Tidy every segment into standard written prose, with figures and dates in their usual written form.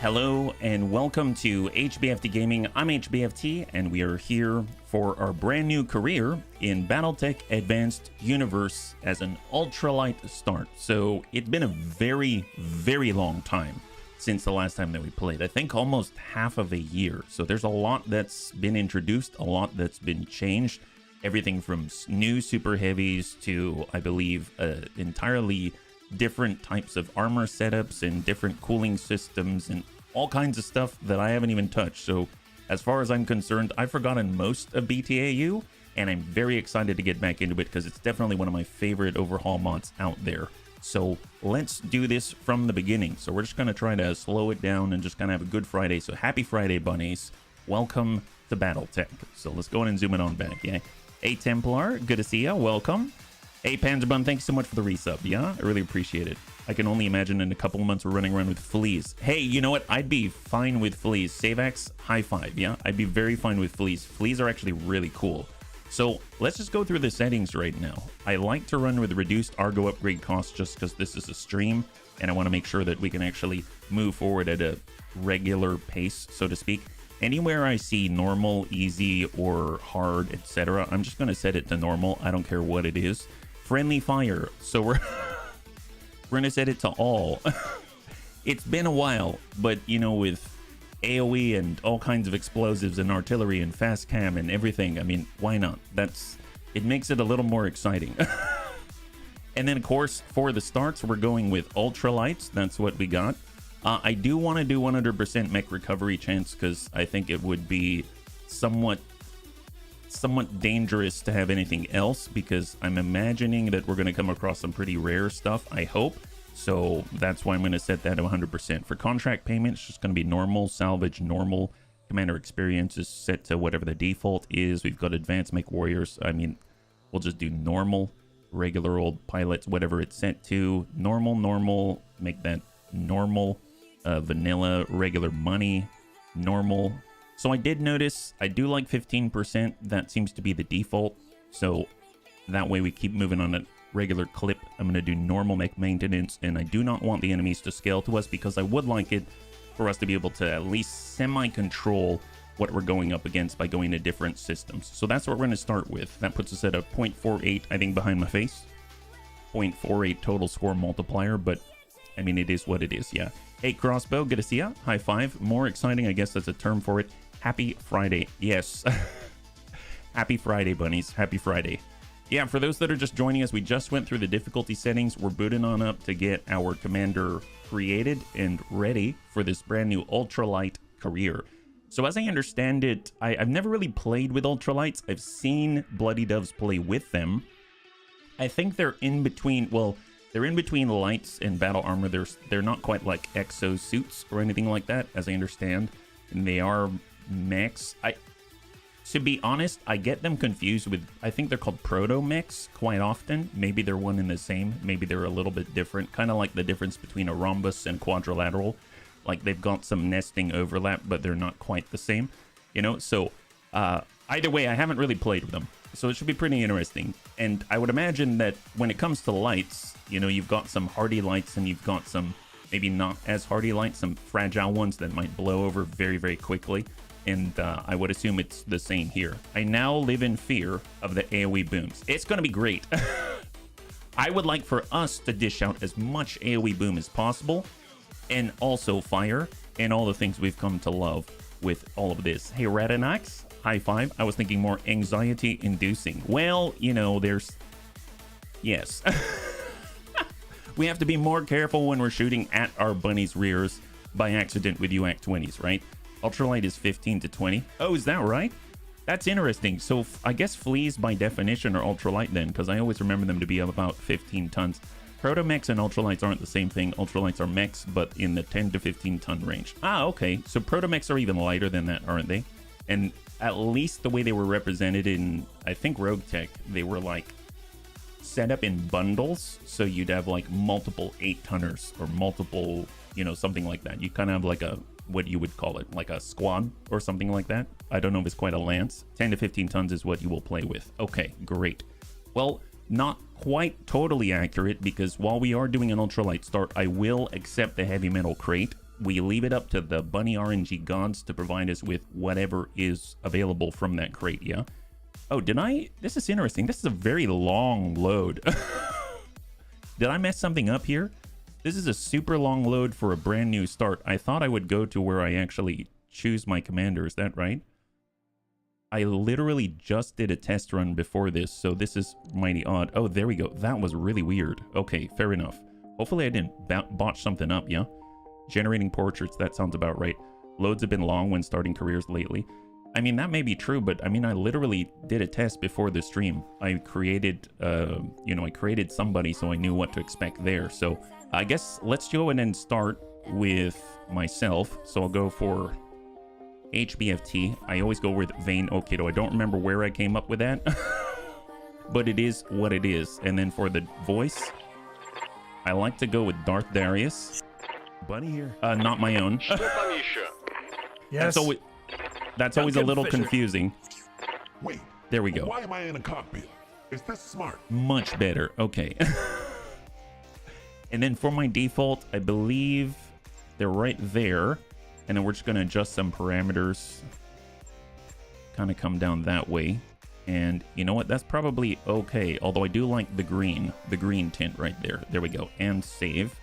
Hello and welcome to HBFT Gaming. I'm HBFT and we are here for our brand new career in Battletech Advanced Universe as an Ultralight start. So it's been a very long time since the last time that we played. I think almost half of a year. So there's a lot that's been introduced, a lot that's been changed. Everything from new Superheavies to, I believe, entirely different types of armor setups and different cooling systems and all kinds of stuff that I haven't even touched. So as far as I'm concerned, I've forgotten most of BTAU and I'm very excited to get back into it because it's definitely one of my favorite overhaul mods out there. So let's do this from the beginning. So we're just going to try to slow it down and just kind of have a good Friday. So happy Friday, bunnies. Welcome to Battletech. So let's go ahead and zoom it on back. Yeah. Hey Templar, good to see ya. Welcome. Hey Panzerbun, thanks so much for the resub. Yeah, I really appreciate it. I can only imagine in a couple of months we're running around with fleas. Hey, you know what? I'd be fine with fleas. Savax, high five. Yeah, I'd be very fine with fleas. Fleas are actually really cool. So let's just go through the settings right now. I like to run with reduced Argo upgrade costs just because this is a stream and I want to make sure that we can actually move forward at a regular pace, so to speak. Anywhere I see normal, easy, or hard, etc., I'm just going to set it to normal. I don't care what it is. Friendly fire. So we're going to set it to all. It's been a while, but you know, with AoE and all kinds of explosives and artillery and fast cam and everything, I mean, why not? It makes it a little more exciting. And then of course, for the starts, we're going with Ultralights. That's what we got. I do want to do 100% mech recovery chance because I think it would be somewhat dangerous to have anything else, because I'm imagining that we're going to come across some pretty rare stuff, I hope. So that's why I'm going to set that to 100%. For contract payment, it's just going to be normal, salvage, normal. Commander experience is set to whatever the default is. We've got advanced mech warriors. I mean, we'll just do normal, regular old pilots, whatever it's set to. Normal, make that normal. Vanilla, regular money, normal. So I did notice I do like 15%. That seems to be the default. So that way we keep moving on a regular clip. I'm going to do normal mech maintenance, and I do not want the enemies to scale to us because I would like it for us to be able to at least semi-control what we're going up against by going to different systems. So that's what we're going to start with. That puts us at a 0.48, I think, behind my face. 0.48 total score multiplier, but I mean, it is what it is, yeah. Hey, Crossbow, good to see ya. High five. More exciting, I guess that's a term for it. Happy Friday. Yes. Happy Friday, bunnies. Happy Friday. Yeah, for those that are just joining us, we just went through the difficulty settings. We're booting on up to get our commander created and ready for this brand new Ultralight Career. So as I understand it, I've never really played with Ultralights. I've seen Bloody Doves play with them. I think they're in between, well, they're in between lights and battle armor. They're not quite like exo suits or anything like that, as I understand. And they are mechs. To be honest, I get them confused with, I think they're called proto mechs quite often. Maybe they're one and the same. Maybe they're a little bit different. Kind of like the difference between a rhombus and quadrilateral. Like they've got some nesting overlap, but they're not quite the same. You know, so either way, I haven't really played with them. So it should be pretty interesting. And I would imagine that when it comes to lights, you know, you've got some hardy lights and you've got some maybe not as hardy lights, some fragile ones that might blow over very quickly. And I would assume it's the same here. I now live in fear of the AoE booms. It's going to be great. I would like for us to dish out as much AoE boom as possible, and also fire, and all the things we've come to love with all of this. Hey, Radanax, high five. I was thinking more anxiety inducing. Well, you know, yes. We have to be more careful when we're shooting at our bunnies' rears by accident with UAC 20s, right? Ultralight is 15 to 20. Oh, is that right? That's interesting. So I guess fleas by definition are ultralight then, because I always remember them to be about 15 tons. Proto-mechs and ultralights aren't the same thing. Ultralights are mechs, but in the 10 to 15 ton range. Ah, okay. So proto-mechs are even lighter than that, aren't they? And at least the way they were represented in, I think, Rogue Tech, they were like set up in bundles. So you'd have like multiple 8-tonners or multiple, you know, something like that. You kind of have like a, what you would call it, like a squad or something like that. I don't know if it's quite a lance. 10 to 15 tons is what you will play with. Okay, great. Well, not quite totally accurate, because while we are doing an ultralight start, I will accept the heavy metal crate we leave it up to the bunny RNG gods to provide us with whatever is available from that crate, yeah? Oh, this is interesting. This is a very long load. Did I mess something up here? This is a super long load for a brand new start. I thought I would go to where I actually choose my commander. Is that right? I literally just did a test run before this, so this is mighty odd. Oh, there we go. That was really weird. Okay, fair enough. Hopefully I didn't botch something up, yeah? Generating portraits, that sounds about right. Loads have been long when starting careers lately. I mean, that may be true, but I mean, I literally did a test before the stream. I created, I created somebody so I knew what to expect there. So I guess let's go in and start with myself. So I'll go for HBFT. I always go with Vane Okido. I don't remember where I came up with that, but it is what it is. And then for the voice, I like to go with Darth Darius. Bunny here. Not my own. Yes. That's always a little confusing. Wait. There we go. Why am I in a cockpit? Is this smart? Much better. Okay. And then for my default, I believe they're right there. And then we're just going to adjust some parameters. Kind of come down that way. And you know what? That's probably okay. Although I do like the green tint right there. There we go. And save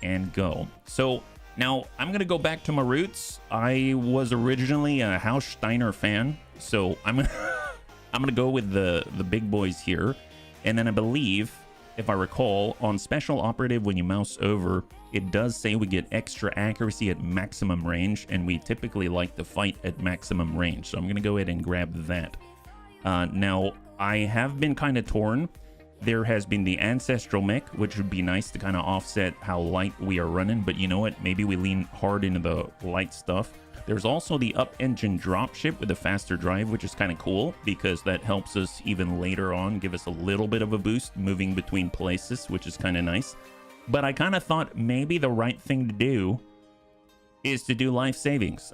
and go. So now I'm going to go back to my roots. I was originally a Haus Steiner fan. So I'm going to go with the big boys here. And then I believe, if I recall, on Special Operative, when you mouse over, it does say we get extra accuracy at maximum range, and we typically like to fight at maximum range. So I'm going to go ahead and grab that. Now, I have been kind of torn. There has been the Ancestral Mech, which would be nice to kind of offset how light we are running, but you know what? Maybe we lean hard into the light stuff. There's also the up-engine dropship with a faster drive, which is kind of cool because that helps us even later on, give us a little bit of a boost moving between places, which is kind of nice. But I kind of thought maybe the right thing to do is to do life savings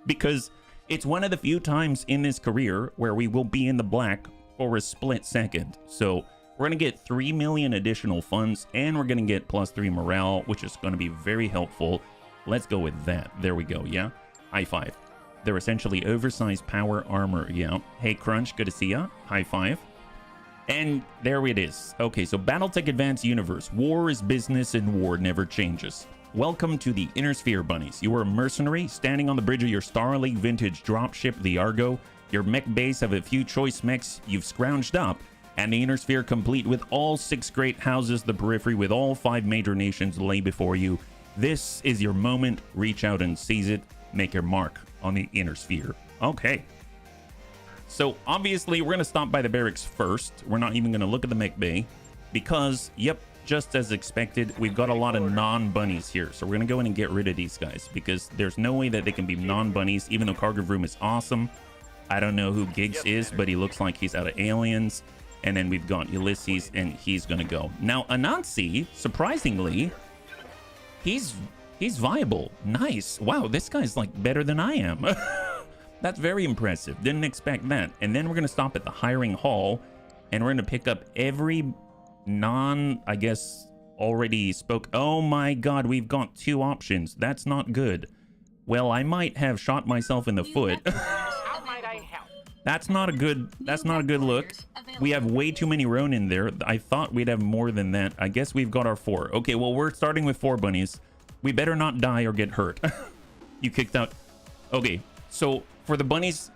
because it's one of the few times in this career where we will be in the black for a split second. So we're going to get 3 million additional funds and we're going to get +3 morale, which is going to be very helpful. Let's go with that. There we go. Yeah. High five. They're essentially oversized power armor. Yeah. Hey, Crunch. Good to see ya. High five. And there it is. Okay, so Battletech Advanced Universe. War is business and war never changes. Welcome to the Inner Sphere, bunnies. You are a mercenary standing on the bridge of your Star League vintage dropship, the Argo. Your mech base have a few choice mechs you've scrounged up, and the Inner Sphere complete with all 6 great houses, the periphery with all 5 major nations lay before you. This is your moment. Reach out and seize it. Make your mark on the Inner Sphere. Okay. So obviously we're going to stop by the barracks first. We're not even going to look at the mech bay because, yep, just as expected, we've got a lot of non-bunnies here. So we're going to go in and get rid of these guys because there's no way that they can be non-bunnies, even though Cargo Room is awesome. I don't know who Giggs is, but he looks like he's out of Aliens. And then we've got Ulysses, and he's going to go. Now, Anansi, surprisingly, he's viable. Nice. Wow, this guy's like better than I am. That's very impressive. Didn't expect that. And then we're going to stop at the hiring hall, and we're going to pick up every I guess, already spoke. Oh my god, we've got 2 options. That's not good. Well, I might have shot myself in the foot. How might I help? That's not a good look. We have way too many Ronin there. I thought we'd have more than that. I guess we've got our 4. Okay, well, we're starting with 4 bunnies. We better not die or get hurt. You kicked out. Okay, so for the bunnies,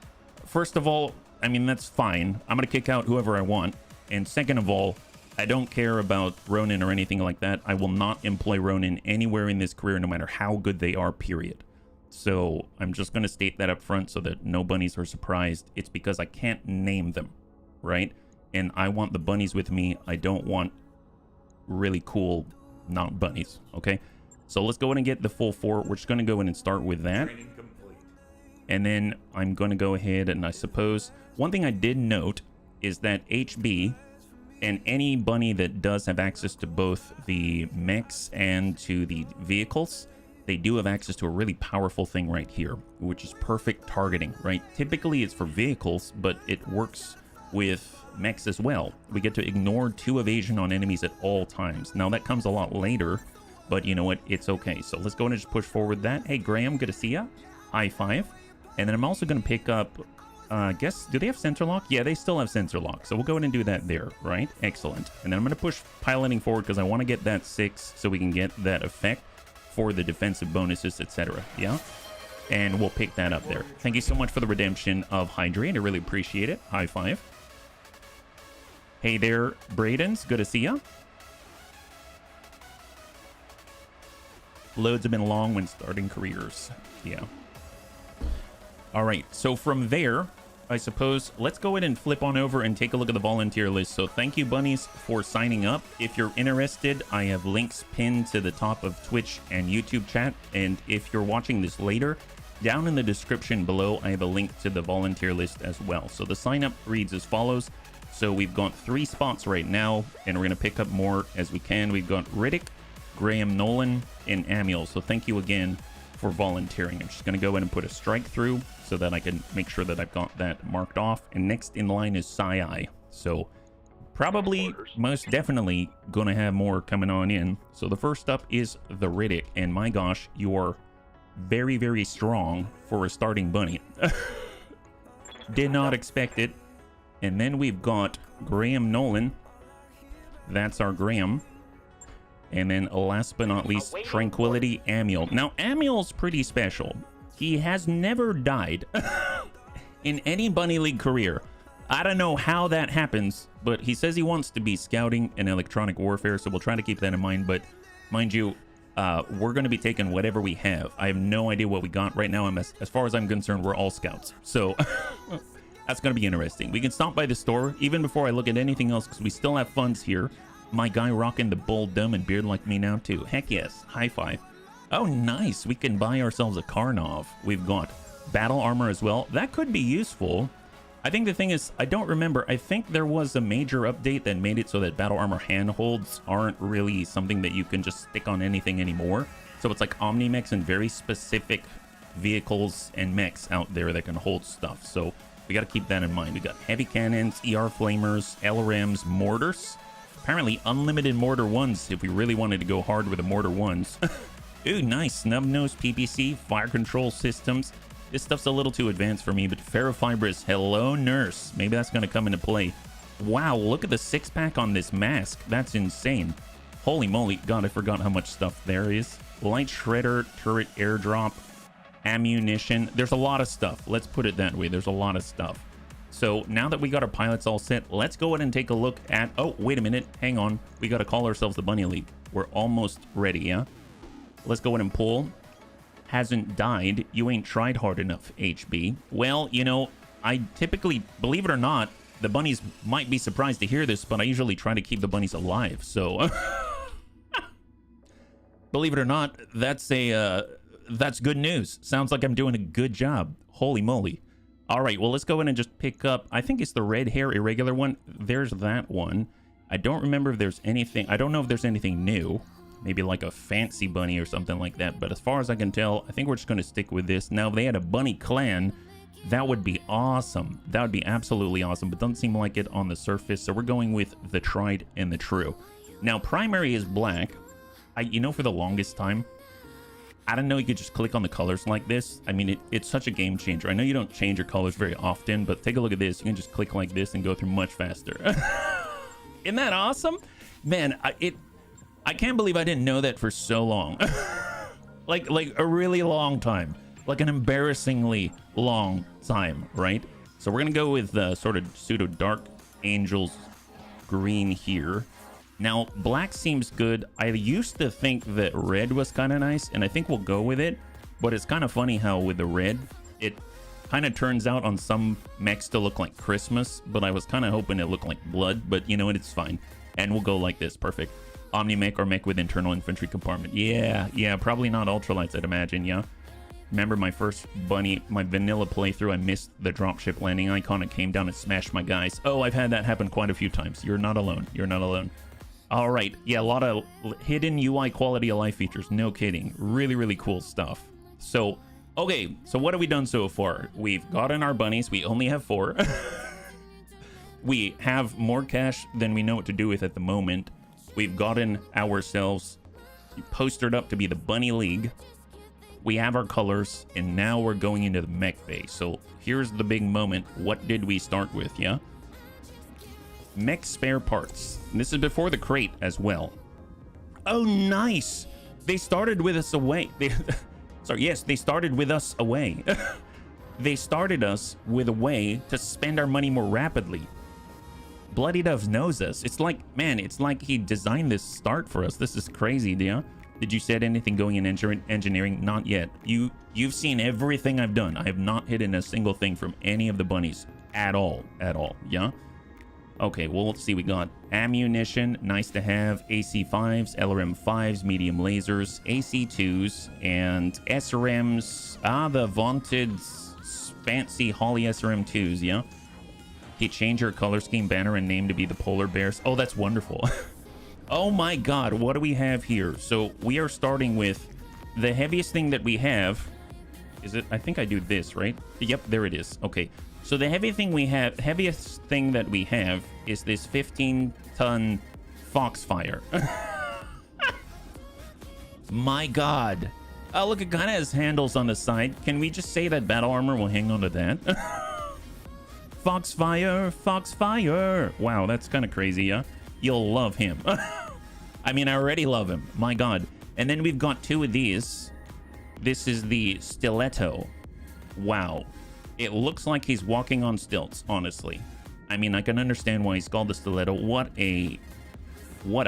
first of all, I mean, that's fine. I'm going to kick out whoever I want. And second of all, I don't care about Ronin or anything like that. I will not employ Ronin anywhere in this career, no matter how good they are, period. So I'm just going to state that up front so that no bunnies are surprised. It's because I can't name them, right? And I want the bunnies with me. I don't want really cool not bunnies, okay? So let's go in and get the full 4. We're just going to go in and start with that. And then I'm going to go ahead and I suppose one thing I did note is that HB and any bunny that does have access to both the mechs and to the vehicles, they do have access to a really powerful thing right here, which is perfect targeting, right? Typically it's for vehicles, but it works with mechs as well. We get to ignore 2 evasion on enemies at all times. Now that comes a lot later, but you know what? It's okay. So let's go and just push forward that. Hey, Graham, good to see ya. High five. And then I'm also going to pick up, guess, do they have sensor lock? Yeah, they still have sensor lock. So we'll go ahead and do that there, right? Excellent. And then I'm going to push piloting forward because I want to get that 6 so we can get that effect for the defensive bonuses, etc. Yeah? And we'll pick that up there. Thank you so much for the redemption of Hydrate. I really appreciate it. High five. Hey there, Braden's. Good to see ya. Loads have been long when starting careers. Yeah. All right. So from there, I suppose let's go ahead and flip on over and take a look at the volunteer list. So thank you, bunnies, for signing up. If you're interested, I have links pinned to the top of Twitch and YouTube chat. And if you're watching this later, down in the description below, I have a link to the volunteer list as well. So the sign up reads as follows. So we've got 3 spots right now, and we're going to pick up more as we can. We've got Riddick, Graham Nolan, and Amiel. So thank you again for volunteering. I'm just going to go ahead and put a strike through so that I can make sure that I've got that marked off. And next in line is Sai. So probably, most definitely, going to have more coming on in. So the first up is the Riddick. And my gosh, you are very, very strong for a starting bunny. Did not expect it. And then we've got Graham Nolan. That's our Graham. And then last but not least, Tranquility Amiel. Now, Amiel's pretty special. He has never died in any Bunny League career. I don't know how that happens, but he says he wants to be scouting in electronic warfare, so we'll try to keep that in mind. But mind you, we're going to be taking whatever we have. I have no idea what we got right now. As far as I'm concerned, we're all scouts. So that's going to be interesting. We can stop by the store even before I look at anything else because we still have funds here. My guy rocking the bull dumb and beard like me now too. Heck yes. High five. Oh, nice. We can buy ourselves a Karnov. We've got battle armor as well. That could be useful. I think the thing is, I don't remember. I think there was a major update that made it so that battle armor handholds aren't really something that you can just stick on anything anymore. So it's like Omni-Mechs and very specific vehicles and mechs out there that can hold stuff. So we got to keep that in mind. We got heavy cannons, ER flamers, LRMs, mortars. Apparently unlimited mortar ones if we really wanted to go hard with the mortar ones. Ooh, nice. Snub-nosed PPC, fire control systems. This stuff's a little too advanced for me, but ferrofibrous, hello nurse. Maybe that's going to come into play. Wow, look at the 6-pack on this mask. That's insane. Holy moly. God, I forgot how much stuff there is. Light shredder, turret airdrop, ammunition. There's a lot of stuff. Let's put it that way. There's a lot of stuff. So now that we got our pilots all set, let's go ahead and take a look at... Oh, wait a minute. Hang on. We got to call ourselves the Bunny League. We're almost ready, yeah? Let's go ahead and pull. Hasn't died. You ain't tried hard enough, HB. Well, you know, I typically, believe it or not, the bunnies might be surprised to hear this, but I usually try to keep the bunnies alive, so... Believe it or not, that's good news. Sounds like I'm doing a good job. Holy moly. All right, well, let's go in and just pick up, I think it's the red hair irregular one. There's that one. I don't remember if there's anything, I don't know if there's anything new. Maybe like a fancy bunny or something like that. But as far as I can tell, I think we're just going to stick with this. Now, if they had a bunny clan, that would be awesome. That would be absolutely awesome, but doesn't seem like it on the surface. So we're going with the tried and the true. Now, primary is black. You know, for the longest time, I don't know, you could just click on the colors like this. I mean, it's such a game changer. I know you don't change your colors very often, but take a look at this. You can just click like this and go through much faster. Isn't that awesome? Man, I can't believe I didn't know that for so long. like a really long time. Like an embarrassingly long time, right? So we're going to go with the sort of pseudo Dark Angels green here. Now, black seems good. I used to think that red was kind of nice, and I think we'll go with it. But it's kind of funny how with the red, it kind of turns out on some mechs to look like Christmas, but I was kind of hoping it looked like blood, but you know what, it's fine. And we'll go like this, perfect. Omni-Mech or mech with internal infantry compartment. Yeah, probably not Ultralights, I'd imagine, yeah. Remember my first bunny, my vanilla playthrough, I missed the dropship landing icon. It came down and smashed my guys. Oh, I've had that happen quite a few times. You're not alone. You're not alone. All right. Yeah, a lot of hidden UI quality of life features. No kidding. Really, really cool stuff. So, okay. So what have we done so far? We've gotten our bunnies. We only have 4. We have more cash than we know what to do with at the moment. We've gotten ourselves postered up to be the Bunny League. We have our colors, and now we're going into the mech bay. So here's the big moment. What did we start with, yeah? Mech spare parts. This is before the crate as well. Oh, nice. They started with us away. Sorry, yes, they started with us away. They started us with a way to spend our money more rapidly. Bloody Dove knows us. It's like, man, it's like he designed this start for us. This is crazy, yeah? Did you set anything going in engineering? Not yet. You've seen everything I've done. I have not hidden a single thing from any of the bunnies at all, yeah? Okay, well, let's see. We got ammunition, nice to have, AC5s, LRM5s, medium lasers, AC2s, and SRMs. Ah, the vaunted fancy Holly SRM2s, yeah? He changed your color scheme, banner, and name to be the polar bears. Oh, that's wonderful. Oh my god, what do we have here? So we are starting with the heaviest thing that we have. Is it? I think I do this, right? Yep, there it is. Okay. So the heaviest thing that we have is this 15-ton Foxfire. My god. Oh, look, it kind of has handles on the side. Can we just say that battle armor will hang on to that? Foxfire, Foxfire. Wow, that's kind of crazy, yeah? You'll love him. I mean, I already love him. My god. And then we've got two of these. This is the Stiletto. Wow. It looks like he's walking on stilts, honestly. I mean, I can understand why he's called the Stiletto. What a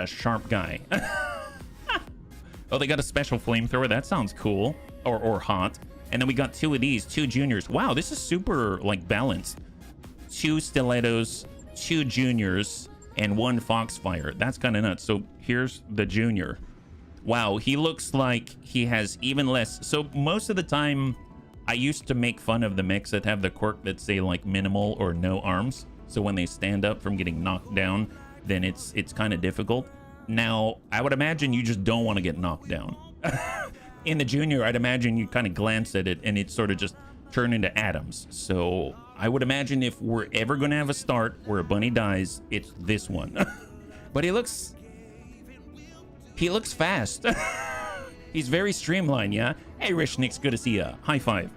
sharp guy. Oh, they got a special flamethrower. That sounds cool. Or hot. And then we got two of these, two juniors. Wow, this is super, like, balanced. Two Stilettos, two juniors, and one Foxfire. That's kind of nuts. So here's the junior. Wow, he looks like he has even less. So most of the time, I used to make fun of the mechs that have the quirk that say like minimal or no arms. So when they stand up from getting knocked down, then it's kind of difficult. Now, I would imagine you just don't want to get knocked down. In the junior, I'd imagine you kind of glance at it and it sort of just turn into atoms. So I would imagine if we're ever going to have a start where a bunny dies, it's this one. But he looks fast. He's very streamlined, yeah? Hey, Rishnik's good to see ya. High five.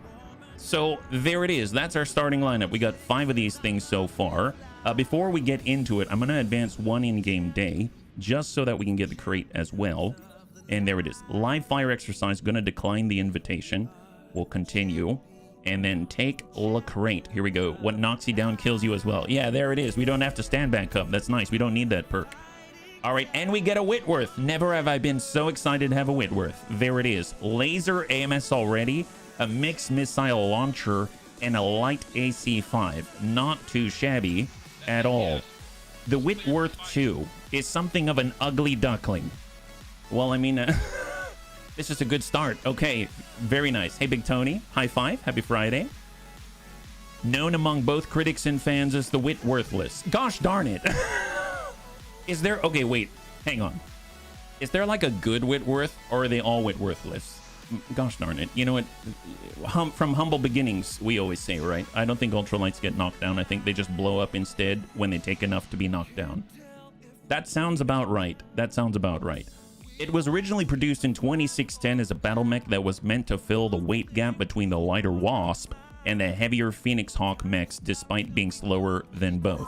So there it is. That's our starting lineup. We got 5 of these things so far. Before we get into it, I'm going to advance one in-game day just so that we can get the crate as well. And there it is. Live fire exercise. Going to decline the invitation. We'll continue. And then take the crate. Here we go. What knocks you down kills you as well. Yeah, there it is. We don't have to stand back up. That's nice. We don't need that perk. All right, and we get a Whitworth. Never have I been so excited to have a Whitworth. There it is. Laser AMS already, a mixed missile launcher, and a light AC5. Not too shabby at all. The Whitworth 2 is something of an ugly duckling. Well, I mean, this is a good start. Okay, very nice. Hey, Big Tony, high five. Happy Friday. Known among both critics and fans as the Whitworthless. Gosh darn it. Is there... Okay, wait. Hang on. Is there like a good Whitworth, or are they all Whitworthless? Gosh darn it. You know what? From humble beginnings, we always say, right? I don't think Ultralights get knocked down. I think they just blow up instead when they take enough to be knocked down. That sounds about right. That sounds about right. It was originally produced in 2610 as a battle mech that was meant to fill the weight gap between the lighter Wasp and the heavier Phoenix Hawk mechs, despite being slower than both.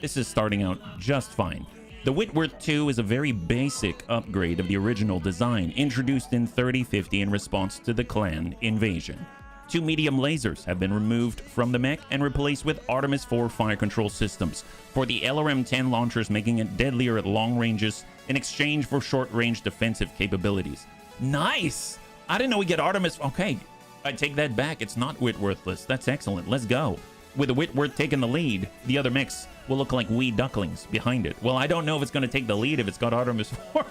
This is starting out just fine. The Whitworth 2 is a very basic upgrade of the original design, introduced in 3050 in response to the clan invasion. 2 medium lasers have been removed from the mech and replaced with Artemis 4 fire control systems, for the LRM-10 launchers making it deadlier at long ranges in exchange for short-range defensive capabilities. Nice! I didn't know we get Artemis... Okay, I take that back. It's not Whitworthless. That's excellent. Let's go. With the Whitworth taking the lead, the other mechs will look like wee ducklings behind it. Well, I don't know if it's going to take the lead if it's got Artemis 4.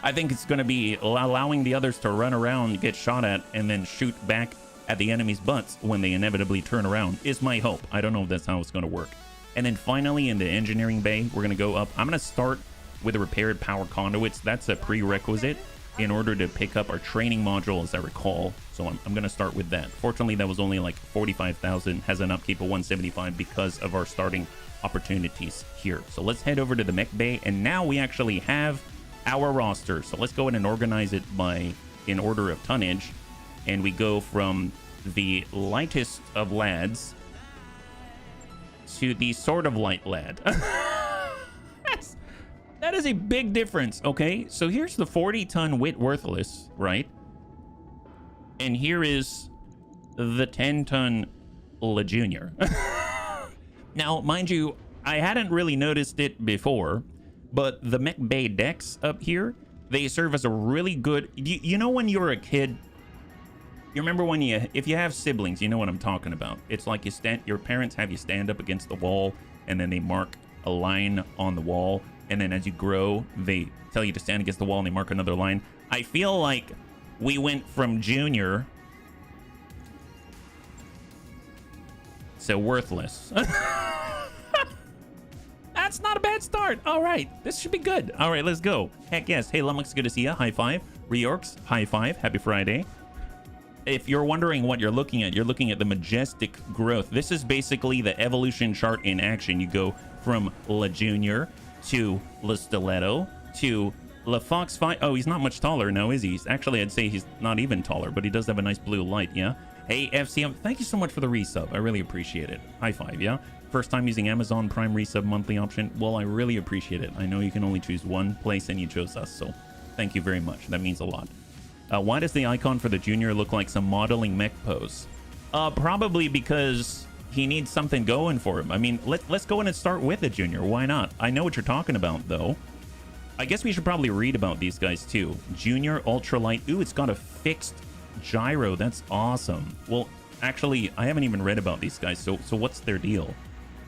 I think it's going to be allowing the others to run around, get shot at, and then shoot back at the enemy's butts when they inevitably turn around, is my hope. I don't know if that's how it's going to work. And then finally, in the engineering bay, we're going to go up. I'm going to start with the repaired power conduits. That's a prerequisite in order to pick up our training module, as I recall. So I'm going to start with that. Fortunately, that was only like 45,000, has an upkeep of 175 because of our starting opportunities here. So let's head over to the mech bay, and now we actually have our roster. So let's go ahead and organize it in order of tonnage. And we go from the lightest of lads to the sort of light lad. That is a big difference, okay? So here's the 40-ton Whitworthless, right? And here is the 10-ton La Junior. Now, mind you, I hadn't really noticed it before, but the Mech Bay decks up here, they serve as a really good... You know when you were a kid... You remember when if you have siblings, you know what I'm talking about. It's like your parents have you stand up against the wall, and then they mark a line on the wall, and then as you grow, they tell you to stand against the wall and they mark another line. I feel like we went from junior to worthless. That's not a bad start. All right, this should be good. All right, let's go. Heck yes. Hey, Lummox, good to see you. High five. Reorks, high five. Happy Friday. If you're wondering what you're looking at the majestic growth. This is basically the evolution chart in action. You go from La Junior to La Stiletto to La Fox 5. Oh, he's not much taller now, is he? Actually, I'd say he's not even taller, but he does have a nice blue light, yeah? Hey, FCM, thank you so much for the resub. I really appreciate it. High five, yeah? First time using Amazon Prime resub monthly option. Well, I really appreciate it. I know you can only choose one place and you chose us, so thank you very much. That means a lot. Why does the icon for the Junior look like some modeling mech pose? Probably because he needs something going for him. I mean, let's go in and start with the Junior. Why not? I know what you're talking about, though. I guess we should probably read about these guys, too. Junior Ultralight. Ooh, it's got a fixed gyro. That's awesome. Well, actually, I haven't even read about these guys, so what's their deal?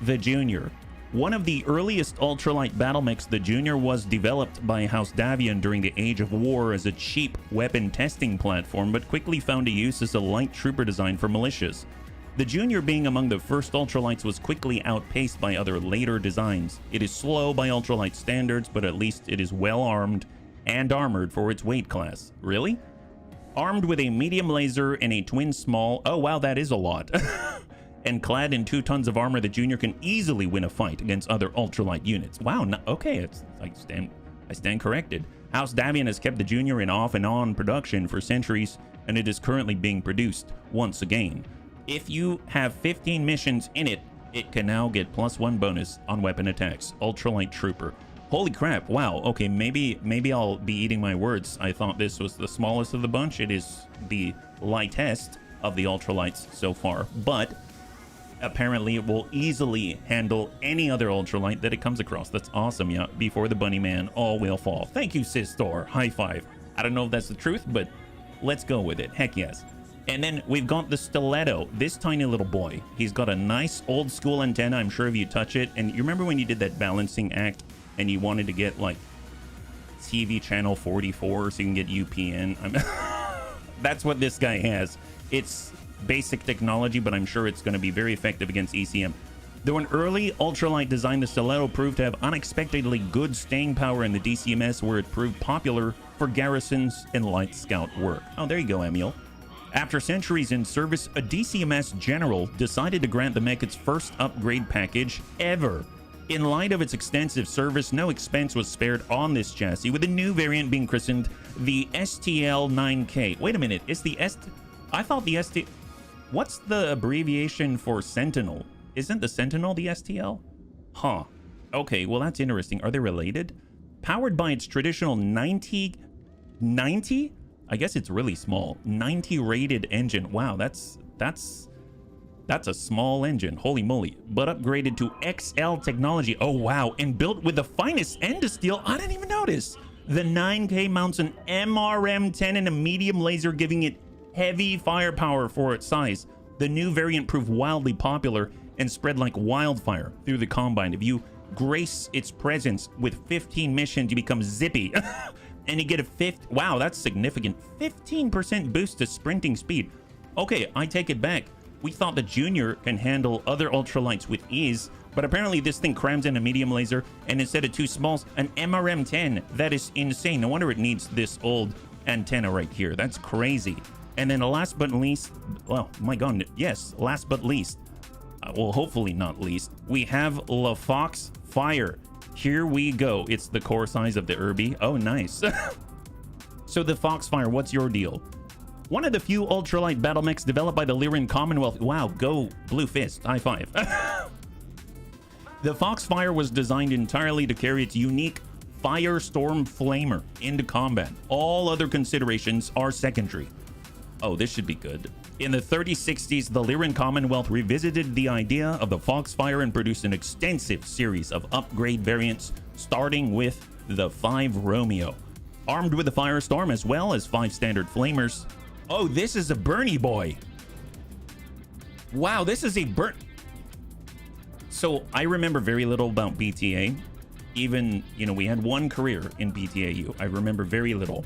The Junior. One of the earliest ultralight battle mechs, the Junior was developed by House Davion during the Age of War as a cheap weapon testing platform, but quickly found a use as a light trooper design for militias. The Junior, being among the first ultralights, was quickly outpaced by other later designs. It is slow by ultralight standards, but at least it is well armed and armored for its weight class. Really? Armed with a medium laser and a twin small... Oh wow, that is a lot. And clad in 2 tons of armor, the Junior can easily win a fight against other ultralight units. Wow, no, okay, I stand corrected. House Davion has kept the Junior in off and on production for centuries, and it is currently being produced once again. If you have 15 missions in it, it can now get +1 bonus on weapon attacks. Ultralight Trooper. Holy crap, wow, okay, maybe I'll be eating my words. I thought this was the smallest of the bunch. It is the lightest of the ultralights so far, but apparently it will easily handle any other ultralight that it comes across. That's awesome, yeah. Before the bunny man, all will fall. Thank you, Sistor. High five. I don't know if that's the truth, but let's go with it. Heck yes. And then we've got the Stiletto, this tiny little boy. He's got a nice old school antenna. I'm sure if you touch it, and you remember when you did that balancing act and you wanted to get like TV channel 44 so you can get UPN? That's what this guy has. It's basic technology, but I'm sure it's going to be very effective against ECM. Though an early ultralight design, the Stiletto proved to have unexpectedly good staying power in the DCMS, where it proved popular for garrisons and light scout work. Oh, there you go, Emil. After centuries in service, a DCMS general decided to grant the mech its first upgrade package ever. In light of its extensive service, no expense was spared on this chassis, with a new variant being christened the STL-9K. Wait a minute, is the I thought the What's the abbreviation for Sentinel? Isn't the Sentinel the STL? Huh. Okay, well that's interesting. Are they related? Powered by its traditional 90? I guess it's really small. 90 rated engine. Wow, that's a small engine. Holy moly. But upgraded to XL technology. Oh wow, and built with the finest end of steel. I didn't even notice. The 9K mounts an MRM-10 and a medium laser, giving it heavy firepower for its size. The new variant proved wildly popular and spread like wildfire through the Combine. If you grace its presence with 15 missions, you become zippy. And you get a wow, that's significant. 15% boost to sprinting speed. Okay, I take it back. We thought the Junior can handle other ultralights with ease, but apparently this thing crams in a medium laser, and instead of 2 smalls, an MRM-10. That is insane. No wonder it needs this old antenna right here. That's crazy. And then last but least, well, my god, yes, last but least, well, hopefully not least, we have La Fox Fire. Here we go. It's the core size of the Irby. Oh, nice. So the Foxfire, what's your deal? One of the few ultralight battle mechs developed by the Lyran Commonwealth. Wow, go Blue Fist. High five. The Foxfire was designed entirely to carry its unique Firestorm Flamer into combat. All other considerations are secondary. Oh, this should be good. In the 3060s, the Lyran Commonwealth revisited the idea of the Foxfire and produced an extensive series of upgrade variants, starting with the 5 Romeo. Armed with the Firestorm as well as 5 standard flamers. Oh, this is a Bernie boy. Wow, this is a So I remember very little about BTA. Even, you know, we had one career in BTAU. I remember very little,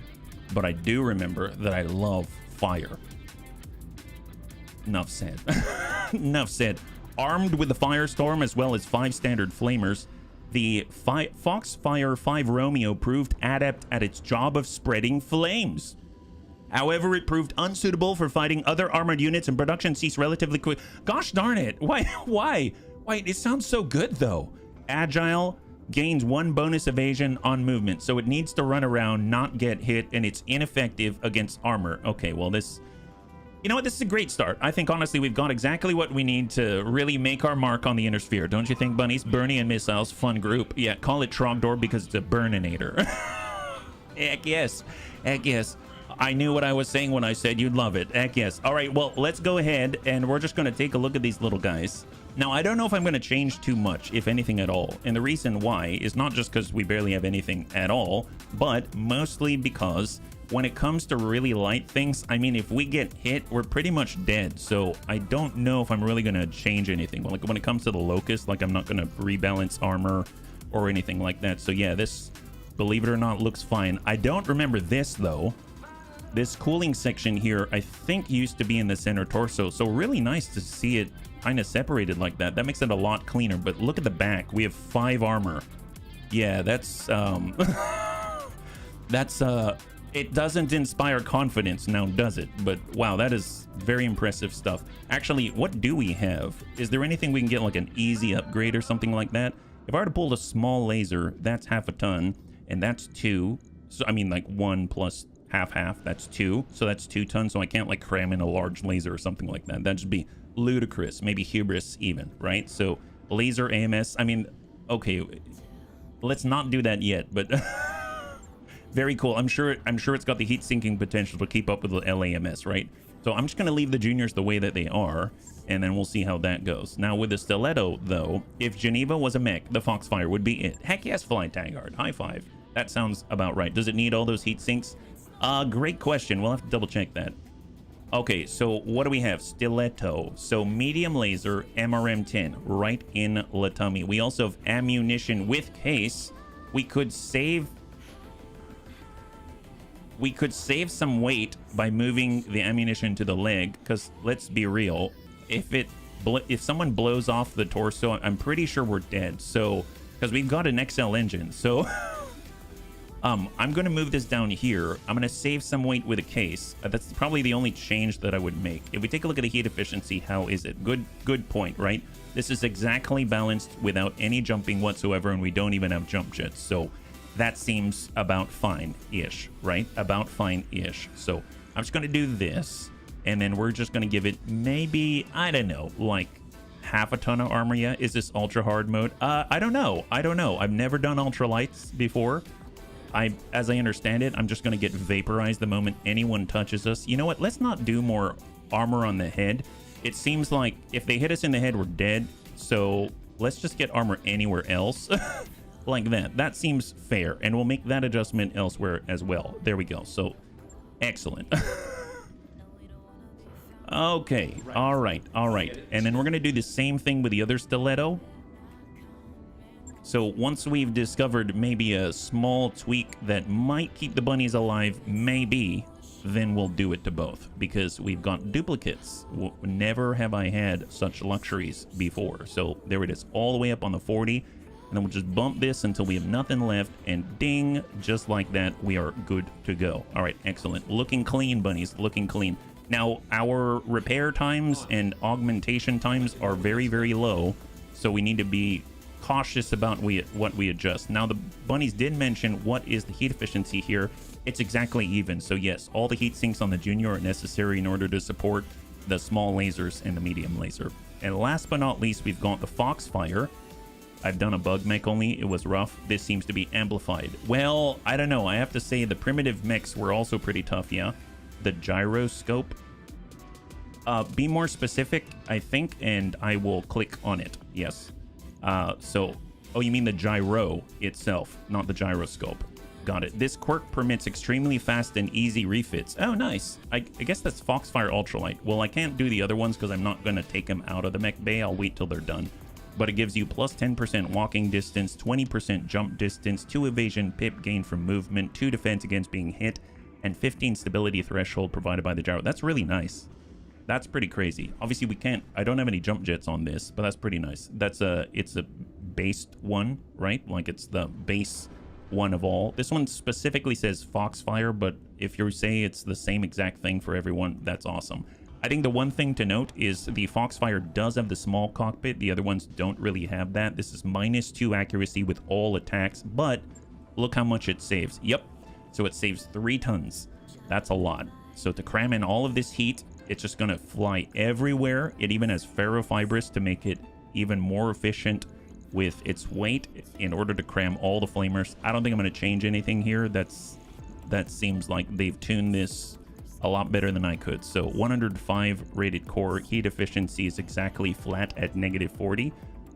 but I do remember that I love fire. Enough said. Enough said. Armed with the Firestorm as well as 5 standard flamers, the Foxfire 5 Romeo proved adept at its job of spreading flames. However, it proved unsuitable for fighting other armored units, and production ceased relatively quick. Gosh darn it. Why? Wait, it sounds so good though. Agile, gains 1 bonus evasion on movement, so it needs to run around, not get hit, and it's ineffective against armor. Okay, well this... You know what? This is a great start. I think, honestly, we've got exactly what we need to really make our mark on the inner sphere. Don't you think, bunnies? Bernie and missiles, fun group. Yeah, call it Trogdor because it's a Burninator. Heck yes. Heck yes. I knew what I was saying when I said you'd love it. Heck yes. All right, well, let's go ahead, and we're just going to take a look at these little guys. Now, I don't know if I'm going to change too much, if anything at all. And the reason why is not just because we barely have anything at all, but mostly because... when it comes to really light things, I mean, if we get hit, we're pretty much dead. So I don't know if I'm really going to change anything. Like when it comes to the Locust, like I'm not going to rebalance armor or anything like that. So yeah, this, believe it or not, looks fine. I don't remember this though. This cooling section here, I think used to be in the center torso. So really nice to see it kind of separated like that. That makes it a lot cleaner. But look at the back. We have 5 armor. Yeah, that's, it doesn't inspire confidence now, does it? But wow, that is very impressive stuff. Actually, what do we have? Is there anything we can get like an easy upgrade or something like that? If I were to pull a small laser, that's 1/2 ton, and that's 2. So I mean like 1 plus half, that's 2. So that's 2 tons, so I can't like cram in a large laser or something like that. That'd just be ludicrous, maybe hubris even, right? So laser AMS, I mean, okay, let's not do that yet, but... Very cool. I'm sure it's got the heat sinking potential to keep up with the LAMS, right? So I'm just going to leave the juniors the way that they are, and then we'll see how that goes. Now, with the Stiletto, though, if Geneva was a mech, the Foxfire would be it. Heck yes, Fly Taggart. High five. That sounds about right. Does it need all those heat sinks? Great question. We'll have to double check that. Okay, so what do we have? Stiletto. So medium laser, MRM-10, right in the tummy. We also have ammunition with case. We could save some weight by moving the ammunition to the leg, because let's be real, if someone blows off the torso, I'm pretty sure we're dead. So because we've got an XL engine, so I'm going to move this down here. I'm going to save some weight with a case. That's probably the only change that I would make. If we take a look at the heat efficiency, how is it? Good point, right? This is exactly balanced without any jumping whatsoever, and we don't even have jump jets. So that seems about fine-ish, right? About fine-ish. So I'm just going to do this, and then we're just going to give it maybe, I don't know, like 1/2 ton of armor. Yeah, is this ultra hard mode? I don't know. I've never done ultralights before. As I understand it, I'm just going to get vaporized the moment anyone touches us. You know what? Let's not do more armor on the head. It seems like if they hit us in the head, we're dead. So let's just get armor anywhere else. Like that. That seems fair, and we'll make that adjustment elsewhere as well. There we go. So excellent. Okay, all right, and then we're gonna do the same thing with the other Stiletto. So once we've discovered maybe a small tweak that might keep the bunnies alive, maybe, then we'll do it to both, because we've got duplicates. Never have I had such luxuries before. So there it is, all the way up on the 40. And then we'll just bump this until we have nothing left, and ding, just like that, we are good to go. All right, excellent. Looking clean, bunnies, looking clean. Now, our repair times and augmentation times are very, very low, so we need to be cautious about what we adjust. Now, the bunnies did mention what is the heat efficiency here. It's exactly even. So yes, all the heat sinks on the Junior are necessary in order to support the small lasers and the medium laser. And last but not least, we've got the Foxfire. I've done a bug mech only. It was rough. This seems to be amplified. Well, I don't know. I have to say the primitive mechs were also pretty tough, yeah. The gyroscope. Be more specific, I think, and I will click on it. Yes. Oh, you mean the gyro itself, not the gyroscope. Got it. This quirk permits extremely fast and easy refits. Oh, nice. I guess that's Foxfire Ultralight. Well, I can't do the other ones because I'm not going to take them out of the mech bay. I'll wait till they're done. But it gives you plus 10% walking distance, 20% jump distance, 2 evasion pip gain from movement, 2 defense against being hit, and 15 stability threshold provided by the gyro. That's really nice. That's pretty crazy. Obviously, I don't have any jump jets on this, but that's pretty nice. It's a based one, right? Like it's the base one of all. This one specifically says Foxfire, but if you say it's the same exact thing for everyone, that's awesome. I think the one thing to note is the Foxfire does have the small cockpit. The other ones don't really have that. This is -2 accuracy with all attacks, but look how much it saves. Yep. So it saves 3 tons. That's a lot. So to cram in all of this heat, it's just going to fly everywhere. It even has ferrofibrous to make it even more efficient with its weight in order to cram all the flamers. I don't think I'm going to change anything here. That seems like they've tuned this a lot better than I could. So 105 rated core, heat efficiency is exactly flat at -40,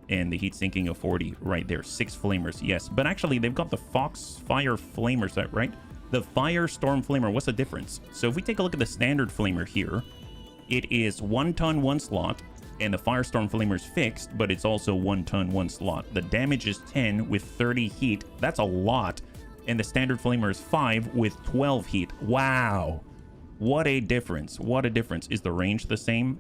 and the heat sinking of 40 right there. 6 flamers, yes. But actually, they've got the Foxfire flamers, right? The Firestorm flamer, what's the difference? So if we take a look at the standard flamer here, it is 1 ton, 1 slot, and the Firestorm flamer is fixed, but it's also 1 ton, 1 slot. The damage is 10 with 30 heat. That's a lot. And the standard flamer is 5 with 12 heat. Wow. What a difference. What a difference. Is the range the same?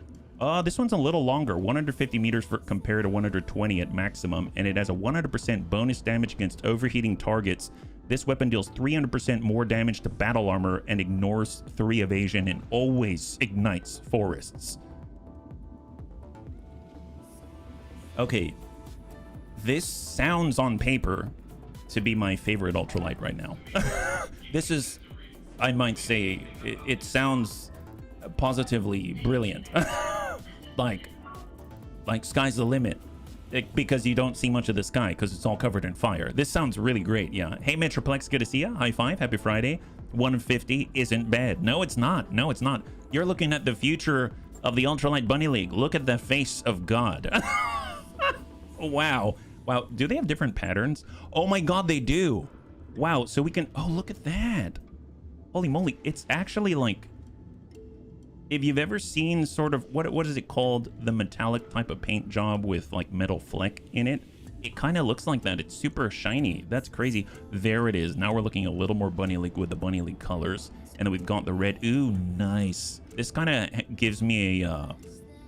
This one's a little longer, 150 meters compared to 120 at maximum, and it has a 100% bonus damage against overheating targets. This weapon deals 300% more damage to battle armor and ignores 3 evasion and always ignites forests. Okay, this sounds on paper to be my favorite ultralight right now. This is, I might say, it sounds positively brilliant. like sky's the limit. Because you don't see much of the sky because it's all covered in fire. This sounds really great, yeah. Hey, Metroplex, good to see ya. High five, happy Friday. 150 isn't bad. No, it's not. No, it's not. You're looking at the future of the Ultralight Bunny League. Look at the face of God. Wow. Wow, do they have different patterns? Oh my God, they do. Wow, so we can, oh, look at that. Holy moly, it's actually like, if you've ever seen sort of, what is it called? The metallic type of paint job with like metal fleck in it. It kind of looks like that. It's super shiny. That's crazy. There it is. Now we're looking a little more Bunny League with the Bunny League colors. And then we've got the red. Ooh, nice. This kind of gives me a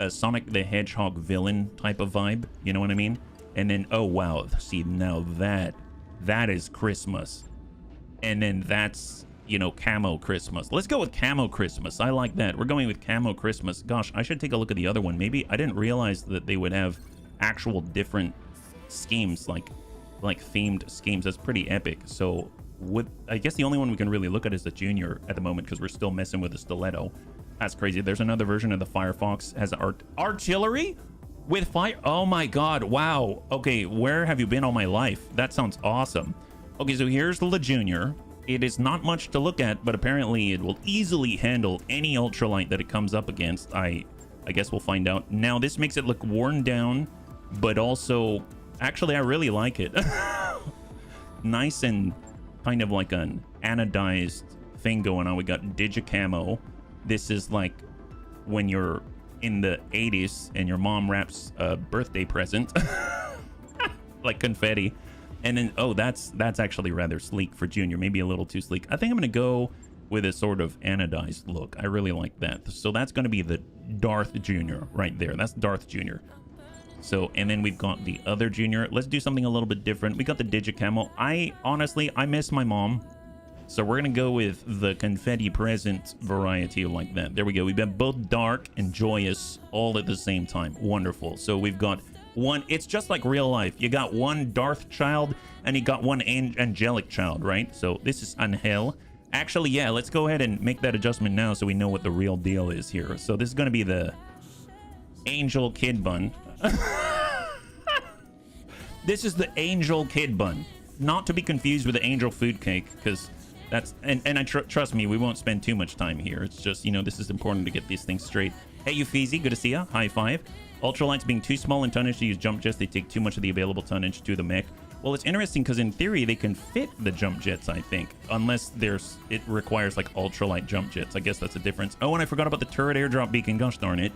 Sonic the Hedgehog villain type of vibe. You know what I mean? And then, oh wow. See, now that is Christmas. And then that's, you know, camo Christmas. Let's go with camo Christmas. I like that. We're going with camo Christmas. Gosh, I should take a look at the other one. Maybe I didn't realize that they would have actual different schemes, like themed schemes. That's pretty epic. So I guess the only one we can really look at is the Junior at the moment because we're still messing with the stiletto. That's crazy. There's another version of the Firefox has artillery with fire. Oh my God. Wow. Okay, where have you been all my life? That sounds awesome. Okay, so here's the Junior. It is not much to look at, but apparently it will easily handle any ultralight that it comes up against. I guess we'll find out. Now, this makes it look worn down, but also, actually, I really like it. Nice and kind of like an anodized thing going on. We got digicamo. This is like when you're in the 80s and your mom wraps a birthday present, like confetti. And then, oh, that's actually rather sleek for Junior. Maybe a little too sleek. I think I'm going to go with a sort of anodized look. I really like that. So that's going to be the Darth Junior right there. That's Darth Junior. So, and then we've got the other Junior. Let's do something a little bit different. We got the digicamo. Honestly, I miss my mom. So we're going to go with the confetti present variety like that. There we go. We've got both dark and joyous all at the same time. Wonderful. So we've got one. It's just like real life. You got one Darth child and you got one angelic child, right? So this is Angel. Actually, yeah, let's go ahead and make that adjustment now so we know what the real deal is here. So this is going to be the angel kid bun. This is the angel kid bun, not to be confused with the angel food cake, because that's and I trust me, we won't spend too much time here. It's just, you know, this is important to get these things straight. Hey, you Feezy, good to see ya. High five. Ultralights being too small in tonnage to use jump jets, they take too much of the available tonnage to the mech. Well, it's interesting because in theory they can fit the jump jets, I think, unless it requires like ultralight jump jets. I guess that's a difference. Oh, and I forgot about the turret airdrop beacon. Gosh darn it.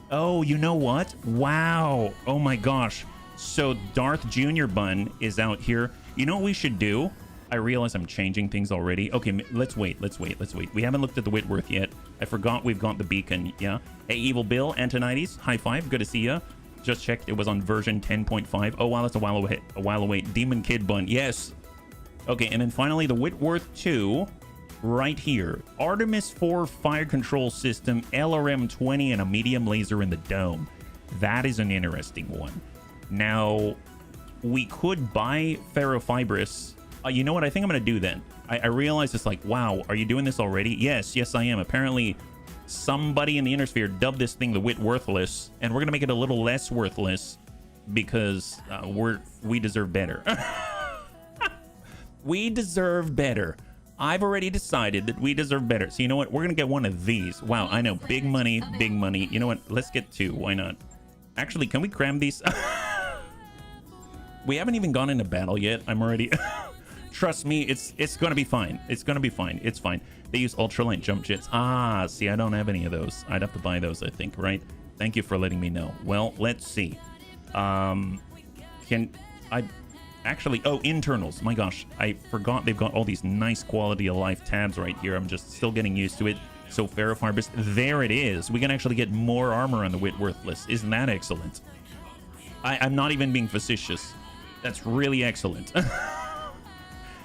Oh, you know what? Wow. Oh my gosh. So Darth Jr. Bun is out here. You know what we should do? I realize I'm changing things already. Okay, let's wait. We haven't looked at the Whitworth yet. I forgot we've got the beacon. Yeah. Hey, Evil Bill, Antonides, high five. Good to see ya. Just checked. It was on version 10.5. Oh, wow, that's a while away. Demon Kid Bun. Yes. Okay, and then finally the Whitworth 2 right here. Artemis 4 fire control system, LRM 20, and a medium laser in the dome. That is an interesting one. Now, we could buy ferrofibrous. You know what? I think I'm going to do then. I realize it's like, wow, are you doing this already? Yes, I am. Apparently, somebody in the inner sphere dubbed this thing the Whitworthless, and we're going to make it a little less worthless because we deserve better. We deserve better. I've already decided that we deserve better. So you know what? We're going to get one of these. Wow, I know. Big money, big money. You know what? Let's get two. Why not? Actually, can we cram these? We haven't even gone into battle yet. I'm already... Trust me, it's going to be fine. It's going to be fine. It's fine. They use ultralight jump jets. Ah, see, I don't have any of those. I'd have to buy those, I think, right? Thank you for letting me know. Well, let's see. Can I... Actually, oh, internals. My gosh, I forgot they've got all these nice quality of life tabs right here. I'm just still getting used to it. So ferrofibrous, there it is. We can actually get more armor on the Whitworthless. Isn't that excellent? I'm not even being facetious. That's really excellent.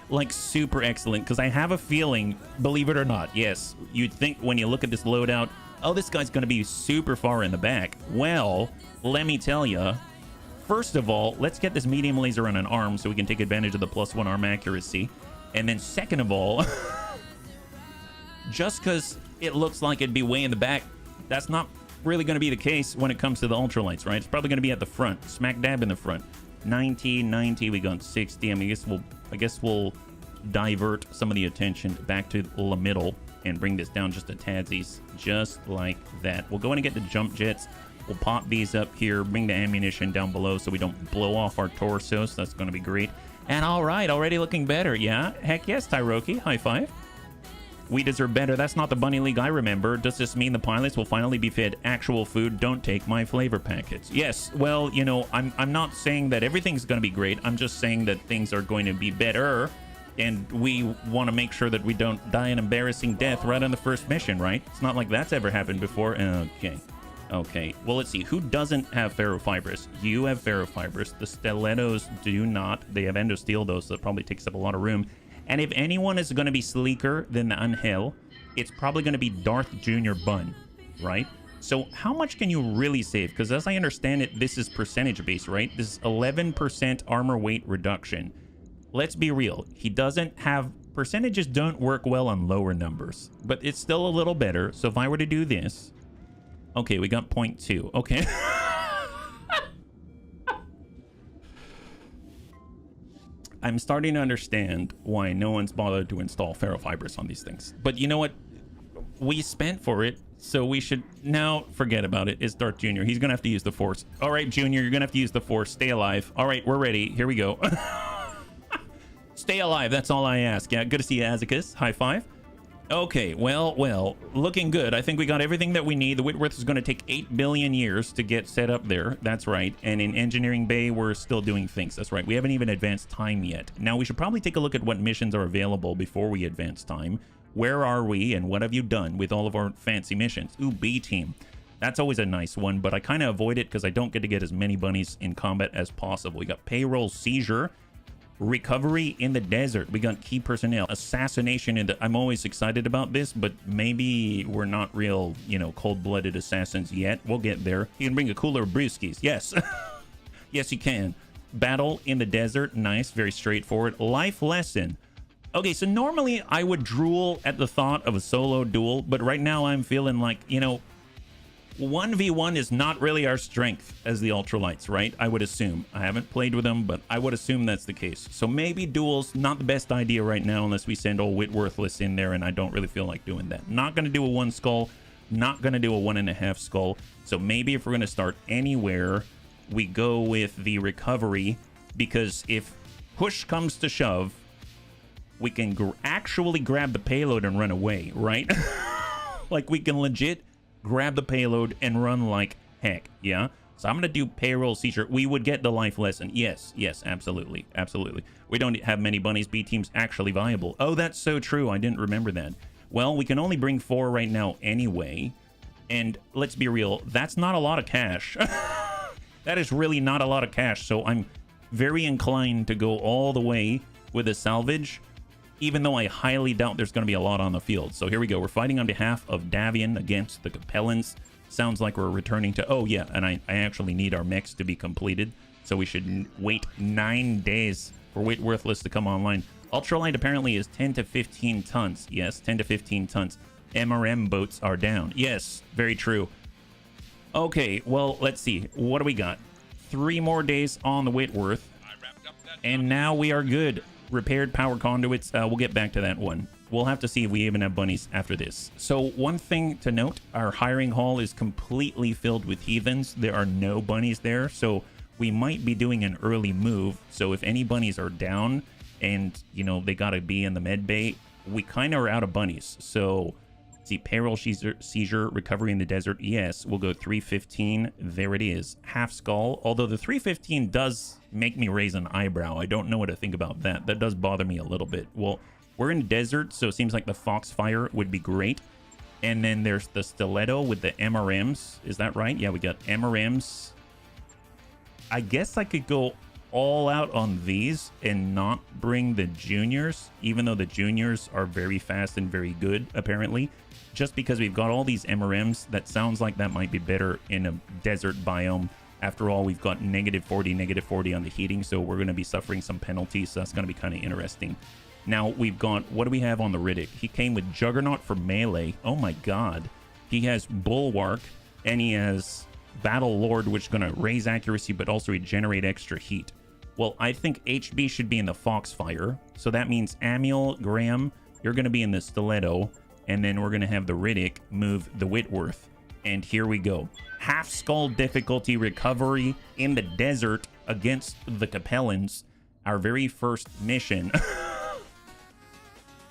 Like super excellent, because I have a feeling, believe it or not, yes, you'd think when you look at this loadout, oh, this guy's going to be super far in the back. Well, let me tell you, first of all, let's get this medium laser on an arm so we can take advantage of the +1 arm accuracy. And then second of all, just because it looks like it'd be way in the back, that's not really going to be the case when it comes to the ultralights, right? It's probably going to be at the front, smack dab in the front. 90, we got 60. I guess we'll divert some of the attention back to the middle and bring this down just a tadsies, just like that. We'll go in and get the jump jets. We'll pop these up here, bring the ammunition down below so we don't blow off our torsos. That's going to be great. And all right, already looking better. Yeah, heck yes, Tyroki. High five. We deserve better. That's not the Bunny League I remember. Does this mean the pilots will finally be fed actual food? Don't take my flavor packets. Yes, well, you know, I'm not saying that everything's going to be great. I'm just saying that things are going to be better. And we want to make sure that we don't die an embarrassing death right on the first mission, right? It's not like that's ever happened before. Okay. Well, let's see. Who doesn't have ferrofibrous? You have ferrofibrous. The stilettos do not. They have endosteel, though, so that probably takes up a lot of room. And if anyone is going to be sleeker than the Angel, it's probably going to be Darth Jr. Bun, right? So how much can you really save? Because as I understand it, this is percentage based, right? This is 11% armor weight reduction. Let's be real. He doesn't have... Percentages don't work well on lower numbers, but it's still a little better. So if I were to do this... Okay, we got 0.2. Okay. I'm starting to understand why no one's bothered to install ferrofibrous on these things. But you know what? We spent for it, so we should now forget about it. It's Darth Jr. He's going to have to use the Force. All right, Junior, you're going to have to use the Force. Stay alive. All right, we're ready. Here we go. Stay alive. That's all I ask. Yeah, good to see you, Azicus. High five. Okay, well, looking good. I think we got everything that we need. The Whitworth is going to take 8 billion years to get set up there. That's right. And in Engineering Bay, we're still doing things. That's right. We haven't even advanced time yet. Now, we should probably take a look at what missions are available before we advance time. Where are we, and what have you done with all of our fancy missions? Ooh, B team. That's always a nice one, but I kind of avoid it because I don't get to get as many bunnies in combat as possible. We got Payroll Seizure. Recovery in the desert. We got key personnel. Assassination in the... I'm always excited about this, but maybe we're not real, you know, cold-blooded assassins yet. We'll get there. You can bring a cooler of brewskis. Yes. Yes, you can. Battle in the desert. Nice. Very straightforward. Life lesson. Okay, so normally I would drool at the thought of a solo duel, but right now I'm feeling like, you know, 1v1 is not really our strength as the Ultralights, right? I would assume. I haven't played with them, but I would assume that's the case. So maybe duels, not the best idea right now unless we send old Whitworthless in there, and I don't really feel like doing that. Not going to do a 1 skull, not going to do a 1.5 skull. So maybe if we're going to start anywhere, we go with the recovery, because if push comes to shove, we can actually grab the payload and run away, right? Like we can legit grab the payload and run like heck. Yeah, so I'm gonna do payroll seizure. We would get the life lesson. Yes, absolutely. We don't have many bunnies. B team's actually viable. Oh, that's so true. I didn't remember that. Well, we can only bring 4 right now anyway, and let's be real, that's not a lot of cash. That is really not a lot of cash, so I'm very inclined to go all the way with a salvage, even though I highly doubt there's going to be a lot on the field. So here we go. We're fighting on behalf of Davian against the Capellans. Sounds like we're returning to... Oh, yeah, and I actually need our mechs to be completed. So we should wait 9 days for Whitworthless to come online. Ultralight apparently is 10 to 15 tons. Yes, 10 to 15 tons. MRM boats are down. Yes, very true. Okay, well, let's see. What do we got? 3 more days on the Whitworth. And now we are good. Repaired power conduits. We'll get back to that one. We'll have to see if we even have bunnies after this. So one thing to note, our hiring hall is completely filled with heathens. There are no bunnies there, so we might be doing an early move. So if any bunnies are down and, you know, they gotta be in the med bay, we kind of are out of bunnies. So see, payroll seizure, recovery in the desert. Yes, we'll go 315. There it is. Half skull. Although the 315 does make me raise an eyebrow. I don't know what to think about that. That does bother me a little bit. Well, we're in desert, so it seems like the Foxfire would be great. And then there's the Stiletto with the MRMs. Is that right? Yeah, we got MRMs. I guess I could go all out on these and not bring the juniors, even though the juniors are very fast and very good, apparently. Just because we've got all these MRMs, that sounds like that might be better in a desert biome. After all, we've got -40 on the heating, so we're going to be suffering some penalties, so that's going to be kind of interesting. Now, we've got, what do we have on the Riddick? He came with Juggernaut for melee. Oh my god. He has Bulwark, and he has Battle Lord, which is going to raise accuracy, but also regenerate extra heat. Well, I think HB should be in the Foxfire, so that means Amiel, Graham, you're going to be in the Stiletto, and then we're going to have the Riddick move the Whitworth. And here we go. Half skull difficulty recovery in the desert against the Capellans. Our very first mission.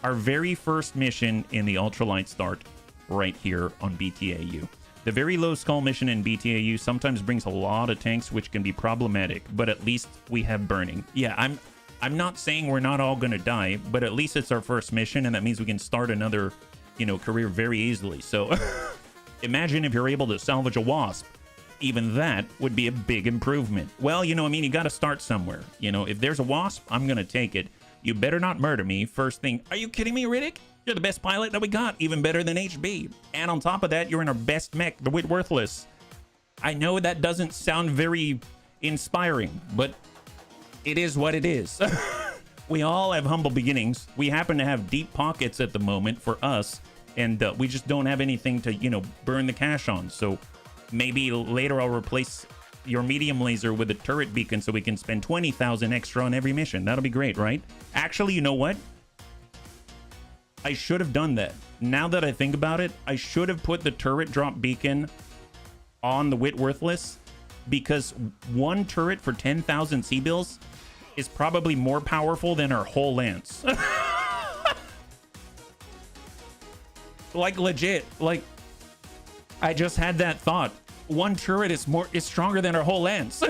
Our very first mission in the Ultralight start right here on BTAU. The very low skull mission in BTAU sometimes brings a lot of tanks, which can be problematic, but at least we have burning. Yeah, I'm not saying we're not all going to die, but at least it's our first mission, and that means we can start another, you know, career very easily. So imagine if you're able to salvage a wasp. Even that would be a big improvement. Well, you know, I mean, you got to start somewhere. You know, if there's a wasp, I'm going to take it. You better not murder me first thing. Are you kidding me, Riddick? You're the best pilot that we got, even better than HB. And on top of that, you're in our best mech, the Whitworthless. I know that doesn't sound very inspiring, but it is what it is. We all have humble beginnings. We happen to have deep pockets at the moment for us, and we just don't have anything to, you know, burn the cash on. So maybe later I'll replace your medium laser with a turret beacon so we can spend 20,000 extra on every mission. That'll be great, right? Actually, you know what? I should have done that. Now that I think about it, I should have put the turret drop beacon on the Whitworthless, because one turret for 10,000 C-bills is probably more powerful than our whole lance. Like, legit. Like, I just had that thought. One turret is stronger than our whole lance.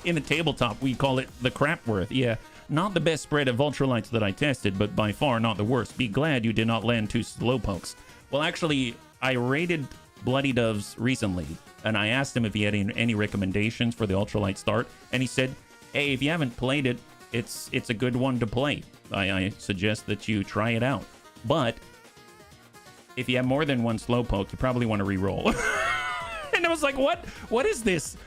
In the tabletop, we call it the Crapworth. Yeah, not the best spread of Ultralights that I tested, but by far not the worst. Be glad you did not land 2 slowpokes. Well, actually, I raided Bloody Doves recently, and I asked him if he had any recommendations for the Ultralight start, and he said, hey, if you haven't played it, it's a good one to play. I suggest that you try it out. But if you have more than 1 slowpoke, you probably want to re-roll. And I was like, what is this?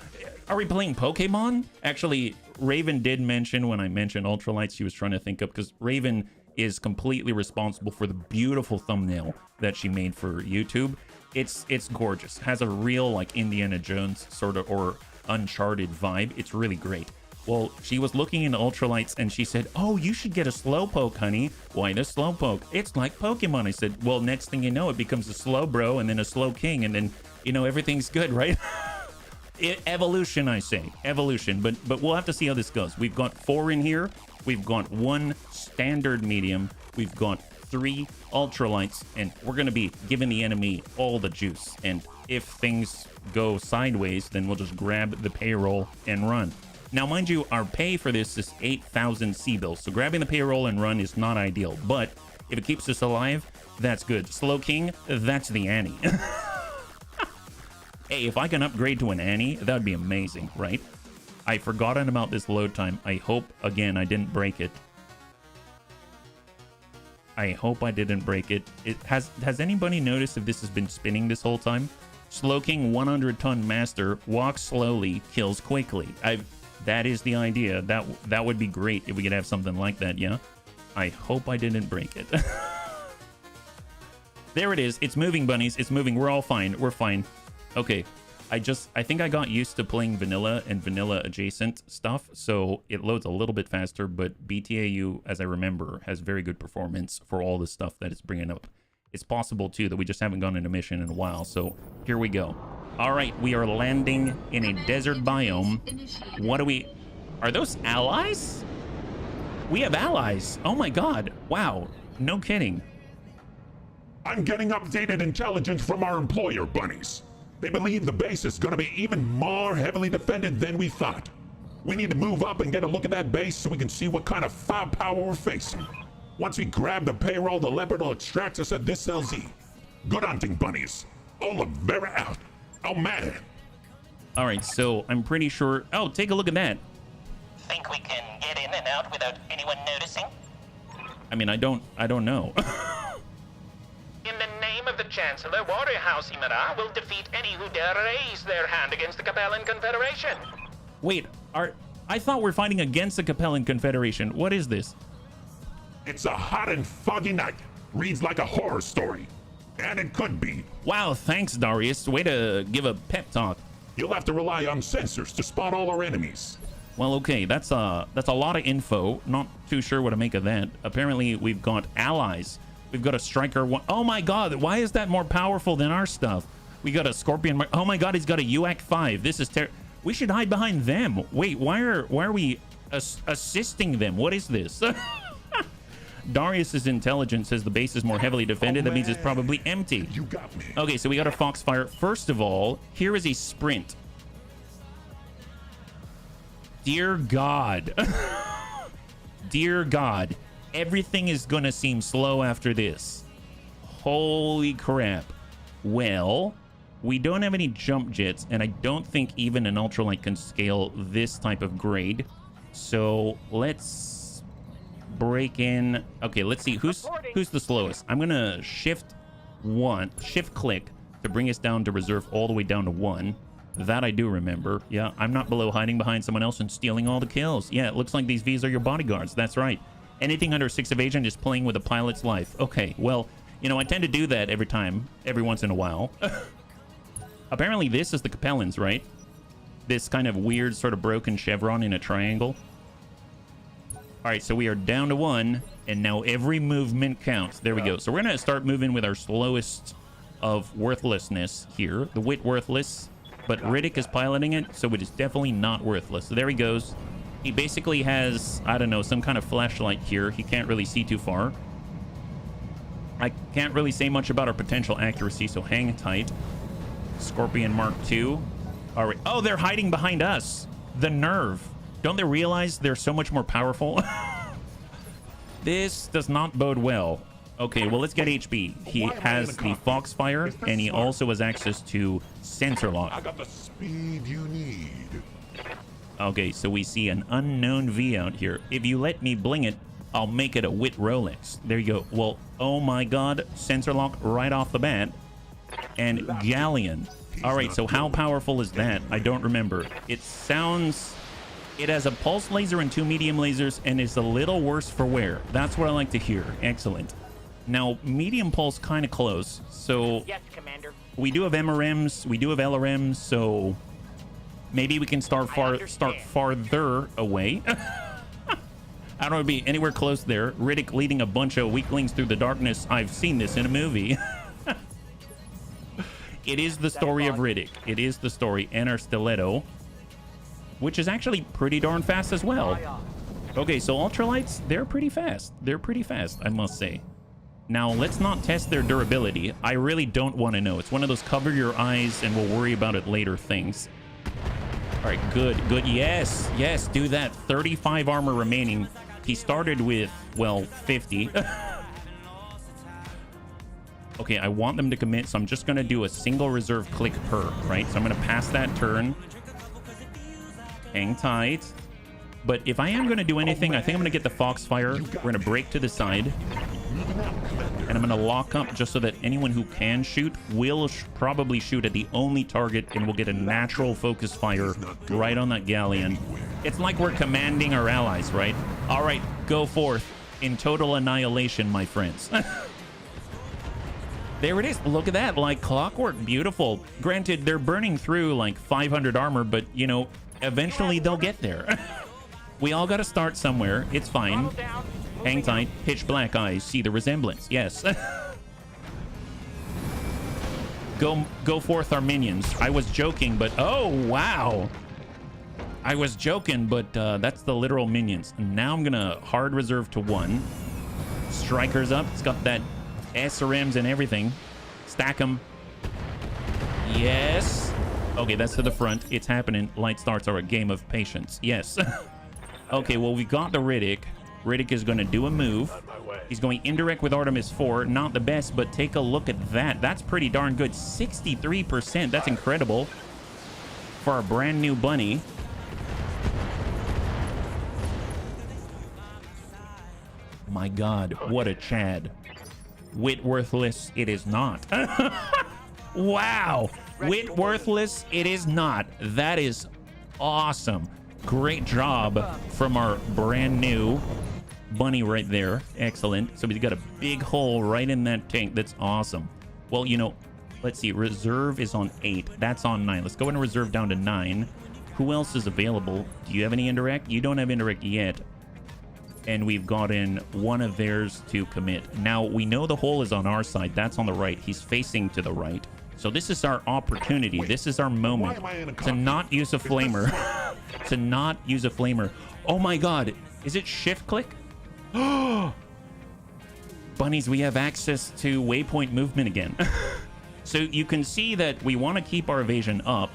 Are we playing Pokemon? Actually, Raven did mention when I mentioned Ultralights, she was trying to think up because Raven is completely responsible for the beautiful thumbnail that she made for YouTube. It's gorgeous. Has a real like Indiana Jones sort of or Uncharted vibe. It's really great. Well, she was looking into Ultralights and she said, oh, you should get a Slowpoke, honey. Why the Slowpoke? It's like Pokemon. I said, well, next thing you know, it becomes a Slowbro and then a Slowking and then, you know, everything's good, right? Evolution, I say. Evolution. But we'll have to see how this goes. We've got 4 in here. We've got 1 standard medium. We've got 3 Ultralights. And we're going to be giving the enemy all the juice. And if things go sideways, then we'll just grab the payroll and run. Now, mind you, our pay for this is 8,000 C-bills, so grabbing the payroll and run is not ideal, but if it keeps us alive, that's good. Slow King, that's the Annie. Hey, if I can upgrade to an Annie, that would be amazing, right? I've forgotten about this load time. I hope, again, I didn't break it. I hope I didn't break it. Has anybody noticed if this has been spinning this whole time? Slow King 100-ton master, walks slowly, kills quickly. That is the idea. That would be great if we could have something like that, yeah? I hope I didn't break it. There it is. It's moving, bunnies. It's moving. We're all fine. We're fine. Okay. I think I got used to playing vanilla and vanilla adjacent stuff, so it loads a little bit faster, but BTAU, as I remember, has very good performance for all the stuff that it's bringing up. It's possible, too, that we just haven't gone into mission in a while, so here we go. All right, we are landing in a desert biome. What do we... Are those allies? We have allies. Oh my god. Wow. No kidding. I'm getting updated intelligence from our employer, bunnies. They believe the base is gonna be even more heavily defended than we thought. We need to move up and get a look at that base so we can see what kind of firepower we're facing. Once we grab the payroll, the leopard will extract us at this LZ. Good hunting, bunnies. Oliveira out. Oh, man. All right, so I'm pretty sure... Oh, take a look at that. Think we can get in and out without anyone noticing? I mean, I don't know. In the name of the Chancellor, Waterhouse Imara will defeat any who dare raise their hand against the Capellan Confederation. Wait, I thought we're fighting against the Capellan Confederation. What is this? It's a hot and foggy night. Reads like a horror story. And it could be. Wow, thanks, Darius. Way to give a pep talk. You'll have to rely on sensors to spot all our enemies. Well, okay, that's a lot of info. Not too sure what to make of that. Apparently, we've got allies. We've got a striker. Oh my god, why is that more powerful than our stuff? We got a scorpion. Oh my god, he's got a UAC 5. This is we should hide behind them. Wait, why are we assisting them? What is this? Darius's intelligence says the base is more heavily defended. That means it's probably empty. You got me. Okay, so we got a Foxfire. First of all, here is a sprint. Dear God. Dear God. Everything is going to seem slow after this. Holy crap. Well, we don't have any jump jets, and I don't think even an ultralight can scale this type of grade. So let's break in. Okay, let's see who's the slowest. I'm gonna shift click to bring us down to reserve all the way down to 1. That I do remember. Yeah, I'm not below hiding behind someone else and stealing all the kills. Yeah, it looks like these Vs are your bodyguards. That's right. Anything under 6 evasion is playing with a pilot's life. Okay, well, you know, I tend to do that every once in a while. Apparently this is the Capellans, right? This kind of weird sort of broken chevron in a triangle. All right, so we are down to 1, and now every movement counts. There we go. So we're going to start moving with our slowest of worthlessness here, the Whitworthless, but Riddick is piloting it, so it is definitely not worthless. So there he goes. He basically has, I don't know, some kind of flashlight here. He can't really see too far. I can't really say much about our potential accuracy, so hang tight. Scorpion Mark II. All right. Oh, they're hiding behind us. The nerve. Don't they realize they're so much more powerful? This does not bode well. Okay, well, let's get HB. He has the Foxfire, and he also has access to sensor lock. I got the speed you need. Okay, so we see an unknown V out here. If you let me bling it, I'll make it a Wit Rolex. There you go. Well, oh my god, sensor lock right off the bat. And Galleon. All right, so how powerful is that? I don't remember. It sounds... It has a pulse laser and 2 medium lasers and is a little worse for wear. That's what I like to hear. Excellent. Now, medium pulse kind of close. So yes, Commander. We do have MRMs, we do have LRMs, so maybe we can start farther away. I don't want to be anywhere close there. Riddick leading a bunch of weaklings through the darkness. I've seen this in a movie. It is the story of Riddick. It is the story, and our stiletto, which is actually pretty darn fast as well. Okay, so Ultralights, they're pretty fast. They're pretty fast, I must say. Now, let's not test their durability. I really don't want to know. It's one of those cover your eyes and we'll worry about it later things. All right, good. Yes, do that. 35 armor remaining. He started with, well, 50. Okay, I want them to commit, so I'm just going to do a single reserve click per, right? So I'm going to pass that turn. Hang tight. But if I am going to do anything, I think I'm going to get the Foxfire. We're going to break to the side. And I'm going to lock up just so that anyone who can shoot will probably shoot at the only target, and we'll get a natural focus fire right on that galleon. It's like we're commanding our allies, right? All right, go forth in total annihilation, my friends. There it is. Look at that, like clockwork. Beautiful. Granted, they're burning through like 500 armor, but, you know, eventually they'll get there. We all got to start somewhere. It's fine. Hang tight. Pitch black eyes. See the resemblance. Yes. Go forth, our minions. I was joking, but oh, wow. I was joking, but that's the literal minions. Now I'm going to hard reserve to 1. Striker's up. It's got that SRMs and everything. Stack them. Yes. Okay, that's to the front. It's happening. Light starts are a game of patience. Yes. Okay, well, we got the Riddick. Riddick is going to do a move. He's going indirect with Artemis 4. Not the best, but take a look at that. That's pretty darn good. 63%. That's incredible for our brand new bunny. My God, what a Chad. Whitworthless, it is not. Wow. Whitworthless, it is not. That is awesome. Great job from our brand new bunny right there. Excellent. So we've got a big hole right in that tank. That's awesome. Well, you know, let's see. Reserve is on 8. That's on 9. Let's go ahead and reserve down to 9. Who else is available? Do you have any indirect? You don't have indirect yet. And we've gotten one of theirs to commit. Now, we know the hole is on our side. That's on the right. He's facing to the right. So this is our opportunity. This is our moment to not use a flamer. To not use a flamer. Oh my God. Is it shift click? Bunnies, we have access to waypoint movement again. So you can see that we want to keep our evasion up.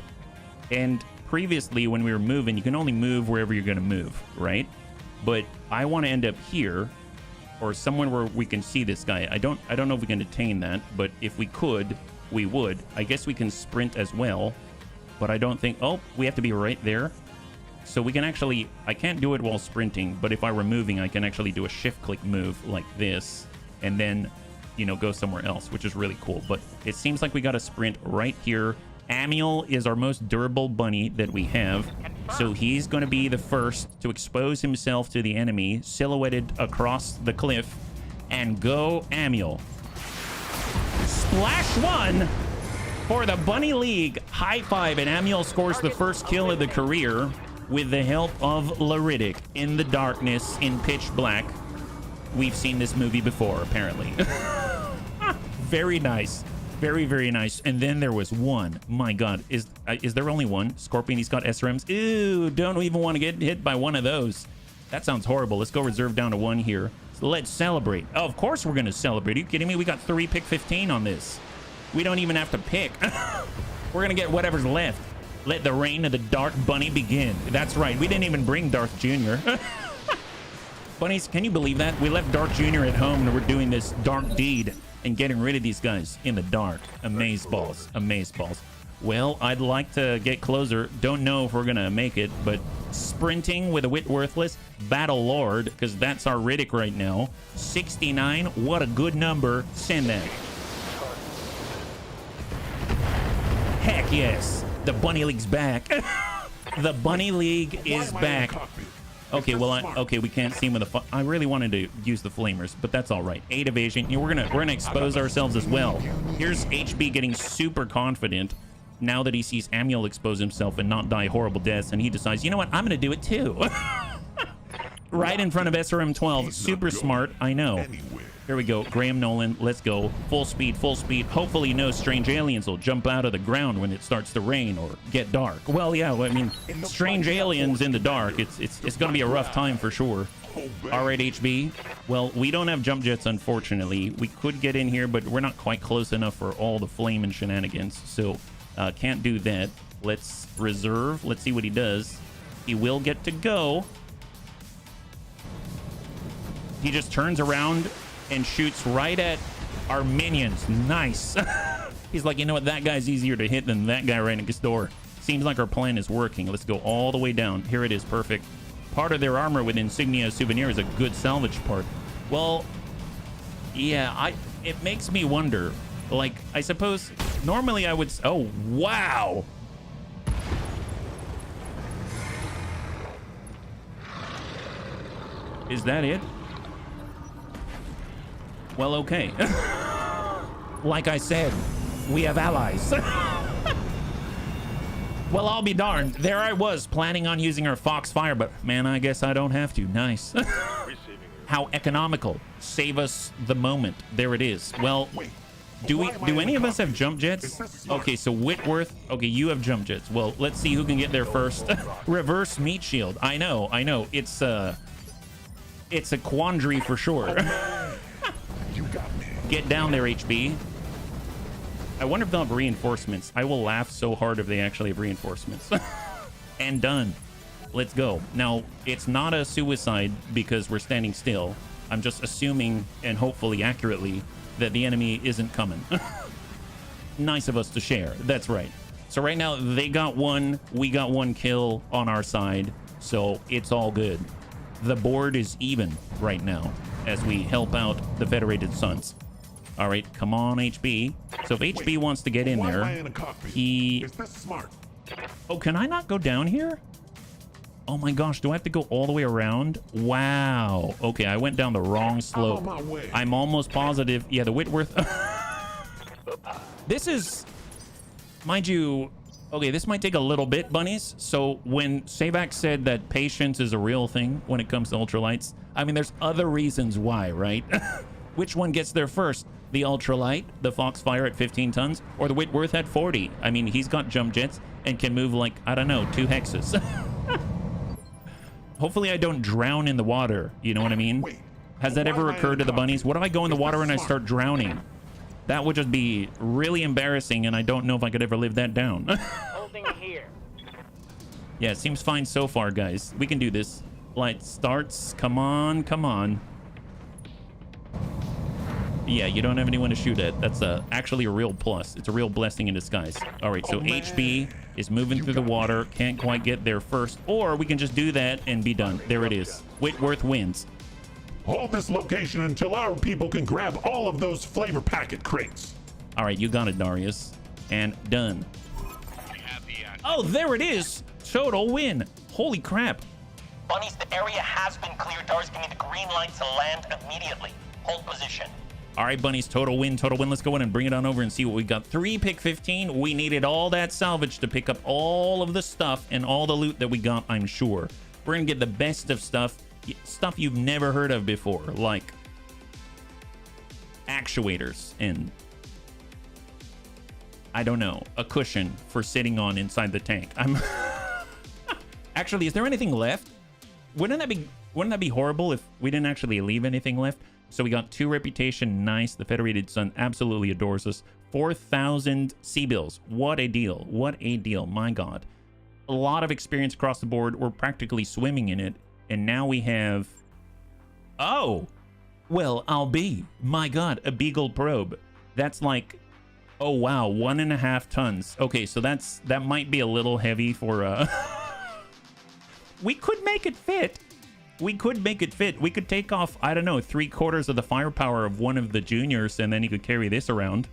And previously when we were moving, you can only move wherever you're going to move, right? But I want to end up here or somewhere where we can see this guy. I don't know if we can attain that, but if we could, we would. I guess we can sprint as well, but I don't think... Oh, we have to be right there. So we can actually... I can't do it while sprinting, but if I were moving, I can actually do a shift-click move like this, and then, you know, go somewhere else, which is really cool. But it seems like we got to sprint right here. Amiel is our most durable bunny that we have, so he's going to be the first to expose himself to the enemy, silhouetted across the cliff, and go Amiel. Splash 1 for the Bunny League. High five, and Amiel scores the first kill of the career with the help of Riddick in the darkness in pitch black. We've seen this movie before, apparently. Very nice. Very, very nice. And then there was one. My God, is there only one? Scorpion, he's got SRMs. Ew, don't even want to get hit by one of those. That sounds horrible. Let's go reserve down to 1 here. So let's celebrate. Oh, of course we're going to celebrate. Are you kidding me? We got 3 pick 15 on this. We don't even have to pick. We're going to get whatever's left. Let the reign of the Dark Bunny begin. That's right. We didn't even bring Darth Jr. Bunnies, can you believe that? We left Darth Jr. at home and we're doing this dark deed and getting rid of these guys in the dark. Amazeballs. Amazeballs. Well, I'd like to get closer. Don't know if we're going to make it, but sprinting with a Whitworthless Battle Lord, because that's our Riddick right now. 69. What a good number. Send that. Heck Heck yes. The Bunny League's back. The Bunny League is back. Okay, well, okay, we can't see him with the. I really wanted to use the flamers, but that's all right. 8 evasion. You know, we're gonna expose ourselves as well. Here's HB getting super confident now that he sees Manuel expose himself and not die horrible deaths, and he decides, you know what, I'm gonna do it too. Right in front of SRM-12. Super smart, I know. Here we go, Graham Nolan, let's go. Full speed, full speed. Hopefully no strange aliens will jump out of the ground when it starts to rain or get dark. Well, yeah, I mean, strange aliens in the dark, it's gonna be a rough time for sure. All right, HB. Well, we don't have jump jets, unfortunately. We could get in here, but we're not quite close enough for all the flame and shenanigans, so can't do that. Let's reserve. Let's see what he does. He will get to go. He just turns around and shoots right at our minions. Nice. He's like, you know what? That guy's easier to hit than that guy right next door. Seems like our plan is working. Let's go all the way down. Here it is. Perfect. Part of their armor with insignia souvenir is a good salvage part. Well, yeah, it makes me wonder. Like, I suppose normally I would. Oh, wow. Is that it? Well, okay. Like I said, we have allies. Well, I'll be darned. There I was planning on using our Foxfire, but man, I guess I don't have to. Nice. How economical. Save us the moment. There it is. Well, do any of us have jump jets? Okay, so Whitworth. Okay, you have jump jets. Well, let's see who can get there first. Reverse meat shield. I know. It's a quandary for sure. Get down there, HB. I wonder if they'll have reinforcements. I will laugh so hard if they actually have reinforcements. And done. Let's go. Now, it's not a suicide because we're standing still. I'm just assuming, and hopefully accurately, that the enemy isn't coming. Nice of us to share. That's right. So right now, they got one. We got 1 kill on our side. So it's all good. The board is even right now as we help out the Federated Sons. All right, come on, HB. So if HB wants to get in there, he... Oh, can I not go down here? Oh my gosh, do I have to go all the way around? Wow. Okay, I went down the wrong slope. I'm almost positive. Yeah, the Whitworth. This is... Mind you... Okay, this might take a little bit, bunnies. So when Savak said that patience is a real thing when it comes to ultralights, I mean, there's other reasons why, right? Which one gets there first? The ultralight, the Foxfire at 15 tons, or the Whitworth at 40? I mean, he's got jump jets and can move like, I don't know, 2 hexes. Hopefully I don't drown in the water. You know what I mean? Has that ever occurred to the bunnies? What if I go in the water and I start drowning? That would just be really embarrassing, and I don't know if I could ever live that down. Holding here. Yeah, it seems fine so far, guys. We can do this. Light starts. Come on, come on. Yeah, you don't have anyone to shoot at. That's actually a real plus. It's a real blessing in disguise. All right, so HB is moving through the water. Can't quite get there first. Or we can just do that and be done. There it is. Whitworth wins. Hold this location until our people can grab all of those flavor packet crates. All right, you got it, Darius. And done. Oh, there it is. Total win. Holy crap. Bunnies, the area has been cleared. Dars, give me the green light to land immediately. Hold position. All right, bunnies, total win, total win. Let's go in and bring it on over and see what we got. 3 pick 15. We needed all that salvage to pick up all of the stuff and all the loot that we got, I'm sure. We're going to get the best of stuff you've never heard of before, like actuators and, I don't know, a cushion for sitting on inside the tank. Actually, is there anything left? Wouldn't that be horrible if we didn't actually leave anything left? So we got 2 reputation. Nice. The Federated Sun absolutely adores us. 4,000 sea bills. What a deal. What a deal. My God. A lot of experience across the board. We're practically swimming in it. And now we have... Oh! Well, I'll be. My God. A Beagle probe. That's like... Oh, wow. 1.5 tons. Okay, so that might be a little heavy for... We could make it fit. We could make it fit. We could take off, I don't know, 3/4 of the firepower of one of the juniors, and then he could carry this around.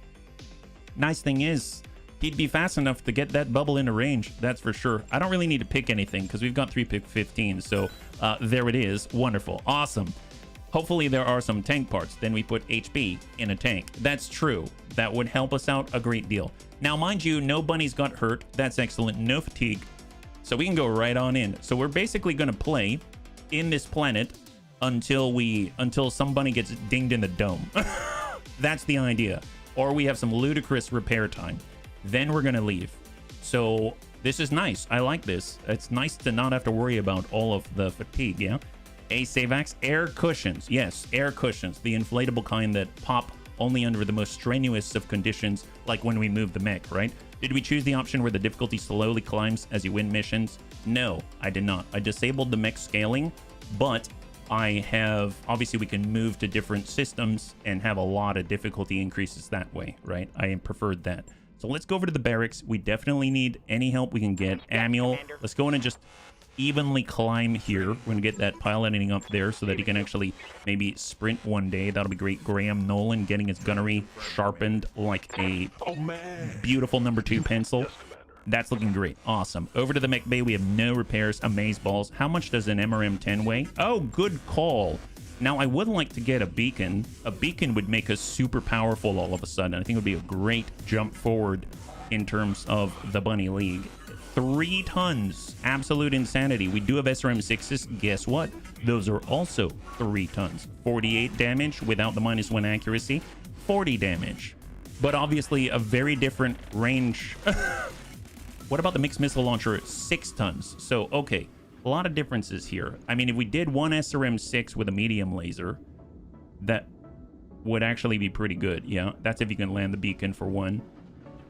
Nice thing is, He'd be fast enough to get that bubble into range, that's for sure. I don't really need to pick anything because we've got 3 pick 15, so there it is. Wonderful. Awesome. Hopefully there are some tank parts. Then we put HB in a tank. That's true. That would help us out a great deal. Now, mind you, no bunnies got hurt. That's excellent. No fatigue. So we can go right on in. So we're basically going to play in this planet until some bunny gets dinged in the dome. That's the idea. Or we have some ludicrous repair time. Then we're going to leave. So this is nice. I like this. It's nice to not have to worry about all of the fatigue, yeah? A Savax, air cushions. Yes, air cushions. The inflatable kind that pop only under the most strenuous of conditions, like when we move the mech, right? Did we choose the option where the difficulty slowly climbs as you win missions? No, I did not. I disabled the mech scaling, but I have, obviously we can move to different systems and have a lot of difficulty increases that way, right? I preferred that. So let's go over to the barracks. We definitely need any help we can get. Amiel, let's go in and just evenly climb here. We're going to get that piloting up there so that he can actually maybe sprint one day. That'll be great. Graham Nolan getting his gunnery sharpened like a beautiful number 2 pencil. That's looking great. Awesome. Over to the mech bay. We have no repairs. Amaze balls. How much does an MRM-10 weigh? Oh, good call. Now, I would like to get a beacon. A beacon would make us super powerful all of a sudden. I think it would be a great jump forward in terms of the Bunny League. 3 tons. Absolute insanity. We do have SRM-6s. Guess what? Those are also 3 tons. 48 damage without the -1 accuracy. 40 damage. But obviously a very different range. What about the mixed missile launcher? 6 tons. So, okay. A lot of differences here. I mean, if we did one SRM-6 with a medium laser, that would actually be pretty good. Yeah, that's if you can land the beacon for one.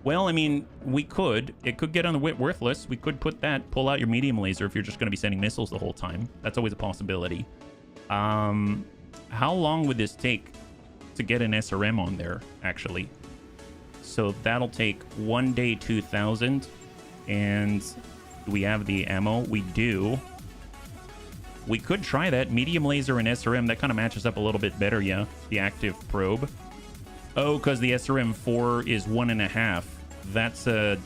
Well, I mean, we could. It could get on the Whitworth list. We could put that, pull out your medium laser if you're just going to be sending missiles the whole time. That's always a possibility. How long would this take to get an SRM on there, actually? So that'll take 1 day, 2,000. And do we have the ammo? We do. We could try that. Medium laser and SRM, that kind of matches up a little bit better, yeah. The active probe. Oh, because the SRM-4 is 1.5. That's a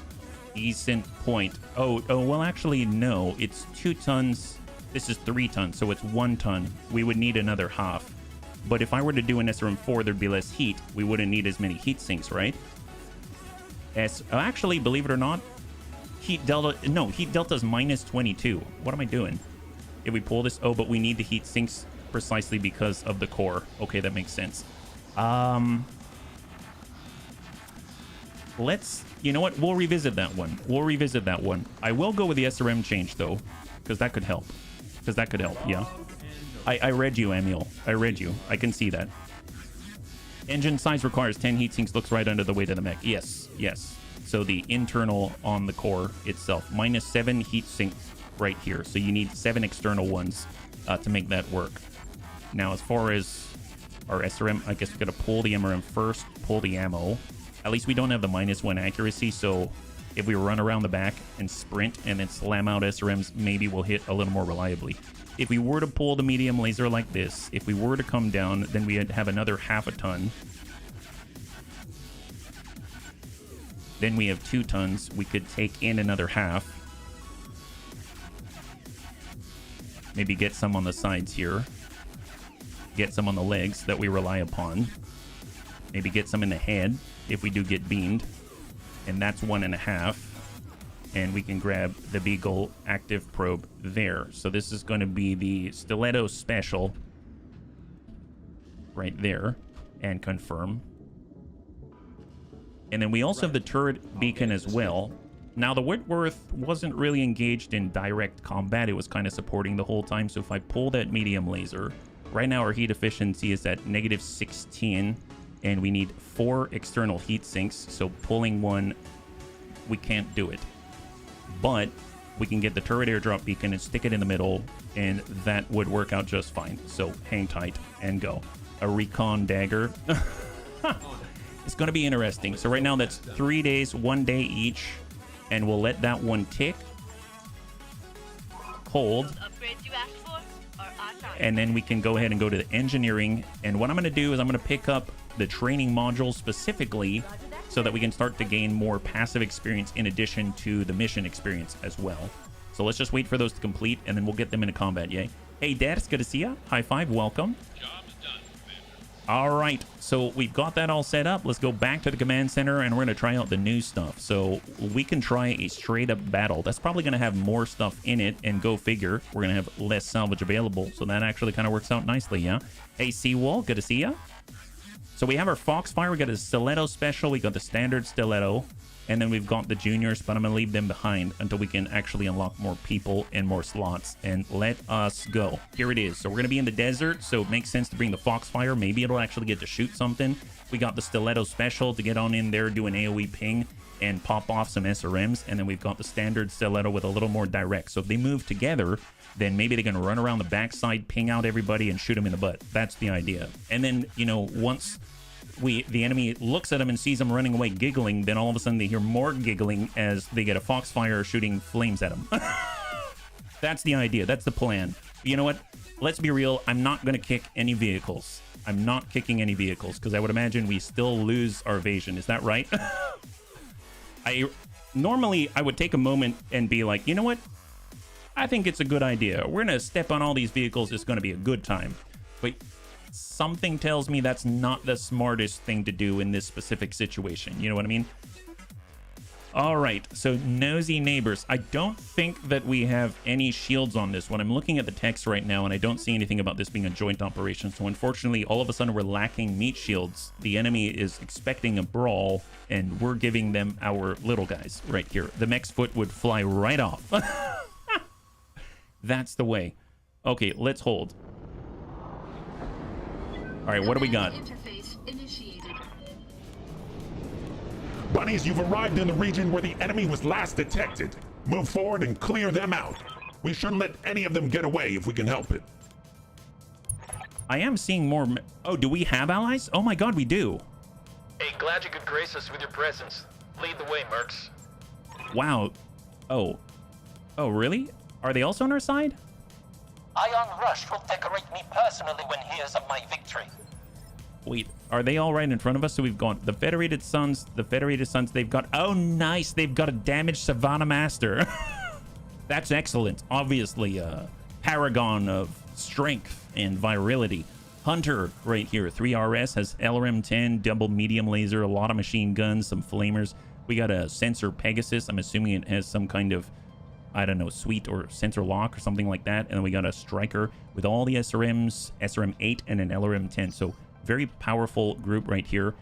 decent point. Oh, well, actually, no. It's 2 tons. This is 3 tons, so it's 1 ton. We would need another half. But if I were to do an SRM-4, there'd be less heat. We wouldn't need as many heat sinks, right? Actually, believe it or not, heat delta... No, heat delta's -22. What am I doing? If we pull this... Oh, but we need the heat sinks precisely because of the core. Okay, that makes sense. Let's... You know what? We'll revisit that one. We'll revisit that one. I will go with the SRM change, though, because that could help. Yeah. I read you, Amiel. I read you. I can see that. Engine size requires 10 heat sinks. Looks right under the weight of the mech. Yes, yes. So the internal on the core itself. -7 heat sinks right here. So you need 7 external ones to make that work. Now, as far as our SRM, I guess we're going to pull the MRM first, pull the ammo. At least we don't have the -1 accuracy, so if we run around the back and sprint and then slam out SRMs, maybe we'll hit a little more reliably. If we were to pull the medium laser like this, if we were to come down, then we'd have another half a ton. Then we have 2 tons. We could take in another half. Maybe get some on the sides here. Get some on the legs that we rely upon. Maybe get some in the head if we do get beamed. And that's 1.5. And we can grab the Beagle active probe there. So this is going to be the Stiletto Special right there. And confirm. And then we also have the turret beacon as well. Now, the Whitworth wasn't really engaged in direct combat. It was kind of supporting the whole time. So if I pull that medium laser, right now our heat efficiency is at -16. And we need 4 external heat sinks. So pulling one, we can't do it. But we can get the turret airdrop beacon and stick it in the middle. And that would work out just fine. So hang tight and go. A recon dagger. It's going to be interesting. So right now that's 3 days, 1 day each. And we'll let that one tick. Hold. And then we can go ahead and go to the engineering. And what I'm going to do is I'm going to pick up the training module specifically so that we can start to gain more passive experience in addition to the mission experience as well. So let's just wait for those to complete, and then we'll get them into combat, yay. Hey, Dad, it's good to see ya. High five, welcome. Job's done, Commander. All right, so we've got that all set up. Let's go back to the command center, and we're going to try out the new stuff. So we can try a straight-up battle. That's probably going to have more stuff in it, and go figure, we're going to have less salvage available. So that actually kind of works out nicely, yeah? Hey, Seawall, good to see ya. So we have our Foxfire. We got a Stiletto special. We got the standard Stiletto. And then we've got the juniors, but I'm going to leave them behind until we can actually unlock more people and more slots. And let us go. Here it is. So we're going to be in the desert, so it makes sense to bring the Foxfire. Maybe it'll actually get to shoot something. We got the Stiletto special to get on in there, do an AoE ping, and pop off some SRMs. And then we've got the standard Stiletto with a little more direct. So if they move together, then maybe they're going to run around the backside, ping out everybody, and shoot them in the butt. That's the idea. And then, you know, once the enemy looks at them and sees them running away giggling, then all of a sudden they hear more giggling as they get a Foxfire shooting flames at them. That's the idea. That's the plan. You know what? Let's be real. I'm not going to kick any vehicles. I'm not kicking any vehicles because I would imagine we still lose our evasion. Is that right? Normally I would take a moment and be like, you know what? I think it's a good idea. We're going to step on all these vehicles. It's going to be a good time. But something tells me that's not the smartest thing to do in this specific situation. You know what I mean? All right, so nosy neighbors. I don't think that we have any shields on this one. I'm looking at the text right now, and I don't see anything about this being a joint operation. So unfortunately, all of a sudden, we're lacking meat shields. The enemy is expecting a brawl, and we're giving them our little guys right here. The mech's foot would fly right off. That's the way. Okay, let's hold. All right, what do we got? Bunnies, you've arrived in the region where the enemy was last detected. Move forward and clear them out. We shouldn't let any of them get away if we can help it. I am seeing more. Oh, do we have allies? Oh my god, we do. Hey, glad you could grace us with your presence. Lead the way, mercs. Wow. Oh, really? Are they also on our side? Ion Rush will decorate me personally when he hears of my victory. Wait, are they all right in front of us? So we've got the Federated Sons, they've got, oh nice, they've got a damaged Savannah Master. That's excellent. Obviously a paragon of strength and virility. Hunter right here, 3RS, has LRM-10, double medium laser, a lot of machine guns, some flamers. We got a sensor Pegasus. I'm assuming it has some kind of, I don't know, suite or sensor lock or something like that. And then we got a striker with all the SRMs, SRM-8 and an LRM-10. So very powerful group right here.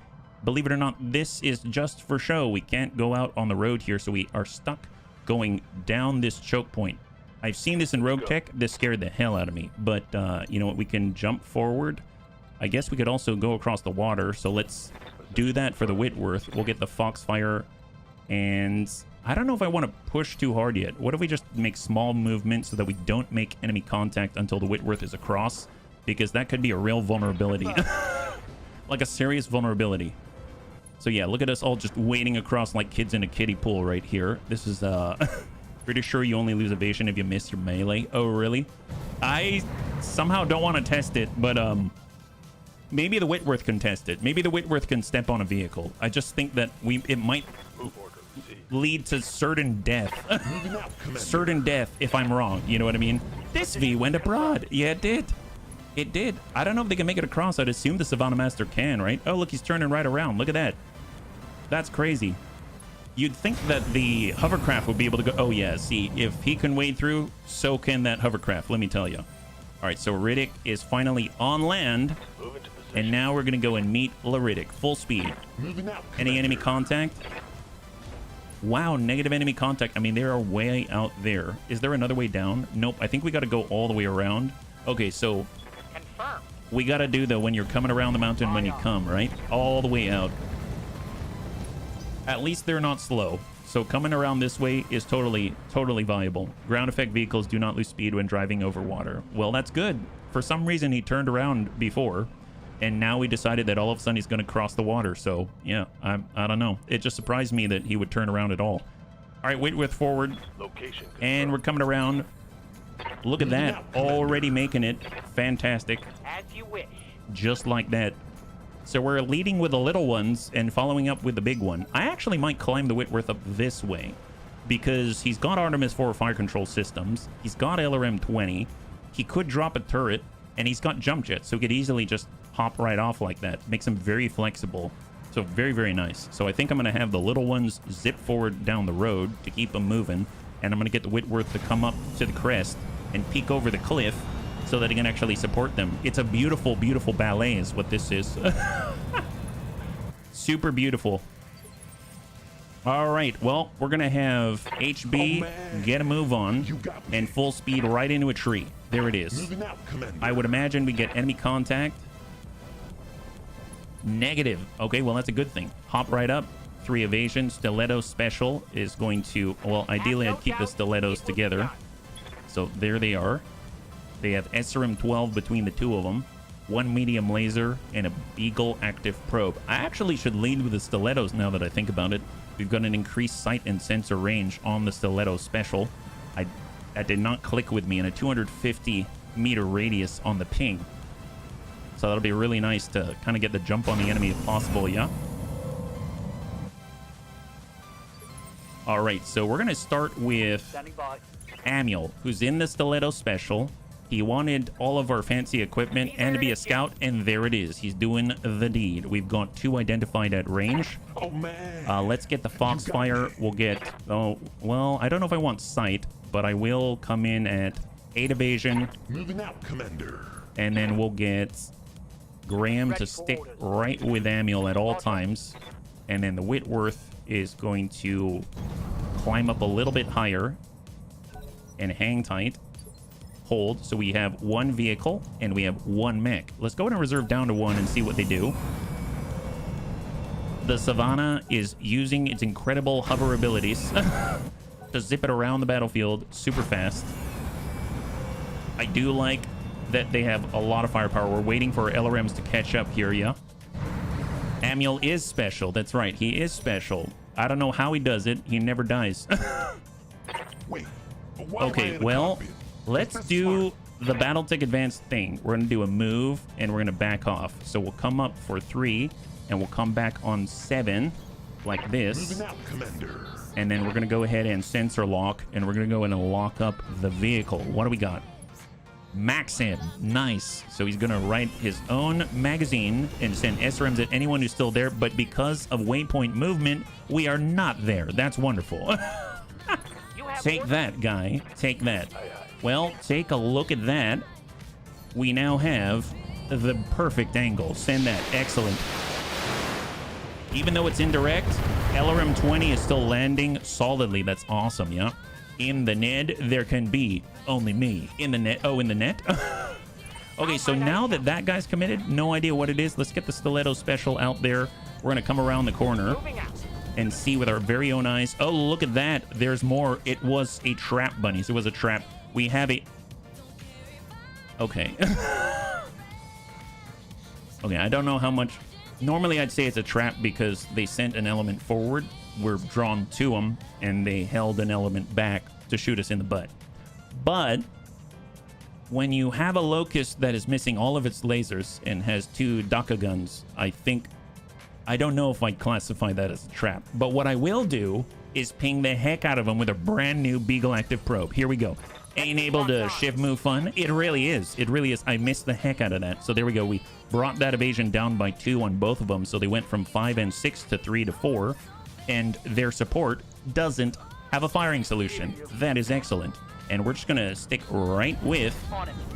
Believe it or not, this is just for show. We can't go out on the road here, so we are stuck going down this choke point. I've seen this in Rogue Tech. This scared the hell out of me. But you know what? We can jump forward. I guess we could also go across the water. So let's do that for the Whitworth. We'll get the Foxfire. And I don't know if I want to push too hard yet. What if we just make small movements so that we don't make enemy contact until the Whitworth is across? Because that could be a real vulnerability. Like a serious vulnerability. So yeah, look at us all just wading across like kids in a kiddie pool right here. This is pretty sure you only lose evasion if you miss your melee. Oh really? I somehow don't want to test it, but maybe the Whitworth can test it. Maybe the Whitworth can step on a vehicle. I just think that it might lead to certain death. Certain death if I'm wrong, you know what I mean? This V went abroad. Yeah, it did. It did. I don't know if they can make it across. I'd assume the Savannah Master can, right? Oh, look, he's turning right around. Look at that. That's crazy. You'd think that the hovercraft would be able to go. Oh, yeah. See, if he can wade through, so can that hovercraft. Let me tell you. All right, so Riddick is finally on land. And now we're going to go and meet Lariddick. Full speed. Any enemy contact? Wow, negative enemy contact. I mean, they are way out there. Is there another way down? Nope. I think we got to go all the way around. Okay, so we got to do the when you're coming around the mountain when you come, right? All the way out. At least they're not slow. So coming around this way is totally viable. Ground effect vehicles do not lose speed when driving over water. Well, that's good. For some reason, he turned around before, and now we decided that all of a sudden he's going to cross the water. So, yeah, I don't know. It just surprised me that he would turn around at all. All right, Whitworth forward. Location and we're coming around. Look at that. Already making it. Fantastic. As you wish. Just like that. So we're leading with the little ones and following up with the big one. I actually might climb the Whitworth up this way because he's got Artemis 4 fire control systems. He's got LRM 20. He could drop a turret, and he's got jump jets, so he could easily just hop right off like that. Makes him very flexible. So very, very nice. So I think I'm going to have the little ones zip forward down the road to keep them moving. And I'm going to get the Whitworth to come up to the crest and peek over the cliff so that he can actually support them. It's a beautiful, beautiful ballet is what this is. Super beautiful. All right, well, we're going to have HB get a move on and full speed right into a tree. There it is. I would imagine we get enemy contact. Negative. Okay, well, that's a good thing. Hop right up. 3 evasion. Stiletto special is going to... Well, ideally, I'd keep the stilettos together. So there they are. They have SRM 12 between the two of them. 1 medium laser and a Beagle active probe. I actually should lead with the stilettos now that I think about it. We've got an increased sight and sensor range on the stiletto special. That did not click with me in a 250 meter radius on the ping. So that'll be really nice to kind of get the jump on the enemy if possible, yeah? All right, so we're going to start with Manuel, who's in the stiletto special. He wanted all of our fancy equipment and to be a scout, and there it is. He's doing the deed. We've got 2 identified at range. Oh, man. Let's get the Foxfire. We'll get... Oh, well, I don't know if I want sight, but I will come in at 8 evasion. Moving out, Commander. And then we'll get Graham to stick right with Manuel at all times. And then the Whitworth is going to climb up a little bit higher and hang tight. Hold. So we have 1 vehicle and we have 1 mech. Let's go ahead and reserve down to 1 and see what they do. The Savannah is using its incredible hover abilities to zip it around the battlefield super fast. I do like that they have a lot of firepower. We're waiting for LRMs to catch up here, yeah? Manuel is special. That's right. He is special. I don't know how he does it. He never dies. Wait. Okay, well, let's do the Battletech Advanced thing. We're going to do a move, and we're going to back off. So we'll come up for 3, and we'll come back on 7, like this. Moving out, Commander. And then we're going to go ahead and sensor lock, and we're going to go in and lock up the vehicle. What do we got? Max him. Nice. So he's going to write his own magazine and send SRMs at anyone who's still there. But because of waypoint movement, we are not there. That's wonderful. Take that, guy. Take that. Well, take a look at that. We now have the perfect angle. Send that. Excellent. Even though it's indirect, LRM 20 is still landing solidly. That's awesome, yeah? In the Ned, there can be only me. In the net. Oh, in the net? Okay, so now that that guy's committed, no idea what it is. Let's get the stiletto special out there. We're going to come around the corner and see with our very own eyes. Oh, look at that. There's more. It was a trap, bunnies. It was a trap. We have a... Okay. Okay, I don't know how much... Normally, I'd say it's a trap because they sent an element forward. We're drawn to them, and they held an element back to shoot us in the butt. But when you have a locust that is missing all of its lasers and has 2 DACA guns, I don't know if I'd classify that as a trap. But what I will do is ping the heck out of them with a brand new Beagle active probe. Here we go. Ain't able to shiv move fun. It really is. It really is. I missed the heck out of that. So there we go. We brought that evasion down by 2 on both of them. So they went from 5 and 6 to 3 to 4. And their support doesn't have a firing solution. That is excellent. And we're just going to stick right with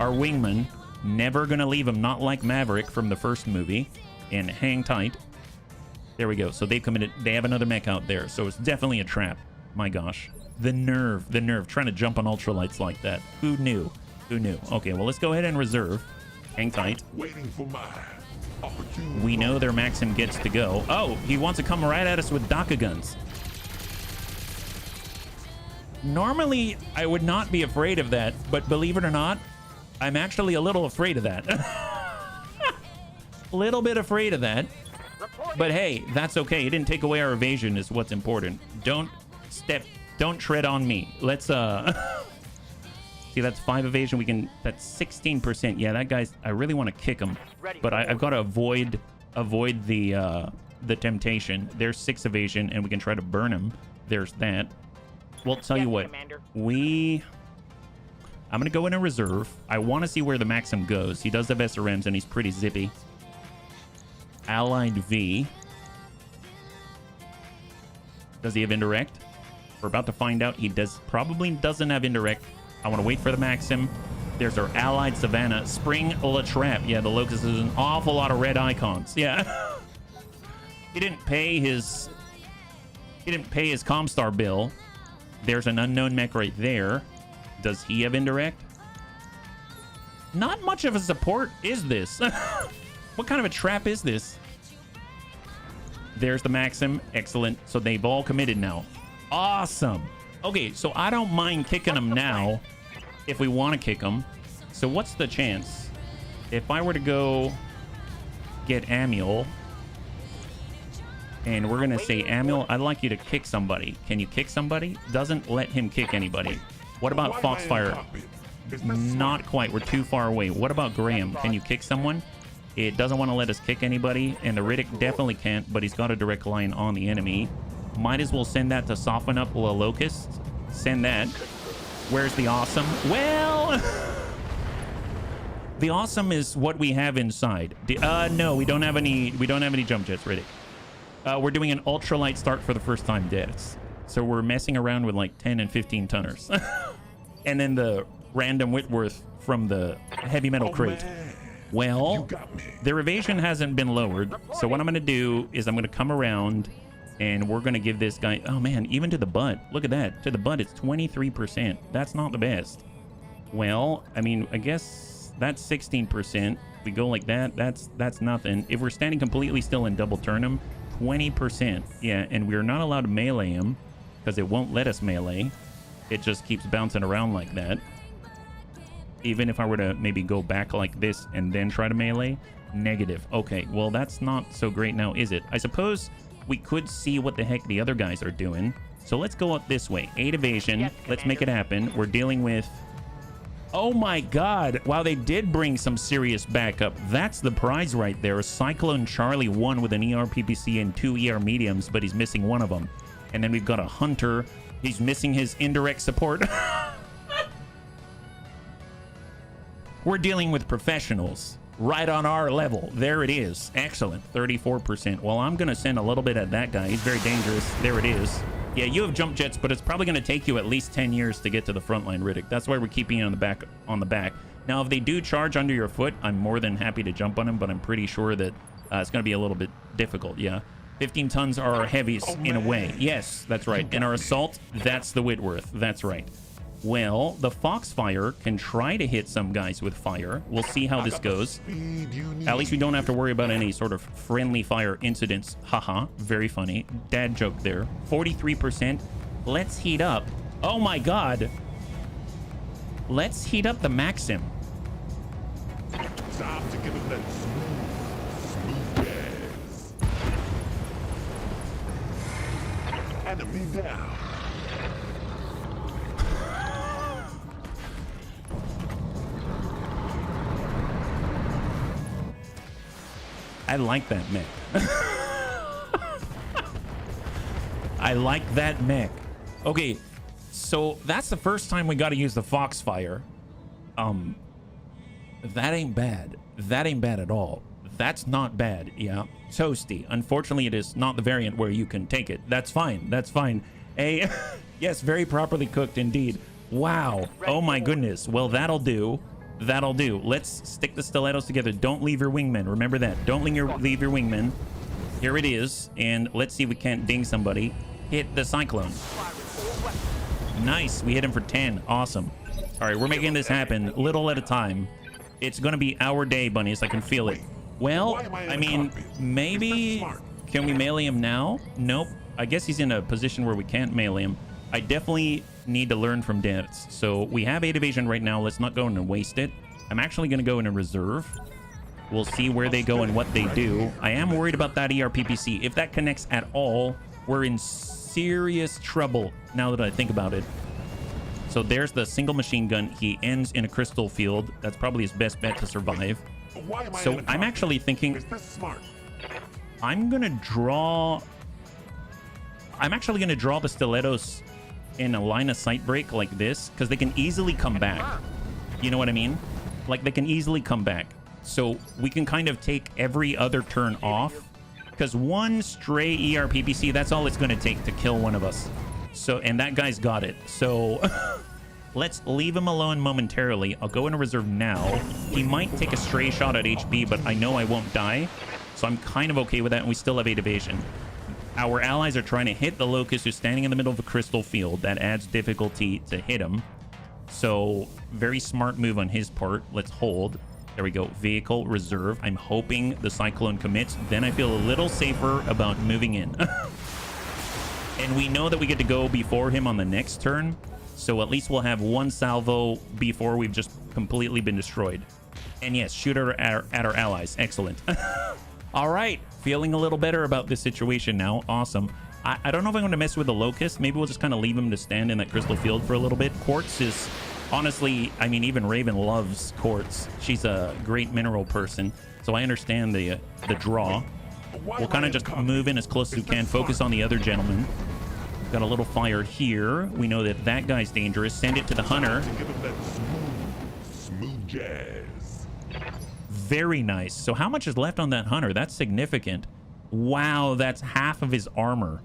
our wingman. Never going to leave him, not like Maverick from the first movie. And hang tight. There we go. So they've committed. They have another mech out there. So it's definitely a trap. My gosh. The nerve. Trying to jump on ultralights like that. Who knew? Okay, well, let's go ahead and reserve. Hang tight. Waiting for my opportunity. We know their Maxim gets to go. Oh, he wants to come right at us with DACA guns. Normally, I would not be afraid of that, but believe it or not, I'm actually a little afraid of that. A little bit afraid of that. But hey, that's okay. It didn't take away our evasion is what's important. Don't tread on me. Let's, see, that's 5 evasion. That's 16%. Yeah, that guy's, I really want to kick him, but I've got to avoid avoid the temptation. There's 6 evasion, and we can try to burn him. There's that. Well, tell you what, I'm gonna go in a reserve. I want to see where the Maxim goes. He does have SRMs, and he's pretty zippy. Allied V. Does he have indirect? We're about to find out. He probably doesn't have indirect. I want to wait for the Maxim. There's our allied Savannah. Spring La Trap. Yeah, the Locust is an awful lot of red icons. Yeah. He didn't pay his Comstar bill. There's an unknown mech right there. Does he have indirect? Not much of a support is this. What kind of a trap is this? There's the Maxim. Excellent. So they've all committed now. Awesome. Okay, so I don't mind kicking them now if we want to kick them. So what's the chance? If I were to go get Amiel, and we're going to say, Amiel, I'd like you to kick somebody. Can you kick somebody? Doesn't let him kick anybody. What about Foxfire? Not quite. We're too far away. What about Graham? Can you kick someone? It doesn't want to let us kick anybody, and the Riddick definitely can't, but he's got a direct line on the enemy. Might as well send that to soften up the Locust. Send that. Where's the Awesome? Well, the Awesome is what we have inside. No, we don't have any jump jets, Riddick. We're doing an ultralight start for the first time, deaths. So we're messing around with like 10 and 15 tonners. And then the random Whitworth from the heavy metal crate. Well, their evasion hasn't been lowered. So what I'm going to do is I'm going to come around and we're going to give this guy... Oh, man, even to the butt. Look at that. To the butt, it's 23%. That's not the best. Well, I mean, I guess that's 16%. We go like that. That's nothing. If we're standing completely still and double turn him, 20%. Yeah, and we're not allowed to melee him because it won't let us melee. It just keeps bouncing around like that. Even if I were to maybe go back like this and then try to melee, negative. Okay, well, that's not so great now, is it? I suppose we could see what the heck the other guys are doing. So let's go up this way. 8 evasion. Yes, let's make it happen. We're dealing with... Oh my god. Wow, they did bring some serious backup. That's the prize right there. Cyclone Charlie 1 with an ER PPC and 2 ER mediums, but he's missing one of them. And then we've got a Hunter. He's missing his indirect support. We're dealing with professionals right on our level. There it is. Excellent. 34%. Well, I'm going to send a little bit at that guy. He's very dangerous. There it is. Yeah, you have jump jets, but it's probably going to take you at least 10 years to get to the front line, Riddick. That's why we're keeping you on the back. Now, if they do charge under your foot, I'm more than happy to jump on them, but I'm pretty sure that it's going to be a little bit difficult. Yeah. 15 tons are our heavies in a way. Yes, that's right. And our assault, that's the Whitworth. That's right. Well, the Foxfire can try to hit some guys with fire. We'll see how this goes. At least we don't have to worry about any sort of friendly fire incidents. Haha, very funny. Dad joke there. 43%. Let's heat up. Oh my god. Let's heat up the Maxim. Time to give it that smooth gas. Enemy down. I like that mech. I like that mech. Okay, so that's the first time we got to use the Foxfire. That ain't bad. That ain't bad at all. That's not bad. Yeah, toasty. Unfortunately, it is not the variant where you can take it. That's fine. That's fine. Yes, very properly cooked indeed. Wow. Oh my goodness. Well, that'll do. That'll do. Let's stick the stilettos together. Don't leave your wingmen. Remember that. Don't leave your wingmen. Here it is. And let's see if we can't ding somebody. Hit the Cyclone. Nice. We hit him for 10. Awesome. All right, we're making this happen little at a time. It's going to be our day, bunnies. I can feel it. Well, I mean, maybe... Can we melee him now? Nope. I guess he's in a position where we can't melee him. I definitely need to learn from Dance. So we have 8 evasion right now. Let's not go in and waste it. I'm actually going to go in a reserve. We'll see where they go and what they do. I am worried about that ERPPC. If that connects at all, we're in serious trouble now that I think about it. So there's the single machine gun. He ends in a crystal field. That's probably his best bet to survive. So I'm actually thinking... I'm gonna draw... I'm actually gonna draw the stilettos in a line of sight break like this, because they can easily come back. You know what I mean? Like, they can easily come back. So we can kind of take every other turn off, because one stray ERPPC, that's all it's gonna take to kill one of us. So, and that guy's got it. So let's leave him alone momentarily. I'll go into reserve now. He might take a stray shot at HB, but I know I won't die. So I'm kind of okay with that, and we still have 8 evasion. Our allies are trying to hit the Locust, who's standing in the middle of a crystal field. That adds difficulty to hit him. So very smart move on his part. Let's hold. There we go. Vehicle reserve. I'm hoping the Cyclone commits. Then I feel a little safer about moving in. And we know that we get to go before him on the next turn. So at least we'll have one salvo before we've just completely been destroyed. And yes, shoot at our allies. Excellent. All right. Feeling a little better about this situation now. Awesome. I don't know if I'm going to mess with the Locust. Maybe we'll just kind of leave him to stand in that crystal field for a little bit. Quartz is... Honestly, I mean, even Raven loves quartz. She's a great mineral person. So I understand the draw. We'll kind of just move in as close as we can. Focus on the other gentleman. Got a little fire here. We know that that guy's dangerous. Send it to the hunter. Smooth jazz. Very nice. So how much is left on that hunter? That's significant. Wow, that's half of his armor.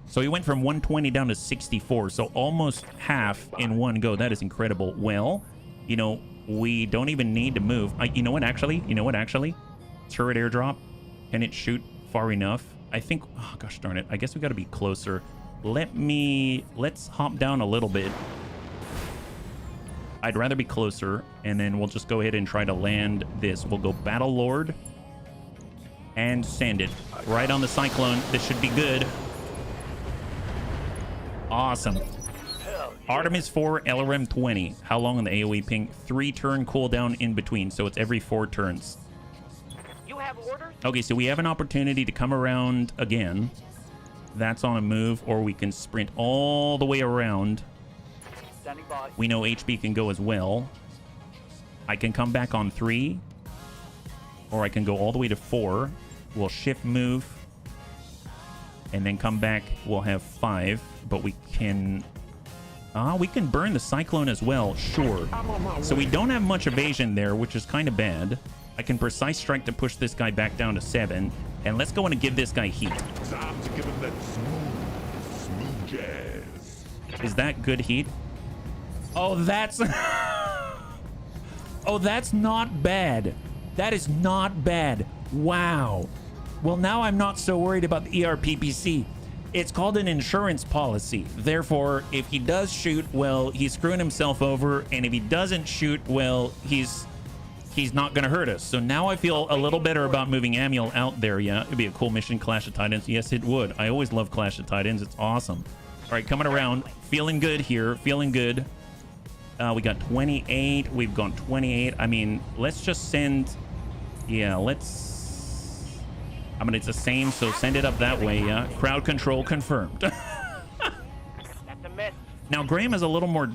So he went from 120 down to 64. So almost half in one go. That is incredible. Well, you know, we don't even need to move. You know what, actually? Turret airdrop. Can it shoot far enough? I think... Oh, gosh darn it. I guess we got to be closer. Let's hop down a little bit. I'd rather be closer. And then we'll just go ahead and try to land this. We'll go Battle Lord. And send it. Right on the Cyclone. This should be good. Awesome. Artemis 4, LRM 20. How long on the AoE ping? 3 turn cooldown in between, so it's every 4 turns. You have orders? Okay, so we have an opportunity to come around again. That's on a move, or we can sprint all the way around. Standing by. We know HB can go as well. I can come back on 3, or I can go all the way to 4. We'll shift move, and then come back. We'll have 5, but we can burn the Cyclone as well. Sure. So we don't have much evasion there, which is kind of bad. I can precise strike to push this guy back down to 7, and let's go in and give this guy heat. Time to give him that smooth jazz. Is that good heat? Oh, that's oh, that's not bad. That is not bad. Wow. Well, now I'm not so worried about the ERPPC. It's called an insurance policy. Therefore, if he does shoot, well, he's screwing himself over. And if he doesn't shoot, well, he's not going to hurt us. So now I feel a little better about moving Amiel out there. Yeah, it'd be a cool mission, Clash of Titans. Yes, it would. I always love Clash of Titans. It's awesome. All right, coming around. Feeling good here. Feeling good. We got 28. We've gone 28. I mean, let's just send... Yeah, let's... I mean, it's the same, so send it up that way, yeah. Crowd control confirmed. That's a miss. Now, Graham has a little more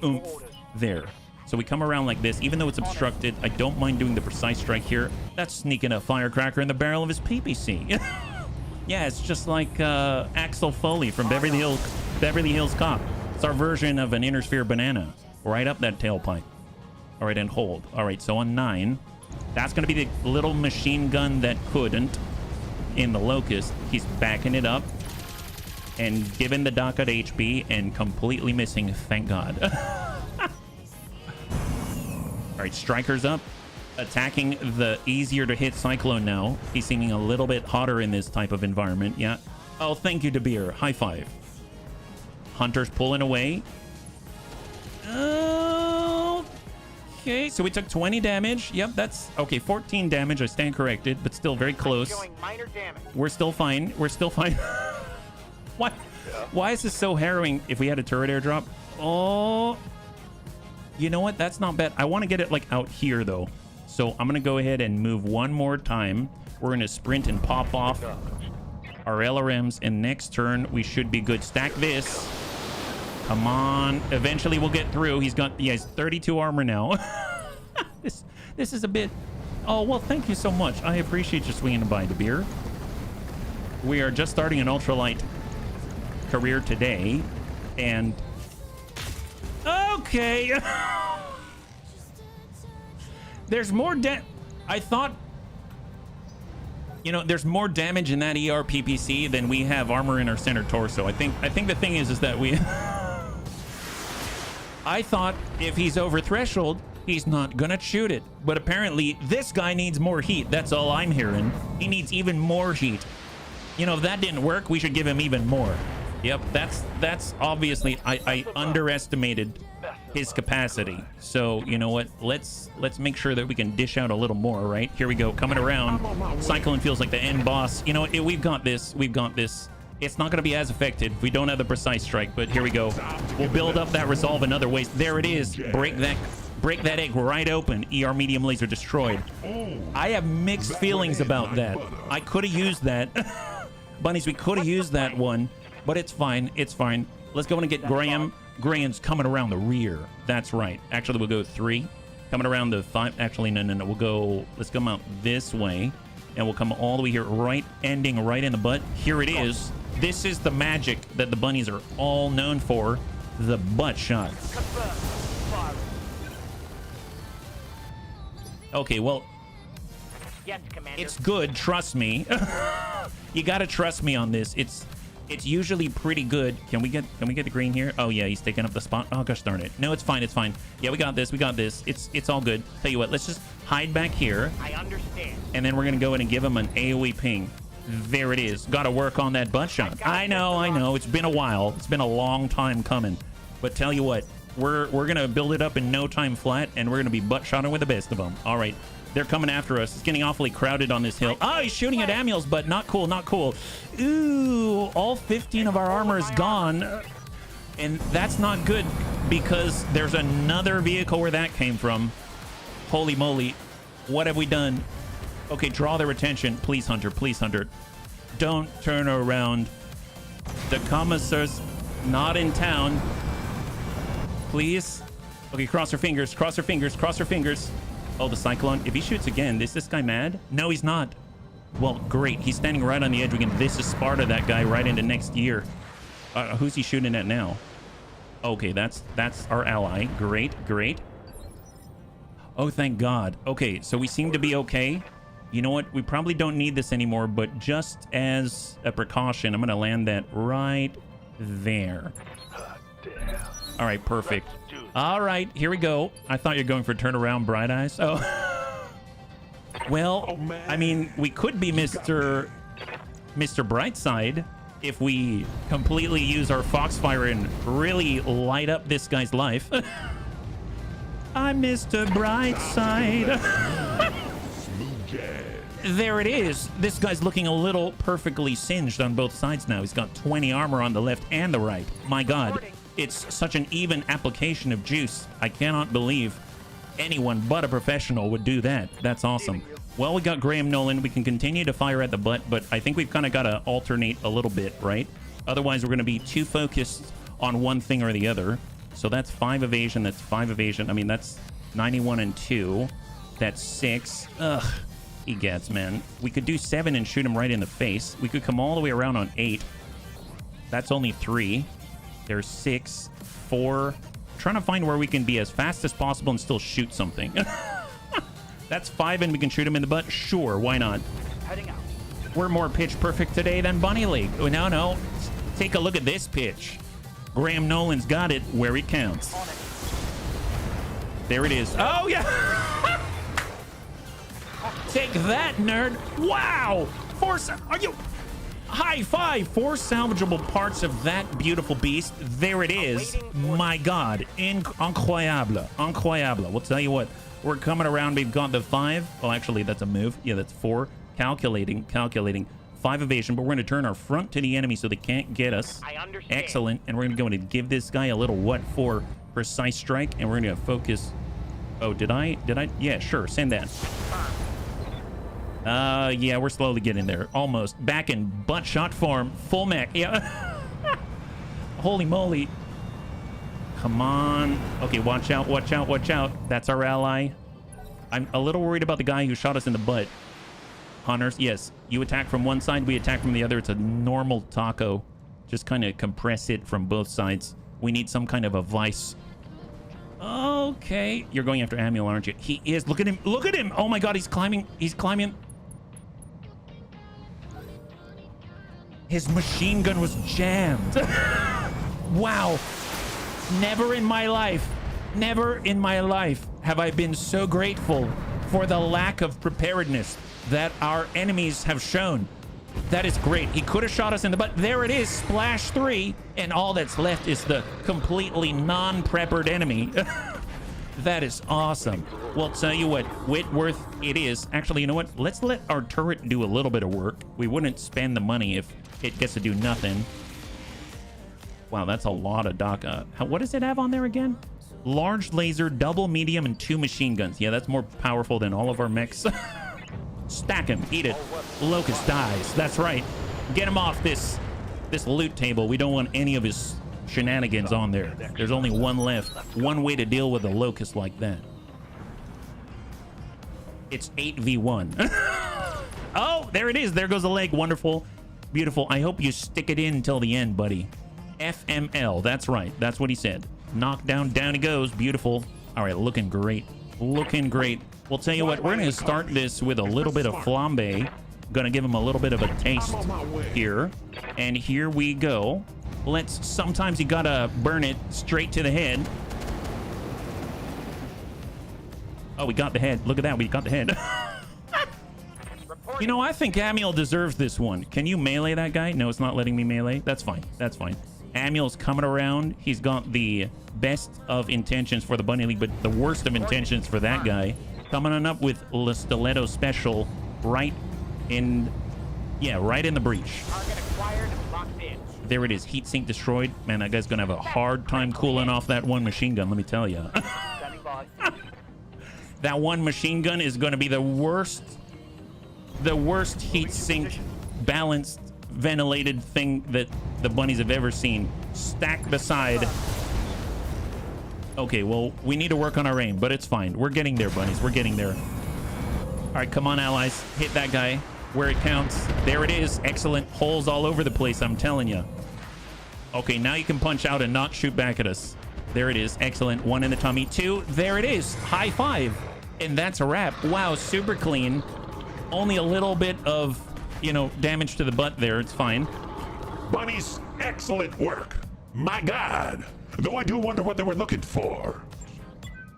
oomph there. So we come around like this. Even though it's obstructed, I don't mind doing the precise strike here. That's sneaking a firecracker in the barrel of his PPC. Yeah, it's just like Axel Foley from Beverly Hills Cop. It's our version of an inner sphere banana. Right up that tailpipe. All right, and hold. All right, so on 9... That's going to be the little machine gun that couldn't in the Locust. He's backing it up and giving the dock at HB and completely missing, thank God. All right, Striker's up. Attacking the easier to hit Cyclone now. He's seeming a little bit hotter in this type of environment. Yeah. Oh, thank you, DeBeer. High five. Hunter's pulling away. Okay, so we took 20 damage. Yep, that's... Okay, 14 damage. I stand corrected, but still very close. Showing minor damage. We're still fine. We're still fine. Why is this so harrowing if we had a turret airdrop? Oh... You know what? That's not bad. I want to get it, like, out here, though. So I'm going to go ahead and move one more time. We're going to sprint and pop off our LRMs, and next turn, we should be good. Stack this. Come on. Eventually we'll get through. He has 32 armor now. This is a bit... Oh, well, thank you so much. I appreciate you swinging by, the beer. We are just starting an ultralight career today, and okay. There's more I thought, you know, there's more damage in that ER PPC than we have armor in our center torso. I think the thing is that we I thought if he's over threshold, he's not gonna shoot it. But apparently this guy needs more heat. That's all I'm hearing. He needs even more heat. You know, if that didn't work, we should give him even more. Yep, that's obviously I underestimated his capacity. So you know what, let's make sure that we can dish out a little more. Right, here we go, coming around. Cyclone feels like the end boss. You know, we've got this. It's not going to be as effective if we don't have the precise strike, but here we go. We'll build up that resolve in other ways. There it is. Break that egg right open. ER medium laser destroyed. I have mixed feelings about that. I could have used that. Bunnies, we could have used that one, but it's fine. It's fine. Let's go in and get Graham. Graham's coming around the rear. That's right. Actually, we'll go 3. Coming around the 5. Actually, no. We'll go, let's come out this way, and we'll come all the way here, right, ending right in the butt. Here it is. This is the magic that the bunnies are all known for, the butt shot. Okay, well, it's good, trust me. You gotta trust me on this. It's usually pretty good. Can we get the green here? Oh yeah, he's taking up the spot. Oh gosh darn it. No, it's fine, it's fine. Yeah, we got this. It's all good. Tell you what, let's just hide back here. I understand. And then we're gonna go in and give him an AoE ping. There it is. Gotta work on that butt shot. I know. It's been a while. It's been a long time coming. But tell you what, we're gonna build it up in no time flat, and we're gonna be butt shotting with the best of them. All right. They're coming after us. It's getting awfully crowded on this hill. Oh, he's shooting at Amiel's, but not cool, not cool. Ooh, all 15 of our armor is gone. And that's not good because there's another vehicle where that came from. Holy moly. What have we done? Okay, draw their attention. Please, Hunter, please, Hunter. Don't turn around. The commissar's not in town. Please. Okay, cross her fingers, cross her fingers, cross her fingers. Oh, the Cyclone. If he shoots again, is this guy mad? No, he's not. Well, great. He's standing right on the edge. We can This is Sparta that guy right into next year. Who's he shooting at now? Okay, that's our ally. Great. Oh, thank God. Okay, so we seem to be okay. You know what? We probably don't need this anymore, but just as a precaution, I'm going to land that right there. All right, perfect. All right, here we go. I thought you were going for turnaround bright eyes. Oh. Well, I mean, we could be Mr. Brightside if we completely use our Foxfire and really light up this guy's life. I'm Mr. Brightside. There it is. This guy's looking a little perfectly singed on both sides now. He's got 20 armor on the left and the right. My God. It's such an even application of juice. I cannot believe anyone but a professional would do that. That's awesome. Well, we got Graham Nolan. We can continue to fire at the butt, but I think we've kind of got to alternate a little bit, right? Otherwise, we're going to be too focused on one thing or the other. So that's 5 evasion. That's 5 evasion. I mean, that's 91 and 2. That's 6. Ugh. He gets, man. We could do 7 and shoot him right in the face. We could come all the way around on 8. That's only 3. There's 6, 4. Trying to find where we can be as fast as possible and still shoot something. That's 5 and we can shoot him in the butt? Sure, why not? Heading out. We're more pitch perfect today than Bunny League. Oh, no. Take a look at this pitch. Graham Nolan's got it where it counts. There it is. Oh, yeah. Take that, nerd. Wow. Are you... High 5! 4 salvageable parts of that beautiful beast. There it is. My God. Incroyable. We'll tell you what. We're coming around. We've got the 5. Oh, actually, that's a move. Yeah, that's 4. Calculating. 5 evasion, but we're going to turn our front to the enemy so they can't get us. I understand. Excellent. And we're going to go in and give this guy a little what for precise strike, and we're going to focus. Oh, did I? Yeah, sure. Send that. Yeah, we're slowly getting there. Almost. Back in butt shot form. Full mech. Yeah. Holy moly. Come on. Okay, watch out. That's our ally. I'm a little worried about the guy who shot us in the butt. Hunters, yes. You attack from one side, we attack from the other. It's a normal taco. Just kind of compress it from both sides. We need some kind of a vice. Okay. You're going after Amiel, aren't you? He is. Look at him. Look at him. Oh my god, he's climbing. He's climbing. His machine gun was jammed. Wow. Never in my life have I been so grateful for the lack of preparedness that our enemies have shown. That is great. He could have shot us in the butt. There it is, splash 3, and all that's left is the completely non-preppered enemy. That is awesome. Well, tell you what, Whitworth it is. Actually, you know what? Let's let our turret do a little bit of work. We wouldn't spend the money if it gets to do nothing. Wow, that's a lot of DACA. What does it have on there again? Large laser, double medium, and 2 machine guns. Yeah, that's more powerful than all of our mechs. Stack him, eat it. Locust dies. That's right. Get him off this loot table. We don't want any of his shenanigans on there. There's only one left. One way to deal with a locust like that. It's 8v1. Oh, there it is. There goes the leg. Wonderful. Beautiful. I hope you stick it in until the end, buddy. FML. That's right. That's what he said. Knock down. Down he goes. Beautiful. All right. Looking great. Looking great. We'll tell you what. We're going to start this with a little bit of flambe. Going to give him a little bit of a taste here. And here we go. Sometimes you got to burn it straight to the head. Oh, we got the head. Look at that. We got the head. You know, I think Amiel deserves this one. Can you melee that guy? No, it's not letting me melee. That's fine. That's fine. Amiel's coming around. He's got the best of intentions for the Bunny League, but the worst of intentions for that guy. Coming on up with the Stiletto Special right in the breach. There it is. Heat sink destroyed. Man, that guy's going to have a hard time cooling off that one machine gun, let me tell you. That one machine gun is going to be the worst heat sink balanced ventilated thing that the bunnies have ever seen. Stacked beside. Okay, well, we need to work on our aim, but it's fine. We're getting there, bunnies. We're getting there. All right, come on, allies. Hit that guy where it counts. There it is. Excellent. Holes all over the place, I'm telling you. Okay, now you can punch out and not shoot back at us. There it is. Excellent. 1 in the tummy. 2. There it is. High 5. And that's a wrap. Wow, super clean. Only a little bit of, damage to the butt there. It's fine. Bunnies, excellent work. My God. Though I do wonder what they were looking for.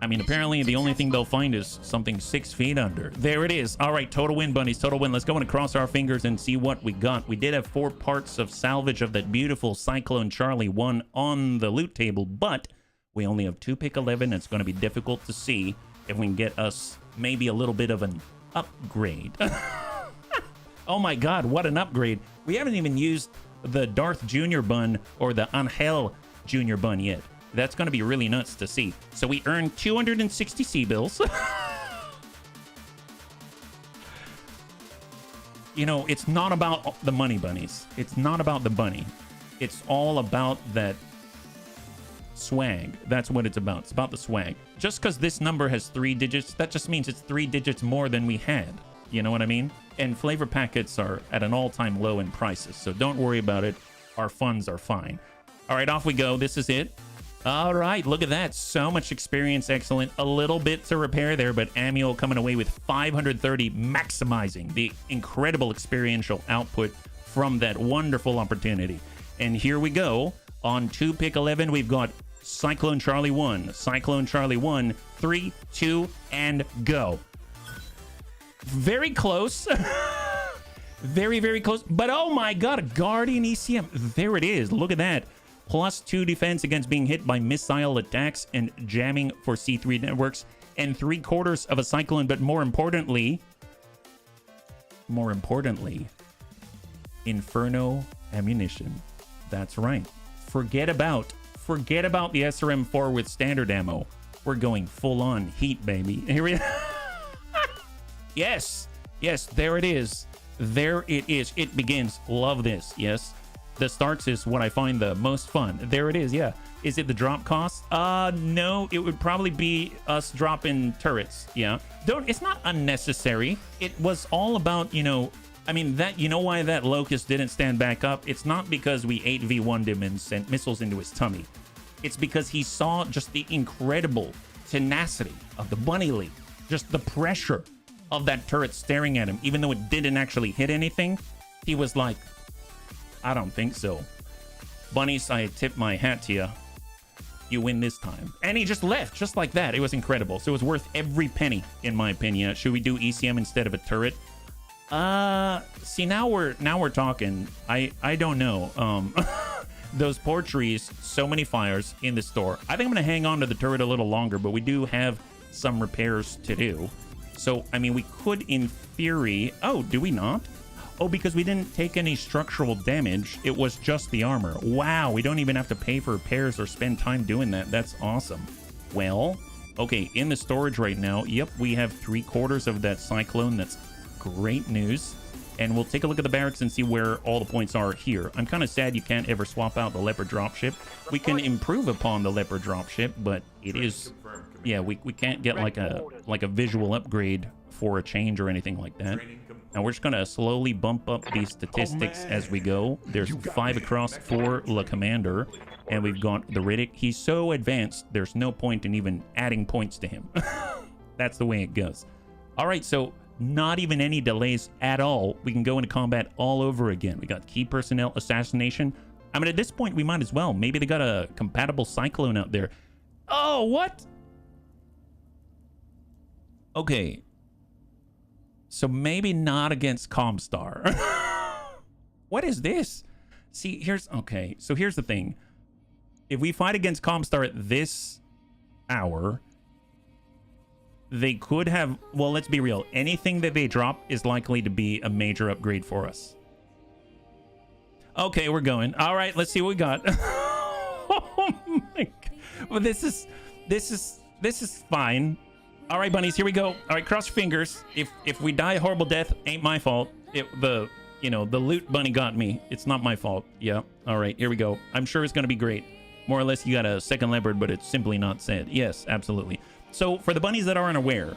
I mean, apparently the only thing they'll find is something 6 feet under. There it is. All right, total win, bunnies. Total win. Let's go and cross our fingers and see what we got. We did have 4 parts of salvage of that beautiful Cyclone Charlie 1 on the loot table, but we only have 2 pick 11. It's going to be difficult to see if we can get us maybe a little bit of an upgrade. Oh my God, what an upgrade. We haven't even used the Darth Jr. bun or the Angel Jr. bun yet. That's going to be really nuts to see. So we earned 260 C-bills. It's not about the money, bunnies. It's not about the bunny. It's all about that swag. That's what it's about. It's about the swag. Just because this number has 3 digits, that just means it's 3 digits more than we had. You know what I mean? And flavor packets are at an all-time low in prices, so don't worry about it. Our funds are fine. All right, off we go. This is it. All right, look at that. So much experience. Excellent. A little bit to repair there, but Amiel coming away with 530, maximizing the incredible experiential output from that wonderful opportunity. And here we go. On 2 pick 11, we've got Cyclone Charlie 1. Cyclone Charlie 1. 3, 2, and go. Very close. Very, very close. But oh my God, Guardian ECM. There it is. Look at that. +2 defense against being hit by missile attacks and jamming for C3 networks, and 3/4 of a cyclone. But more importantly, Inferno ammunition. That's right. Forget about the SRM4 with standard ammo. We're going full on heat, baby. Here we Yes, there it is. There it is. It begins. Love this. Yes. The starts is what I find the most fun. There it is. Yeah. Is it the drop cost? No, it would probably be us dropping turrets. Yeah. It's not unnecessary. It was all about, you know, I mean, that, you know why that Locust didn't stand back up? It's not because we 8v1'd him and sent missiles into his tummy. It's because he saw just the incredible tenacity of the bunny league. Just the pressure of that turret staring at him, even though it didn't actually hit anything. He was like, I don't think so. Bunnies, I tip my hat to you. You win this time. And he just left, just like that. It was incredible. So it was worth every penny, in my opinion. Should we do ECM instead of a turret? See, now we're talking. I don't know. Those poor trees, so many fires in the store. I think I'm gonna hang on to the turret a little longer, but we do have some repairs to do. So, I mean, we could, in theory... Oh, do we not? Oh, because we didn't take any structural damage. It was just the armor. Wow, we don't even have to pay for repairs or spend time doing that. That's awesome. Well, okay, in the storage right now, yep, we have 3/4 of that Cyclone. That's great news. And we'll take a look at the barracks and see where all the points are here. I'm kind of sad you can't ever swap out the Leopard dropship. We can improve upon the Leopard dropship, but it is... Yeah, we can't get like a visual upgrade for a change or anything like that. And we're just going to slowly bump up these statistics as we go. There's 5 across for Le Commander. And we've got the Riddick. He's so advanced, there's no point in even adding points to him. That's the way it goes. All right, so not even any delays at all. We can go into combat all over again. We got key personnel assassination. I mean, at this point, we might as well. Maybe they got a compatible Cyclone out there. Oh, what? Okay. So maybe not against Comstar. What is this? See, here's... Okay, so here's the thing. If we fight against Comstar at this hour, they could have... Well, let's be real. Anything that they drop is likely to be a major upgrade for us. Okay, we're going. All right, let's see what we got. Oh my God. Well, this is fine. All right, bunnies, here we go. All right, cross your fingers. If we die a horrible death, ain't my fault. The loot bunny got me. It's not my fault. Yeah. All right, here we go. I'm sure it's going to be great. More or less, you got a second leopard, but it's simply not said. Yes, absolutely. So for the bunnies that are unaware,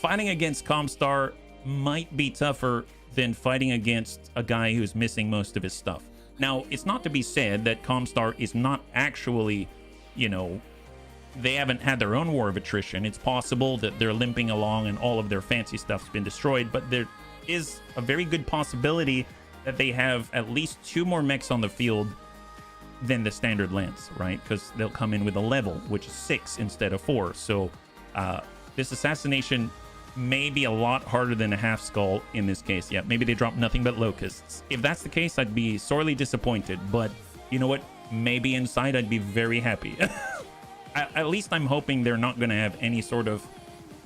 fighting against Comstar might be tougher than fighting against a guy who's missing most of his stuff. Now, it's not to be said that Comstar is not actually, you know... They haven't had their own war of attrition. It's possible that they're limping along and all of their fancy stuff's been destroyed, but there is a very good possibility that they have at least 2 more mechs on the field than the standard lance, right? Because they'll come in with a level, which is 6 instead of 4. So this assassination may be a lot harder than a half skull in this case. Yeah, maybe they drop nothing but locusts. If that's the case, I'd be sorely disappointed. But you know what? Maybe inside I'd be very happy. At least I'm hoping they're not going to have any sort of,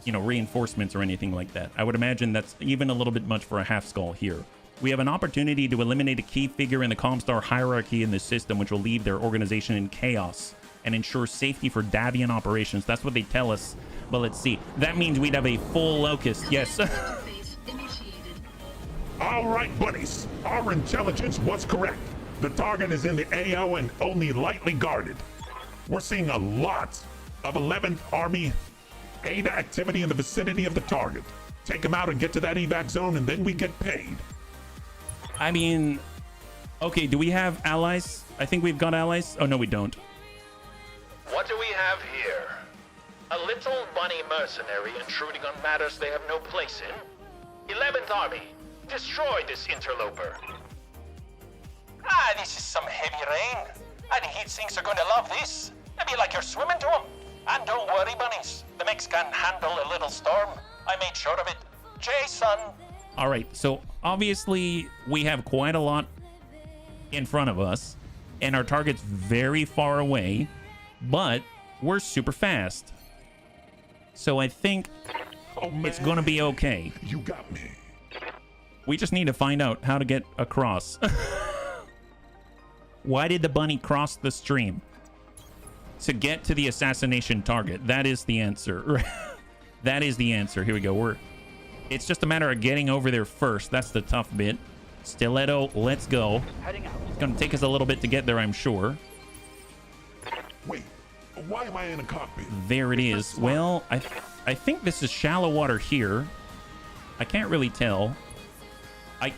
you know, reinforcements or anything like that. I would imagine that's even a little bit much for a half skull here. We have an opportunity to eliminate a key figure in the Comstar hierarchy in this system, which will leave their organization in chaos and ensure safety for Davian operations. That's what they tell us. But let's see. That means we'd have a full locust. Yes. All right, bunnies. Our intelligence was correct. The target is in the AO and only lightly guarded. We're seeing a lot of 11th Army ADA activity in the vicinity of the target. Take them out and get to that evac zone, and then we get paid. I mean, okay, do we have allies? I think we've got allies. Oh, no, we don't. What do we have here? A little bunny mercenary intruding on matters they have no place in? 11th Army, destroy this interloper. Ah, this is some heavy rain. And the heat sinks are going to love this. Maybe like you're swimming to them. And don't worry, bunnies. The mechs can handle a little storm. I made sure of it. Jason. All right, so obviously we have quite a lot in front of us, and our target's very far away, but we're super fast. So I think it's going to be okay. You got me. We just need to find out how to get across. Why did the bunny cross the stream? To get to the assassination target. That is the answer. That is the answer. Here we go. It's just a matter of getting over there first. That's the tough bit. Stiletto, let's go. It's going to take us a little bit to get there, I'm sure. Wait, Why am I in a cockpit? There it is. Well, I think this is shallow water here. I can't really tell.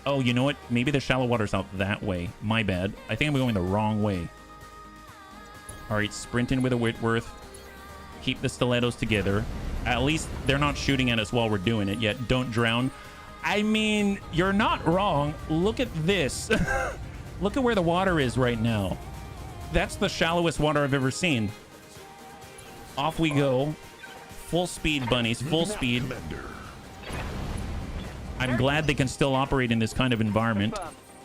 Oh, you know what? Maybe the shallow water's out that way. My bad. I think I'm going the wrong way. All right, sprinting with a Whitworth. Keep the stilettos together. At least they're not shooting at us while we're doing it yet. Don't drown. I mean, you're not wrong. Look at this. Look at where the water is right now. That's the shallowest water I've ever seen. Off we go. Full speed, bunnies. Full speed. I'm glad they can still operate in this kind of environment.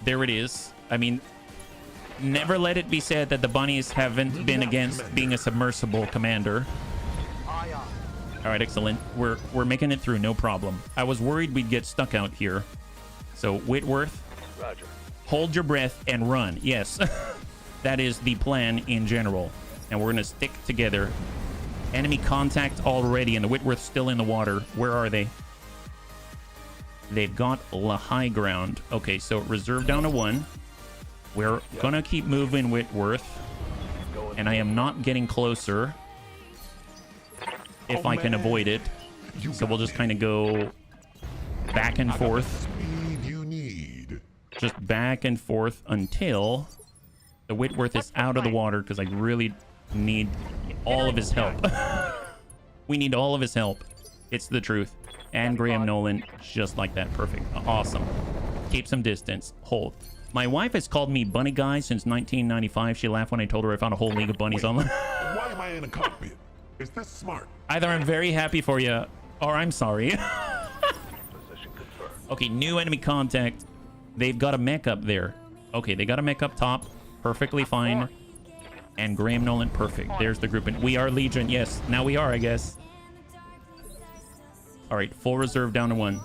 There it is. I mean, never let it be said that the bunnies haven't been against being a submersible commander. All right, excellent. We're making it through, no problem. I was worried we'd get stuck out here. So Whitworth, Roger. hold your breath and run. Yes, that is the plan in general. And we're gonna stick together. Enemy contact already, and the Whitworth's still in the water. Where are they? They've got the high ground. Okay, so reserve down to 1. We're gonna keep moving Whitworth, and I am not getting closer if I can avoid it. So we'll just kind of go back and forth. Just back and forth until the Whitworth is out of the water, because I really need all of his help. We need all of his help. It's the truth. And Graham Nolan, just like that. Perfect. Awesome. Keep some distance. Hold. My wife has called me bunny guy since 1995. She laughed when I told her I found a whole league of bunnies online. Why am I in a cockpit? Is this smart? Either I'm very happy for you, or I'm sorry. Position confirmed. Okay, new enemy contact. They've got a mech up there. Okay, they got a mech up top. Perfectly fine. And Graham Nolan, perfect. There's the grouping. We are Legion. Yes, now we are, I guess. All right, full reserve down to 1.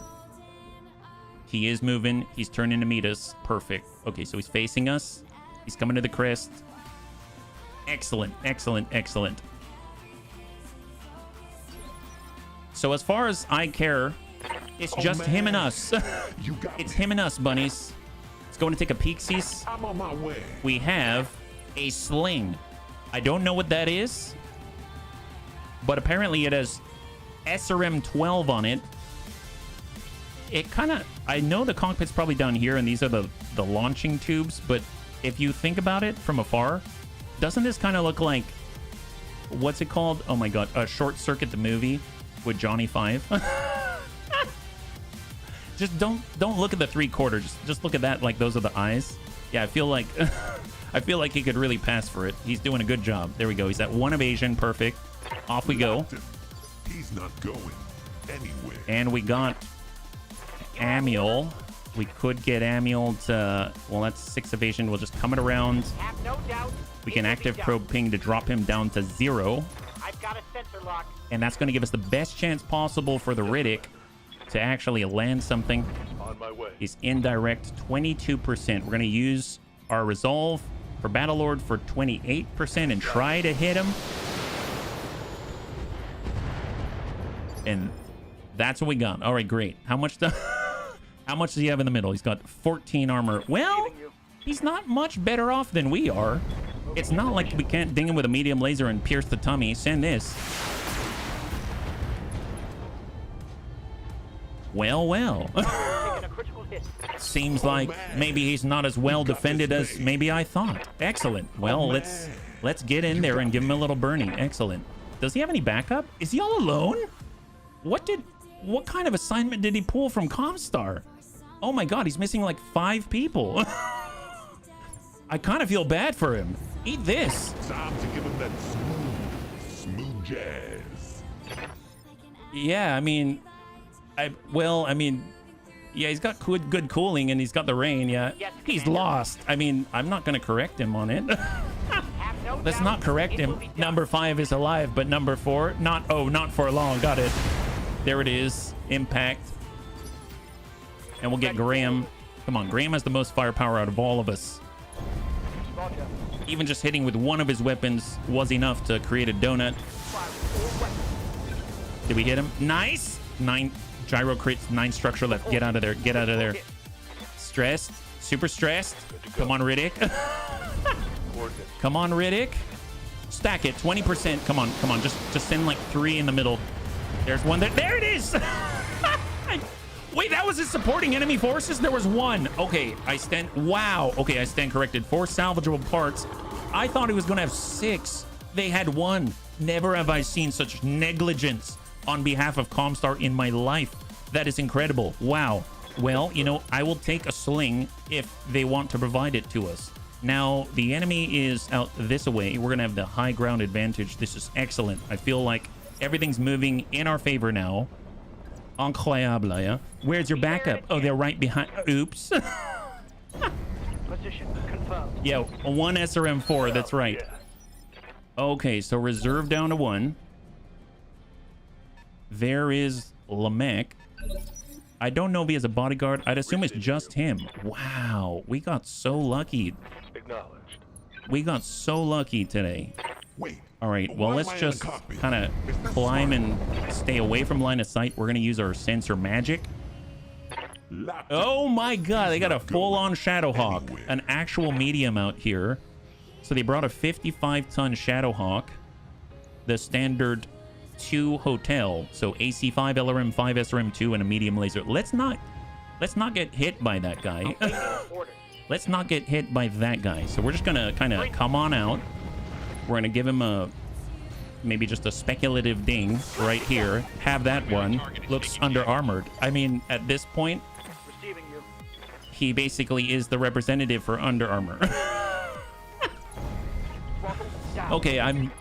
He is moving. He's turning to meet us. Perfect. Okay, so he's facing us. He's coming to the crest. Excellent, excellent, excellent. So as far as I care, it's just him and us. It's him and us, bunnies. Let's go and take a peek-sees. I'm on my way. We have a sling. I don't know what that is, but apparently it has SRM 12 on it. It kind of, I know the cockpit's probably down here, and these are the launching tubes, but if you think about it from afar, doesn't this kind of look like, what's it called? Oh my god, Short Circuit the movie with Johnny Five. Just don't look at the 3/4. Just look at that like those are the eyes. Yeah, I feel like I feel like he could really pass for it. He's doing a good job. There we go. He's at 1 evasion. Perfect. Off we go. He's not going anywhere. And we got Amiel. We could get Amiel to, well, that's 6 evasion. We'll just come it around. Have no doubt. We can active probe ping to drop him down to 0. I've got a sensor lock. And that's going to give us the best chance possible for the Riddick to actually land something. On my way. He's indirect 22%. We're going to use our resolve for Battlelord for 28% and try to hit him. And that's what we got. All right, great. How much does he have in the middle? He's got 14 armor. Well, he's not much better off than we are. It's not like we can't ding him with a medium laser and pierce the tummy. Send this. Well. Seems like maybe he's not as well defended as maybe I thought. Excellent. Well, let's get in there and give him a little burning. Excellent. Does he have any backup? Is he all alone? What kind of assignment did he pull from Comstar? Oh my god, he's missing like 5 people. I kind of feel bad for him. Eat this. Time to give him that smooth jazz. Yeah, I mean, yeah, he's got good cooling and he's got the rain. Yeah, he's lost. I mean, I'm not going to correct him on it. Let's not correct him. Number 5 is alive, but number 4, not for long. Got it. There it is. Impact. And we'll get Graham. Come on, Graham has the most firepower out of all of us. Even just hitting with one of his weapons was enough to create a donut. Did we hit him? Nice. 9 gyro crits, 9 structure left. Get out of there. Get out of there. Stressed. Super stressed. Come on, Riddick. Come on, Riddick. Stack it. 20%. Come on. Come on. Just send like 3 in the middle. There's one there. There it is. Wait, that was his supporting enemy forces? There was 1. Okay, I stand... Wow. Okay, I stand corrected. 4 salvageable parts. I thought he was going to have 6. They had 1. Never have I seen such negligence on behalf of Comstar in my life. That is incredible. Wow. Well, you know, I will take a sling if they want to provide it to us. Now, the enemy is out this way. We're going to have the high ground advantage. This is excellent. I feel like everything's moving in our favor now. Incroyable, yeah? Where's your backup? Oh, they're right behind. Oops. Position confirmed. Yeah, 1 SRM4. That's right. Okay, so reserve down to 1. There is Mech. I don't know if he has a bodyguard. I'd assume it's just him. Wow, we got so lucky. Acknowledged. We got so lucky today. Wait. All right, well, why am let's I in just the cockpit? kind of Is this climb smart? and stay away from line of sight. We're going to use our sensor magic. Laptop. Oh my god, they got a Not going full-on Shadowhawk, anywhere. an actual medium out here. So they brought a 55-ton Shadowhawk, the standard 2 hotel, so AC5 LRM 5 SRM2 and a medium laser. Let's not get hit by that guy. Orders. Let's not get hit by that guy. So we're just gonna kind of come on out. We're gonna give him a maybe just a speculative ding right here. Have that one. Looks under armored. I mean, at this point, Receiving you. he basically is the representative for Under Armour. Throttle down. Okay, I'm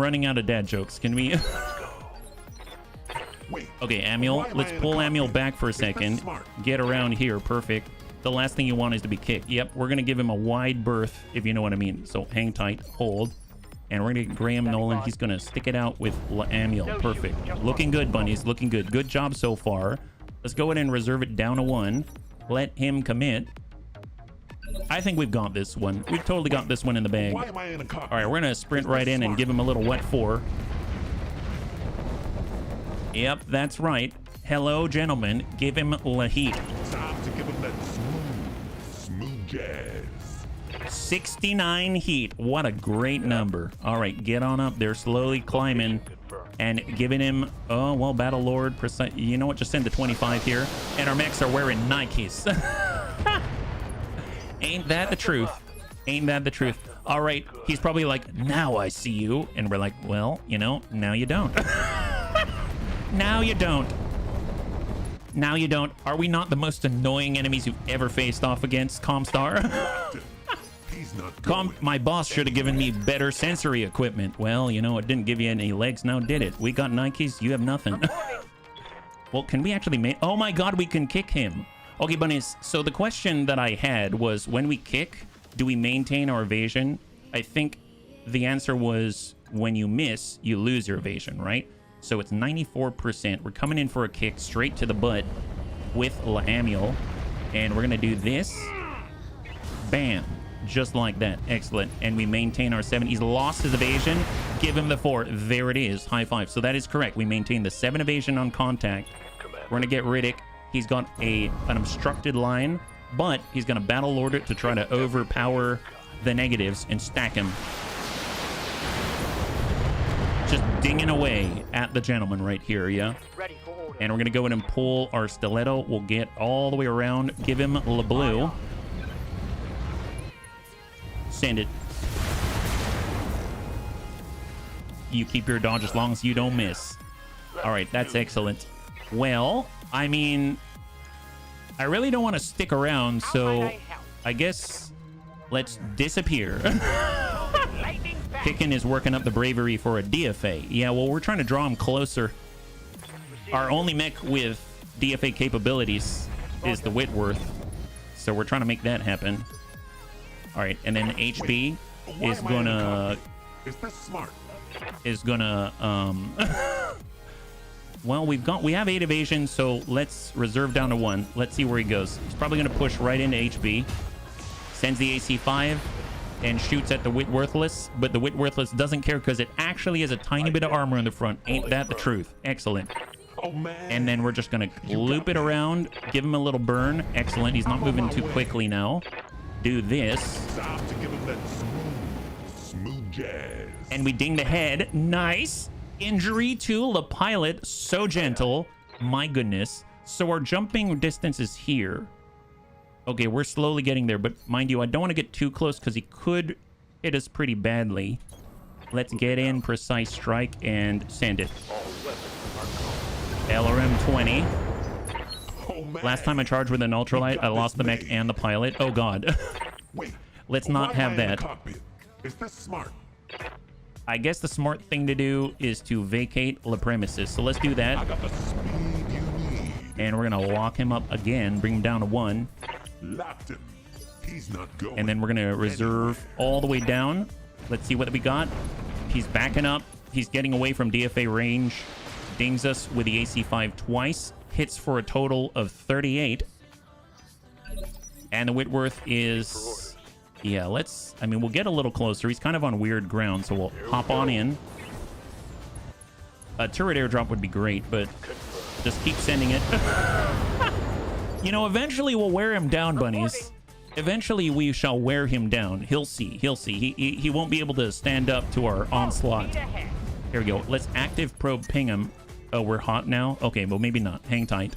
running out of dad jokes. Can we? Wait. Okay, Amiel, Why am let's I in pull the Amiel cockpit? back for a Is this second. smart? Get around here, perfect. The last thing you want is to be kicked. Yep, we're gonna give him a wide berth, if you know what I mean. So hang tight, hold, and we're gonna get Graham Nolan. He's gonna stick it out with Amiel. Perfect. Looking good, bunnies. Looking good. Good job so far. Let's go ahead and reserve it down to 1. Let him commit. I think we've got this one. We've totally got this one in the bag. Why am I in a cockpit? All right, we're gonna sprint Is this right in and smart? give him a little wet 4. Yep, that's right. Hello, gentlemen. Give him la heat. Time to give him that smooth jazz. 69 heat. What a great number. All right, get on up there, slowly climbing and giving him, oh, well, Battle Lord, you know what, just send the 25 here. And our mechs are wearing Nikes. Ain't that the truth? Ain't that the truth? All right, he's probably like, now I see you. And we're like, well, you know, now you don't. Now you don't. Now you don't. Are we not the most annoying enemies you've ever faced off against, Comstar? He's not going. My boss should have given me better sensory equipment. Well, you know, it didn't give you any legs, now did it? We got Nikes, you have nothing. Well, can we actually make... Oh my god, we can kick him. Okay, bunnies, so the question that I had was, when we kick, do we maintain our evasion? I think the answer was, when you miss, you lose your evasion, right? So it's 94%. We're coming in for a kick straight to the butt with Amiel. And we're going to do this. Bam. Just like that. Excellent. And we maintain our 7. He's lost his evasion. Give him the 4. There it is. High five. So that is correct. We maintain the 7 evasion on contact. We're going to get Riddick. He's got an obstructed line, but he's going to Battle Lord it to try to overpower the negatives and stack him. Just dinging away at the gentleman right here, yeah? Ready for order. And we're going to go in and pull our stiletto. We'll get all the way around. Give him Le Bleu. Send it. You keep your dodge as long as you don't miss. All right, that's excellent. Well, I mean, I really don't want to stick around, so I guess let's disappear. Lightning back. Kickin is working up the bravery for a DFA. Yeah, well, we're trying to draw him closer. Our only mech with DFA capabilities is the Whitworth, so we're trying to make that happen. All right, and then HB Why is am I in a gonna cockpit? Is this smart? well, we have 8 evasion, so let's reserve down to 1. Let's see where he goes. He's probably gonna push right into HB. Sends the AC5 and shoots at the Whitworthless, but the Whitworthless doesn't care because it actually has a tiny bit of armor in the front. Ain't that the truth? Excellent. Oh man. And then we're just gonna loop it around, give him a little burn. Excellent. He's not moving too quickly now. Do this. Time to give him that smooth jazz. And we dinged ahead. Nice. Injury to the pilot. So gentle. My goodness. So our jumping distance is here. Okay, we're slowly getting there. But mind you, I don't want to get too close because he could hit us pretty badly. Let's get in. Precise strike and send it. LRM 20. Oh, man. Last time I charged with an ultralight, I lost the mech and the pilot. Oh, God. Wait. Let's not why have am I in the that. cockpit? Is this smart? I guess the smart thing to do is to vacate the premises. So let's do I that. got the speed you need. And we're going to lock him up again, bring him down to 1. Locked him. He's not going. And then we're going to reserve all the way down. Let's see what we got. He's backing up. He's getting away from DFA range. Dings us with the AC-5 twice. Hits for a total of 38. And the Whitworth is... Yeah, let's... I mean, we'll get a little closer. He's kind of on weird ground, so we'll hop on in. A turret airdrop would be great, but just keep sending it. You know, eventually we'll wear him down, bunnies. Eventually we shall wear him down. He'll see. He'll see. He won't be able to stand up to our onslaught. Here we go. Let's active probe ping him. Oh, we're hot now? Okay, well, maybe not. Hang tight.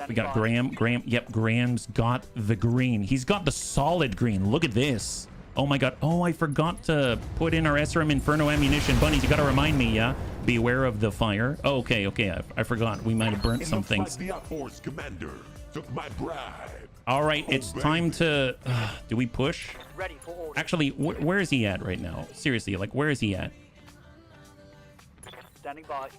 We got Graham. Yep, Graham's got the green. He's got the solid green. Look at this. Oh my god. Oh, I forgot to put in our SRM Inferno ammunition. Bunnies, you gotta remind me, yeah? Beware of the fire. Oh, okay. I forgot. We might have burnt some things. Like the Outforce commander took my bribe. All right, it's time to... do we push? Ready for order. Actually, where is he at right now? Seriously, like, where is he at? Standing by.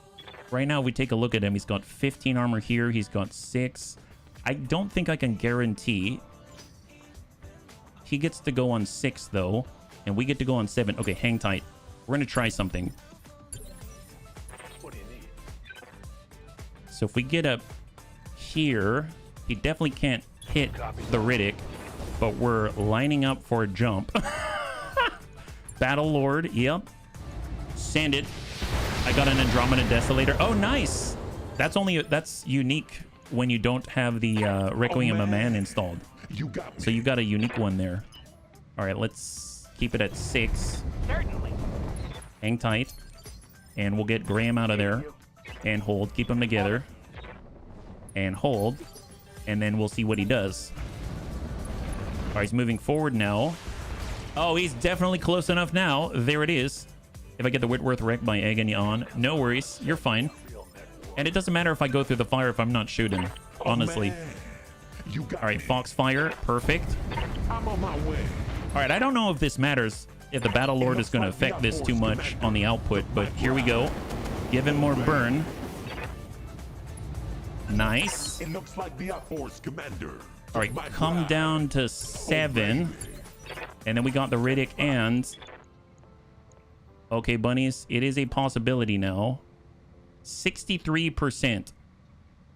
Right now, we take a look at him. He's got 15 armor here. He's got 6. I don't think I can guarantee. He gets to go on 6, though. And we get to go on 7. Okay, hang tight. We're going to try something. What do you need? So if we get up here, he definitely can't hit the Riddick. But we're lining up for a jump. Battle Lord, yep. Send it. I got an Andromeda Desolator. Oh, nice. That's unique when you don't have the Requiem of Man installed. You got me. So you got a unique one there. All right, let's keep it at 6. Certainly. Hang tight. And we'll get Graham out of there. And hold. Keep them together. And hold. And then we'll see what he does. All right, he's moving forward now. Oh, he's definitely close enough now. There it is. If I get the Whitworth wrecked by Agony on, no worries. You're fine. And it doesn't matter if I go through the fire if I'm not shooting. Honestly. You got All right, me. Foxfire. Perfect. I'm on my way. All right, I don't know if this matters, if the Battle Lord is going to affect this too much on the output, but here we go. Give him more burn. Nice. It looks like the Outforce commander. All right, come down to 7. And then we got the Riddick and... Okay, bunnies, it is a possibility now. 63%.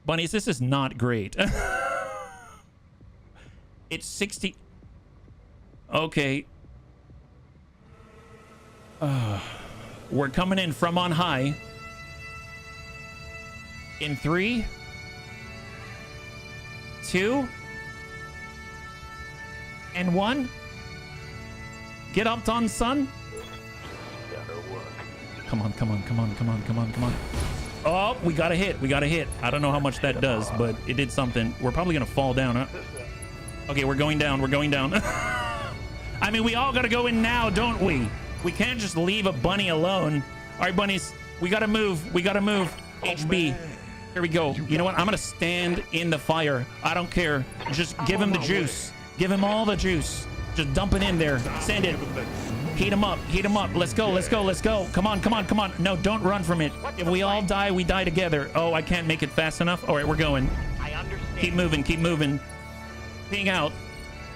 Bunnies, this is not great. It's 60... Okay. We're coming in from on high. In 3, 2, and 1. Get up, Don, son. Come on. Oh, we got a hit. I don't know how much that does, but it did something. We're probably going to fall down, huh? Okay, we're going down. I mean, we all got to go in now, don't we? We can't just leave a bunny alone. All right, bunnies, we got to move. HB. Here we go. You know what? I'm going to stand in the fire. I don't care. Just give him the juice. Give him all the juice. Just dump it in there. Send it. Heat him up. Let's go. Come on. No, don't run from it. If we all die, we die together. Oh, I can't make it fast enough. All right, we're going. I understand. Keep moving. Ping out.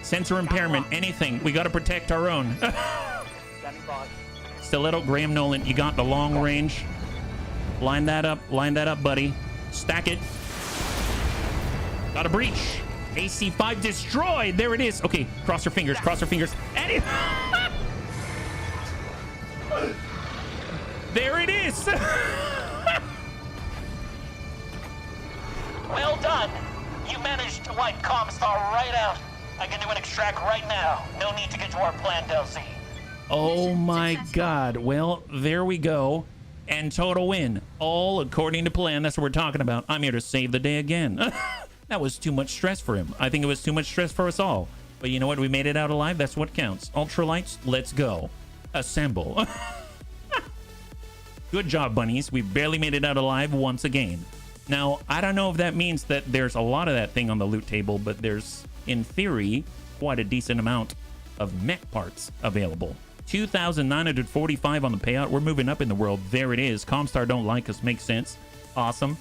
Sensor impairment. Anything. We got to protect our own. Standing by. Stiletto, Graham Nolan. You got the long range. Line that up, buddy. Stack it. Got a breach. AC-5 destroyed. There it is. Okay, cross your fingers. And there it is. Well done. You managed to wipe Comstar right out. I can do an extract right now. No need to get to our planned LZ. Oh my god. Well, there we go. And total win. All according to plan. That's what we're talking about. I'm here to save the day again. That was too much stress for him. I think it was too much stress for us all. But you know what? We made it out alive. That's what counts. Ultralights, let's go. Assemble. Good job, bunnies. We barely made it out alive once again. Now, I don't know if that means that there's a lot of that thing on the loot table, but there's, in theory, quite a decent amount of mech parts available. 2,945 on the payout. We're moving up in the world. There it is. Comstar don't like us. Makes sense. Awesome.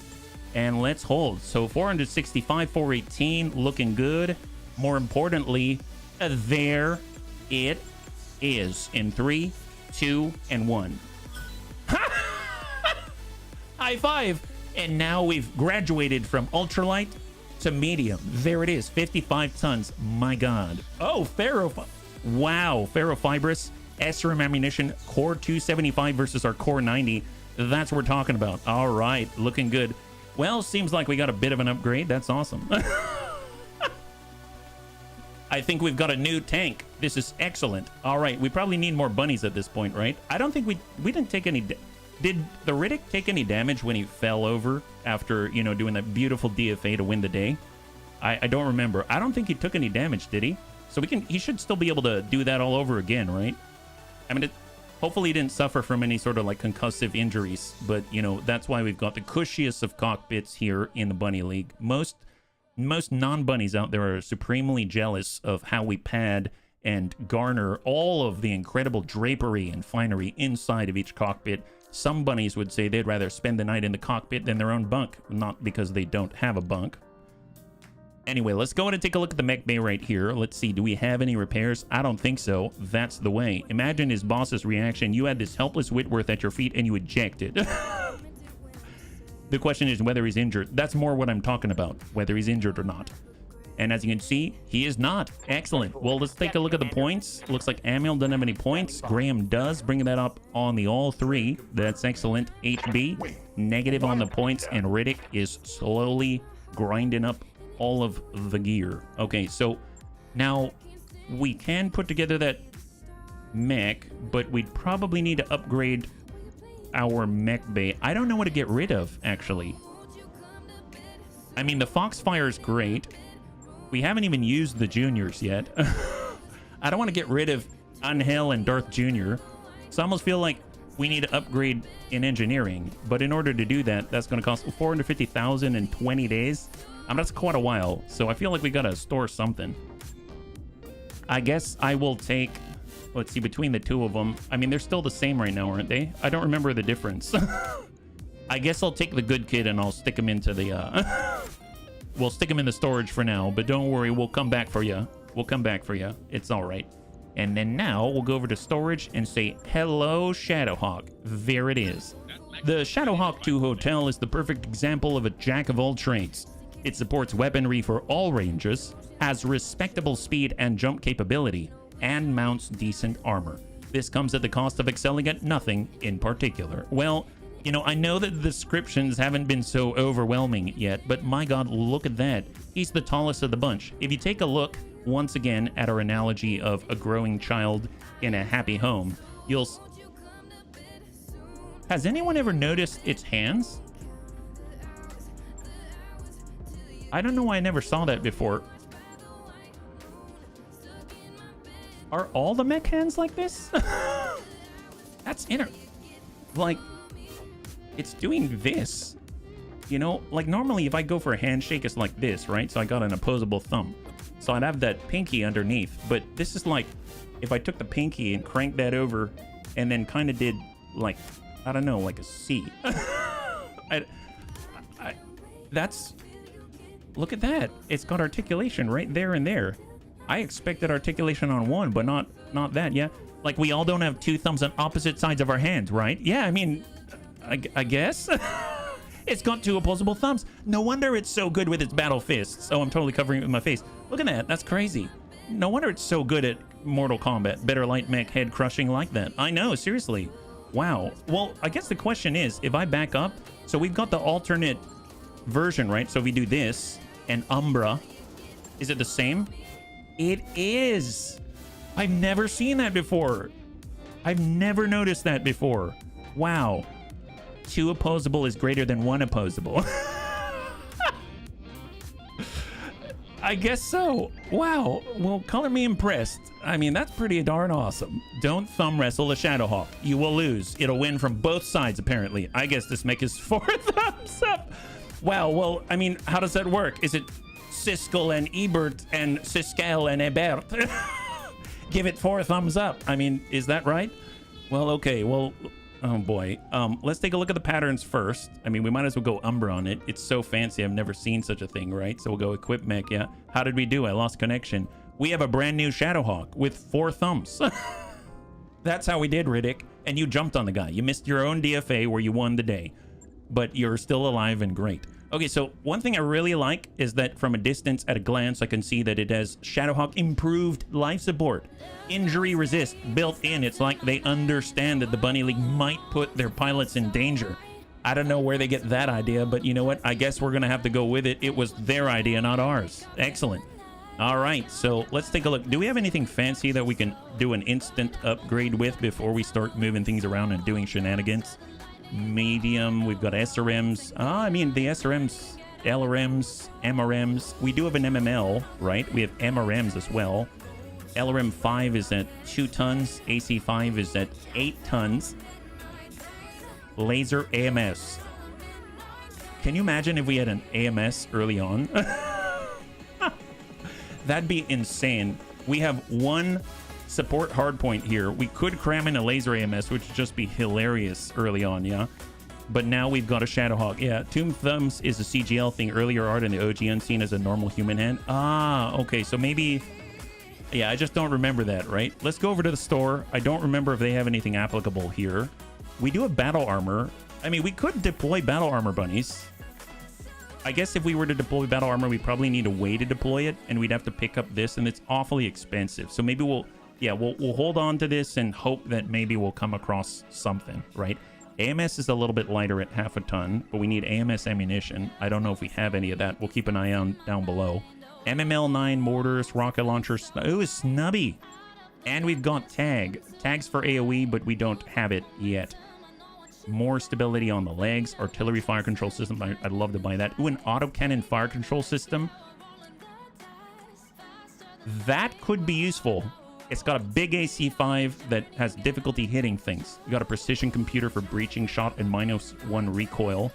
And let's hold. So 465, 418. Looking good. More importantly, there it is. In 3, 2, and 1. High five. And now we've graduated from ultralight to medium. There it is. 55 tons. My god. Oh, wow. Ferrofibrous. SRM ammunition. Core 275 versus our core 90. That's what we're talking about. All right. Looking good. Well, seems like we got a bit of an upgrade. That's awesome. I think we've got a new tank. This is excellent. All right. We probably need more bunnies at this point, right? I don't think we didn't take any... Did the Riddick take any damage when he fell over after, you know, doing that beautiful DFA to win the day? I don't remember. I don't think he took any damage, did he? So he should still be able to do that all over again, right? I mean, hopefully he didn't suffer from any sort of like concussive injuries, but you know, that's why we've got the cushiest of cockpits here in the Bunny League. Most non-bunnies out there are supremely jealous of how we pad and garner all of the incredible drapery and finery inside of each cockpit. Some bunnies would say they'd rather spend the night in the cockpit than their own bunk, not because they don't have a bunk. Anyway, let's go ahead and take a look at the mech bay right here. Let's see, do we have any repairs? I don't think so. That's the way. Imagine his boss's reaction. You had this helpless Whitworth at your feet and you ejected. The question is whether he's injured. That's more what I'm talking about, whether he's injured or not. And as you can see, he is not. Excellent. Well, let's take a look at the points. Looks like Amiel doesn't have any points. Graham does, bringing that up on the all three. That's excellent. HB, negative on the points, and Riddick is slowly grinding up all of the gear. Okay, so now we can put together that mech, but we'd probably need to upgrade our mech bay. I don't know what to get rid of, actually. I mean, the Foxfire is great. We haven't even used the juniors yet. I don't want to get rid of Angel and Darth Jr. So I almost feel like we need to upgrade in engineering. But in order to do that, that's going to cost 450,000 in 20 days. That's quite a while. So I feel like we got to store something. I guess I will take... Let's see, between the two of them. I mean, they're still the same right now, aren't they? I don't remember the difference. I guess I'll take the good kid and I'll stick him into the... We'll stick him in the storage for now, but don't worry, we'll come back for you. We'll come back for you. It's all right. And then now we'll go over to storage and say, hello, Shadowhawk. There it is. The Shadowhawk 2 Hotel is the perfect example of a jack of all trades. It supports weaponry for all ranges, has respectable speed and jump capability, and mounts decent armor. This comes at the cost of excelling at nothing in particular. Well, you know, I know that the descriptions haven't been so overwhelming yet, but my god, look at that. He's the tallest of the bunch. If you take a look, once again, at our analogy of a growing child in a happy home, you'll... Has anyone ever noticed its hands? I don't know why I never saw that before. Are all the mech hands like this? That's like... It's doing this, you know, like normally if I go for a handshake, it's like this, right? So I got an opposable thumb. So I'd have that pinky underneath, but this is like, if I took the pinky and cranked that over and then kind of did like, I don't know, like a C. That's, look at that. It's got articulation right there and there. I expected articulation on one, but not that, yeah? Like we all don't have two thumbs on opposite sides of our hands, right? Yeah, I mean... I guess? It's got two opposable thumbs. No wonder it's so good with its battle fists. Oh, I'm totally covering it with my face. Look at that. That's crazy. No wonder it's so good at Mortal Kombat. Better light mech head crushing like that. I know, seriously. Wow. Well, I guess the question is, if I back up, so we've got the alternate version, right? So if we do this and Umbra, is it the same? It is. I've never seen that before. I've never noticed that before. Wow. 2 opposable is greater than 1 opposable. I guess so. Wow. Well, color me impressed. I mean, that's pretty darn awesome. Don't thumb wrestle a Shadowhawk. You will lose. It'll win from both sides, apparently. I guess this mech is 4 thumbs up. Wow. Well, I mean, how does that work? Is it Siskel and Ebert and Siskel and Ebert? Give it 4 thumbs up. I mean, is that right? Well, okay. Well, oh boy. Let's take a look at the patterns first. I mean, we might as well go Umbra on it. It's so fancy. I've never seen such a thing, right? So we'll go equip mech. Yeah. How did we do? I lost connection. We have a brand new Shadowhawk with 4 thumbs. That's how we did, Riddick. And you jumped on the guy. You missed your own DFA where you won the day, but you're still alive and great. Okay, so one thing I really like is that from a distance, at a glance, I can see that it has Shadowhawk improved life support, injury resist built in. It's like they understand that the Bunny League might put their pilots in danger. I don't know where they get that idea, but you know what? I guess we're going to have to go with it. It was their idea, not ours. Excellent. All right, so let's take a look. Do we have anything fancy that we can do an instant upgrade with before we start moving things around and doing shenanigans? Medium, we've got SRMs. I mean, the SRMs, LRMs, MRMs. We do have an MML, right? We have MRMs as well. LRM 5 is at 2 tons. AC 5 is at 8 tons. Laser AMS. Can you imagine if we had an AMS early on? That'd be insane. We have 1 support hardpoint here. We could cram in a laser AMS, which would just be hilarious early on, yeah? But now we've got a Shadowhawk. Yeah, Tomb Thumbs is a CGL thing. Earlier art in the OG Unseen as a normal human hand. Ah, okay, so maybe... Yeah, I just don't remember that, right? Let's go over to the store. I don't remember if they have anything applicable here. We do have battle armor. I mean, we could deploy battle armor bunnies. I guess if we were to deploy battle armor, we probably need a way to deploy it, and we'd have to pick up this, and it's awfully expensive. So maybe we'll hold on to this and hope that maybe we'll come across something, right? AMS is a little bit lighter at 0.5 ton, but we need AMS ammunition. I don't know if we have any of that. We'll keep an eye on down below. MML9 mortars, rocket launchers. Ooh, snubby. And we've got tags for AoE, but we don't have it yet. More stability on the legs. Artillery fire control system. I'd love to buy that. Ooh, an autocannon fire control system. That could be useful. It's got a big AC5 that has difficulty hitting things. You got a precision computer for breaching shot and -1 recoil.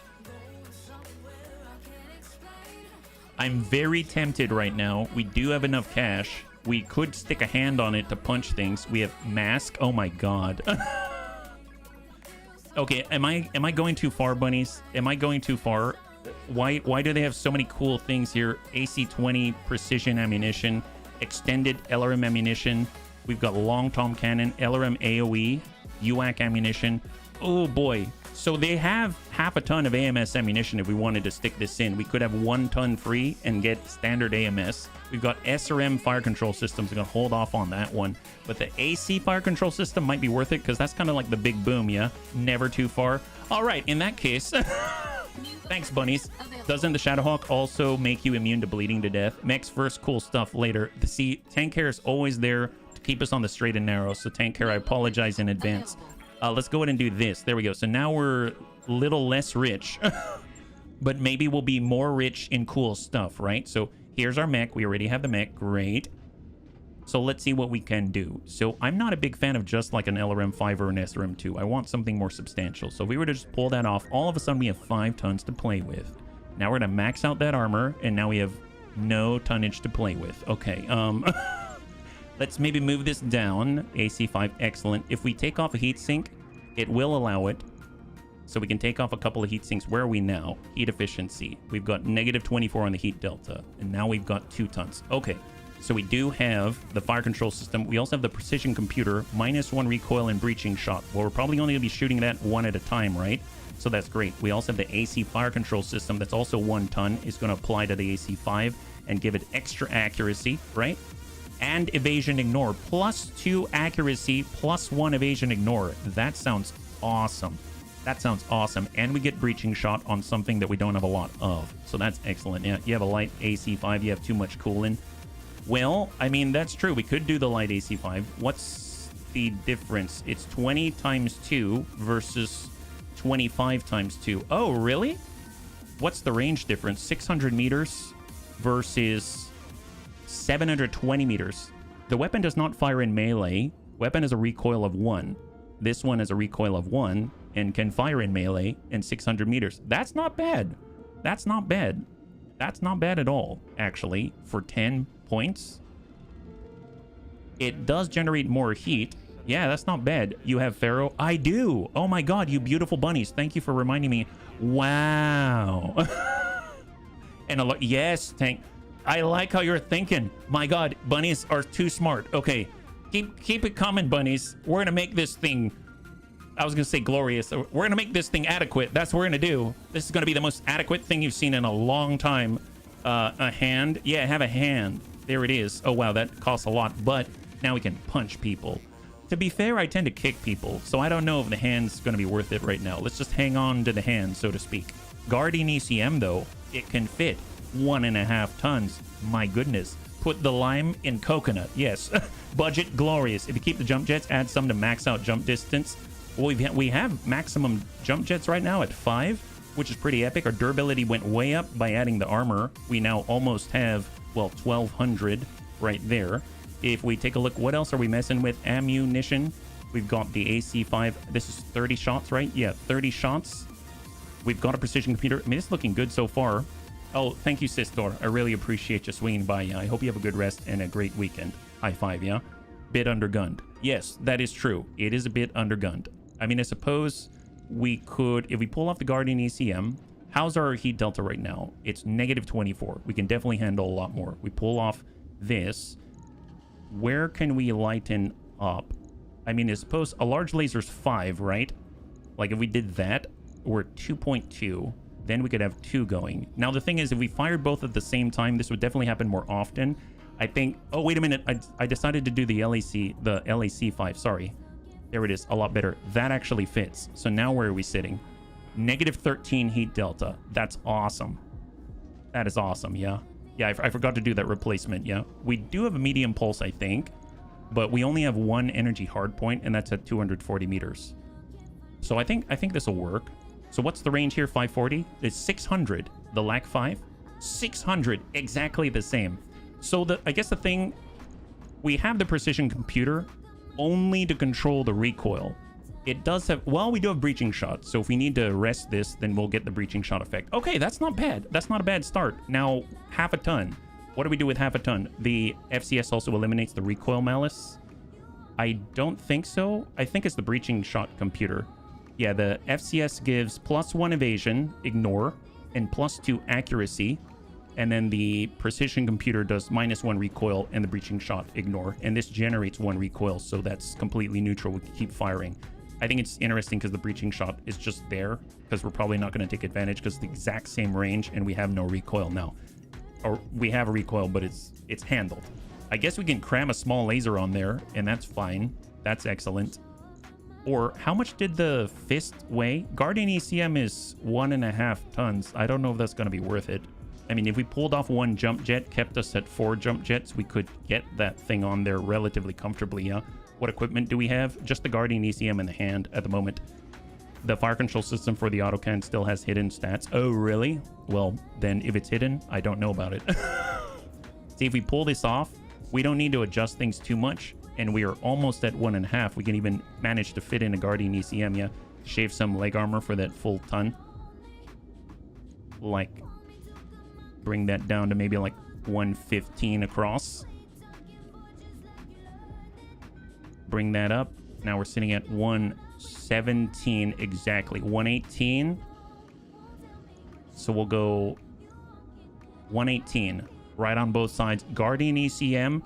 I'm very tempted right now. We do have enough cash. We could stick a hand on it to punch things. We have mask. Oh my god. Okay, am I going too far, bunnies? Am I going too far? Why do they have so many cool things here? AC-20 precision ammunition, extended LRM ammunition. We've got long tom cannon, LRM AoE, UAC ammunition. Oh boy. So they have 0.5 ton of AMS ammunition if we wanted to stick this in. We could have 1 ton free and get standard AMS. We've got SRM fire control systems. We're going to hold off on that one. But the AC fire control system might be worth it because that's kind of like the big boom, yeah? Never too far. All right, in that case... Thanks, bunnies. Doesn't the Shadowhawk also make you immune to bleeding to death? Mechs first, cool stuff later. See, Tank Care is always there to keep us on the straight and narrow. So Tank Care, I apologize in advance. Let's go ahead and do this. There we go. So now we're a little less rich, but maybe we'll be more rich in cool stuff, right? So here's our mech. We already have the mech. Great. So let's see what we can do. So I'm not a big fan of just like an LRM5 or an SRM2. I want something more substantial. So if we were to just pull that off, all of a sudden we have 5 tons to play with. Now we're going to max out that armor, and now we have no tonnage to play with. Okay, let's maybe move this down. AC5, excellent. If we take off a heatsink, it will allow it. So we can take off a couple of heat sinks. Where are we now? Heat efficiency. We've got -24 on the heat delta. And now we've got 2 tons. Okay. So we do have the fire control system. We also have the precision computer, -1 recoil and breaching shot. Well, we're probably only going to be shooting that 1 at a time, right? So that's great. We also have the AC fire control system. That's also 1 ton. It's going to apply to the AC5 and give it extra accuracy, right? And evasion ignore. +2 accuracy, +1 evasion ignore. That sounds awesome. That sounds awesome. And we get breaching shot on something that we don't have a lot of. So that's excellent. Yeah, you have a light AC5. You have too much coolant. Well, I mean, that's true. We could do the light AC5. What's the difference? It's 20 times 2 versus 25 times 2. Oh, really? What's the range difference? 600 meters versus 720 meters. The weapon does not fire in melee. Weapon has a recoil of 1. This one has a recoil of 1 and can fire in melee in 600 meters. That's not bad. That's not bad. That's not bad at all, actually, for 10 points. It does generate more heat. Yeah, that's not bad. You have Pharaoh? I do. Oh my god, you beautiful bunnies. Thank you for reminding me. Wow. And a lot. Yes, thank. I like how you're thinking. My god, bunnies are too smart. Okay, keep it coming, bunnies. We're gonna make this thing. I was gonna say glorious. We're gonna make this thing adequate. That's what we're gonna do. This is gonna be the most adequate thing you've seen in a long time. A hand. Yeah, have a hand. There it is. Oh wow, that costs a lot, but now we can punch people. To be fair, I tend to kick people, so I don't know if the hand's gonna be worth it right now. Let's just hang on to the hand, so to speak. Guardian ECM though, it can fit 1.5 tons. My goodness. Put the lime in coconut. Yes. Budget glorious. If you keep the jump jets, add some to max out jump distance. Well, we have maximum jump jets right now at 5, which is pretty epic. Our durability went way up by adding the armor. We now almost have, well, 1,200 right there. If we take a look, what else are we messing with? Ammunition. We've got the AC5. This is 30 shots, right? Yeah, 30 shots. We've got a precision computer. I mean, it's looking good so far. Oh, thank you, Sistor. I really appreciate you swinging by. Yeah, I hope you have a good rest and a great weekend. High five, yeah? Bit undergunned. Yes, that is true. It is a bit undergunned. I mean, I suppose we could, if we pull off the Guardian ECM, how's our heat delta right now? It's negative 24. We can definitely handle a lot more. We pull off this. Where can we lighten up? I mean, I suppose a large laser's 5, right? Like if we did that, we're at 2.2. Then we could have 2 going. Now, the thing is, if we fired both at the same time, this would definitely happen more often. I think... Oh, wait a minute. I decided to do the LAC 5. Sorry. There it is. A lot better. That actually fits. So now where are we sitting? Negative 13 heat delta. That's awesome. That is awesome, yeah. Yeah, I forgot to do that replacement, yeah. We do have a medium pulse, I think. But we only have 1 energy hard point, and that's at 240 meters. So I think this will work. So what's the range here? 540? It's 600. The LAC 5? 600. Exactly the same. So I guess the thing... We have the precision computer only to control the recoil. It does have... Well, we do have breaching shot. So if we need to rest this, then we'll get the breaching shot effect. Okay, that's not bad. That's not a bad start. Now, half a ton. What do we do with half a ton? The FCS also eliminates the recoil malice? I don't think so. I think it's the breaching shot computer. Yeah, the FCS gives +1 evasion, ignore, and +2 accuracy. And then the precision computer does -1 recoil and the breaching shot, ignore. And this generates 1 recoil, so that's completely neutral. We can keep firing. I think it's interesting because the breaching shot is just there, because we're probably not going to take advantage because it's the exact same range and we have no recoil now. Or we have a recoil, but it's handled. I guess we can cram a small laser on there, and that's fine. That's excellent. Or how much did the fist weigh? Guardian ECM is 1.5 tons. I don't know if that's going to be worth it. I mean, if we pulled off 1 jump jet, kept us at 4 jump jets, we could get that thing on there relatively comfortably, yeah? What equipment do we have? Just the Guardian ECM in the hand at the moment. The fire control system for the autocan still has hidden stats. Oh, really? Well, then if it's hidden, I don't know about it. See, if we pull this off, we don't need to adjust things too much, and we are almost at 1.5. We can even manage to fit in a Guardian ECM, yeah? Shave some leg armor for that full ton. Like, bring that down to maybe like 115 across. Bring that up. Now we're sitting at 117 exactly. 118. So we'll go 118 right on both sides. Guardian ECM,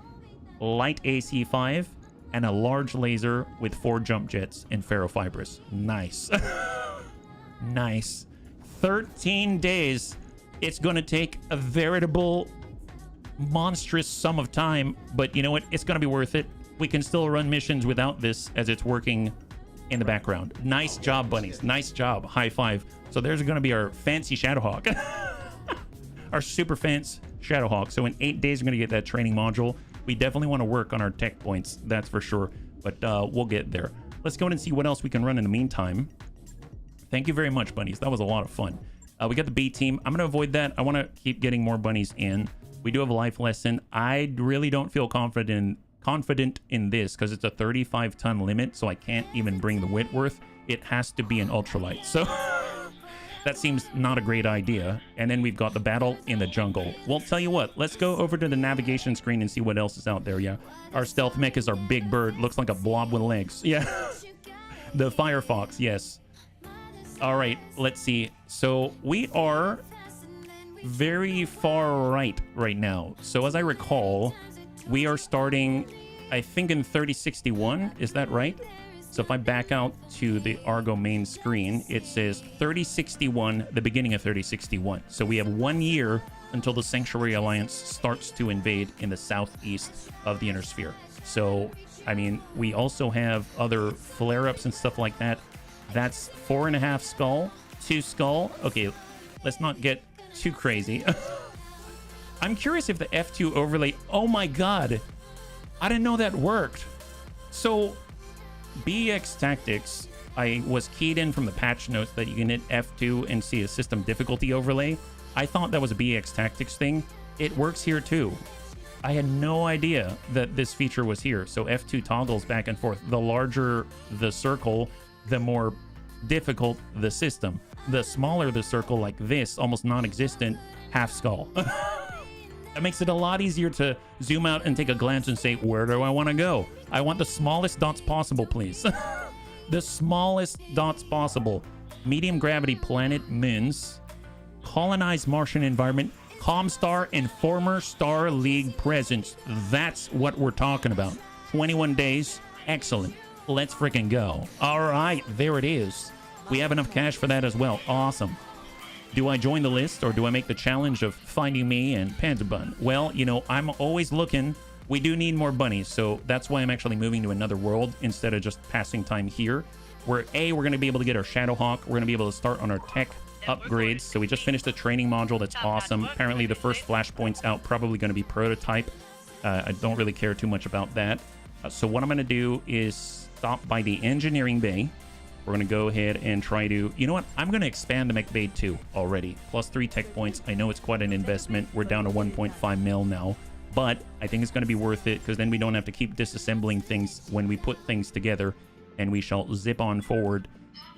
light AC5, and a large laser with 4 jump jets and ferrofibrous. Nice. Nice. 13 days. It's going to take a veritable monstrous sum of time, but you know what? It's going to be worth it. We can still run missions without this as it's working in the background. Nice job, bunnies. Nice job. High five. So there's going to be our fancy Shadowhawk. Our super fancy Shadowhawk. So in 8 days, we're going to get that training module. We definitely want to work on our tech points. That's for sure. but we'll get there. Let's go in and see what else we can run in the meantime. Thank you very much, bunnies. That was a lot of fun. We got the B team. I'm going to avoid that. I want to keep getting more bunnies in. We do have a life lesson. I really don't feel confident in this because it's a 35-ton limit, so I can't even bring the Whitworth. It has to be an ultralight. So that seems not a great idea. And then we've got the battle in the jungle. Well, tell you what, let's go over to the navigation screen and see what else is out there. Yeah, our stealth mech is our big bird. Looks like a blob with legs. Yeah. The Firefox, yes. All right, let's see. So we are very far right now. So as I recall, we are starting, I think, in 3061. Is that right? So if I back out to the Argo main screen, it says 3061, the beginning of 3061. So we have 1 year until the Sanctuary Alliance starts to invade in the southeast of the Inner Sphere. So, I mean, we also have other flare-ups and stuff like that. That's 4.5 skull, 2 skull. Okay, let's not get too crazy. I'm curious if the F2 overlay... Oh my god! I didn't know that worked. So, BX Tactics, I was keyed in from the patch notes that you can hit F2 and see a system difficulty overlay. I thought that was a BX Tactics thing. It works here too. I had no idea that this feature was here. So F2 toggles back and forth. The larger the circle, the more difficult the system. The smaller the circle, like this, almost non-existent, half skull. That makes it a lot easier to zoom out and take a glance and say, where do I want to go? I want the smallest dots possible, please. The smallest dots possible. Medium gravity planet moons, colonized Martian environment, Comstar, and former Star League presence. That's what we're talking about. 21 days. Excellent. Let's freaking go. All right, there it is. We have enough cash for that as well. Awesome. Do I join the list or do I make the challenge of finding me and Panzerbun? Well, you know, I'm always looking. We do need more bunnies, so that's why I'm actually moving to another world instead of just passing time here. Where we're going to be able to get our Shadowhawk. We're going to be able to start on our tech upgrades. So we just finished the training module. That's awesome. Apparently the first flashpoint's out, probably going to be prototype. I don't really care too much about that. So what I'm going to do is stop by the engineering bay. We're going to go ahead and try to... You know what? I'm going to expand the mech bay too already. Plus 3 tech points. I know it's quite an investment. We're down to 1.5 mil now. But I think it's going to be worth it because then we don't have to keep disassembling things when we put things together. And we shall zip on forward.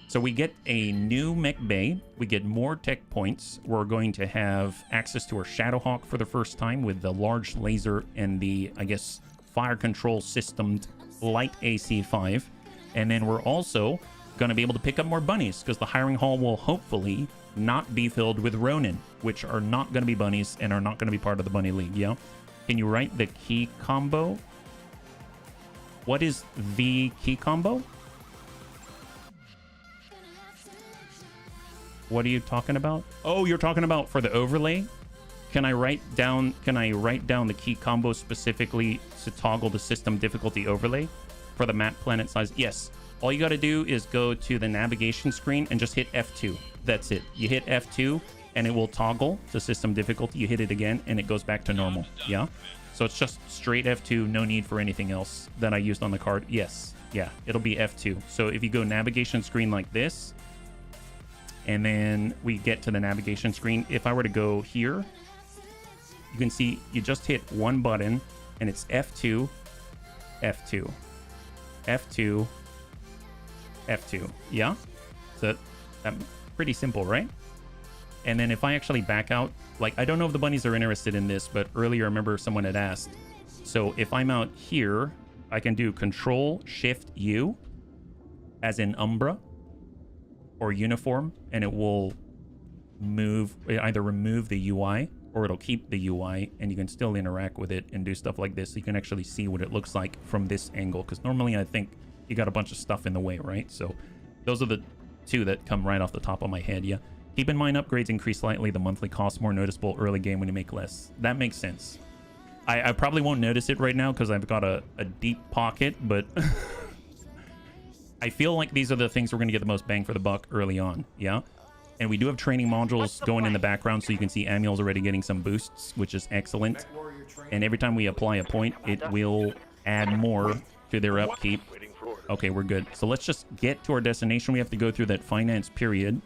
So we get a new mech bay. We get more tech points. We're going to have access to our Shadowhawk for the first time with the large laser and the, I guess, fire control systemed light AC5. And then we're also going to be able to pick up more bunnies because the hiring hall will hopefully not be filled with Ronin, which are not going to be bunnies and are not going to be part of the bunny league. Yeah. Can you write the key combo? What is the key combo? What are you talking about? Oh, you're talking about for the overlay? Can I write down the key combo specifically to toggle the system difficulty overlay for the map planet size? Yes. All you got to do is go to the navigation screen and just hit F2. That's it. You hit F2 and it will toggle to system difficulty. You hit it again and it goes back to normal. Yeah. So it's just straight F2. No need for anything else that I used on the card. Yes. Yeah. It'll be F2. So if you go navigation screen like this, and then we get to the navigation screen. If I were to go here, you can see you just hit one button and it's F2, F2, F2, F2. Yeah? So that's pretty simple, right? And then if I actually back out, like, I don't know if the bunnies are interested in this, but earlier I remember someone had asked. So if I'm out here, I can do Control-Shift-U as in Umbra or uniform, and it will either remove the UI or it'll keep the UI, and you can still interact with it and do stuff like this. So you can actually see what it looks like from this angle, because normally I think you got a bunch of stuff in the way, right? So those are the two that come right off the top of my head. Yeah. Keep in mind, upgrades increase slightly. The monthly cost more noticeable early game when you make less. That makes sense. I probably won't notice it right now because I've got a deep pocket, but I feel like these are the things we're going to get the most bang for the buck early on. Yeah. And we do have training modules going in the background, so you can see Amiel's already getting some boosts, which is excellent. And every time we apply a point, it will add more to their upkeep. Waiting for orders. Okay, we're good. So let's just get to our destination. We have to go through that finance period.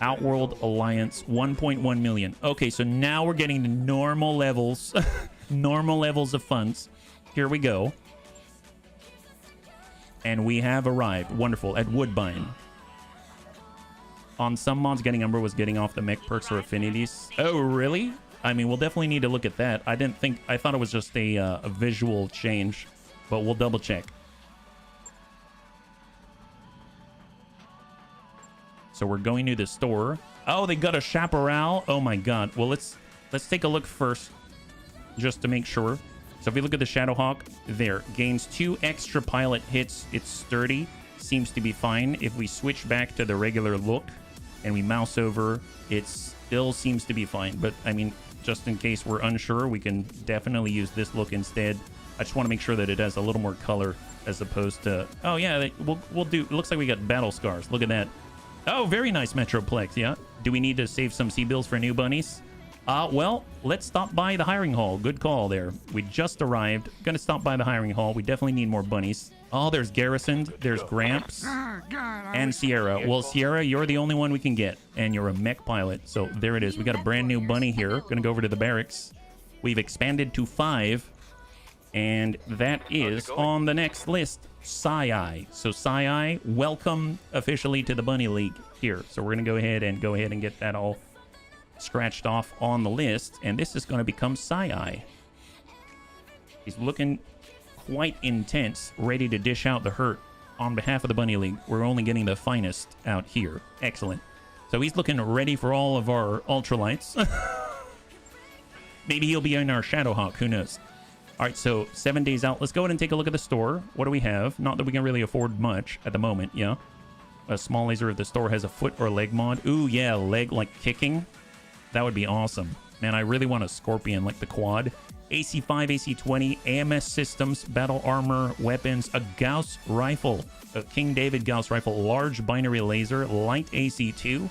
Outworld Alliance, 1.1 million. Okay, so now we're getting to normal levels. Normal levels of funds. Here we go. And we have arrived. Wonderful. At Woodbine. On some mods, getting Umber was getting off the mech perks or affinities. Oh, really? I mean, we'll definitely need to look at that. I thought it was just a visual change, but we'll double check. So we're going to the store. Oh, they got a chaparral. Oh my god. Well, let's take a look first, just to make sure. So if we look at the Shadowhawk, there gains 2 extra pilot hits. It's sturdy, seems to be fine. If we switch back to the regular look and we mouse over, it still seems to be fine. But I mean, just in case we're unsure, we can definitely use this look instead. I just want to make sure that it has a little more color as opposed to. Oh yeah, we'll do. It looks like we got battle scars. Look at that. Oh, very nice Metroplex, yeah. Do we need to save some C-bills for new bunnies? Well, let's stop by the hiring hall. Good call there. We just arrived. Gonna stop by the hiring hall. We definitely need more bunnies. Oh, there's Garrisoned. There's Gramps. And Sierra. Well, Sierra, you're the only one we can get. And you're a mech pilot. So there it is. We got a brand new bunny here. Gonna go over to the barracks. We've expanded to 5. And that is on the next list. Sai. So Sai, welcome officially to the Bunny League here. So we're gonna go ahead and get that all scratched off on the list, and this is gonna become Sai. He's looking quite intense, ready to dish out the hurt on behalf of the Bunny League. We're only getting the finest out here. Excellent. So he's looking ready for all of our ultralights. Maybe he'll be in our Shadowhawk, who knows. All right, so 7 days out. Let's go ahead and take a look at the store. What do we have? Not that we can really afford much at the moment, yeah. A small laser if the store has a foot or leg mod. Ooh, yeah, leg, like kicking. That would be awesome. Man, I really want a Scorpion, like the quad. AC-5, AC-20, AMS systems, battle armor, weapons, a Gauss rifle, a King David Gauss rifle, large binary laser, light AC-2.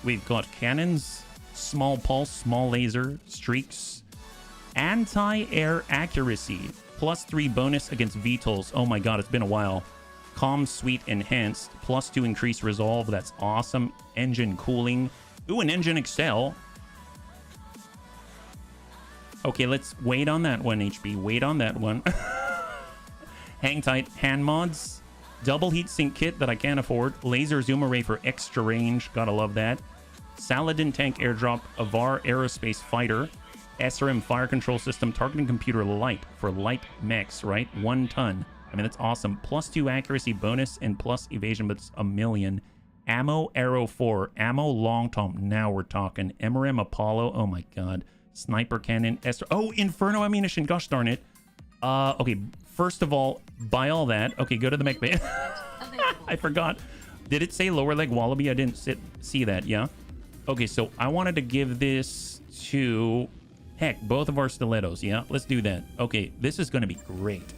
We've got cannons, small pulse, small laser, streaks, anti-air accuracy, +3 bonus against VTOLs. Oh my god, it's been a while. Calm Suite enhanced, +2 increased resolve. That's awesome. Engine cooling. Ooh, an engine excel. Okay, let's wait on that one, HB. Wait on that one. Hang tight. Hand mods. Double heat sink kit that I can't afford. Laser zoom array for extra range. Gotta love that. Saladin tank airdrop. Avar aerospace fighter. SRM fire control system, targeting computer light for light mechs, right? 1 ton. I mean, that's awesome. +2 accuracy bonus and plus evasion, but it's 1 million. Ammo Arrow 4, ammo Long Tom. Now we're talking. MRM Apollo. Oh my god. Sniper cannon. Oh, Inferno ammunition. Gosh darn it. Okay. First of all, buy all that. Okay, go to the mech bay. I forgot. Did it say lower leg wallaby? I didn't see that. Yeah. Okay, so I wanted to give this to. Heck, both of our stilettos, yeah? Let's do that. Okay, this is going to be great.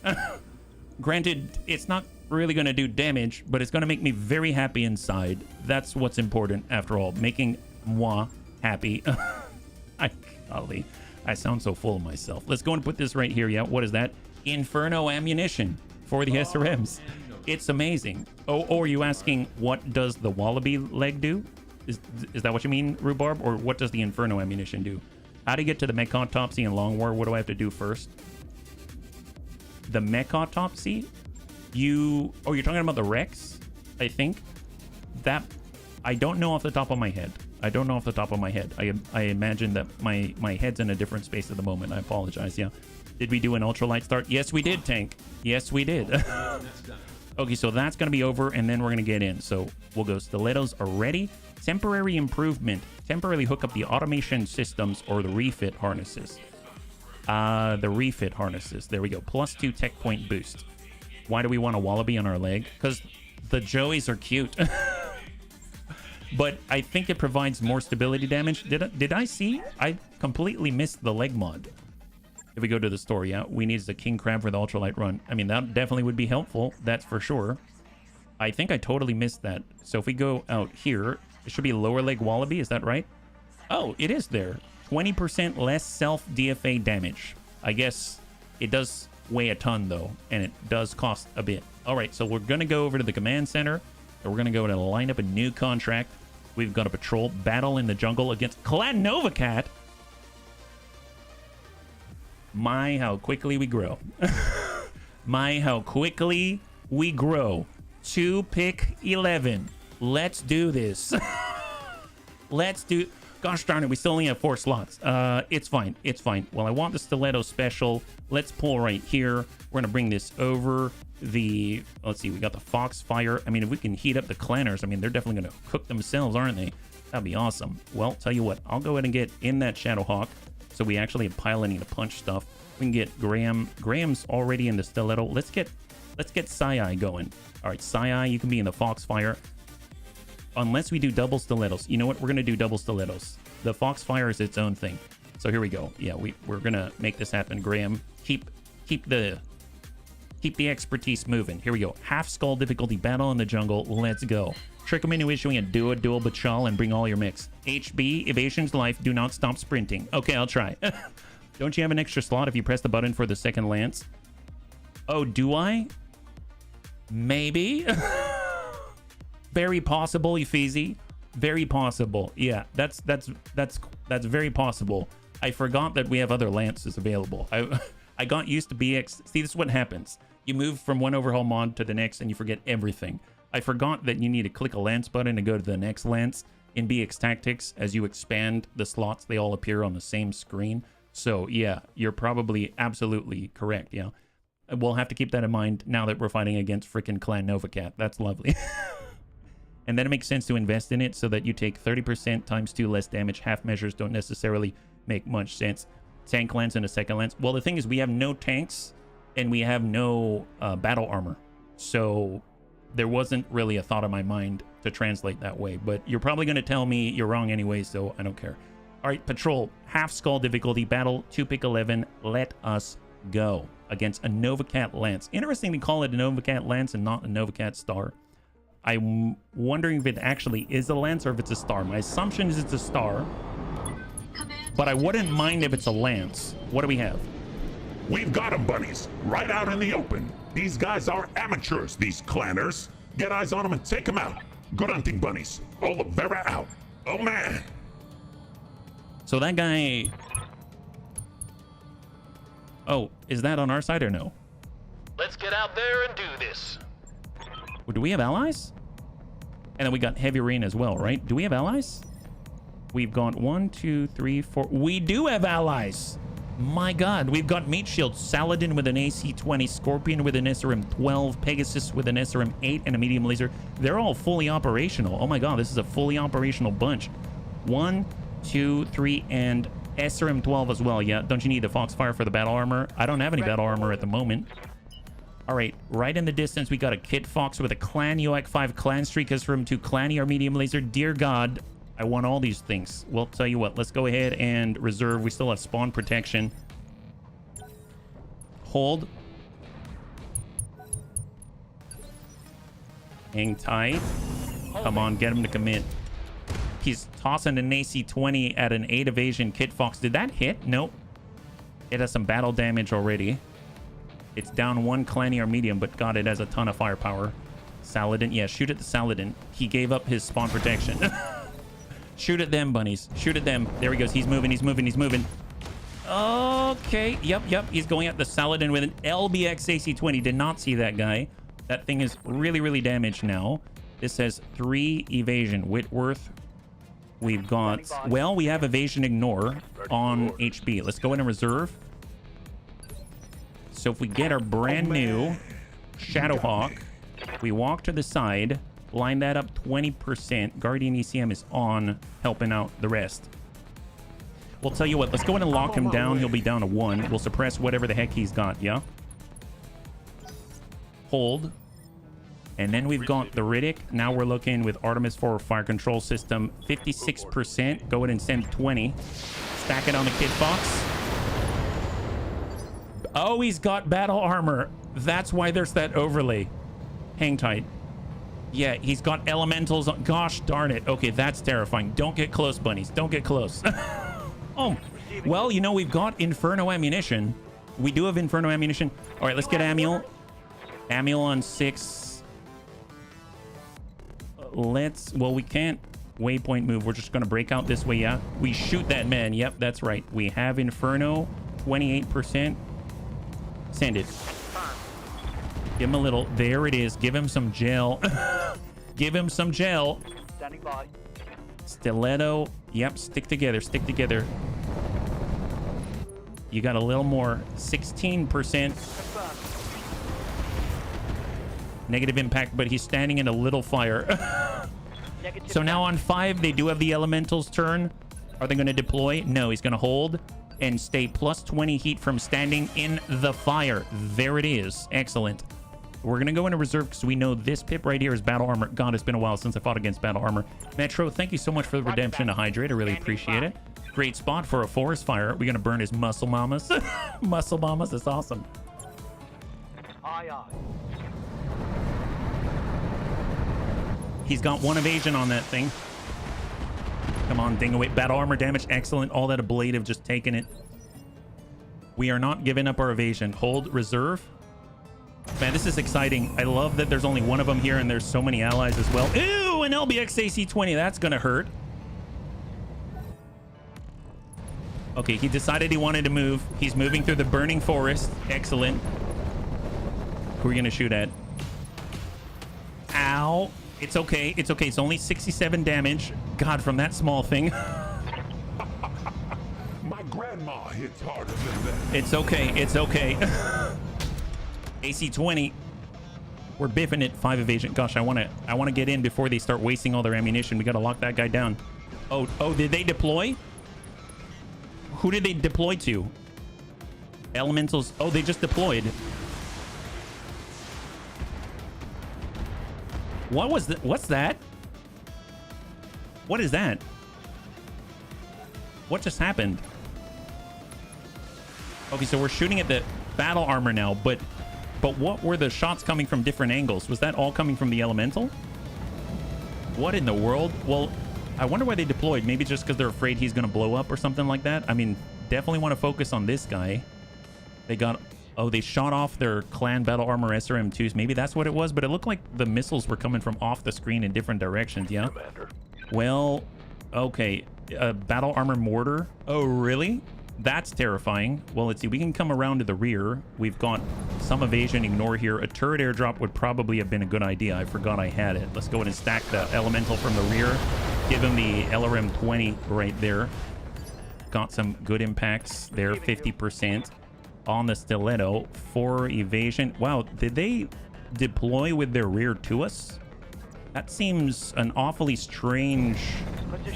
Granted, it's not really going to do damage, but it's going to make me very happy inside. That's what's important, after all. Making moi happy. Golly, I sound so full of myself. Let's go and put this right here, yeah? What is that? Inferno ammunition for the SRMs. It's amazing. Oh, are you asking what does the wallaby leg do? Is that what you mean, Rhubarb? Or what does the Inferno ammunition do? How to get to the mech autopsy in Long War? What do I have to do first? The mech autopsy? You're talking about the Rex? I think that I don't know off the top of my head. I imagine that my head's in a different space at the moment. I apologize. Yeah. Did we do an ultralight start? Yes, we did, Tank. Yes, we did. Okay, so that's gonna be over, and then we're gonna get in. So we'll go. Stilettos are ready. Temporary improvement. Temporarily hook up the automation systems or the refit harnesses. The refit harnesses. There we go. +2 tech point boost. Why do we want a wallaby on our leg? Because the Joeys are cute. But I think it provides more stability damage. Did I see? I completely missed the leg mod. If we go to the store, yeah, we need the king crab for the ultralight run. I mean, that definitely would be helpful. That's for sure. I think I totally missed that. So if we go out here, it should be lower leg wallaby. Is that right? Oh, it is there. 20% less self DFA damage. I guess it does weigh a ton though, and it does cost a bit. All right, so we're gonna go over to the command center, and we're gonna go and line up a new contract. We've got a patrol battle in the jungle against Clan Novacat. My, how quickly we grow. My, how quickly we grow. 2 pick 11. Let's do this. Let's do... Gosh darn it, we still only have 4 slots. It's fine. It's fine. Well, I want the stiletto special. Let's pull right here. We're going to bring this over the... Let's see, we got the Foxfire. I mean, if we can heat up the clanners, I mean, they're definitely going to cook themselves, aren't they? That'd be awesome. Well, tell you what, I'll go ahead and get in that Shadowhawk so we actually have piloting to punch stuff. We can get Graham. Graham's already in the stiletto. Let's get Sai going. All right, Sai, you can be in the Foxfire. Unless we do double stilettos. You know what? We're going to do double stilettos. The Foxfire is its own thing. So here we go. Yeah, we're going to make this happen. Graham, keep the expertise moving. Here we go. Half skull difficulty battle in the jungle. Let's go. Trick them into issuing a dual bachal and bring all your mix. HB, evasion's life. Do not stop sprinting. Okay, I'll try. Don't you have an extra slot if you press the button for the second lance? Oh, do I? Maybe. Very possible, Ephesi. Very possible. Yeah, that's very possible. I forgot that we have other lances available. I got used to BX. See, this is what happens. You move from one overhaul mod to the next and you forget everything. I forgot that you need to click a lance button to go to the next lance. In BX Tactics, as you expand the slots, they all appear on the same screen. So yeah, you're probably absolutely correct. Yeah, we'll have to keep that in mind now that we're fighting against freaking Clan Novacat. That's lovely. And then it makes sense to invest in it so that you take 30% times 2 less damage. Half measures don't necessarily make much sense. Tank lance and a second lance. Well, the thing is, we have no tanks and we have no battle armor. So there wasn't really a thought in my mind to translate that way. But you're probably going to tell me you're wrong anyway, so I don't care. All right, patrol. Half skull difficulty battle. 2 pick 11. Let us go. Against a Novacat lance. Interesting to call it a Novacat lance and not a Novacat star. I'm wondering if it actually is a lance or if it's a star. My assumption is it's a star, but I wouldn't mind if it's a lance. What do we have? We've got them, bunnies, right out in the open. These guys are amateurs, these clanners. Get eyes on them and take them out. Good hunting, bunnies. Olivera out. Oh, man. So that guy... Oh, is that on our side or no? Let's get out there and do this. Do we have allies? And then we got Heavy Rain as well, right? Do we have allies? We've got 1, 2, 3, 4. We do have allies. My God, we've got Meat Shield, Saladin with an AC-20, Scorpion with an SRM-12, Pegasus with an SRM-8 and a medium laser. They're all fully operational. Oh my God, this is a fully operational bunch. 1, 2, 3, and SRM-12 as well. Yeah, don't you need the Foxfire for the battle armor? I don't have any battle armor at the moment. All right, right in the distance, we got a Kid Fox with a Clan Yoak 5 Clan Streak as from 2 Clan ER medium laser. Dear God, I want all these things. Well, tell you what, let's go ahead and reserve. We still have spawn protection. Hold. Hang tight. Come on, get him to commit. He's tossing an AC-20 at an 8 evasion Kid Fox. Did that hit? Nope. It has some battle damage already. It's down 1 Clan ER medium, but God, it has a ton of firepower. Saladin. Yeah, shoot at the Saladin. He gave up his spawn protection. Shoot at them, bunnies. Shoot at them. There he goes. He's moving. He's moving. He's moving. Okay. Yep. He's going at the Saladin with an LBX AC-20. Did not see that guy. That thing is really, really damaged now. This has 3 evasion. Whitworth. We've got... Well, we have evasion ignore on HB. Let's go in and reserve. So if we get our brand new Shadowhawk, we walk to the side, line that up 20%. Guardian ECM is on, helping out the rest. We'll tell you what, let's go in and lock him down. He'll be down to 1. We'll suppress whatever the heck he's got, yeah? Hold. And then we've got the Riddick. Now we're looking with Artemis for fire control system. 56%. Go ahead and send 20. Stack it on the Kid Fox. Oh, he's got battle armor. That's why there's that overlay. Hang tight. Yeah, he's got elementals. Gosh darn it. Okay, that's terrifying. Don't get close, bunnies. Don't get close. Oh, well, you know, we've got Inferno ammunition. We do have Inferno ammunition. All right, let's get Amiel. Amiel on 6. Well, we can't waypoint move. We're just going to break out this way, yeah? We shoot that man. Yep, that's right. We have Inferno, 28%. Send it. Give him a little. There it is. Give him some gel. Give him some gel. Standing by. Stiletto. Yep, stick together. Stick together. You got a little more. 16%. Confirmed. Negative impact, but he's standing in a little fire. Negative. So now on 5, they do have the elemental's turn. Are they going to deploy? No, he's going to hold and stay plus 20 heat from standing in the fire. There it is. Excellent. We're going to go into reserve because we know this pip right here is battle armor. God, it's been a while since I fought against battle armor. Metro, thank you so much for the redemption to hydrate. I really appreciate it. Great spot for a forest fire. We're going to burn his muscle mamas. Muscle mamas, that's awesome. Aye, aye. He's got 1 evasion on that thing. Come on, ding away. Battle armor damage, excellent. All that ablative, just taking it. We are not giving up our evasion. Hold reserve. Man, this is exciting. I love that there's only 1 of them here and there's so many allies as well. Ew, an LBX AC-20. That's going to hurt. Okay, he decided he wanted to move. He's moving through the burning forest. Excellent. Who are we going to shoot at? Ow. It's okay. It's okay. It's only 67 damage. God, from that small thing. My grandma hits harder than that. It's okay. It's okay. AC-20. We're biffing it. 5 evasion. Gosh, I want to get in before they start wasting all their ammunition. We got to lock that guy down. Oh, did they deploy? Who did they deploy to? Elementals. Oh, they just deployed. What was that? What's that? What is that? What just happened? Okay, so we're shooting at the battle armor now, but what were the shots coming from different angles? Was that all coming from the elemental? What in the world? Well, I wonder why they deployed. Maybe just because they're afraid he's going to blow up or something like that. I mean, definitely want to focus on this guy. They got... Oh, they shot off their clan battle armor SRM2s. Maybe that's what it was, but it looked like the missiles were coming from off the screen in different directions, yeah? Commander. Well, okay. Battle armor mortar. Oh, really? That's terrifying. Well, let's see. We can come around to the rear. We've got some evasion. Ignore here. A turret airdrop would probably have been a good idea. I forgot I had it. Let's go in and stack the elemental from the rear. Give him the LRM-20 right there. Got some good impacts there. 50%. On the stiletto. 4 evasion. Wow, did they deploy with their rear to us? That seems an awfully strange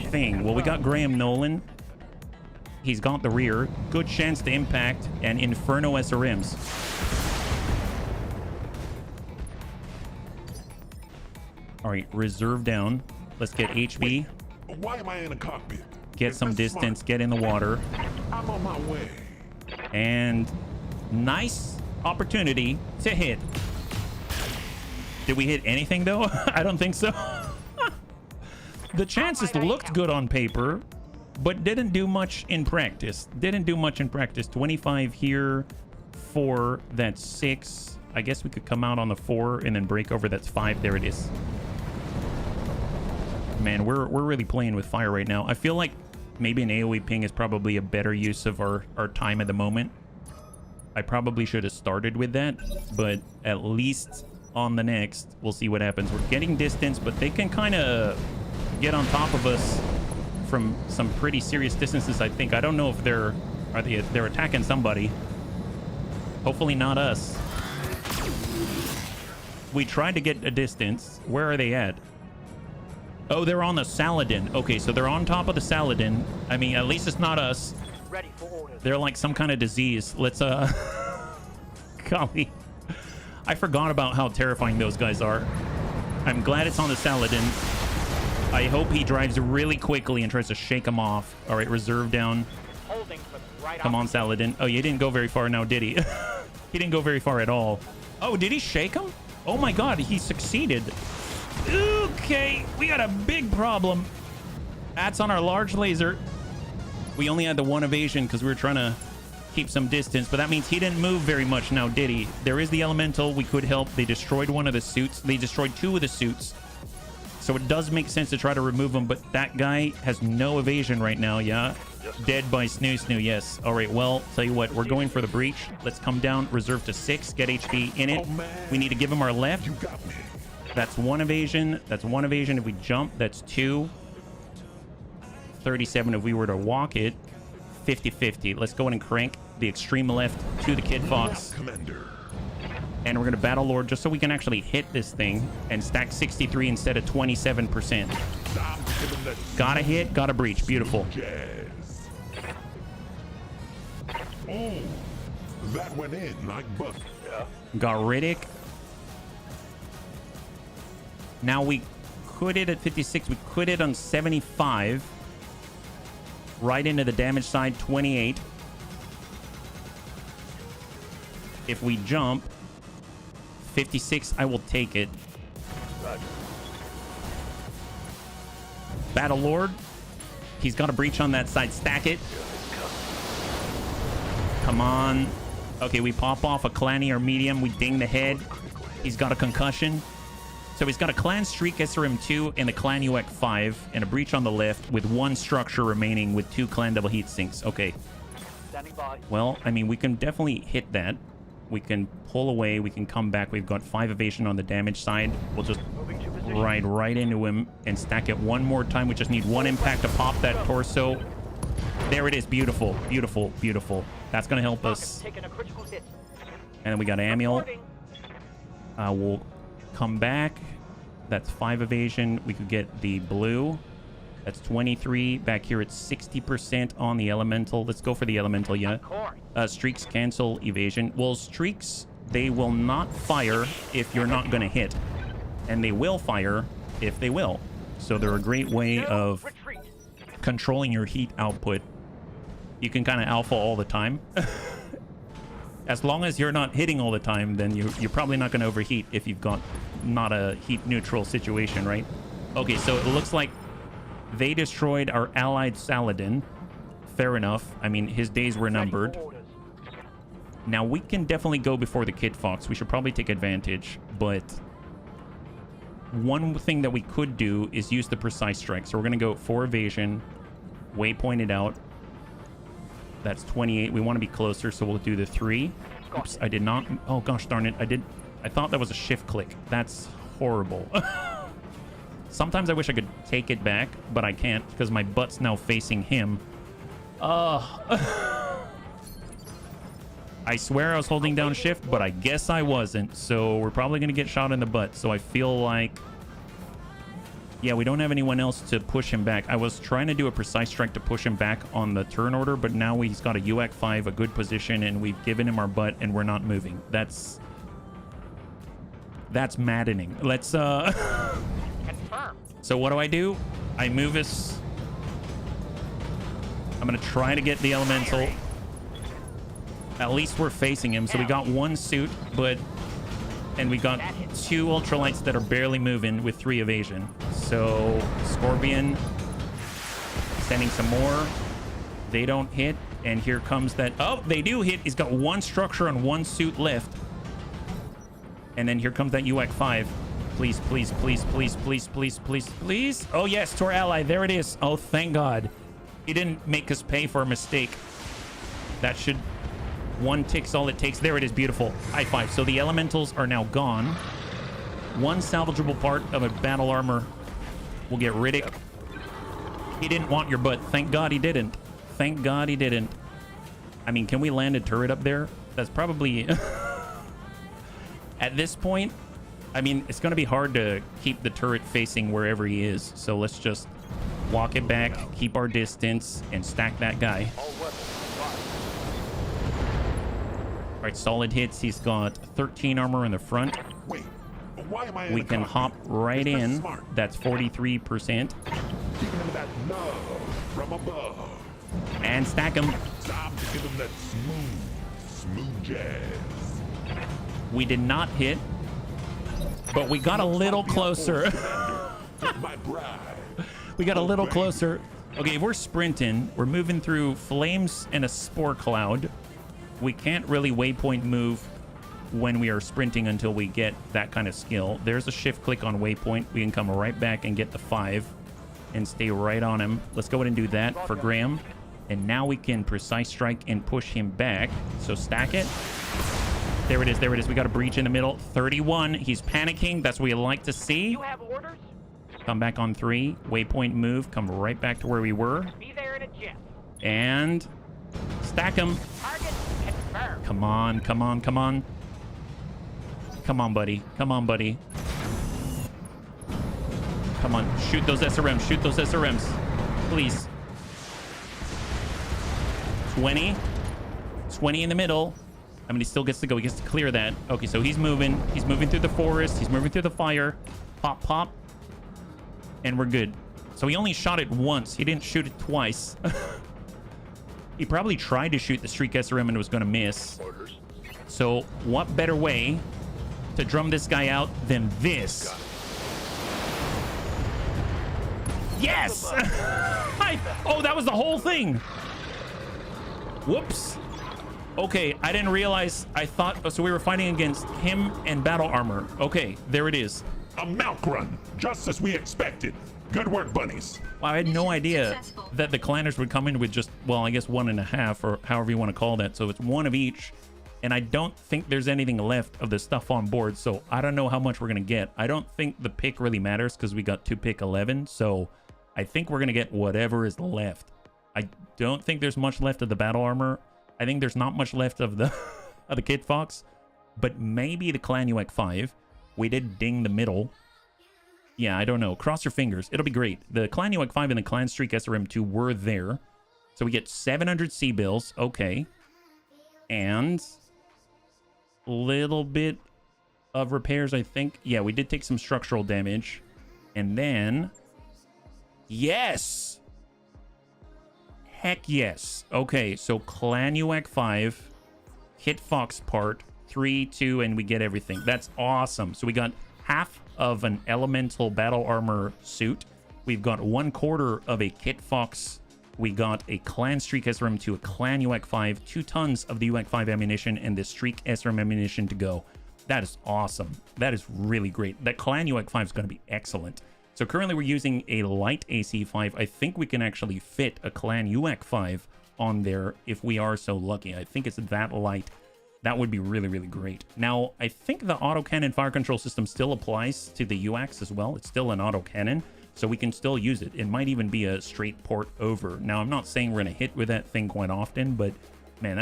thing. Well, we got Graham Nolan. He's got the rear. Good chance to impact. And Inferno SRMs. All right, reserve down. Let's get HB. Why am I in a cockpit? Get Is some this distance. smart? Get in the water. I'm on my way. And nice opportunity to hit. Did we hit anything though? I don't think so. The chances looked good on paper, but didn't do much in practice. 25 here, 4, that's 6. I guess we could come out on the 4 and then break over. That's 5. There it is. Man, we're really playing with fire right now. I feel like maybe an AoE ping is probably a better use of our time at the moment. I probably should have started with that, but at least on the next, we'll see what happens. We're getting distance, but they can kind of get on top of us from some pretty serious distances, I think. I don't know if they're attacking somebody. Hopefully not us. We tried to get a distance. Where are they at? Oh, they're on the Saladin. Okay, so they're on top of the Saladin. I mean, at least it's not us. Ready for orders. They're like some kind of disease. Let's, golly. I forgot about how terrifying those guys are. I'm glad it's on the Saladin. I hope he drives really quickly and tries to shake them off. All right, reserve down. Holding for the right. Come on, Saladin. Oh, you didn't go very far now, did he? He didn't go very far at all. Oh, did he shake him? Oh my God, he succeeded. Okay, we got a big problem. That's on our large laser. We only had the 1 evasion because we were trying to keep some distance, but that means he didn't move very much now, did he? There is the elemental. We could help. They destroyed one of the suits. They destroyed 2 of the suits. So it does make sense to try to remove him, but that guy has no evasion right now, yeah? Dead by Snoo, yes. All right, well, tell you what, we're going for the breach. Let's come down, reserve to 6, get HP in it. We need to give him our left. You got me. That's 1 evasion. That's 1 evasion. If we jump, that's 2. 37 if we were to walk it. 50-50. Let's go in and crank the extreme left to the Kid Fox. Commander. And we're going to Battle Lord just so we can actually hit this thing and stack 63 instead of 27%. Got a hit, got a breach. Beautiful. Jazz. Oh, that went in like butter. Yeah. Got Riddick. Now we could hit at 56. We could hit on 75. Right into the damage side, 28. If we jump, 56, I will take it. Roger. Battle Lord. He's got a breach on that side. Stack it. Come on. Okay, we pop off a Clanny or medium. We ding the head. He's got a concussion. So he's got a Clan Streak SRM 2 and a Clan UX 5 and a breach on the left with 1 structure remaining with 2 Clan double heat sinks. Okay. Standing by. Well, I mean, we can definitely hit that. We can pull away. We can come back. We've got 5 evasion on the damage side. We'll just Moving to position. ride right into him and stack it one more time. We just need 1 impact to pop that torso. There it is. Beautiful. Beautiful. Beautiful. That's going to help us. Taking a critical hit. And then we got Amiel. Reporting. We'll come back. That's 5 evasion. We could get the blue. That's 23. Back here, it's 60% on the elemental. Let's go for the elemental, yeah. Course. Streaks cancel evasion. Well, streaks, they will not fire if you're not going to hit. And they will fire if they will. So they're a great way of Retreat. controlling your heat output. You can kind of alpha all the time. As long as you're not hitting all the time, then you're probably not going to overheat if you've got not a heat neutral situation, right? Okay, so it looks like they destroyed our allied Saladin. Fair enough. I mean, his days were numbered. Orders. Now, we can definitely go before the Kid Fox. We should probably take advantage, but one thing that we could do is use the precise strike. So we're going to go 4 evasion, waypointed out. That's 28. We want to be closer, so we'll do the 3. Oops, I did not. Oh, gosh darn it. I thought that was a shift click. That's horrible. Sometimes I wish I could take it back, but I can't because my butt's now facing him. I swear I was holding down shift, but I guess I wasn't. So we're probably going to get shot in the butt. So I feel like... Yeah, we don't have anyone else to push him back. I was trying to do a precise strike to push him back on the turn order, but now he's got a UX 5, a good position, and we've given him our butt, and we're not moving. That's maddening. Let's, Confirm. So what do? I move us. I'm going to try to get the elemental. At least we're facing him. So we got 1 suit, but... And we got 2 ultralights that are barely moving with 3 evasion. So Scorpion sending some more. They don't hit. And here comes that. Oh, they do hit. He's got 1 structure on 1 suit left. And then here comes that UX 5. Please, please, please, please, please, please, please, please. Oh, yes, to our ally. There it is. Oh, thank God. He didn't make us pay for a mistake. That should... 1 tick's all it takes. There it is. Beautiful. High five. So the elementals are now gone. 1 salvageable part of a battle armor. We'll get Riddick. He didn't want your butt. Thank God he didn't. Thank God he didn't. I mean, can we land a turret up there? That's probably... At this point, I mean, it's going to be hard to keep the turret facing wherever he is. So let's just walk it back, keep our distance, and stack that guy. All weapons fire. All right, solid hits. He's got 13 armor in the front. Wait, why am I in We the can cockpit? hop right Is that in. smart? That's 43%. Giving him that love from above. And stack him. Time to give him that smooth jazz. We did not hit, but we got a little closer. My bride. We got a little closer. Okay, we're sprinting. We're moving through flames and a spore cloud. we can't really waypoint move when we are sprinting until we get that kind of skill. There's a shift click on waypoint. We can come right back and get the 5 and stay right on him. Let's go ahead and do that for Graham. And now we can precise strike and push him back. So stack it. There it is. There it is. We got a breach in the middle. 31. He's panicking. That's what we like to see. You have orders? Come back on 3. Waypoint move. Come right back to where we were. Be there in a jiff. And stack him. Target confirmed. Come on. Come on. Come on. Come on, buddy. Come on, buddy. Come on. Shoot those SRMs. Shoot those SRMs. Please. 20. 20 in the middle. I mean, he still gets to go. He gets to clear that. Okay, so he's moving. He's moving through the forest. He's moving through the fire. Pop, pop. And we're good. So he only shot it once. He didn't shoot it twice. He probably tried to shoot the Streak SRM and was going to miss. Orders. So what better way to drum this guy out than this? Yes! Oh, that was the whole thing. Whoops. Okay, I didn't realize. I thought... So we were fighting against him and battle armor. Okay, there it is. A milk run, just as we expected. Good work, bunnies. Wow, I had no idea that the clanners would come in with just, well, I guess 1.5 or however you want to call that. So it's one of each. And I don't think there's anything left of the stuff on board. So I don't know how much we're going to get. I don't think the pick really matters because we got 2 pick 11. So I think we're going to get whatever is left. I don't think there's much left of the battle armor. I think there's not much left of the of the Kit Fox. But maybe the Clan UX 5. We did ding the middle. Yeah, I don't know. Cross your fingers. It'll be great. The Clan UX 5 and the Clan Streak SRM2 were there. So we get 700 C-bills. Okay. And a little bit of repairs, I think. Yeah, we did take some structural damage. And then... Yes! Heck yes. Okay, so Clan UX 5, Kit Fox part, 3, 2, and we get everything. That's awesome. So we got half of an elemental battle armor suit. We've got 1/4 of a Kit Fox. We got a Clan Streak SRM to a Clan UX 5, 2 tons of the UX 5 ammunition, and the Streak SRM ammunition to go. That is awesome. That is really great. That Clan UX 5 is going to be excellent. So currently we're using a light AC5. I think we can actually fit a Clan UX 5 on there if we are so lucky. I think it's that light. That would be really, really great. Now, I think the autocannon fire control system still applies to the UX as well. It's still an autocannon, so we can still use it. It might even be a straight port over. Now, I'm not saying we're going to hit with that thing quite often, but man,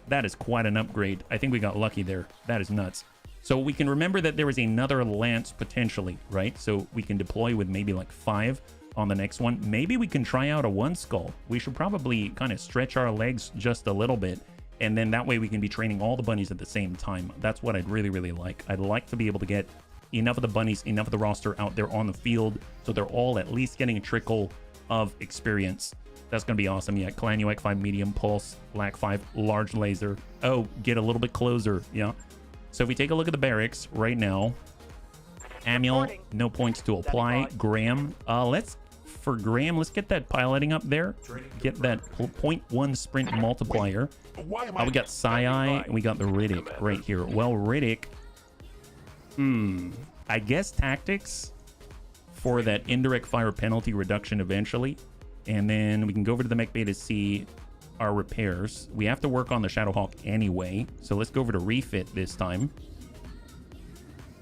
that is quite an upgrade. I think we got lucky there. That is nuts. So we can remember that there was another lance potentially, right? So we can deploy with maybe like 5 on the next one. Maybe we can try out a 1 skull. We should probably kind of stretch our legs just a little bit. And then that way we can be training all the bunnies at the same time. That's what I'd really, really like. I'd like to be able to get enough of the bunnies, enough of the roster out there on the field so they're all at least getting a trickle of experience. That's going to be awesome. Yeah, Clan UX 5 medium pulse, LAC 5 large laser. Oh, get a little bit closer. Yeah. So if we take a look at the barracks right now, Amiel, no points to apply. Graham, let's get that piloting up there. Get that 0.1 sprint multiplier. We got Sai, we got the Riddick right here. Well, Riddick, I guess tactics for that indirect fire penalty reduction eventually. And then we can go over to the mech bay to see our repairs. We have to work on the Shadowhawk anyway, so let's go over to refit this time.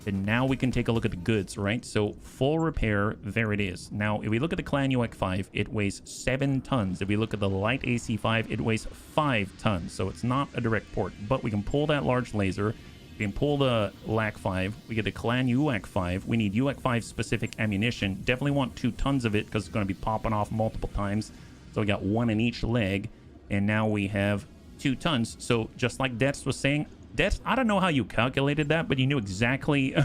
And now we can take a look at the goods, right? So full repair, there it is. Now, if we look at the Clan UX 5, it weighs 7 tons. If we look at the light AC5, it weighs 5 tons. So it's not a direct port, but we can pull that large laser. We can pull the LAC 5. We get the Clan UX 5. We need UX 5 specific ammunition. Definitely want 2 tons of it because it's going to be popping off multiple times. So we got 1 in each leg. And now we have 2 tons. So just like Dex was saying, Dex, I don't know how you calculated that, but you knew exactly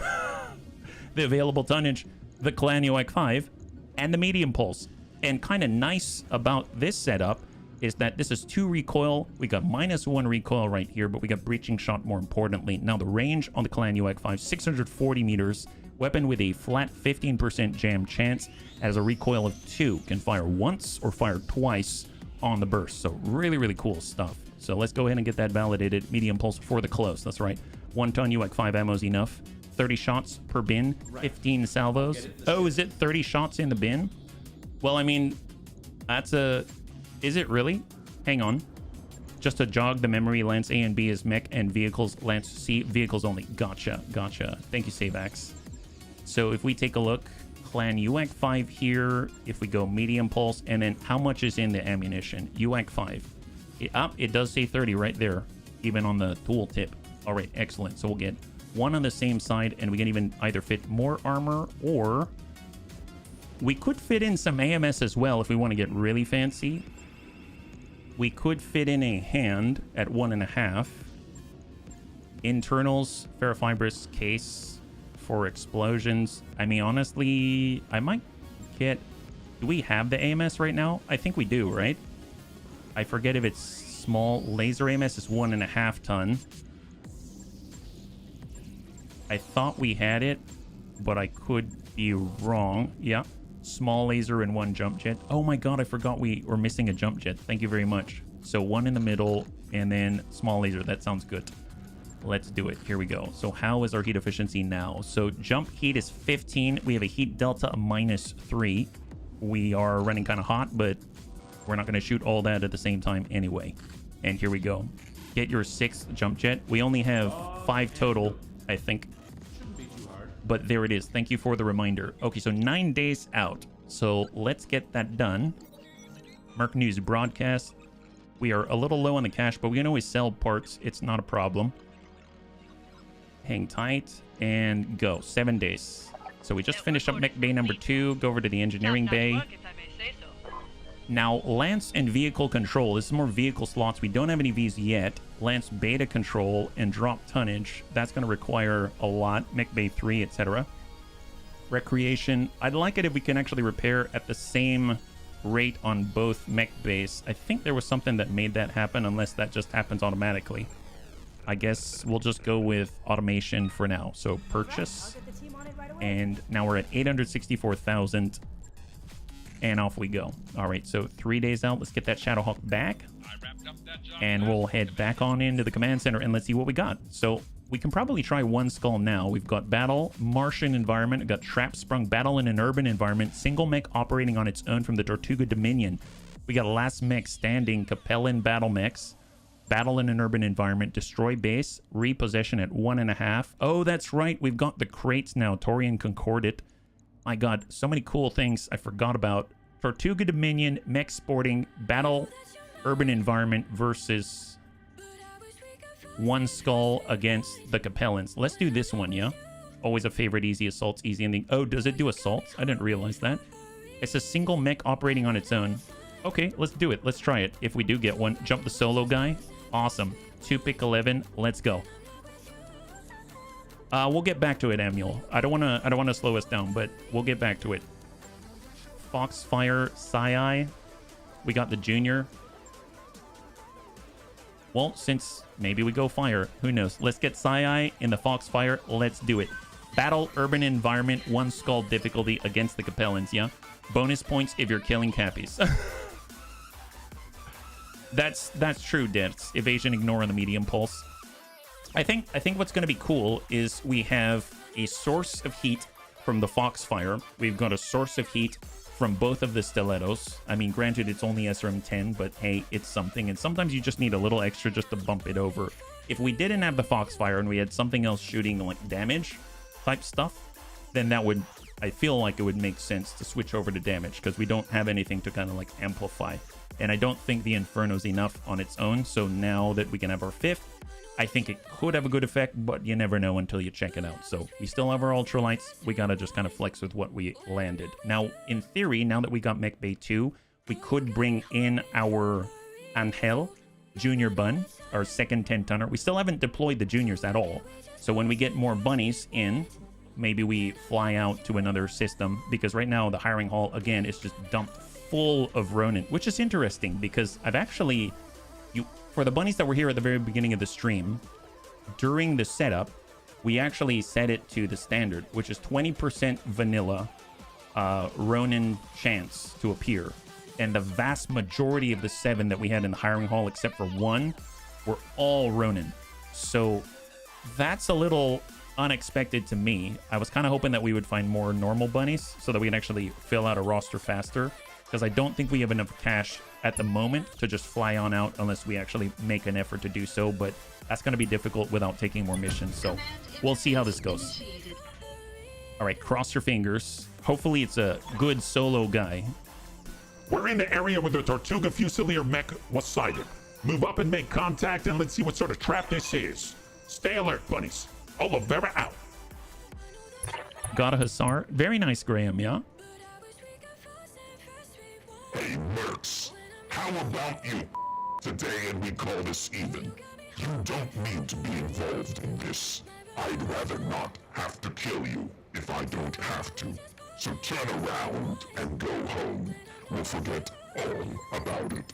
the available tonnage, the Clan UX 5 and the medium pulse. And kind of nice about this setup is that this is 2 recoil. We got -1 recoil right here, but we got breaching shot more importantly. Now the range on the Clan UX 5, 640 meters. Weapon with a flat 15% jam chance. Has a recoil of 2. Can fire once or fire twice on the burst. So really, really cool stuff. So let's go ahead and get that validated. Medium pulse for the close. That's right. 1 ton UAC 5 ammo is enough. 30 shots per bin. 15 salvos. Oh, is it 30 shots in the bin? Well, I mean, that's a... Is it really? Hang on. Just to jog the memory, Lance A and B is mech and vehicles. Lance C, vehicles only. Gotcha. Gotcha. Thank you, Savax. So if we take a look, Clan UAC 5 here. If we go medium pulse, and then how much is in the ammunition? UAC 5. It does say 30 right there, even on the tooltip. All right, excellent. So we'll get one on the same side, and we can even either fit more armor, or we could fit in some AMS as well if we want to get really fancy. We could fit in a hand at 1.5. Internals, ferrofibrous case for explosions. I mean, honestly, I might get... Do we have the AMS right now? I think we do, right? I forget if it's small. Laser AMS is 1.5 ton. I thought we had it, but I could be wrong. Yeah. Small laser and 1 jump jet. Oh my god, I forgot we were missing a jump jet. Thank you very much. So 1 in the middle and then small laser. That sounds good. Let's do it. Here we go. So how is our heat efficiency now? So jump heat is 15. We have a heat delta of -3. We are running kind of hot, but we're not going to shoot all that at the same time anyway. And here we go. Get your 6th jump jet. We only have 5 total, I think. But there it is. Thank you for the reminder. Okay, so 9 days out. So let's get that done. Merc News broadcast. We are a little low on the cash, but we can always sell parts. It's not a problem. Hang tight and go. 7 days. So we just finished up mech bay number 2. Go over to the engineering bay. Now, Lance and vehicle control. This is more vehicle slots. We don't have any Vs yet. Lance beta control and drop tonnage. That's going to require a lot. Mech bay 3, etc. Recreation. I'd like it if we can actually repair at the same rate on both mech bays. I think there was something that made that happen, unless that just happens automatically. I guess we'll just go with automation for now. So purchase. And now we're at 864,000. And off we go. All right, so 3 days out. Let's get that Shadowhawk back. And we'll head back on into the command center and let's see what we got. So we can probably try 1 skull now. We've got battle, Martian environment. We've got trap sprung, battle in an urban environment, single mech operating on its own from the Tortuga Dominion. We got last mech standing, Capellan battle mechs, battle in an urban environment, destroy base, repossession at 1.5. Oh, that's right. We've got the crates now, Torian Concordat. My god, so many cool things I forgot about. Tortuga Dominion, mech sporting, battle, urban environment versus 1 skull against the Capellans. Let's do this one, yeah? Always a favorite, easy assaults, easy ending. Oh, does it do assaults? I didn't realize that. It's a single mech operating on its own. Okay, let's do it. Let's try it. If we do get one, jump the solo guy. Awesome. 2 pick 11. Let's go. We'll get back to it, Amuel. I don't wanna slow us down, but we'll get back to it. Foxfire, Sai. We got the junior. Well, since maybe we go fire, who knows? Let's get Sai in the Foxfire. Let's do it. Battle, urban environment, 1 skull difficulty against the Capellans, yeah? Bonus points if you're killing Cappies. That's true, Devs. Evasion, ignore on the medium pulse. I think what's going to be cool is we have a source of heat from the Foxfire. We've got a source of heat from both of the stilettos. I mean, granted, it's only SRM-10, but hey, it's something. And sometimes you just need a little extra just to bump it over. If we didn't have the Foxfire and we had something else shooting like damage type stuff, then that would, I feel like it would make sense to switch over to damage because we don't have anything to kind of like amplify. And I don't think the Inferno's enough on its own. So now that we can have our 5th, I think it could have a good effect, but you never know until you check it out. So we still have our Ultralights. We got to just kind of flex with what we landed. Now, in theory, now that we got Mech Bay 2, we could bring in our Angel Junior Bun, our second 10-tonner. We still haven't deployed the juniors at all. So when we get more bunnies in, maybe we fly out to another system. Because right now, the hiring hall, again, is just dumped full of Ronin, which is interesting because I've actually... For the bunnies that were here at the very beginning of the stream, during the setup, we actually set it to the standard, which is 20% vanilla Ronin chance to appear. and the vast majority of the 7 that we had in the hiring hall, except for 1, were all Ronin. So that's a little unexpected to me. I was kind of hoping that we would find more normal bunnies so that we can actually fill out a roster faster, because I don't think we have enough cash at the moment to just fly on out unless we actually make an effort to do so, but that's going to be difficult without taking more missions, so we'll see how this goes. All right, cross your fingers. Hopefully it's a good solo guy. We're in the area where the Tortuga Fusilier mech was sighted. Move up and make contact, and let's see what sort of trap this is. Stay alert, bunnies. Oliveira out. Got a Hussar. Very nice, Graham, yeah? Hey, Mercs. How about you today and we call this even? You don't need to be involved in this. I'd rather not have to kill you if I don't have to. So turn around and go home. We'll forget all about it.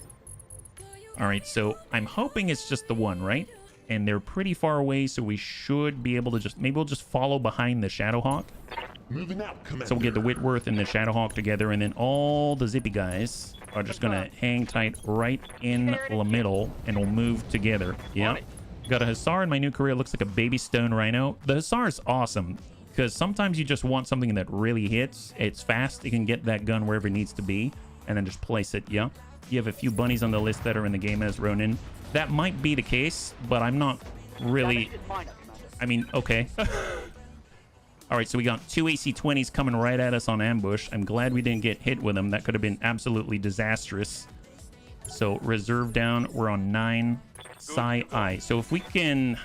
All right, so I'm hoping it's just the one, right? And they're pretty far away, so we should be able to just... Maybe we'll just follow behind the Shadowhawk. Moving out, Commander. So we'll get the Whitworth and the Shadowhawk together, and then all the zippy guys are just going to hang tight right in the middle, and we'll move together. Yeah. Got a Hussar in my new career. Looks like a baby stone rhino. The Hussar is awesome, because sometimes you just want something that really hits. It's fast. You can get that gun wherever it needs to be, and then just place it. Yeah. You have a few bunnies on the list that are in the game as Ronin. That might be the case, but I'm not really... I mean, okay. All right, so we got 2 AC-20s coming right at us on ambush. I'm glad we didn't get hit with them. That could have been absolutely disastrous. So reserve down. We're on 9. Psi-I. So if we can...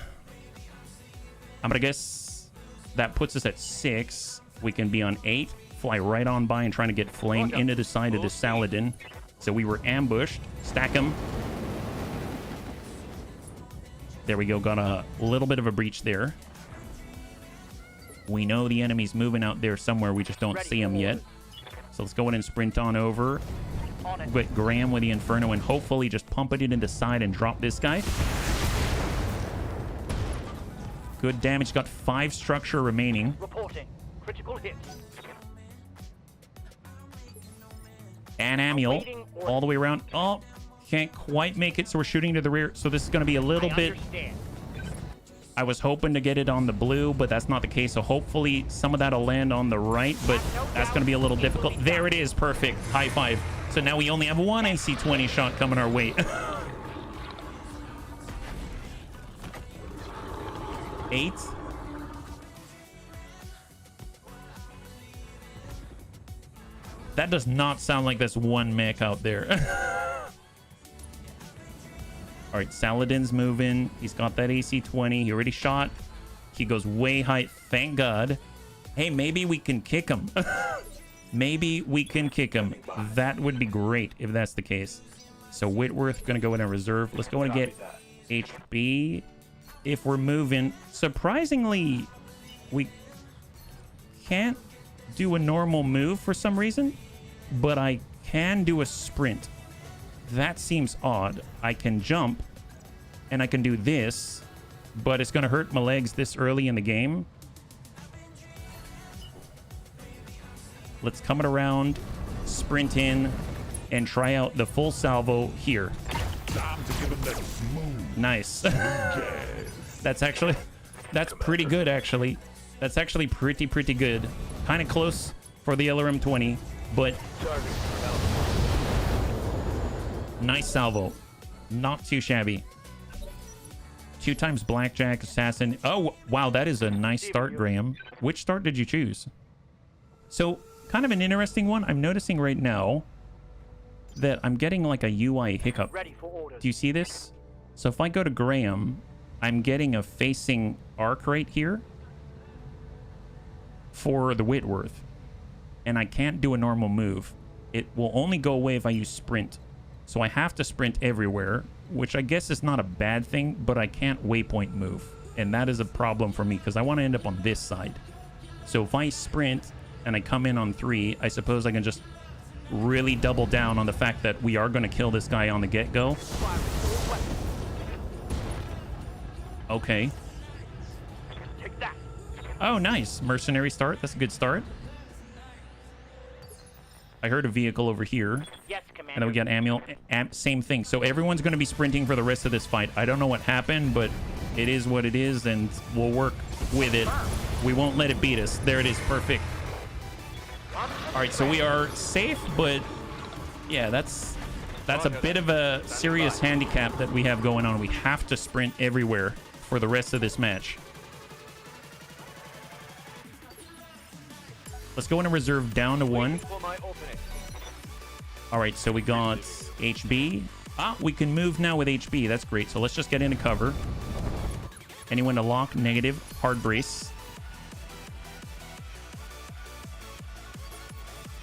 I'm going to guess that puts us at 6. We can be on 8. Fly right on by and trying to get flame into the side of the Saladin. So we were ambushed. Stack them. There we go. Got a little bit of a breach there. We know the enemy's moving out there somewhere. We just don't see him yet. So let's go ahead and sprint on over. Get Graham with the Inferno and hopefully just pump it into the side and drop this guy. Good damage. Got 5 structure remaining. Reporting. Critical hit. And Amiel all the way around. Oh, can't quite make it, so we're shooting to the rear. So this is going to be a little bit... I was hoping to get it on the blue, but that's not the case. So hopefully some of that will land on the right, but that's going to be a little difficult. There it is. Perfect. High five. So now we only have 1 AC-20 shot coming our way. 8. That does not sound like that's 1 mech out there. All right, Saladin's moving. He's got that AC-20. He already shot. He goes way high. Thank God. Hey, maybe we can kick him. Maybe we can kick him. That would be great if that's the case. So Whitworth going to go in a reserve. Let's go and get HB if we're moving. Surprisingly, we can't do a normal move for some reason, but I can do a sprint. That seems odd. I can jump and I can do this, but it's going to hurt my legs this early in the game. Let's come it around, sprint in, and try out the full salvo here. Time to give him that smooth. Nice. That's pretty good, actually. That's actually pretty good. Kind of close for the LRM-20, but nice salvo. Not too shabby. 2 times Blackjack, Assassin. Oh, wow, that is a nice start, Graham. Which start did you choose? So, kind of an interesting one. I'm noticing right now that I'm getting like a UI hiccup. Do you see this? So if I go to Graham, I'm getting a facing arc right here for the Whitworth. And I can't do a normal move. It will only go away if I use sprint. So I have to sprint everywhere, which I guess is not a bad thing, but I can't waypoint move. And that is a problem for me because I want to end up on this side. So if I sprint and I come in on 3, I suppose I can just really double down on the fact that we are going to kill this guy on the get-go. Okay. Oh, nice. Mercenary start. That's a good start. I heard a vehicle over here. Yes, Commander. And then we got Amiel. Same thing. So everyone's going to be sprinting for the rest of this fight. I don't know what happened, but it is what it is, and we'll work with it. We won't let it beat us. There it is. Perfect. All right, so we are safe, but yeah, that's a bit of a serious handicap that we have going on. We have to sprint everywhere for the rest of this match. Let's go into reserve down to 1. All right, so we got HB. We can move now with HB. That's great. So let's just get into cover. Anyone to lock? Negative. Hard brace.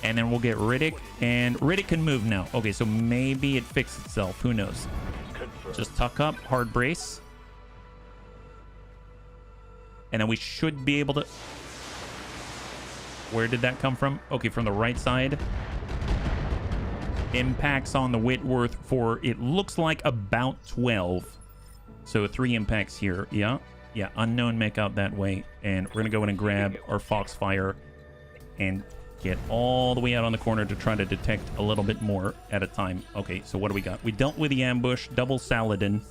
And then we'll get Riddick. And Riddick can move now. Okay, so maybe it fixed itself. Who knows? Just tuck up. Hard brace. And then we should be able to... Where did that come from? Okay, from the right side. Impacts on the Whitworth for, it looks like, about 12. So 3 impacts here. Yeah. Unknown mech out that way. And we're going to go in and grab our Foxfire and get all the way out on the corner to try to detect a little bit more at a time. Okay, so what do we got? We dealt with the ambush, double Saladin.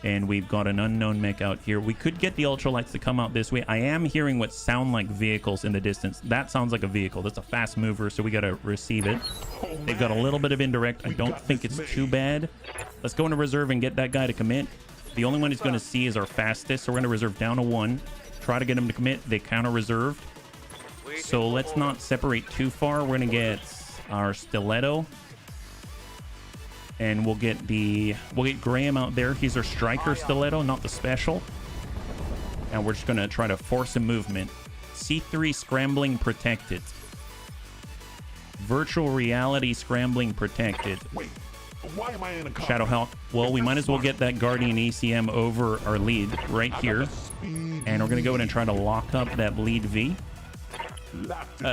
And we've got an unknown mech out here. We could get the Ultralights to come out this way. I am hearing what sound like vehicles in the distance. That sounds like a vehicle. That's a fast mover, so we got to receive it. They've got a little bit of indirect. I don't think it's too bad. Let's go into reserve and get that guy to commit. The only one he's going to see is our fastest, so we're going to reserve down to 1. Try to get him to commit. They counter-reserved. So let's not separate too far. We're going to get our Stiletto. And we'll get Graham out there. He's our striker Stiletto, not the special. And we're just going to try to force a movement. C3 scrambling protected. Virtual reality scrambling protected. Wait, why am I in a car? Shadowhawk. Well, we might as well get that Guardian ECM over our lead right here. And we're going to go in and try to lock up that lead V.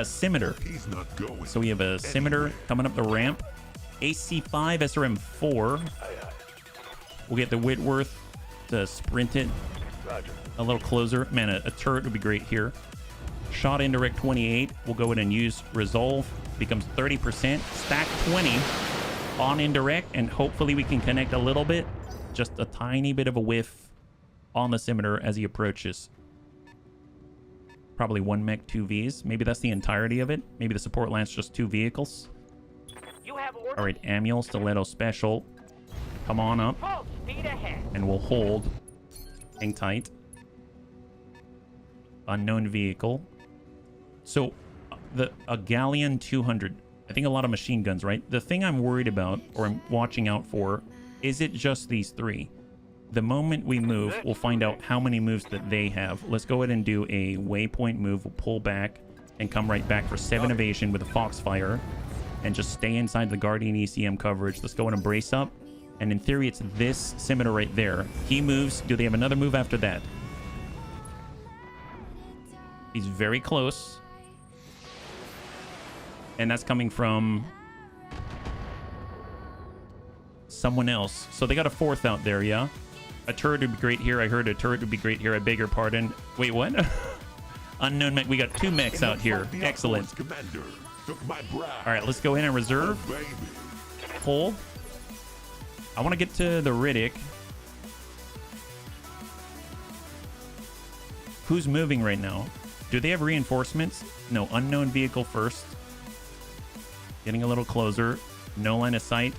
Scimitar. So we have a Scimitar coming up the ramp. AC5, SRM4. We'll get the Whitworth to sprint it a little closer. Man, a turret would be great here. Shot indirect 28. We'll go in and use Resolve. Becomes 30%. Stack 20 on indirect, and hopefully we can connect a little bit. Just a tiny bit of a whiff on the Scimitar as he approaches. Probably 1 mech, 2 Vs. Maybe that's the entirety of it. Maybe the support lance just 2 vehicles. All right, Amiel, Stiletto Special. Come on up. Full speed ahead. And we'll hold. Hang tight. Unknown vehicle. So, a Galleon 200. I think a lot of machine guns, right? The thing I'm worried about, or I'm watching out for, is it just these 3? The moment we move, we'll find out how many moves that they have. Let's go ahead and do a waypoint move. We'll pull back and come right back for 7 evasion with a Foxfire. And just stay inside the Guardian ECM coverage. Let's go in and brace up. And in theory, it's this Scimitar right there. He moves. Do they have another move after that? He's very close. And that's coming from someone else. So they got a 4th out there, yeah? A turret would be great here. I heard a turret would be great here. I beg your pardon. Wait, what? Unknown mech. We got 2 mechs out here. Excellent. All right, let's go ahead and reserve. Hold. I want to get to the Riddick. Who's moving right now? Do they have reinforcements? No, unknown vehicle first. Getting a little closer. No line of sight.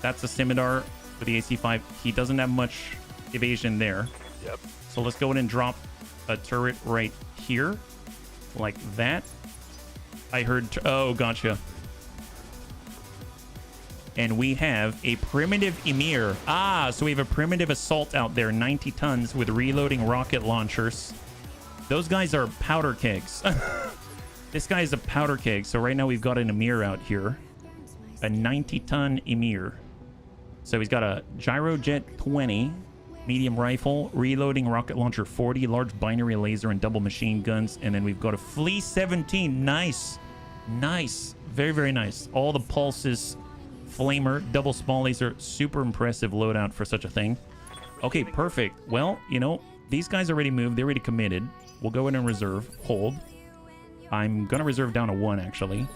That's a Scimitar with the AC5. He doesn't have much evasion there. Yep. So let's go ahead and drop a turret right here. Like that. I heard... Oh, gotcha. And we have a primitive Emir. So we have a primitive assault out there. 90 tons with reloading rocket launchers. Those guys are powder kegs. This guy is a powder keg. So right now we've got an Emir out here. A 90-ton Emir. So he's got a Gyrojet 20. Medium rifle, reloading rocket launcher 40, large binary laser, and double machine guns. And then we've got a Fleece 17. Nice. Nice. Very, very nice. All the pulses, flamer, double small laser. Super impressive loadout for such a thing. Okay, perfect. Well, you know, these guys already moved. They're already committed. We'll go in and reserve. Hold. I'm going to reserve down to 1, actually.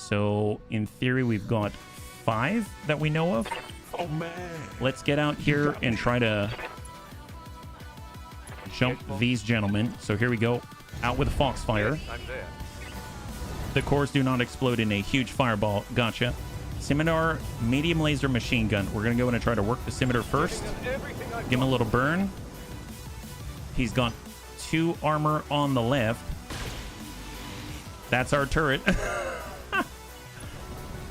So in theory, we've got 5 that we know of. Oh man. Let's get out here and try to jump these gentlemen. So here we go. Out with a Foxfire. I'm there. The cores do not explode in a huge fireball. Gotcha. Scimitar, medium laser machine gun. We're going to go in and try to work the Scimitar first. Give him a little burn. He's got 2 armor on the left. That's our turret.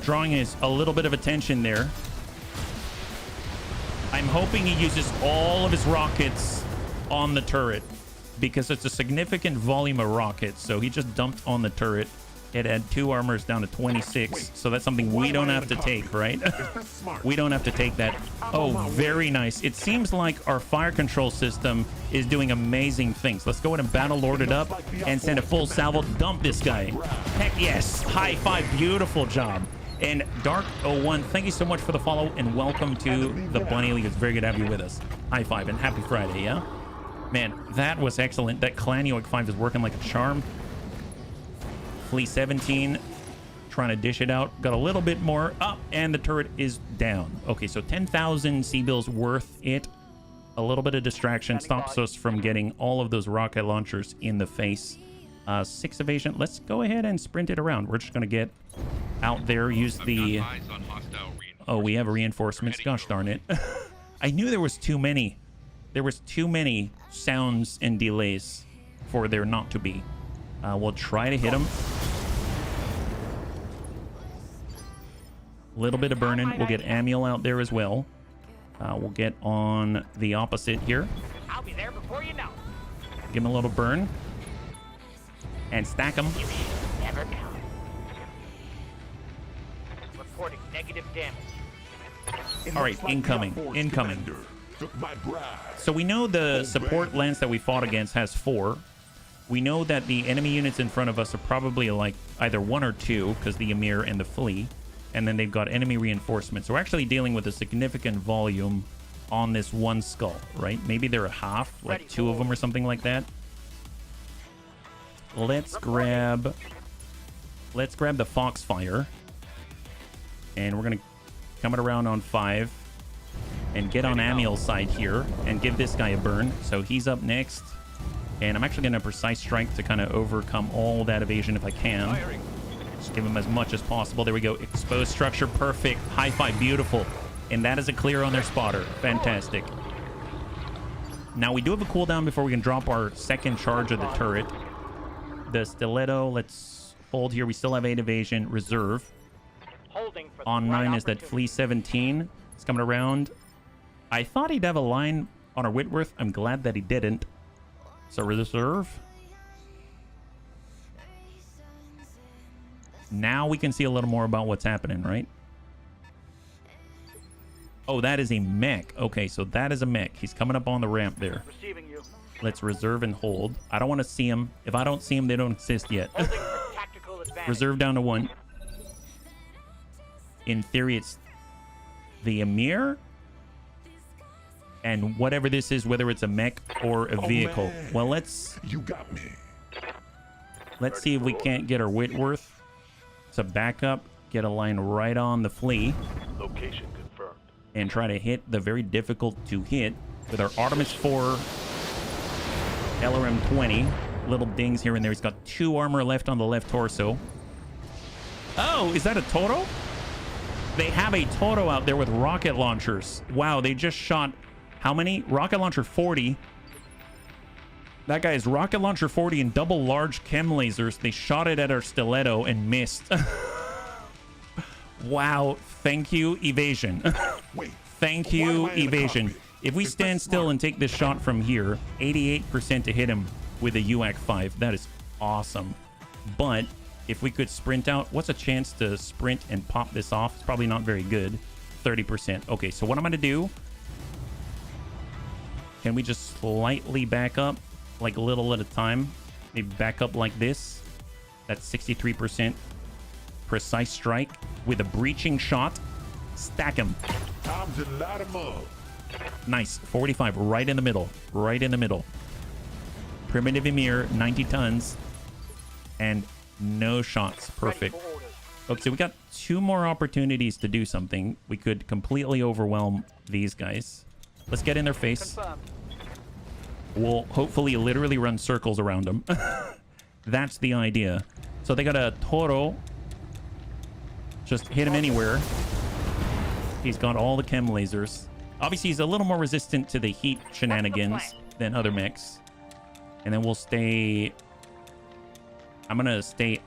Drawing us a little bit of attention there. I'm hoping he uses all of his rockets on the turret because it's a significant volume of rockets. So he just dumped on the turret. It had 2 armors down to 26. So that's something we don't have to take, right? We don't have to take that. Oh, very nice. It seems like our fire control system is doing amazing things. Let's go ahead and battle lord it up and send a full salvo. Dump this guy. Heck yes. High five. Beautiful job. And Dark01, thank you so much for the follow and welcome to the Bunny League. It's very good to have you with us. High five and happy Friday, yeah? Man, that was excellent. That Clan Yoic 5 is working like a charm. Flea 17 trying to dish it out. Got a little bit more up and the turret is down. Okay, so 10,000 C-bills worth it. A little bit of distraction stops us from getting all of those rocket launchers in the face. 6 evasion. Let's go ahead and sprint it around. We're just going to get out there, use the... Oh, we have reinforcements. Gosh darn it. I knew there was too many. There was too many sounds and delays for there not to be. We'll try to hit him. A little bit of burning. We'll get Amiel out there as well. We'll get on the opposite here. I'll be there before you know. Give him a little burn. And stack him. Never count. Reporting negative damage. All right, incoming. Incoming. So we know the support lance that we fought against has 4. We know that the enemy units in front of us are probably like either 1 or 2 because the Emir and the Flea. And then they've got enemy reinforcements. So we're actually dealing with a significant volume on this one skull, right? Maybe they're a half, like 2 of them or something like that. Let's grab the Foxfire. And we're going to come it around on 5 and get on Amiel's side here and give this guy a burn. So he's up next. And I'm actually going to precise strike to kind of overcome all that evasion if I can. Just give him as much as possible. There we go. Exposed structure. Perfect. High five. Beautiful. And that is a clear on their spotter. Fantastic. Now we do have a cooldown before we can drop our second charge of the turret. The stiletto. Let's hold here. We still have 8 evasion. Reserve. On 9 is that Flea 17. It's coming around. I thought he'd have a line on our Whitworth. I'm glad that he didn't. So reserve. Now we can see a little more about what's happening, right? Oh, that is a mech. Okay, so that is a mech. He's coming up on the ramp there. Let's reserve and hold. I don't want to see him. If I don't see him, they don't exist yet. Reserve down to 1. In theory, it's the Emir. And whatever this is, whether it's a mech or a vehicle. Well, let's... You got me. Let's see if we can't get our Whitworth to back up, get a line right on the Flea. Location confirmed. And try to hit the very difficult to hit with our Artemis 4 LRM 20. Little dings here and there. He's got 2 armor left on the left torso. Oh, is that a Toro? They have a Toro out there with rocket launchers. Wow, they just shot how many? Rocket launcher 40. That guy is rocket launcher 40 and double large chem lasers. They shot it at our stiletto and missed. Wow. Thank you, evasion. Thank you, evasion. If we stand still and take this shot from here, 88% to hit him with a UAC 5. That is awesome. But if we could sprint out, what's a chance to sprint and pop this off? It's probably not very good. 30%. Okay, so what I'm going to do... Can we just slightly back up, like a little at a time? Maybe back up like this. That's 63%. Precise strike with a breaching shot. Stack him. Time to light him up. Nice. 45 right in the middle. Right in the middle. Primitive Emir, 90 tons. And no shots. Perfect. Okay, so we got 2 more opportunities to do something. We could completely overwhelm these guys. Let's get in their face. Confirmed. We'll hopefully literally run circles around them. That's the idea. So they got a Toro. Just hit him anywhere. He's got all the chem lasers. Obviously, he's a little more resistant to the heat shenanigans than other mechs. And then we'll stay... I'm going to stay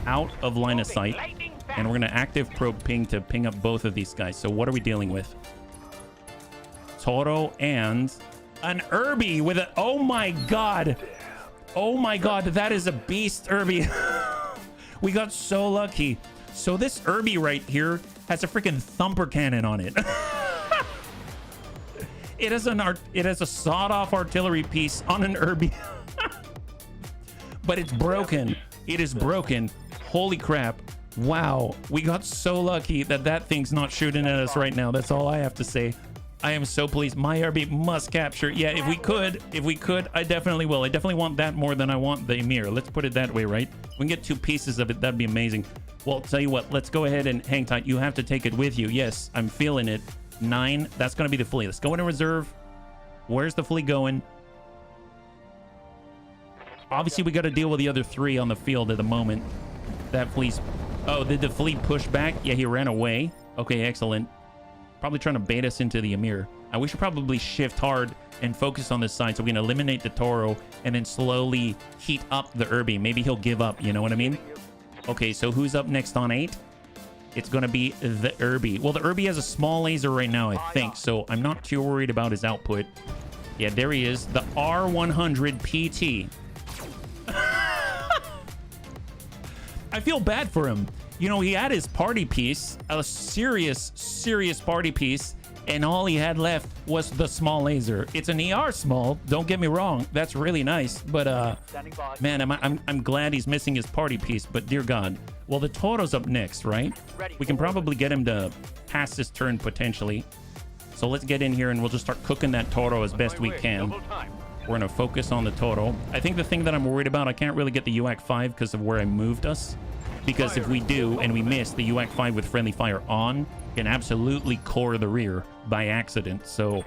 out of line of sight. And we're going to active probe ping to ping up both of these guys. So what are we dealing with? Toro and an Irby with a... Oh my god. Oh my god. That is a beast Irby. We got so lucky. So this Irby right here has a freaking thumper cannon on it. It has a sawed-off artillery piece on an Irby. But it's broken. It is broken. Holy crap. Wow. We got so lucky that that thing's not shooting at us right now. That's all I have to say. I am so pleased. My Irby must capture. Yeah, if we could, I definitely will. I definitely want that more than I want the Emir. Let's put it that way, right? We can get 2 pieces of it. That'd be amazing. Well, tell you what, let's go ahead and hang tight. You have to take it with you. Yes, I'm feeling it. 9, that's going to be the fleet. Let's go into reserve. Where's the fleet going? Obviously, we got to deal with the other 3 on the field at the moment. That fleet's... Oh, did the fleet push back? Yeah, he ran away. Okay, excellent. Probably trying to bait us into the Emir. We should probably shift hard and focus on this side so we can eliminate the Toro and then slowly heat up the Irby. Maybe he'll give up, you know what I mean? Okay, so who's up next on 8? It's going to be the Irby. Well, the Irby has a small laser right now, I think, so I'm not too worried about his output. Yeah, there he is. The R100 PT. I feel bad for him. You know, he had his party piece, a serious party piece, and all he had left was the small laser. It's an ER small, don't get me wrong. That's really nice, but man, I'm glad he's missing his party piece, but dear God. Well, the Toro's up next, right? We can probably get him to pass this turn potentially. So let's get in here and we'll just start cooking that Toro as best we can. We're going to focus on the Toro. I think the thing that I'm worried about, I can't really get the UAC 5 because of where I moved us. Because if we do and we miss, the UAC 5 with friendly fire on can absolutely core the rear by accident. So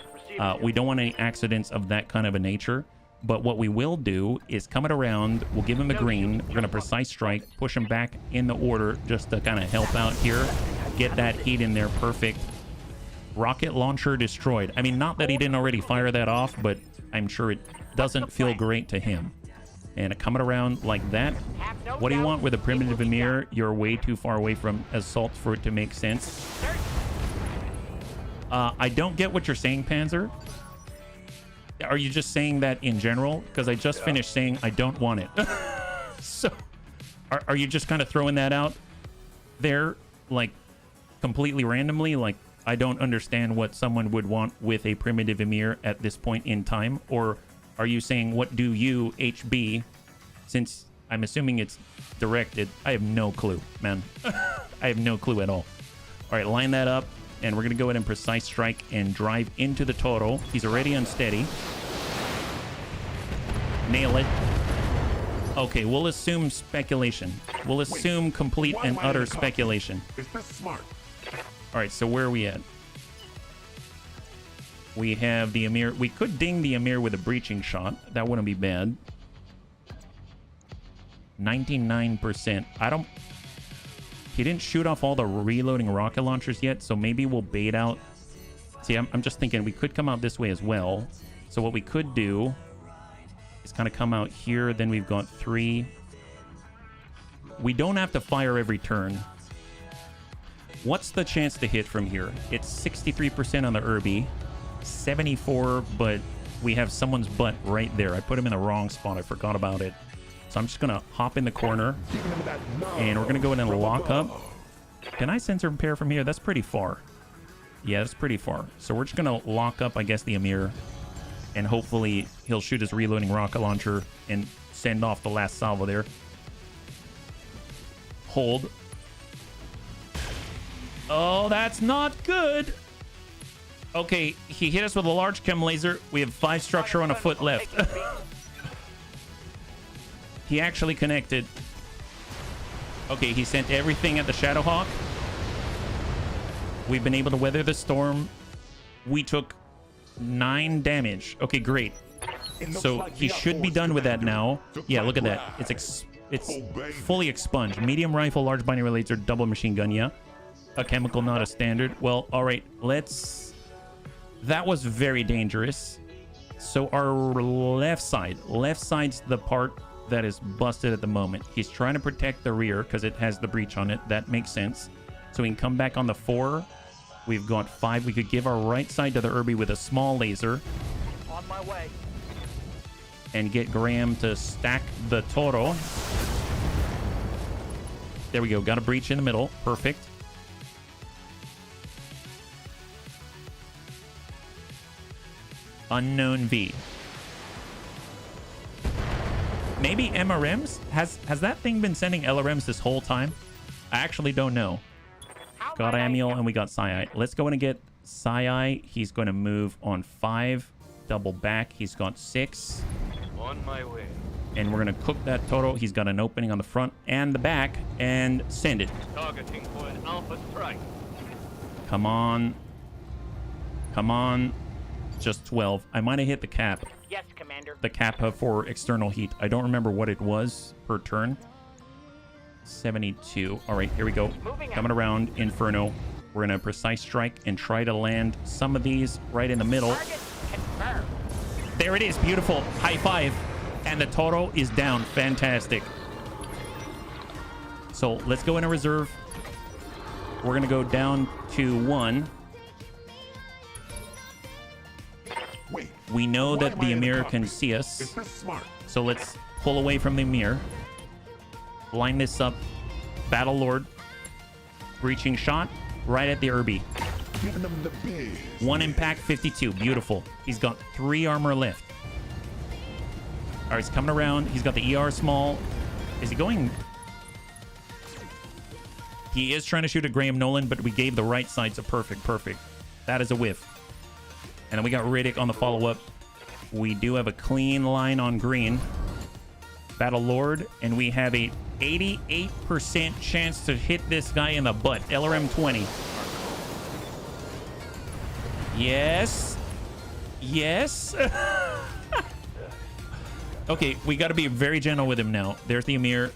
we don't want any accidents of that kind of a nature. But what we will do is come it around. We'll give him a green. We're going to precise strike, push him back in the order just to kind of help out here. Get that heat in there. Perfect. Rocket launcher destroyed. I mean, not that he didn't already fire that off, but I'm sure it doesn't feel great to him. And coming around like that. What do you want with a primitive Emir? You're way too far away from assaults for it to make sense. I don't get what you're saying, Panzer. Are you just saying that in general? Because I just finished saying I don't want it. So, are you just kind of throwing that out there, like, completely randomly? Like, I don't understand what someone would want with a primitive Emir at this point in time? Or are you saying, what do you, HB, since I'm assuming it's directed? I have no clue, man. I have no clue at all. All right, line that up. And we're going to go ahead and precise strike and drive into the Toro. He's already unsteady. Nail it. Okay, we'll assume speculation. We'll assume complete and utter speculation. Is this smart? All right, so where are we at? We have the Emir. We could ding the Emir with a breaching shot. That wouldn't be bad. 99%. I don't... He didn't shoot off all the reloading rocket launchers yet, so maybe we'll bait out. See, I'm just thinking we could come out this way as well. So what we could do is kind of come out here. Then we've got 3. We don't have to fire every turn. What's the chance to hit from here? It's 63% on the Irby. 74, but we have someone's butt right there. I put him in the wrong spot. I forgot about it. So I'm just going to hop in the corner, and we're going to go in and lock up. Can I sensor repair from here? That's pretty far. Yeah, that's pretty far. So we're just going to lock up, I guess, the Emir, and hopefully he'll shoot his reloading rocket launcher and send off the last salvo there. Hold. Oh, that's not good. Okay, he hit us with a large chem laser. We have 5 structure on a foot left. He actually connected. Okay, he sent everything at the Shadowhawk. We've been able to weather the storm. We took 9 damage. Okay, great. So he should be done with that now. Yeah, look at that. It's fully expunged. Medium rifle, large binary laser, double machine gun. Yeah, a chemical, not a standard. Well, all right. That was very dangerous. So our left side's the part that is busted at the moment. He's trying to protect the rear because it has the breach on it. That makes sense. So we can come back on the 4. We've got 5. We could give our right side to the Irby with a small laser. On my way. And get Graham to stack the Toro. There we go. Got a breach in the middle. Perfect. Unknown V. Maybe MRMs? Has that thing been sending LRMs this whole time? I actually don't know. Got Amiel and we got Sai. Let's go in and get Sai. He's going to move on 5. Double back. He's got 6. On my way. And we're going to cook that Toro. He's got an opening on the front and the back. And send it. Targeting for an alpha strike. Come on. Come on. Just 12. I might have hit the cap. Yes, Commander. The cap for external heat. I don't remember what it was per turn. 72. All right, here we go. Coming around Inferno. We're going to precise strike and try to land some of these right in the middle. Target confirmed. There it is. Beautiful. High 5. And the Toro is down. Fantastic. So let's go into reserve. We're going to go down to 1. Wait, We know why that am the I in Emir cockpit? can see Is us. this smart? So let's pull away from the Emir. Line this up. Battle Lord. Breaching shot. Right at the Irby. Giving them the biz. 1 impact, 52. Beautiful. He's got 3 armor left. All right, he's coming around. He's got the ER small. Is he going? He is trying to shoot at Graham Nolan, but we gave the right side, so perfect. That is a whiff. And then we got Riddick on the follow-up. We do have a clean line on green. Battle Lord, and we have a 88% chance to hit this guy in the butt. LRM 20. Yes. Okay, we got to be very gentle with him now. There's the Emir.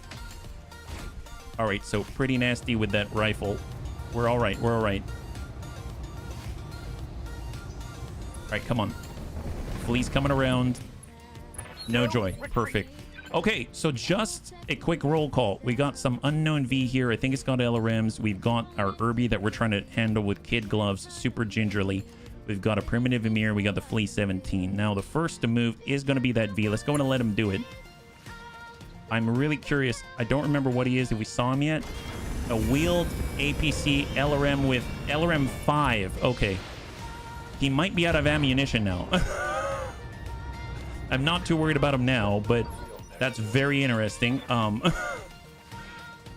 All right, so pretty nasty with that rifle. We're all right. All right, come on. Flea's coming around. No joy. Perfect. Okay, so just a quick roll call. We got some unknown V here. I think it's got LRMs. We've got our Irby that we're trying to handle with kid gloves super gingerly. We've got a primitive Emir. We got the Flea 17. Now, the first to move is going to be that V. Let's go in and let him do it. I'm really curious. I don't remember what he is if we saw him yet. A wheeled APC LRM with LRM 5. Okay. He might be out of ammunition now. I'm not too worried about him now, but that's very interesting. On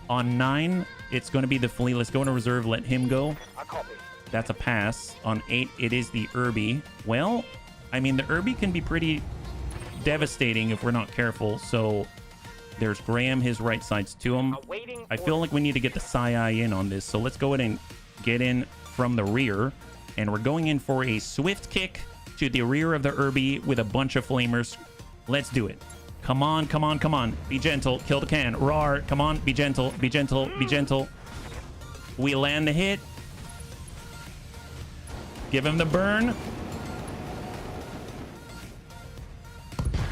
9, it's going to be the Flea. Let's go into reserve. Let him go. I copy. That's a pass. On 8, it is the Irby. Well, I mean, the Irby can be pretty devastating if we're not careful. So there's Graham. His right side's to him. I feel like we need to get the Sai in on this. So let's go ahead and get in from the rear. And we're going in for a swift kick to the rear of the Irby with a bunch of flamers. Let's do it. Come on. Be gentle. Kill the can. Roar. Come on. Be gentle. We land the hit. Give him the burn.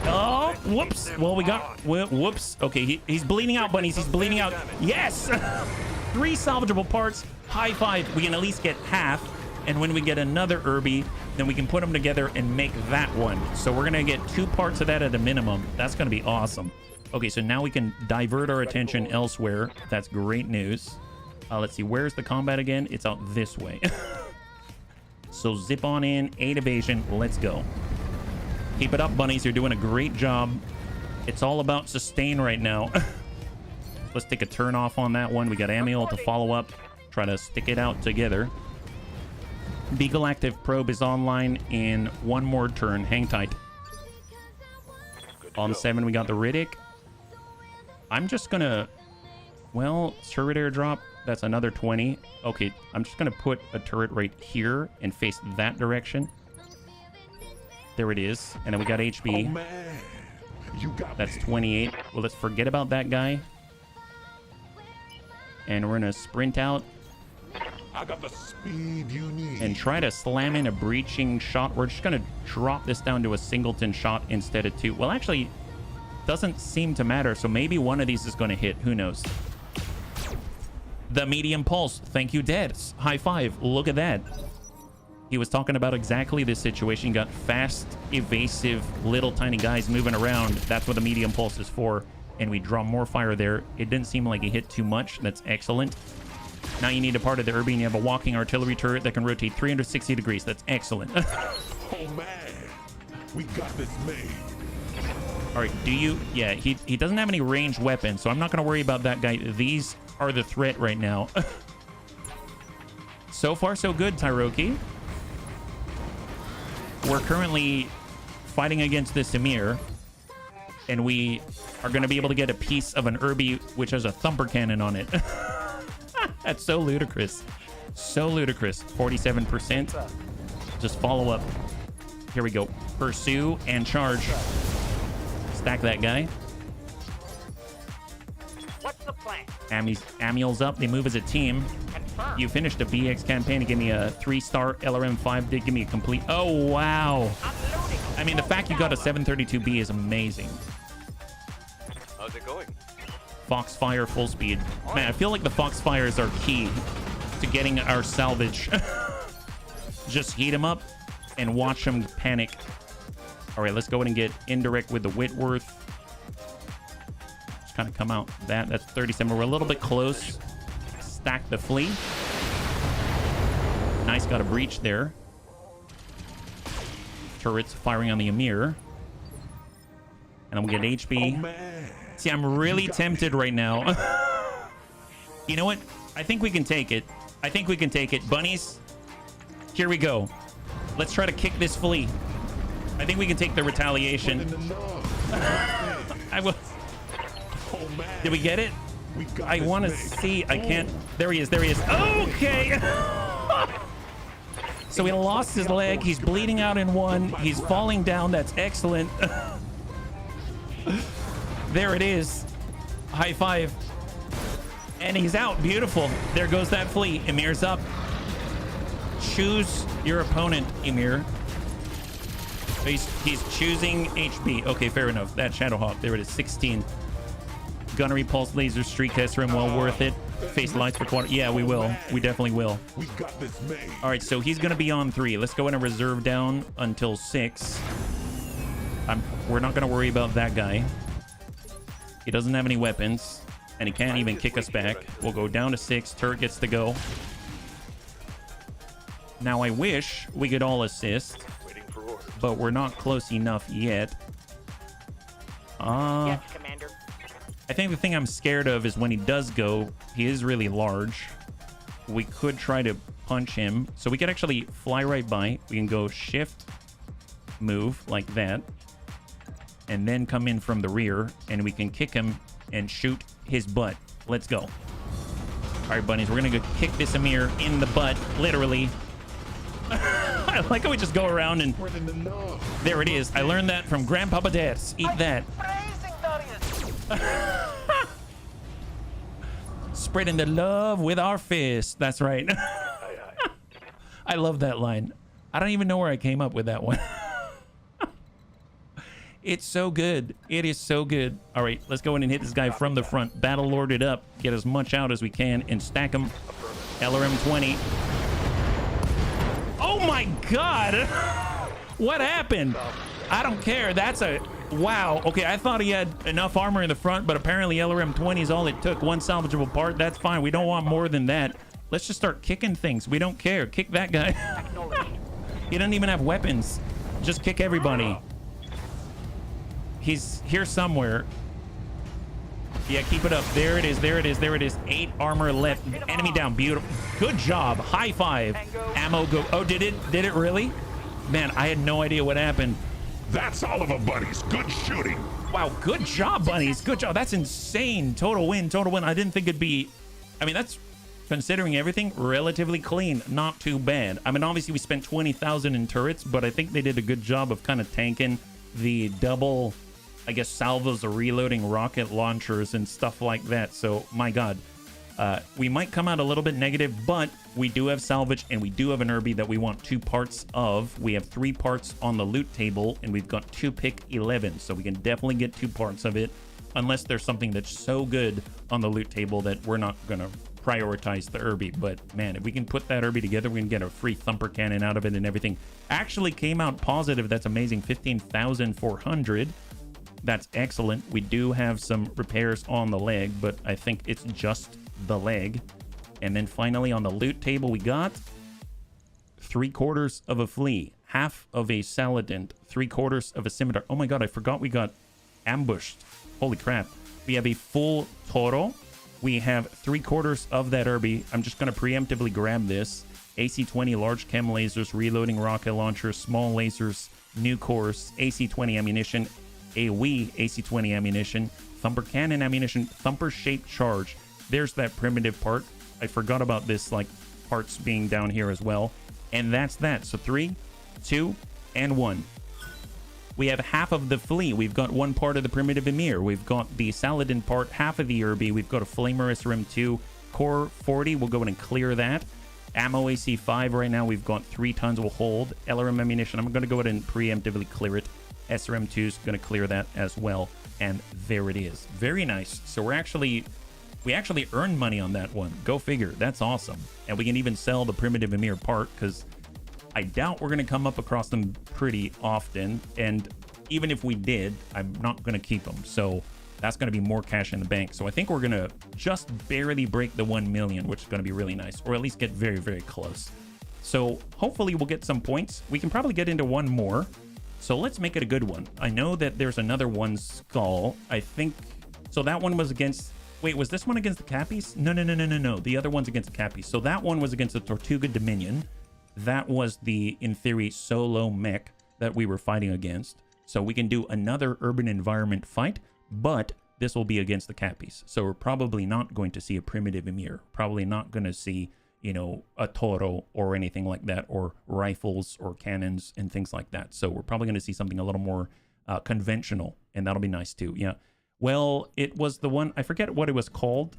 Oh, whoops. Well, we got... Whoops. Okay, he's bleeding out, bunnies. He's bleeding out. Yes! 3 salvageable parts. High 5. We can at least get half. And when we get another Irby, then we can put them together and make that one. So we're going to get 2 parts of that at a minimum. That's going to be awesome. Okay, so now we can divert our attention elsewhere. That's great news. Let's see. Where's the combat again? It's out this way. So zip on in. 8 evasion. Let's go. Keep it up, bunnies. You're doing a great job. It's all about sustain right now. Let's take a turn off on that one. We got Amiel to follow up. Try to stick it out together. Beagle Active Probe is online in 1 more turn. Hang tight. On 7, we got the Riddick. I'm just going to Well, turret airdrop, that's another 20. Okay, I'm just gonna put a turret right here and face that direction. There it is. And then we got HB. Oh, man. You got That's me. 28. Well, let's forget about that guy. And we're gonna sprint out I got the speed you need. and try to slam in a breaching shot. We're just gonna drop this down to a singleton shot instead of 2. Well, actually, doesn't seem to matter. So maybe one of these is gonna hit. Who knows? The medium pulse. Thank you, Dead. High five. Look at that. He was talking about exactly this situation. You got fast, evasive, little tiny guys moving around. That's what the medium pulse is for. And we draw more fire there. It didn't seem like it hit too much. That's excellent. Now you need a part of the Urban. You have a walking artillery turret that can rotate 360 degrees. That's excellent. Oh, man. We got this made. All right, do you... Yeah, he doesn't have any ranged weapons, so I'm not going to worry about that guy. These are the threat right now. So far, so good, Tyroki. We're currently fighting against this Emir, and we are going to be able to get a piece of an Urbi which has a thumper cannon on it. That's so ludicrous. So ludicrous. 47%. Just follow up. Here we go. Pursue and charge. Stack that guy. What's the plan? Amiel's up. They move as a team. Confirm. You finished a BX campaign to give me a 3-star LRM5. Did give me a complete... Oh, wow. Unloading. I mean, the fact you got a 732B is amazing. How's it going? Foxfire full speed. Man, I feel like the Foxfires are key to getting our salvage. Just heat them up and watch them panic. All right, let's go ahead and get indirect with the Whitworth. Just kind of come out. That's 37. We're a little bit close. Stack the flea. Nice, got a breach there. Turrets firing on the Emir. And then we'll get HB. Oh, man. See, I'm really tempted right now. You know what? I think we can take it. I think we can take it. Bunnies, here we go. Let's try to kick this flea. I think we can take the retaliation. I will. Oh, man. Did we get it? We got I this want to made. see. I can't. There he is. There he is. Okay. So he lost his leg. He's bleeding out in one. He's falling down. That's excellent. There it is. High five. And he's out. Beautiful. There goes that flea. Emir's up. Choose your opponent, Emir. He's choosing HB. Okay, fair enough. That Shadowhawk. There it is. 16. Gunnery, pulse, laser, streak caster, and well worth it. Face lights for quarter. Yeah, we will. We definitely will. We got this made. All right, so he's going to be on 3. Let's go in and reserve down until 6. We're not going to worry about that guy. He doesn't have any weapons, and he can't even kick us back. We'll go down to 6. Turret gets to go. Now, I wish we could all assist, Waiting for orders. but we're not close enough yet. Yes, Commander. I think the thing I'm scared of is when he does go, he is really large. We could try to punch him. So we could actually fly right by. We can go shift, move like that, and then come in from the rear, and we can kick him and shoot his butt. Let's go. All right, bunnies, we're going to go kick this Emir in the butt, literally. I like how we just go around and... Spreading the love. There it is. I learned that from Grandpapa Dad's. Eat that. Spreading the love with our fist. That's right. I love that line. I don't even know where I came up with that one. It's so good. It is so good. All right, let's go in and hit this guy from the front. Battle Lord it up. Get as much out as we can and stack him. LRM 20. Oh my God. What happened? I don't care. That's a... Wow. Okay, I thought he had enough armor in the front, but apparently LRM 20 is all it took. One salvageable part. That's fine. We don't want more than that. Let's just start kicking things. We don't care. Kick that guy. He doesn't even have weapons. Just kick everybody. He's here somewhere. Yeah, keep it up. There it is. There it is. There it is. 8 armor left. Enemy down. Beautiful. Good job. High five. Ammo go. Oh, did it? Did it really? Man, I had no idea what happened. That's all of them, buddies. Good shooting. Wow, good job, bunnies. Good job. That's insane. Total win, total win. I didn't think it'd be... I mean, that's, considering everything, relatively clean. Not too bad. I mean, obviously, we spent 20,000 in turrets, but I think they did a good job of kind of tanking the double, I guess, salvos of reloading rocket launchers and stuff like that. So, my God. We might come out a little bit negative, but we do have salvage and we do have an Irby that we want 2 parts of. We have 3 parts on the loot table and we've got 2 pick 11. So we can definitely get 2 parts of it unless there's something that's so good on the loot table that we're not going to prioritize the Irby. But man, if we can put that Irby together, we can get a free thumper cannon out of it and everything. Actually came out positive. That's amazing. 15,400. That's excellent. We do have some repairs on the leg, but I think it's just the leg. And then finally on the loot table we got 3/4 of a flea, half of a saladin, 3/4 of a scimitar. Oh my God, I forgot we got ambushed. Holy crap. We have a full toro. We have 3/4 of that Irby. I'm just going to preemptively grab this. AC-20 large chem lasers, reloading rocket launchers, small lasers, new course, AC-20 ammunition, AoE AC-20 ammunition, thumper cannon ammunition, thumper shaped charge. There's that primitive part. I forgot about this, like, parts being down here as well. And that's that. So 3, 2, and 1. We have half of the flea. We've got 1 part of the primitive Emir. We've got the Saladin part, half of the Irby. We've got a Flamer SRM2, core 40. We'll go in and clear that. Ammo AC 5 right now. We've got 3 tons will hold. LRM ammunition. I'm going to go ahead and preemptively clear it. SRM2 is going to clear that as well. And there it is. Very nice. So we actually earned money on that one. Go figure. That's awesome. And we can even sell the primitive Emir part because I doubt we're going to come up across them pretty often. And even if we did, I'm not going to keep them. So that's going to be more cash in the bank. So I think we're going to just barely break the 1 million, which is going to be really nice, or at least get very, very close. So hopefully we'll get some points. We can probably get into one more. So let's make it a good one. I know that there's another one skull. I think, so that one was against... Wait, was this one against the Cappies? No. The other one's against the Cappies. So that one was against the Tortuga Dominion. That was the, in theory, solo mech that we were fighting against. So we can do another urban environment fight, but this will be against the Cappies. So we're probably not going to see a primitive Emir. Probably not going to see, you know, a Toro or anything like that, or rifles or cannons and things like that. So we're probably going to see something a little more conventional, and that'll be nice too. Yeah. Well, it was the one, I forget what it was called,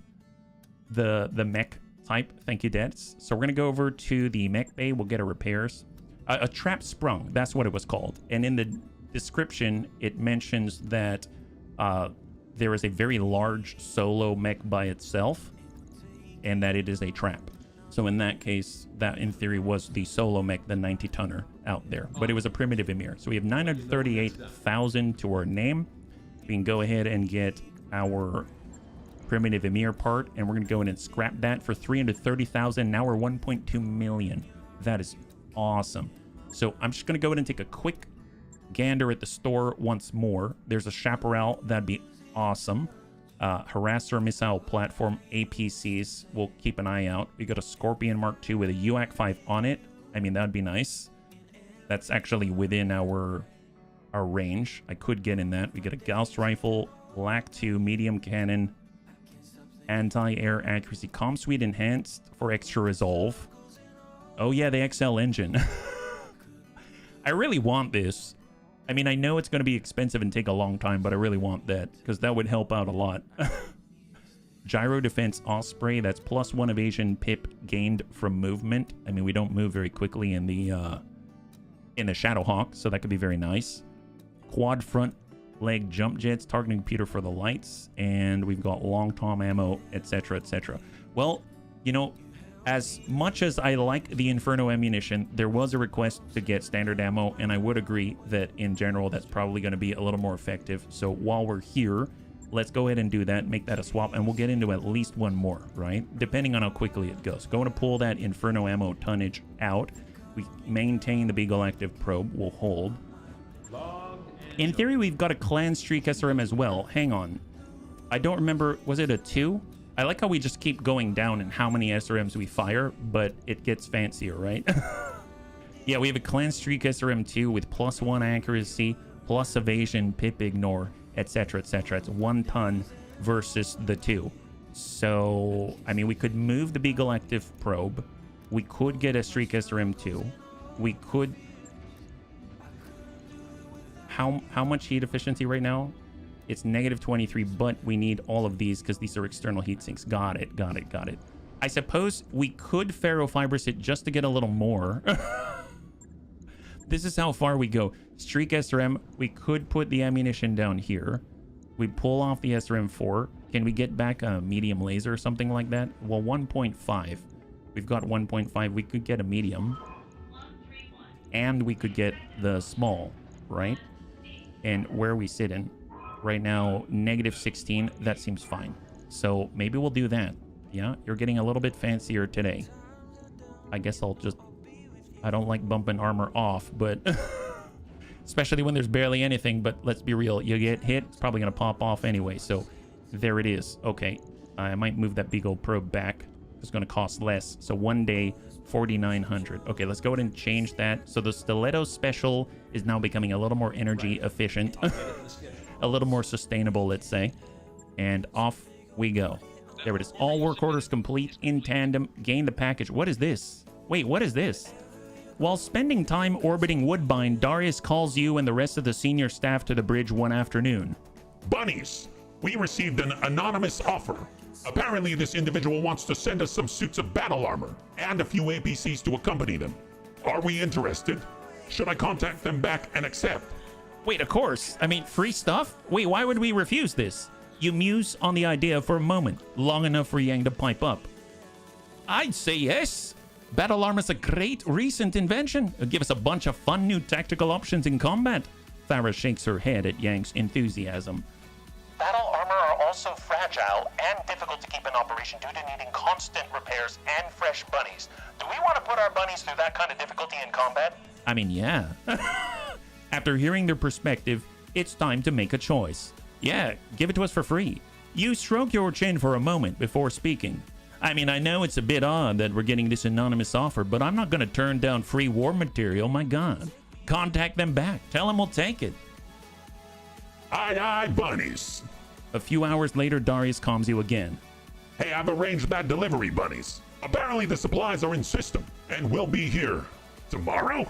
the mech type. Thank you, Dets. So we're going to go over to the mech bay. We'll get our repairs. A trap sprung, that's what it was called. And in the description, it mentions that there is a very large solo mech by itself and that it is a trap. So in that case, that in theory was the solo mech, the 90-tonner out there. But it was a primitive Emir. So we have 938,000 to our name. We can go ahead and get our primitive Emir part, and we're going to go in and scrap that for 330,000. Now we're 1.2 million. That is awesome. So I'm just going to go ahead and take a quick gander at the store once more. There's a chaparral. That'd be awesome. Harasser missile platform, APCs. We'll keep an eye out. We got a Scorpion Mark II with a UAC 5 on it. I mean, that'd be nice. That's actually within our range. I could get in that. We get a Gauss rifle, Black 2 medium cannon, anti-air accuracy, comm suite enhanced for extra resolve. Oh yeah, the XL engine. I really want this. I mean, I know it's going to be expensive and take a long time, but I really want that because that would help out a lot. Gyro defense Osprey, that's +1 evasion pip gained from movement. I mean, we don't move very quickly in the Shadowhawk, so that could be very nice. Quad front leg jump jets, targeting computer for the lights, and we've got long tom ammo, etc, etc. Well, you know, as much as I like the Inferno ammunition, there was a request to get standard ammo, and I would agree that in general that's probably going to be a little more effective. So while we're here, let's go ahead and do that, make that a swap, and we'll get into at least one more, right? Depending on how quickly it goes. Going to pull that Inferno ammo tonnage out. We maintain the Beagle active probe. We'll hold. In theory, we've got a Clan Streak SRM as well. Hang on. I don't remember. Was it a 2? I like how we just keep going down in how many SRMs we fire, but it gets fancier, right? Yeah, we have a Clan Streak SRM2 with +1 accuracy, plus evasion, pip ignore, etc., etc. It's 1 ton versus the 2. So, I mean, we could move the Beagle Active Probe. We could get a Streakcaster M2. We could... How much heat efficiency right now? It's negative 23, but we need all of these because these are external heat sinks. Got it, got it, got it. I suppose we could ferrofibrous it just to get a little more. This is how far we go. Streak SRM, we could put the ammunition down here. We pull off the SRM4. Can we get back a medium laser or something like that? Well, 1.5. We've got 1.5. We could get a medium. And we could get the small, right? And where are we sitting? Right now, negative 16. That seems fine. So maybe we'll do that. Yeah, you're getting a little bit fancier today. I guess I'll just... I don't like bumping armor off, but... especially when there's barely anything, but let's be real. You get hit, it's probably going to pop off anyway. So there it is. Okay, I might move that Beagle Probe back. It's going to cost less. So 1 day, 4,900. Okay, let's go ahead and change that. So the Stiletto Special is now becoming a little more energy efficient. A little more sustainable, let's say. And off we go. There it is. All work orders complete in tandem. Gain the package. What is this? Wait, what is this? While spending time orbiting Woodbine, Darius calls you and the rest of the senior staff to the bridge one afternoon. Bunnies, we received an anonymous offer. Apparently, this individual wants to send us some suits of battle armor and a few APCs to accompany them. Are we interested? Should I contact them back and accept? Wait, of course. I mean, free stuff? Wait, why would we refuse this? You muse on the idea for a moment, long enough for Yang to pipe up. I'd say yes. Battle armor's a great recent invention. It'll give us a bunch of fun new tactical options in combat. Farah shakes her head at Yang's enthusiasm. Battle armor are also fragile and difficult to keep in operation due to needing constant repairs and fresh bunnies. Do we want to put our bunnies through that kind of difficulty in combat? I mean, yeah. After hearing their perspective, it's time to make a choice. Yeah, give it to us for free. You stroke your chin for a moment before speaking. I mean, I know it's a bit odd that we're getting this anonymous offer, but I'm not going to turn down free war material, my God. Contact them back. Tell them we'll take it. Aye, aye, bunnies. A few hours later, Darius calms you again. Hey, I've arranged that delivery, bunnies. Apparently the supplies are in system and will be here tomorrow?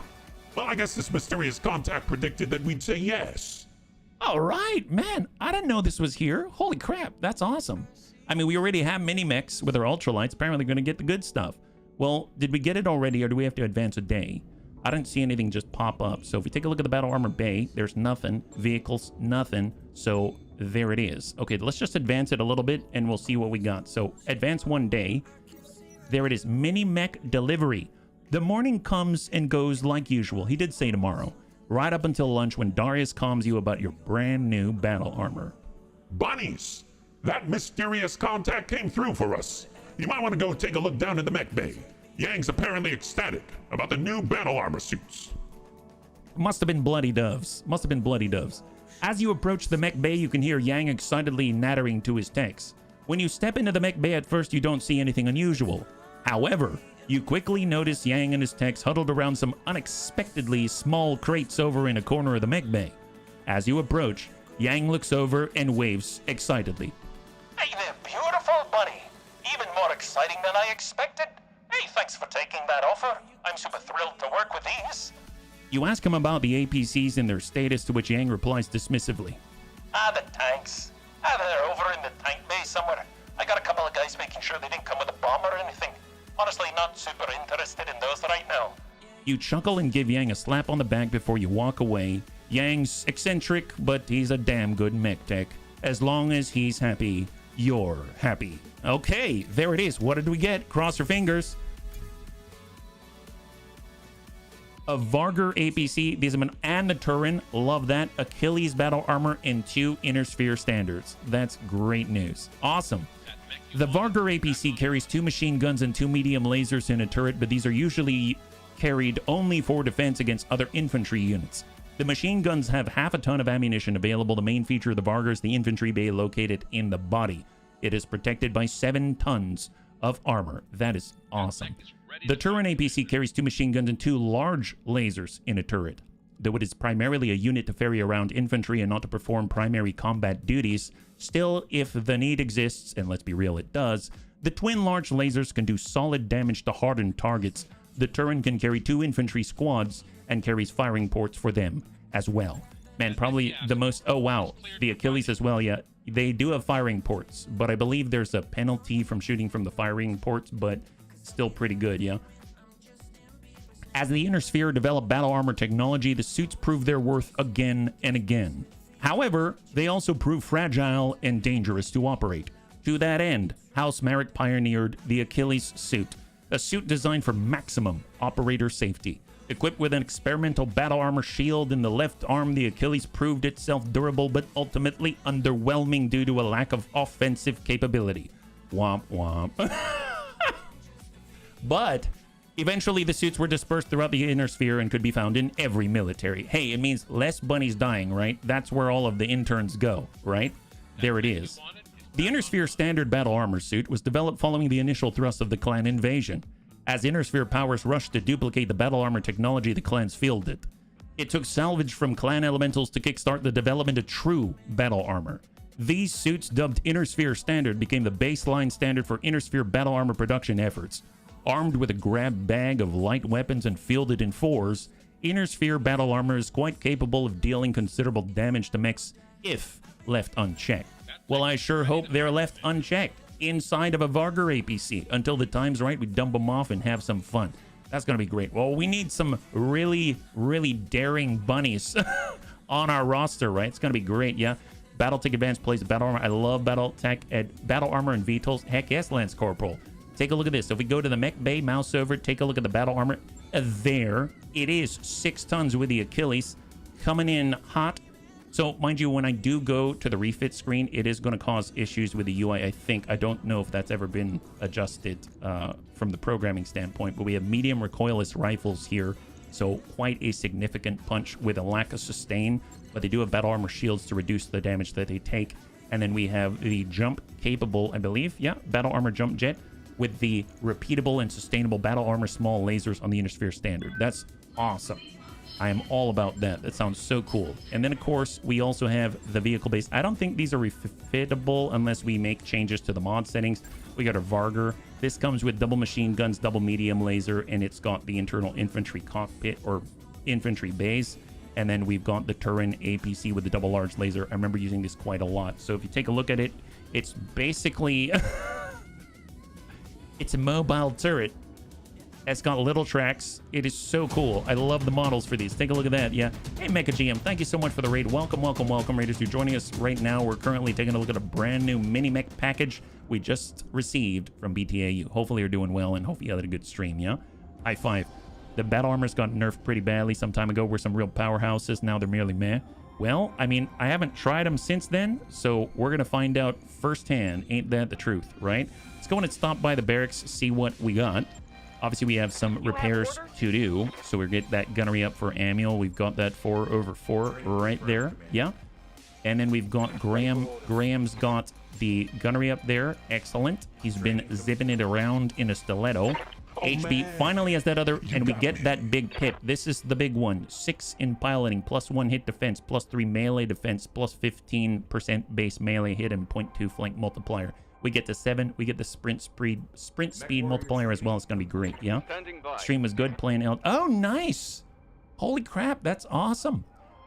Well, I guess this mysterious contact predicted that we'd say yes. All right, man. I didn't know this was here. Holy crap, that's awesome. I mean, we already have mini mechs with our ultralights. Apparently going to get the good stuff. Well, did we get it already or do we have to advance a day? I didn't see anything just pop up. So if we take a look at the battle armor bay, there's nothing. Vehicles, nothing. So there it is. Okay, let's just advance it a little bit and we'll see what we got. So advance 1 day. There it is. Mini mech delivery. The morning comes and goes like usual. He did say tomorrow. Right up until lunch when Darius calms you about your brand new battle armor. Bunnies! That mysterious contact came through for us. You might want to go take a look down in the mech bay. Yang's apparently ecstatic about the new battle armor suits. Must have been bloody doves. Must have been bloody doves. As you approach the mech bay, you can hear Yang excitedly nattering to his techs. When you step into the mech bay at first, you don't see anything unusual. However, you quickly notice Yang and his techs huddled around some unexpectedly small crates over in a corner of the mech bay. As you approach, Yang looks over and waves excitedly. Hey there, beautiful bunny. Even more exciting than I expected. Hey, thanks for taking that offer. I'm super thrilled to work with these. You ask him about the APCs and their status, to which Yang replies dismissively. The tanks. They're over in the tank bay somewhere. I got a couple of guys making sure they didn't come with a bomb or anything. Honestly, not super interested in those right now. You chuckle and give Yang a slap on the back before you walk away. Yang's eccentric, but he's a damn good mech tech. As long as he's happy, you're happy. Okay, there it is. What did we get? Cross your fingers. A Vargur APC, and the Turin. Love that. Achilles battle armor and 2 inner sphere standards. That's great news. Awesome. The Vargur APC carries 2 machine guns and 2 medium lasers in a turret, but these are usually carried only for defense against other infantry units. The machine guns have half a ton of ammunition available. The main feature of the Vargur is the infantry bay located in the body. It is protected by 7 tons of armor. That is awesome. The Turin APC carries 2 machine guns and 2 large lasers in a turret. though it is primarily a unit to ferry around infantry and not to perform primary combat duties, still, if the need exists, and let's be real, it does, the twin large lasers can do solid damage to hardened targets. The turret can carry 2 infantry squads and carries firing ports for them as well. Man, probably the most... Oh, wow. The Achilles as well, yeah. They do have firing ports, but I believe there's a penalty from shooting from the firing ports, but still pretty good, yeah? As the Inner Sphere developed battle armor technology, the suits proved their worth again and again. However, they also proved fragile and dangerous to operate. To that end, House Merrick pioneered the Achilles suit, a suit designed for maximum operator safety. Equipped with an experimental battle armor shield in the left arm, the Achilles proved itself durable but ultimately underwhelming due to a lack of offensive capability. Womp womp. But eventually the suits were dispersed throughout the Inner Sphere and could be found in every military. Hey, it means less bunnies dying, right? That's where all of the interns go, right? There it is. The Inner Sphere standard battle armor suit was developed following the initial thrust of the clan invasion. As Inner Sphere powers rushed to duplicate the battle armor technology the clans fielded, it took salvage from clan elementals to kickstart the development of true battle armor. These suits, dubbed Inner Sphere Standard, became the baseline standard for Inner Sphere battle armor production efforts. Armed with a grab bag of light weapons and fielded in 4s, Inner Sphere battle armor is quite capable of dealing considerable damage to mechs if left unchecked. Well, I sure hope they're left unchecked inside of a Varger APC. Until the time's right, we dump them off and have some fun. That's going to be great. Well, we need some really, really daring bunnies on our roster, right? It's going to be great, yeah? Battletech Advanced plays battle armor. I love Battletech battle armor and VTOLs. Heck yes, Lance Corporal. Take a look at this. So if we go to the mech bay, mouse over, take a look at the battle armor. There it is. 6 tons with the Achilles coming in hot. So, mind you, when I do go to the refit screen, it is going to cause issues with the UI, I think. I don't know if that's ever been adjusted from the programming standpoint, but we have medium recoilless rifles here, so quite a significant punch with a lack of sustain, but they do have battle armor shields to reduce the damage that they take. And then we have the jump-capable, I believe, yeah, battle armor jump jet with the repeatable and sustainable battle armor small lasers on the Inner Sphere Standard. That's awesome. I am all about that. That sounds so cool. And then, of course, we also have the vehicle base. I don't think these are refitable unless we make changes to the mod settings. We got a Varger. This comes with double machine guns, double medium laser, and it's got the internal infantry cockpit or infantry base. And then we've got the Turin APC with the double large laser. I remember using this quite a lot. So if you take a look at it, it's basically... it's a mobile turret. It's got little tracks. It is so cool. I love the models for these. Take a look at that. Yeah. Hey, Mecha GM, thank you so much for the raid. Welcome, welcome, welcome, Raiders. You're joining us right now. We're currently taking a look at a brand new mini mech package we just received from BTAU. Hopefully you're doing well, and hopefully you had a good stream, yeah? High five. The battle armor's got nerfed pretty badly some time ago. We're some real powerhouses. Now they're merely meh. Well, I mean, I haven't tried them since then, so we're going to find out firsthand. Ain't that the truth, right? Let's go and stop by the barracks, see what we got. Obviously, we have some repairs to do, so we'll get that gunnery up for Amiel. We've got that 4/4 right there, yeah. And then we've got Graham. Graham's got the gunnery up there. Excellent. He's been zipping it around in a stiletto. HB finally has that other, and we get that big pip. This is the big one. 6 in piloting, +1 hit defense, +3 melee defense, +15% base melee hit, and 0.2 flank multiplier. We get to 7. We get the sprint speed multiplier as well. It's going to be great, yeah? Stream was good playing out. Oh, nice. Holy crap, that's awesome.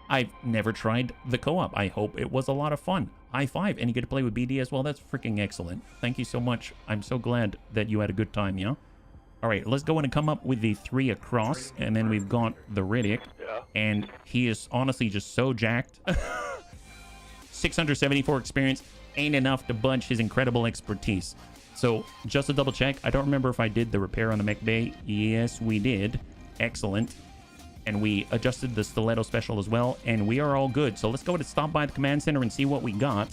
I've never tried the co-op. I hope it was a lot of fun. High five. And you get to play with BD as well. That's freaking excellent. Thank you so much. I'm so glad that you had a good time, yeah? All right, let's go in and come up with the 3 across. And then we've got the Riddick. And he is honestly just so jacked. 674 experience. Ain't enough to budge his incredible expertise. So just to double check, I don't remember if I did the repair on the mech bay. Yes, we did. Excellent. And we adjusted the stiletto special as well, and we are all good. So let's go and stop by the command center and see what we got.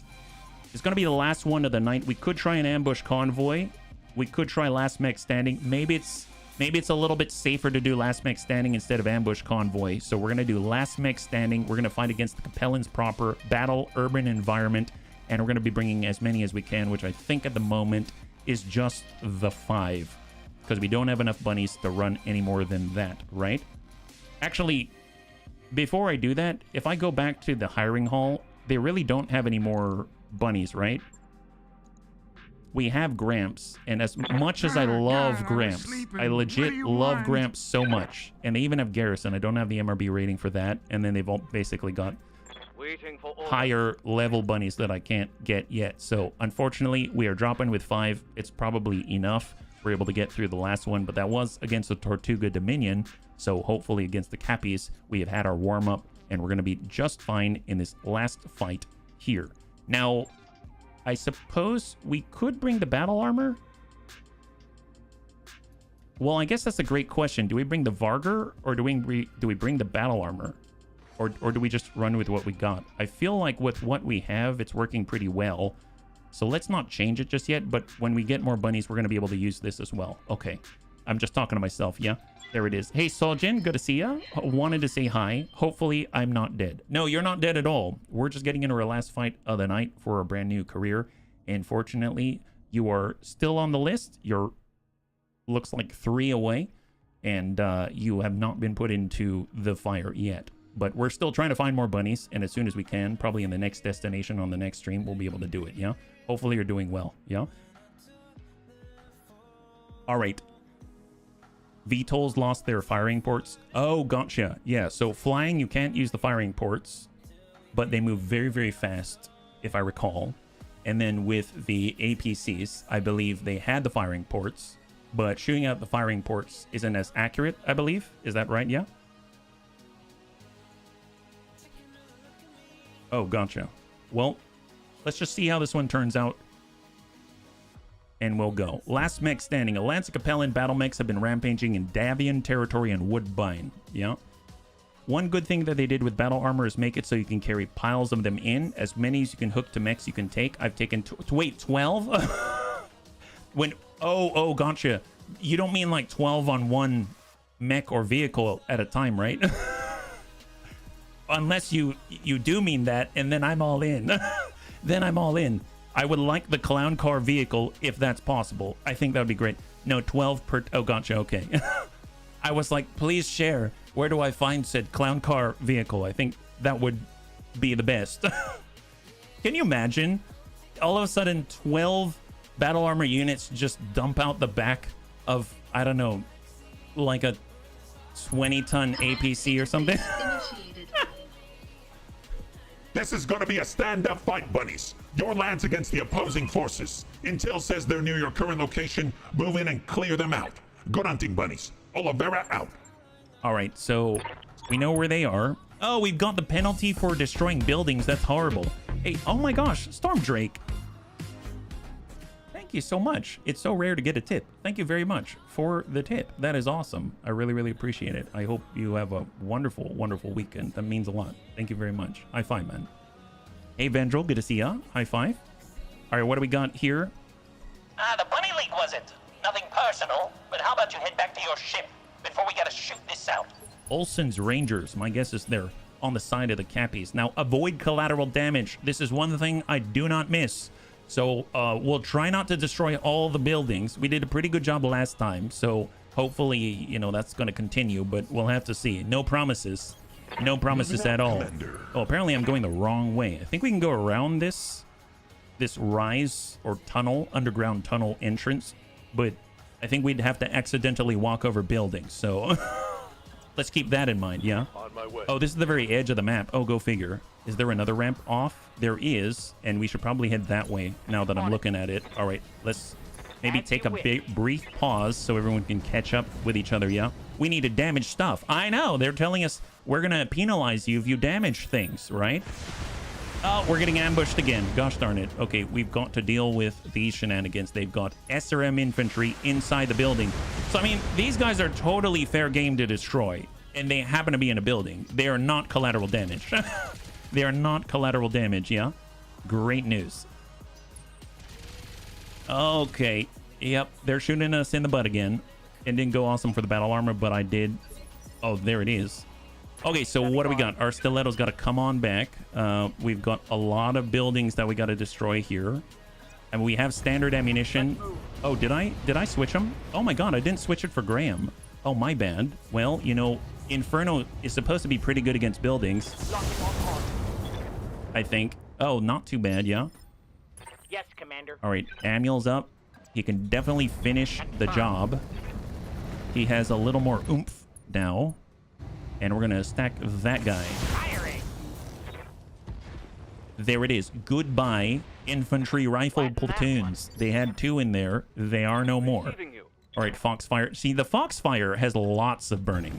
It's going to be the last one of the night. We could try an ambush convoy. We could try last mech standing. Maybe it's a little bit safer to do last mech standing instead of ambush convoy. So we're going to do last mech standing. We're going to fight against the Capellans proper, battle urban environment. And we're going to be bringing as many as we can, which I think at the moment is just the 5. Because we don't have enough bunnies to run any more than that, right? Actually, before I do that, if I go back to the hiring hall, they really don't have any more bunnies, right? We have Gramps, and as much as I love Gramps, I legit love Gramps so much. And they even have Garrison. I don't have the MRB rating for that. And then they've all basically got Waiting for orders. higher level bunnies that I can't get yet. So unfortunately, we are dropping with 5. It's probably enough. We're able to get through the last one, but that was against the Tortuga Dominion. So hopefully against the Cappies, we have had our warm-up, and we're going to be just fine in this last fight here. Now, I suppose we could bring the battle armor. Well, I guess that's a great question. Do we bring the Vargur, or do we bring the battle armor? Or do we just run with what we got? I feel like with what we have, it's working pretty well. So let's not change it just yet, but when we get more bunnies, we're going to be able to use this as well. Okay. I'm just talking to myself, yeah? There it is. Hey, Soljin, good to see ya. Wanted to say hi. Hopefully, I'm not dead. No, you're not dead at all. We're just getting into our last fight of the night for a brand new career. And fortunately, you are still on the list. You're, looks like 3 away. And you have not been put into the fire yet. But we're still trying to find more bunnies. And as soon as we can, probably in the next destination on the next stream, we'll be able to do it, yeah? Hopefully, you're doing well, yeah? All right. VTOLs lost their firing ports. Oh, gotcha. Yeah, so flying, you can't use the firing ports, but they move very, very fast, if I recall. And then with the APCs, I believe they had the firing ports, but shooting out the firing ports isn't as accurate, I believe. Is that right? Yeah? Oh, gotcha. Well, let's just see how this one turns out. And we'll go. Last mech standing. Atlantic Capellan battle mechs have been rampaging in Davian territory and Woodbine. Yeah. One good thing that they did with battle armor is make it so you can carry piles of them in. As many as you can hook to mechs you can take. I've taken... wait, 12? When... Oh, gotcha. You don't mean like 12 on one mech or vehicle at a time, right? Unless you do mean that, and then I'm all in. Then I'm all in. I would like the clown car vehicle if that's possible. I think that would be great. No, 12 per... Oh, gotcha. Okay. I was like, please share. Where do I find said clown car vehicle? I think that would be the best. Can you imagine? All of a sudden, 12 battle armor units just dump out the back of, I don't know, like a 20-ton APC or something. This is gonna be a stand-up fight, bunnies. Your lands against the opposing forces. Intel says they're near your current location. Move in and clear them out. Good hunting, bunnies. Olivera out. All right, so we know where they are. Oh, we've got the penalty for destroying buildings. That's horrible. Hey, oh my gosh, Storm Drake. Thank you so much. It's so rare to get a tip. Thank you very much for the tip. That is awesome. I really, really appreciate it. I hope you have a wonderful, wonderful weekend. That means a lot. Thank you very much. High five, man. Hey, Vendril, good to see ya. High five. All right, what do we got here? The Bunny League, was it? Nothing personal, but how about you head back to your ship before we gotta shoot this out? Olsen's Rangers. My guess is they're on the side of the Cappies. Now, avoid collateral damage. This is one thing I do not miss. So we'll try not to destroy all the buildings. We did a pretty good job last time, so hopefully, you know, that's going to continue, but we'll have to see. No promises. No promises at all. Oh, apparently I'm going the wrong way. I think we can go around this rise or tunnel, underground tunnel entrance, but I think we'd have to accidentally walk over buildings, so let's keep that in mind, yeah? On my way. Oh, this is the very edge of the map. Oh, go figure. Is there another ramp off? There is, and we should probably head that way now that I'm looking at it. All right, let's maybe take a brief pause so everyone can catch up with each other, yeah? We need to damage stuff. I know, they're telling us we're going to penalize you if you damage things, right? Oh, we're getting ambushed again. Gosh darn it. Okay, we've got to deal with these shenanigans. They've got SRM infantry inside the building. So, I mean, these guys are totally fair game to destroy, and they happen to be in a building. They are not collateral damage. They are not collateral damage, yeah? Great news. Okay. Yep, they're shooting us in the butt again. It didn't go awesome for the battle armor, but I did. Oh, there it is. Okay, so what do we got? Our stiletto's got to come on back. We've got a lot of buildings that we got to destroy here. And we have standard ammunition. Oh, did I switch them? Oh my god, I didn't switch it for Graham. Oh, my bad. Well, you know, Inferno is supposed to be pretty good against buildings, Locking on hard. I think. Oh, not too bad, yeah. Yes, Commander. All right, Amiel's up. He can definitely finish the job. He has a little more oomph now. And we're going to stack that guy. Firing. There it is. Goodbye, infantry rifle platoons. They had 2 in there. They are no more. Receiving you. All right, Foxfire. See, the Foxfire has lots of burning.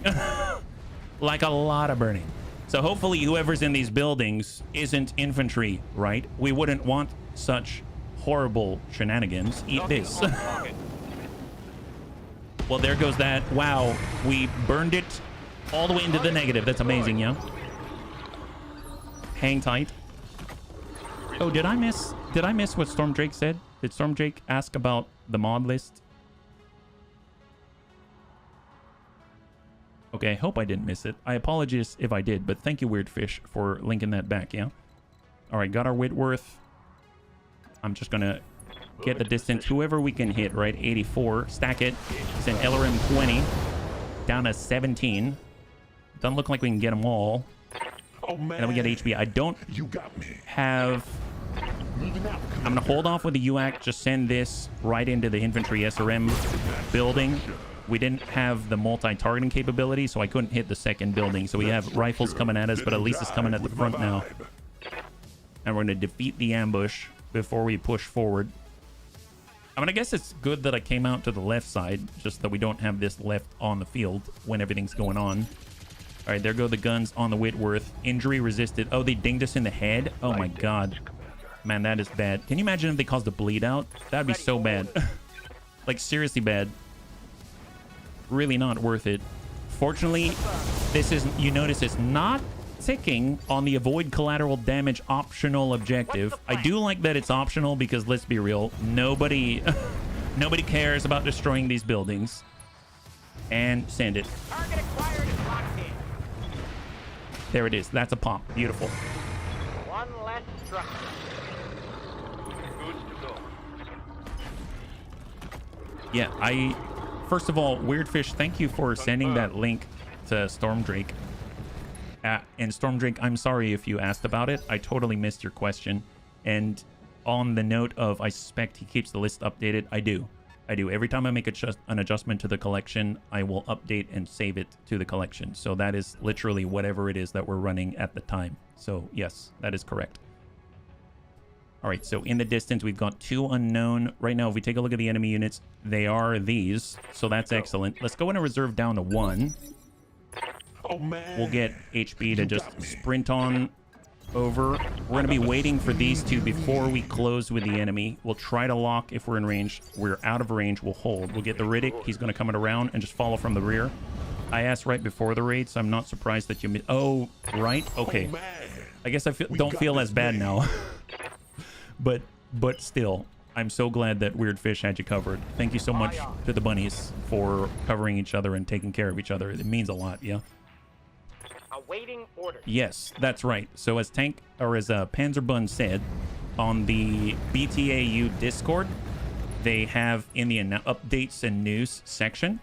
Like a lot of burning. So hopefully whoever's in these buildings isn't infantry, right? We wouldn't want such horrible shenanigans. Eat Knocking this. on target. Well, there goes that. Wow, we burned it all the way into the negative. That's amazing, yeah? Hang tight. Oh, did I miss what Storm Drake said? Did Storm Drake ask about the mod list? Okay, I hope I didn't miss it. I apologize if I did, but thank you, Weirdfish, for linking that back, yeah? All right, got our Whitworth. I'm just gonna get the distance. Whoever we can hit, right? 84. Stack it. It's an LRM 20. Down to 17. Doesn't look like we can get them all. Oh man. And then we get HB. I don't You got me. have... Moving out. I'm gonna hold off with the UAC. Just send this right into the infantry SRM building. We didn't have the multi-targeting capability, so I couldn't hit the second building. So we have rifles coming at us, but at least it's coming at the front now. And we're gonna defeat the ambush before we push forward. I mean, I guess it's good that I came out to the left side, just that we don't have this left on the field when everything's going on. All right, there go the guns on the Whitworth. Injury resisted. Oh, they dinged us in the head. Oh my god. Man, that is bad. Can you imagine if they caused a bleed out? That'd be so bad. Like, seriously bad. Really not worth it. Fortunately, this is, you notice it's not ticking on the avoid collateral damage optional objective. I do like that it's optional because, let's be real, nobody cares about destroying these buildings. And send it. Target acquired and locked in. There it is. That's a pop. Beautiful. One less structure. Good to go. Yeah, first of all, Weirdfish, thank you for sending that link to Storm Drake. And Storm Drake, I'm sorry if you asked about it. I totally missed your question. And on the note of, I suspect he keeps the list updated, I do. Every time I make an adjustment to the collection, I will update and save it to the collection. So that is literally whatever it is that we're running at the time. So yes, that is correct. All right, so in the distance, we've got 2 unknown. Right now, if we take a look at the enemy units, they are these. So that's excellent. Let's go in a reserve down to 1. Oh man. We'll get HB to just sprint on over. We're going to be waiting for these 2 before we close with the enemy. We'll try to lock if we're in range. We're out of range, we'll hold. We'll get the Riddick. He's going to come it around and just follow from the rear. I asked right before the raid, so I'm not surprised that you missed. Oh, right? Okay. Oh, man. I guess I don't feel as bad now. But still, I'm so glad that Weirdfish had you covered. Thank you so much to the bunnies for covering each other and taking care of each other. It means a lot, yeah? Awaiting orders. Yes, that's right. So as Panzerbun said, on the BTAU Discord, they have in the updates and news section,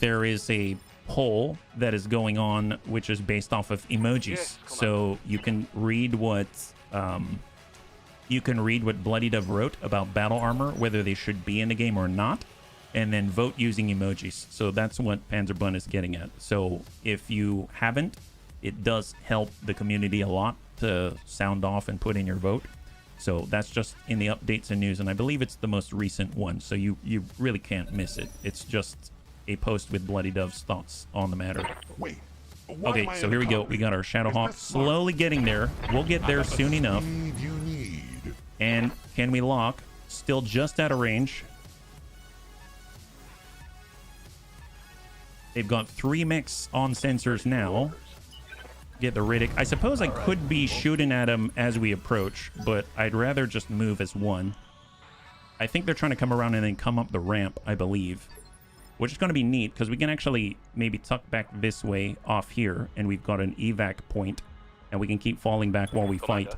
there is a poll that is going on, which is based off of emojis. Yes, so you can read what Bloody Dove wrote about battle armor, whether they should be in the game or not, and then vote using emojis. So that's what Panzerbun is getting at. So if you haven't, it does help the community a lot to sound off and put in your vote. So that's just in the updates and news, and I believe it's the most recent one, so you really can't miss it. It's just a post with Bloody Dove's thoughts on the matter. Wait. Okay, so here we go. We got our Shadowhawk slowly getting there. We'll get there soon enough. You need. And can we lock? Still just out of range. They've got 3 mechs on sensors now. Get the Riddick. I suppose I could be shooting at him as we approach, but I'd rather just move as 1. I think they're trying to come around and then come up the ramp, I believe. Which is going to be neat, because we can actually maybe tuck back this way off here, and we've got an evac point, and we can keep falling back while we fight.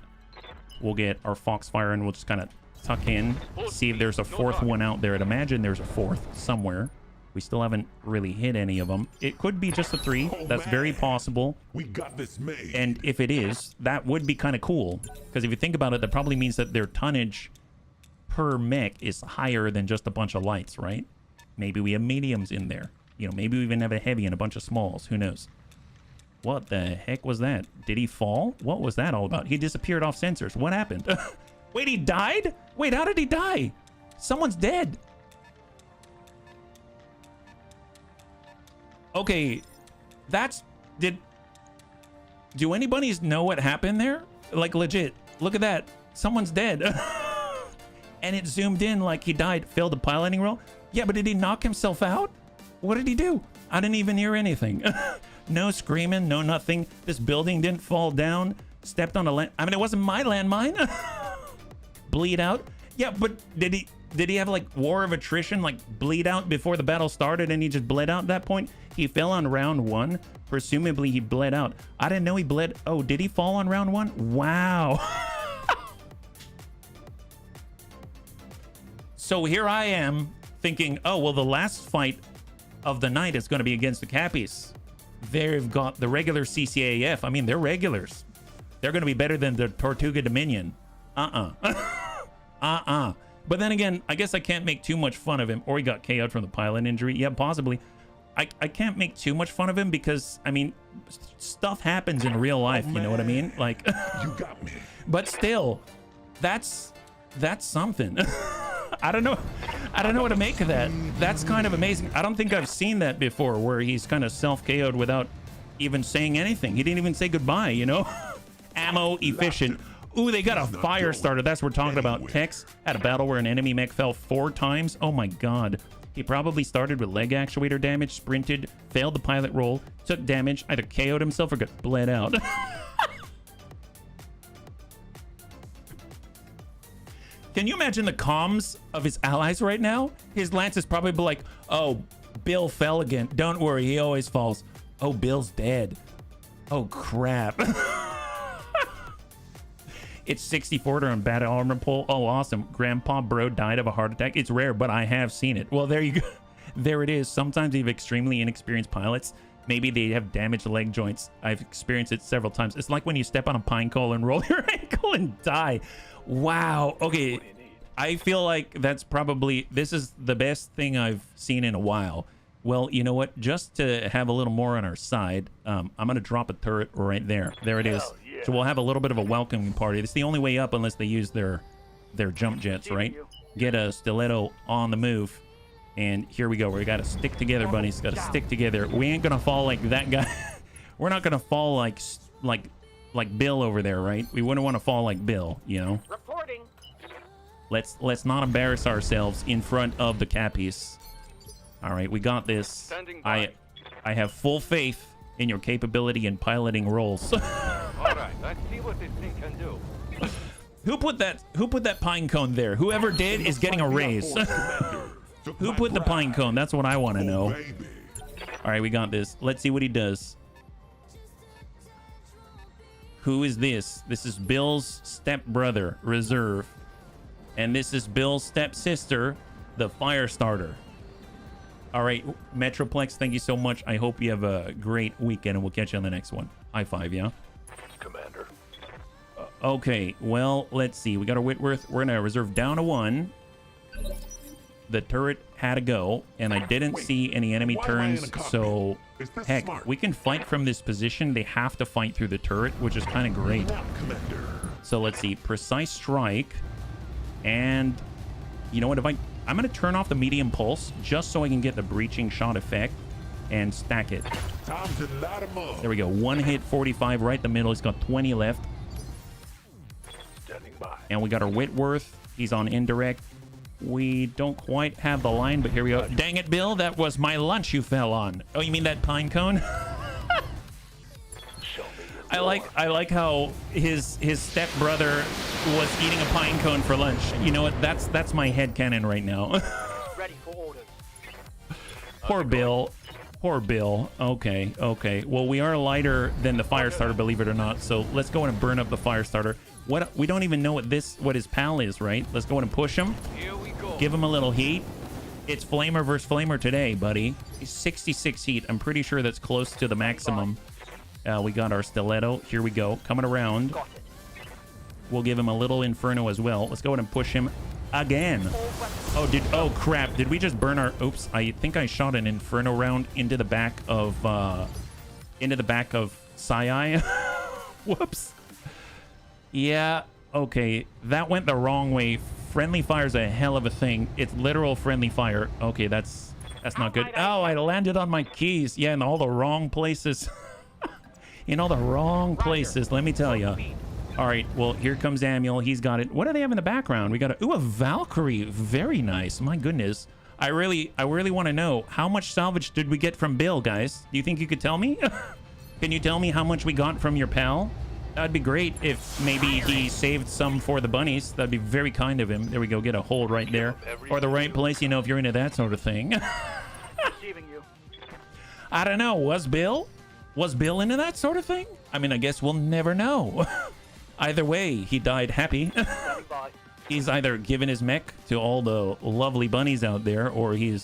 We'll get our Foxfire, and we'll just kind of tuck in, see if there's a 4th one out there. I'd imagine there's a 4th somewhere. We still haven't really hit any of them. It could be just a 3. Oh, That's very possible. We got this made. And if it is, that would be kind of cool. Because if you think about it, that probably means that their tonnage per mech is higher than just a bunch of lights, right? Maybe we have mediums in there. You know, maybe we even have a heavy and a bunch of smalls. Who knows? What the heck was that? Did he fall? What was that all about? He disappeared off sensors. What happened? Wait, he died? Wait, how did he die? Someone's dead. Okay, that's... Do anybody know what happened there? Like, legit. Look at that. Someone's dead. And it zoomed in like he died. Failed the piloting roll? Yeah, but did he knock himself out? What did he do? I didn't even hear anything. No screaming, no nothing. This building didn't fall down. Stepped on a land... I mean, it wasn't my landmine. Bleed out? Yeah, but did he have like war of attrition, like bleed out before the battle started and he just bled out at that point? He fell on round 1. Presumably he bled out. I didn't know he bled. Oh, did he fall on round 1? Wow. So here I am thinking, oh, well, the last fight of the night is going to be against the Cappies. They've got the regular CCAF. I mean, they're regulars. They're going to be better than the Tortuga Dominion. But then again, I guess I can't make too much fun of him. Or he got KO'd from the pilot injury. Yeah, possibly. I can't make too much fun of him because, I mean, stuff happens in real life. You know what I mean? Like, You got me. but still, that's something. I don't know what to make of that. That's kind of amazing. I don't think I've seen that before, where he's kind of self-KO'd without even saying anything. He didn't even say goodbye, you know? Ammo efficient. Ooh, they got a fire starter. That's what we're talking about. Tex had a battle where an enemy mech fell 4 times. Oh my god. He probably started with leg actuator damage, sprinted, failed the pilot roll, took damage, either KO'd himself or got bled out. Can you imagine the comms of his allies right now? His lance is probably like, oh, Bill fell again. Don't worry, he always falls. Oh, Bill's dead. Oh, crap. It's 64 on bad armor pull. Oh, awesome. Grandpa Bro died of a heart attack. It's rare, but I have seen it. Well, there you go. There it is. Sometimes you have extremely inexperienced pilots. Maybe they have damaged leg joints. I've experienced it several times. It's like when you step on a pine cone and roll your ankle and die. Wow. Okay. I feel like that's probably... This is the best thing I've seen in a while. Well, you know what? Just to have a little more on our side, I'm going to drop a turret right there. There it is. So we'll have a little bit of a welcoming party. It's the only way up unless they use their jump jets, right? Get a stiletto on the move. And here we go. We got to stick together, bunnies. Got to stick together. We ain't going to fall like that guy. We're not going to fall like Bill over there, right? We wouldn't want to fall like Bill, you know? Reporting. Let's not embarrass ourselves in front of the Cappies. All right, we got this. Standing by. I have full faith in your capability in piloting roles. All right, let's see what this thing can do. Who put that pine cone there? Whoever did is getting a raise. Who put the pine cone? That's what I want to know. All right, we got this. Let's see what he does. Who is this? This is Bill's stepbrother, Reserve. And this is Bill's stepsister, the fire starter. All right, Metroplex, thank you so much. I hope you have a great weekend, and we'll catch you on the next one. High five, yeah? Commander. Okay, well, let's see. We got our Whitworth. We're going to reserve down to 1. The turret had to go, and I didn't see any enemy turns, so heck, we can fight from this position. They have to fight through the turret, which is kind of great. So let's see. Precise strike. And you know what? I'm going to turn off the medium pulse just so I can get the breaching shot effect and stack it. There we go. 1 hit, 45 right in the middle. He's got 20 left. Standing by. And we got our Whitworth. He's on indirect. We don't quite have the line, but here we go. Dang it, Bill. That was my lunch you fell on. Oh, you mean that pine cone? I like how his stepbrother was eating a pine cone for lunch. You know what? That's my headcanon right now. Ready for orders. Poor Bill. Poor Bill. Okay. Well, we are lighter than the fire starter, believe it or not. So let's go in and burn up the fire starter. What we don't even know what his pal is, right? Let's go in and push him. Here we go. Give him a little heat. It's flamer versus flamer today, buddy. 66 heat. I'm pretty sure that's close to the maximum. We got our stiletto. Here we go. Coming around. We'll give him a little inferno as well. Let's go ahead and push him again. Oh crap. Did we just burn our... Oops. I think I shot an inferno round into the back of Sai. Whoops. Yeah. Okay. That went the wrong way. Friendly fire's a hell of a thing. It's literal friendly fire. Okay, that's not good. Oh, I landed on my keys. Yeah, in all the wrong places. In all the wrong places, let me tell you. All right, well, here comes Samuel. He's got it. What do they have in the background? We got a Valkyrie. Very nice. My goodness. I really want to know, how much salvage did we get from Bill, guys? Do you think you could tell me? Can you tell me how much we got from your pal? That'd be great if maybe he saved some for the bunnies. That'd be very kind of him. There we go. Get a hold right there. Or the right place, you know, if you're into that sort of thing. I don't know. Was Bill into that sort of thing? I mean, I guess we'll never know. Either way, he died happy. He's either given his mech to all the lovely bunnies out there, or he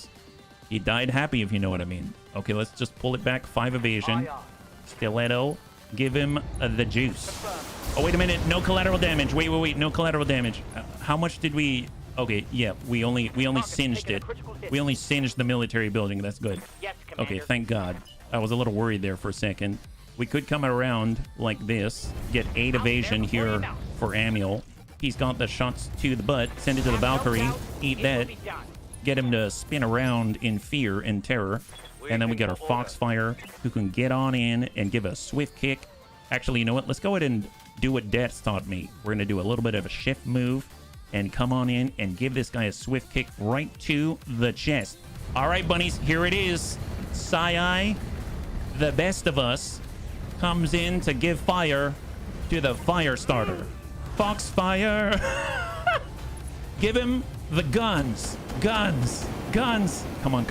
died happy, if you know what I mean. Okay, let's just pull it back. 5 evasion. Stiletto. Give him the juice. Oh, wait a minute. No collateral damage. Wait. No collateral damage. How much did we... Okay, yeah. We only singed it. We only singed the military building. That's good. Okay, thank God. I was a little worried there for a second. We could come around like this. Get 8 evasion here for Samuel. He's got the shots to the butt. Send it to the Valkyrie. Eat that. Get him to spin around in fear and terror. And then we got our Foxfire, who can get on in and give a swift kick. Actually, you know what? Let's go ahead and do what Death's taught me. We're going to do a little bit of a shift move and come on in and give this guy a swift kick right to the chest. All right, bunnies, here it is. Sai, the best of us, comes in to give fire to the fire starter. Foxfire. Give him the guns. Guns. Come on.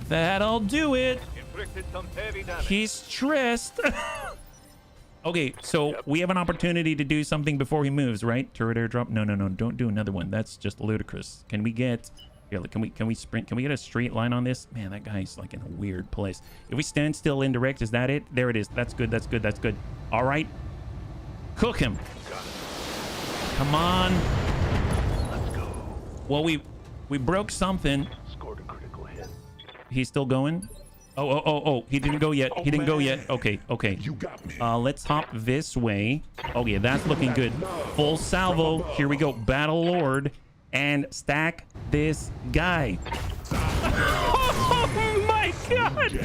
That'll do it. He's stressed. Okay, so we have an opportunity to do something before he moves, right? Turret airdrop. No. Don't do another one. That's just ludicrous. Can we get... Here, can we sprint? Can we get a straight line on this? Man, that guy's like in a weird place. If we stand still indirect, is that it? There it is. That's good. All right. Cook him. Come on. Well, we broke something. Scored a critical hit. He's still going? Oh, he didn't go yet. He didn't go yet. Okay. You got me. Let's hop this way. Oh, yeah, that's looking good. Full salvo. Here we go. Battle Lord. And stack this guy. Oh, my God.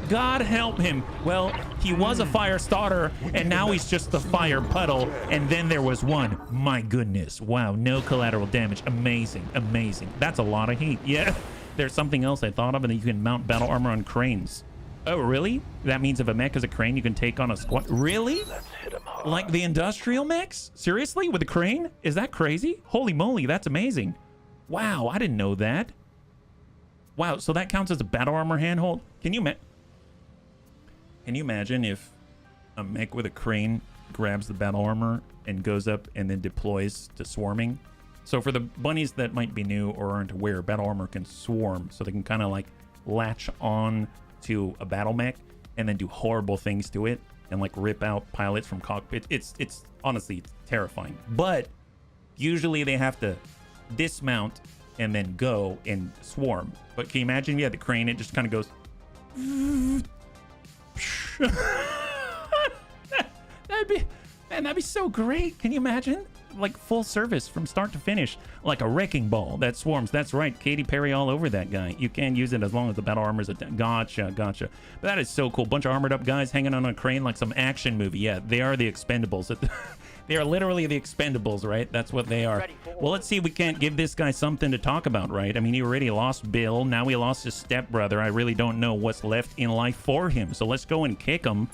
God help him. Well, he was a fire starter, and now he's just a fire puddle. And then there was one. My goodness. Wow, no collateral damage. Amazing. That's a lot of heat. Yeah, there's something else I thought of, and you can mount battle armor on cranes. Oh, really? That means if a mech is a crane, you can take on a squad. Really? Like the industrial mechs? Seriously? With a crane? Is that crazy? Holy moly, that's amazing. Wow, I didn't know that. Wow, so that counts as a battle armor handhold? Can you imagine if a mech with a crane grabs the battle armor and goes up and then deploys to swarming? So for the bunnies that might be new or aren't aware, battle armor can swarm, so they can kind of like latch on to a battle mech and then do horrible things to it and like rip out pilots from cockpit. It's honestly terrifying. But usually they have to dismount and then go and swarm. But can you imagine? Yeah, the crane, it just kind of goes. That'd be so great. Can you imagine? Like full service from start to finish, like a wrecking ball that swarms. That's right, Katy Perry all over that guy. You can use it as long as the battle armor's gotcha. But that is so cool. Bunch of armored up guys hanging on a crane like some action movie. Yeah, they are the Expendables. They are literally the Expendables, right? That's what they are. Well, let's see if we can't give this guy something to talk about, right? I mean, he already lost Bill. Now he lost his stepbrother. I really don't know what's left in life for him. So let's go and kick him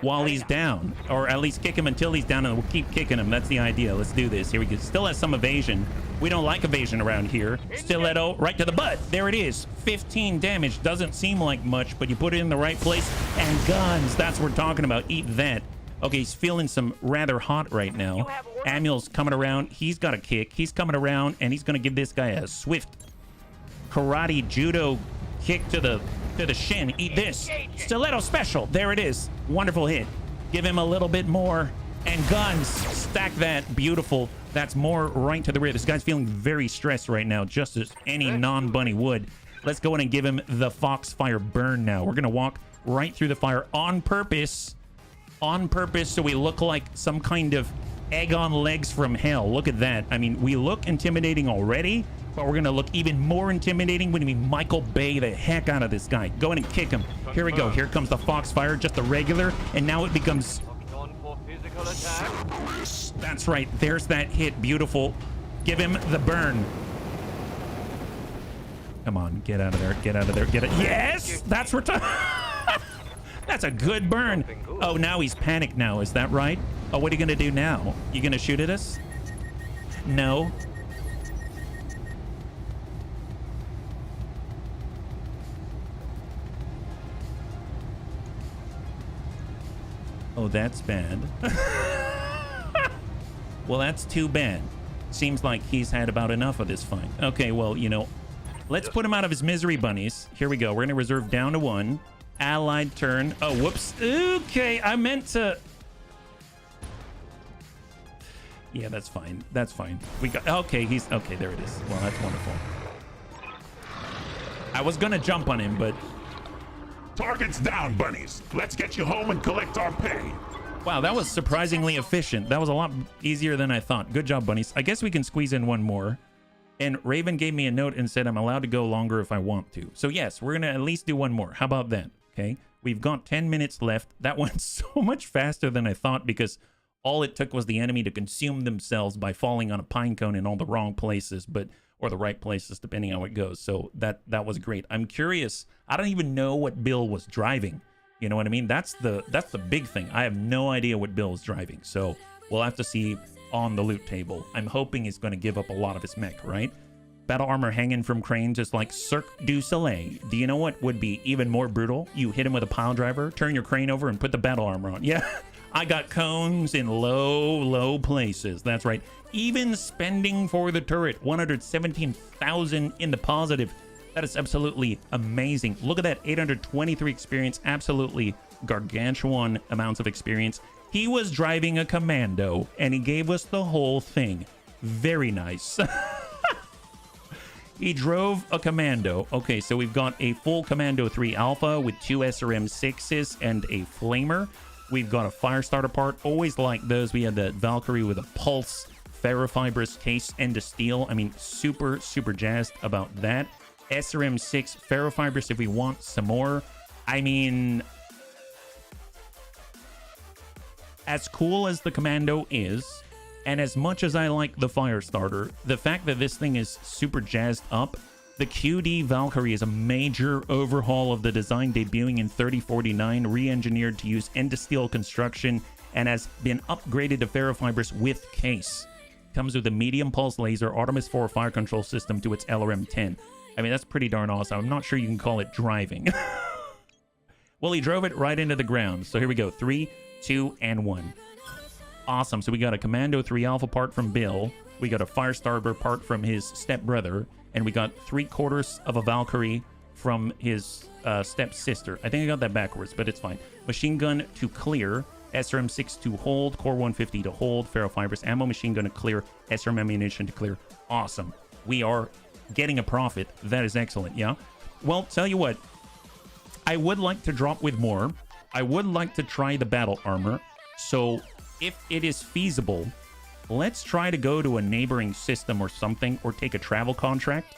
while he's down, or at least kick him until he's down, and we'll keep kicking him. That's the idea. Let's do this. Here we go. Still has some evasion. We don't like evasion around here. Stiletto right to the butt. There it is. 15 damage. Doesn't seem like much, but you put it in the right place. And guns. That's what we're talking about. Eat that. Okay, he's feeling some rather hot right now. Amul's coming around. He's got a kick. He's coming around, and he's going to give this guy a swift karate judo kick to the shin. Eat this. Stiletto special. There it is. Wonderful hit. Give him a little bit more. And guns. Stack that. Beautiful. That's more right to the rear. This guy's feeling very stressed right now, just as any non-bunny would. Let's go in and give him the Foxfire burn now. We're going to walk right through the fire on purpose. On purpose, so we look like some kind of egg on legs from hell. Look at that. I mean, we look intimidating already, but we're going to look even more intimidating when we Michael Bay the heck out of this guy. Go in and kick him. Here we go. Here comes the Foxfire, just the regular, and now it becomes... That's right. There's that hit. Beautiful. Give him the burn. Come on. Get out of there. Get out of there. Get it. Yes! That's what... That's a good burn. Oh, now he's panicked now. Is that right? Oh, what are you going to do now? You going to shoot at us? No. Oh, that's bad. Well, that's too bad. Seems like he's had about enough of this fight. Okay, well, you know, let's put him out of his misery, bunnies. Here we go. We're going to reserve down to 1. Allied turn. Oh, whoops. Okay, I meant to... Yeah, that's fine. That's fine. We got... Okay, he's... Okay, there it is. Well, that's wonderful. I was gonna jump on him, but... Target's down, bunnies. Let's get you home and collect our pay. Wow, that was surprisingly efficient. That was a lot easier than I thought. Good job, bunnies. I guess we can squeeze in one more. And Raven gave me a note and said I'm allowed to go longer if I want to. So yes, we're gonna at least do one more. How about that? Okay, we've got 10 minutes left. That went so much faster than I thought because all it took was the enemy to consume themselves by falling on a pine cone in all the wrong places, or the right places, depending on how it goes. So that was great. I'm curious. I don't even know what Bill was driving. You know what I mean? That's the big thing. I have no idea what Bill is driving. So we'll have to see on the loot table. I'm hoping he's going to give up a lot of his mech, right? Battle armor hanging from crane, just like Cirque du Soleil. Do you know what would be even more brutal? You hit him with a pile driver, turn your crane over, and put the battle armor on. Yeah, I got cones in low places. That's right. Even spending for the turret, 117,000 in the positive. That is absolutely amazing. Look at that, 823 experience. Absolutely gargantuan amounts of experience. He was driving a commando, and he gave us the whole thing. Very nice. He drove a commando. Okay, so we've got a full Commando 3 Alpha with 2 SRM-6s and a Flamer. We've got a Firestarter part. Always like those. We had the Valkyrie with a Pulse, ferrofibrous case, and a steel. I mean, super jazzed about that. SRM-6 ferrofibrous if we want some more. I mean, as cool as the Commando is, and as much as I like the Firestarter, the fact that this thing is super jazzed up, the QD Valkyrie is a major overhaul of the design, debuting in 3049, re-engineered to use end-to-steel construction, and has been upgraded to ferrofibrous with case. Comes with a medium pulse laser, Artemis 4 fire control system to its LRM-10. I mean, that's pretty darn awesome. I'm not sure you can call it driving. Well, he drove it right into the ground. So here we go. 3, 2, and 1. Awesome. So we got a Commando 3 Alpha part from Bill. We got a Firestarter part from his stepbrother. And we got 3/4 of a Valkyrie from his stepsister. I think I got that backwards, but it's fine. Machine gun to clear. SRM-6 to hold. Core 150 to hold. Ferrofibrous ammo machine gun to clear. SRM ammunition to clear. Awesome. We are getting a profit. That is excellent, yeah? Well, tell you what. I would like to drop with more. I would like to try the battle armor. So if it is feasible, let's try to go to a neighboring system or something, or take a travel contract,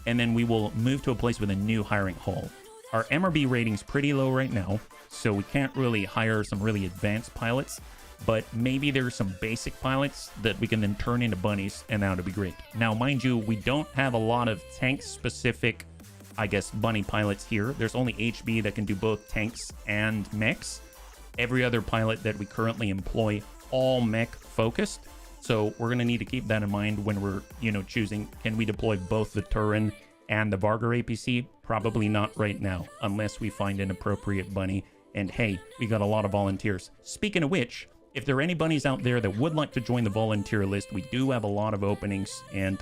and then we will move to a place with a new hiring hall. Our MRB rating's pretty low right now, so we can't really hire some really advanced pilots, but maybe there's some basic pilots that we can then turn into bunnies, and that would be great. Now, mind you, we don't have a lot of tank-specific, I guess, bunny pilots here. There's only HB that can do both tanks and mechs. Every other pilot that we currently employ, all mech focused. So we're going to need to keep that in mind when we're, choosing, can we deploy both the Turin and the Vargar APC? Probably not right now, unless we find an appropriate bunny. And hey, we got a lot of volunteers. Speaking of which, if there are any bunnies out there that would like to join the volunteer list, we do have a lot of openings, and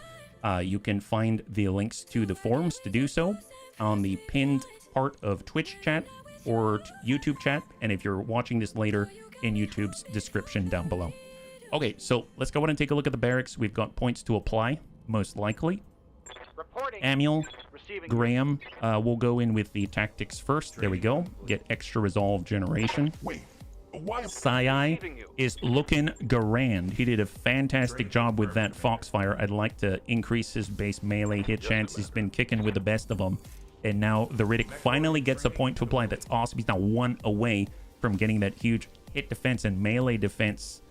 you can find the links to the forums to do so on the pinned part of Twitch chat or YouTube chat, and if you're watching this later, in YouTube's description down below. Okay, so let's go ahead and take a look at the barracks. We've got points to apply, most likely. Reporting. Amiel, Receiving. Graham, we'll go in with the tactics first. There we go. Get extra resolve generation. Wait, why? Sai is looking grand. He did a fantastic job with that Foxfire. I'd like to increase his base melee hit chance. He's been kicking with the best of them. And now the Riddick finally gets a point to apply. That's awesome. He's now 1 away from getting that huge hit defense and melee defense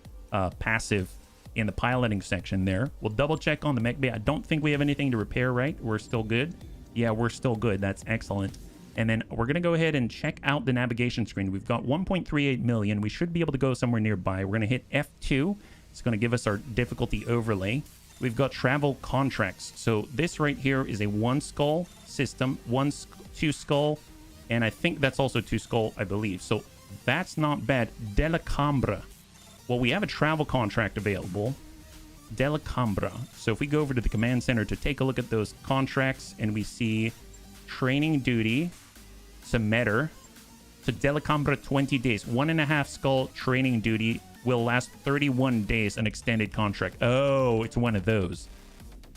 passive in the piloting section there. We'll double check on the mech bay. I don't think we have anything to repair, right? We're still good. Yeah, we're still good. That's excellent. And then we're going to go ahead and check out the navigation screen. We've got 1.38 million. We should be able to go somewhere nearby. We're going to hit F2. It's going to give us our difficulty overlay. We've got travel contracts. So this right here is a 1 skull system, 2 skull, and I think that's also 2 skull, I believe. So that's not bad. Della Cambra. Well, we have a travel contract available. Della Cambra. So if we go over to the command center to take a look at those contracts, and we see training duty to Metter to Della Cambra 20 days. 1.5 skull training duty will last 31 days, an extended contract. Oh, it's one of those.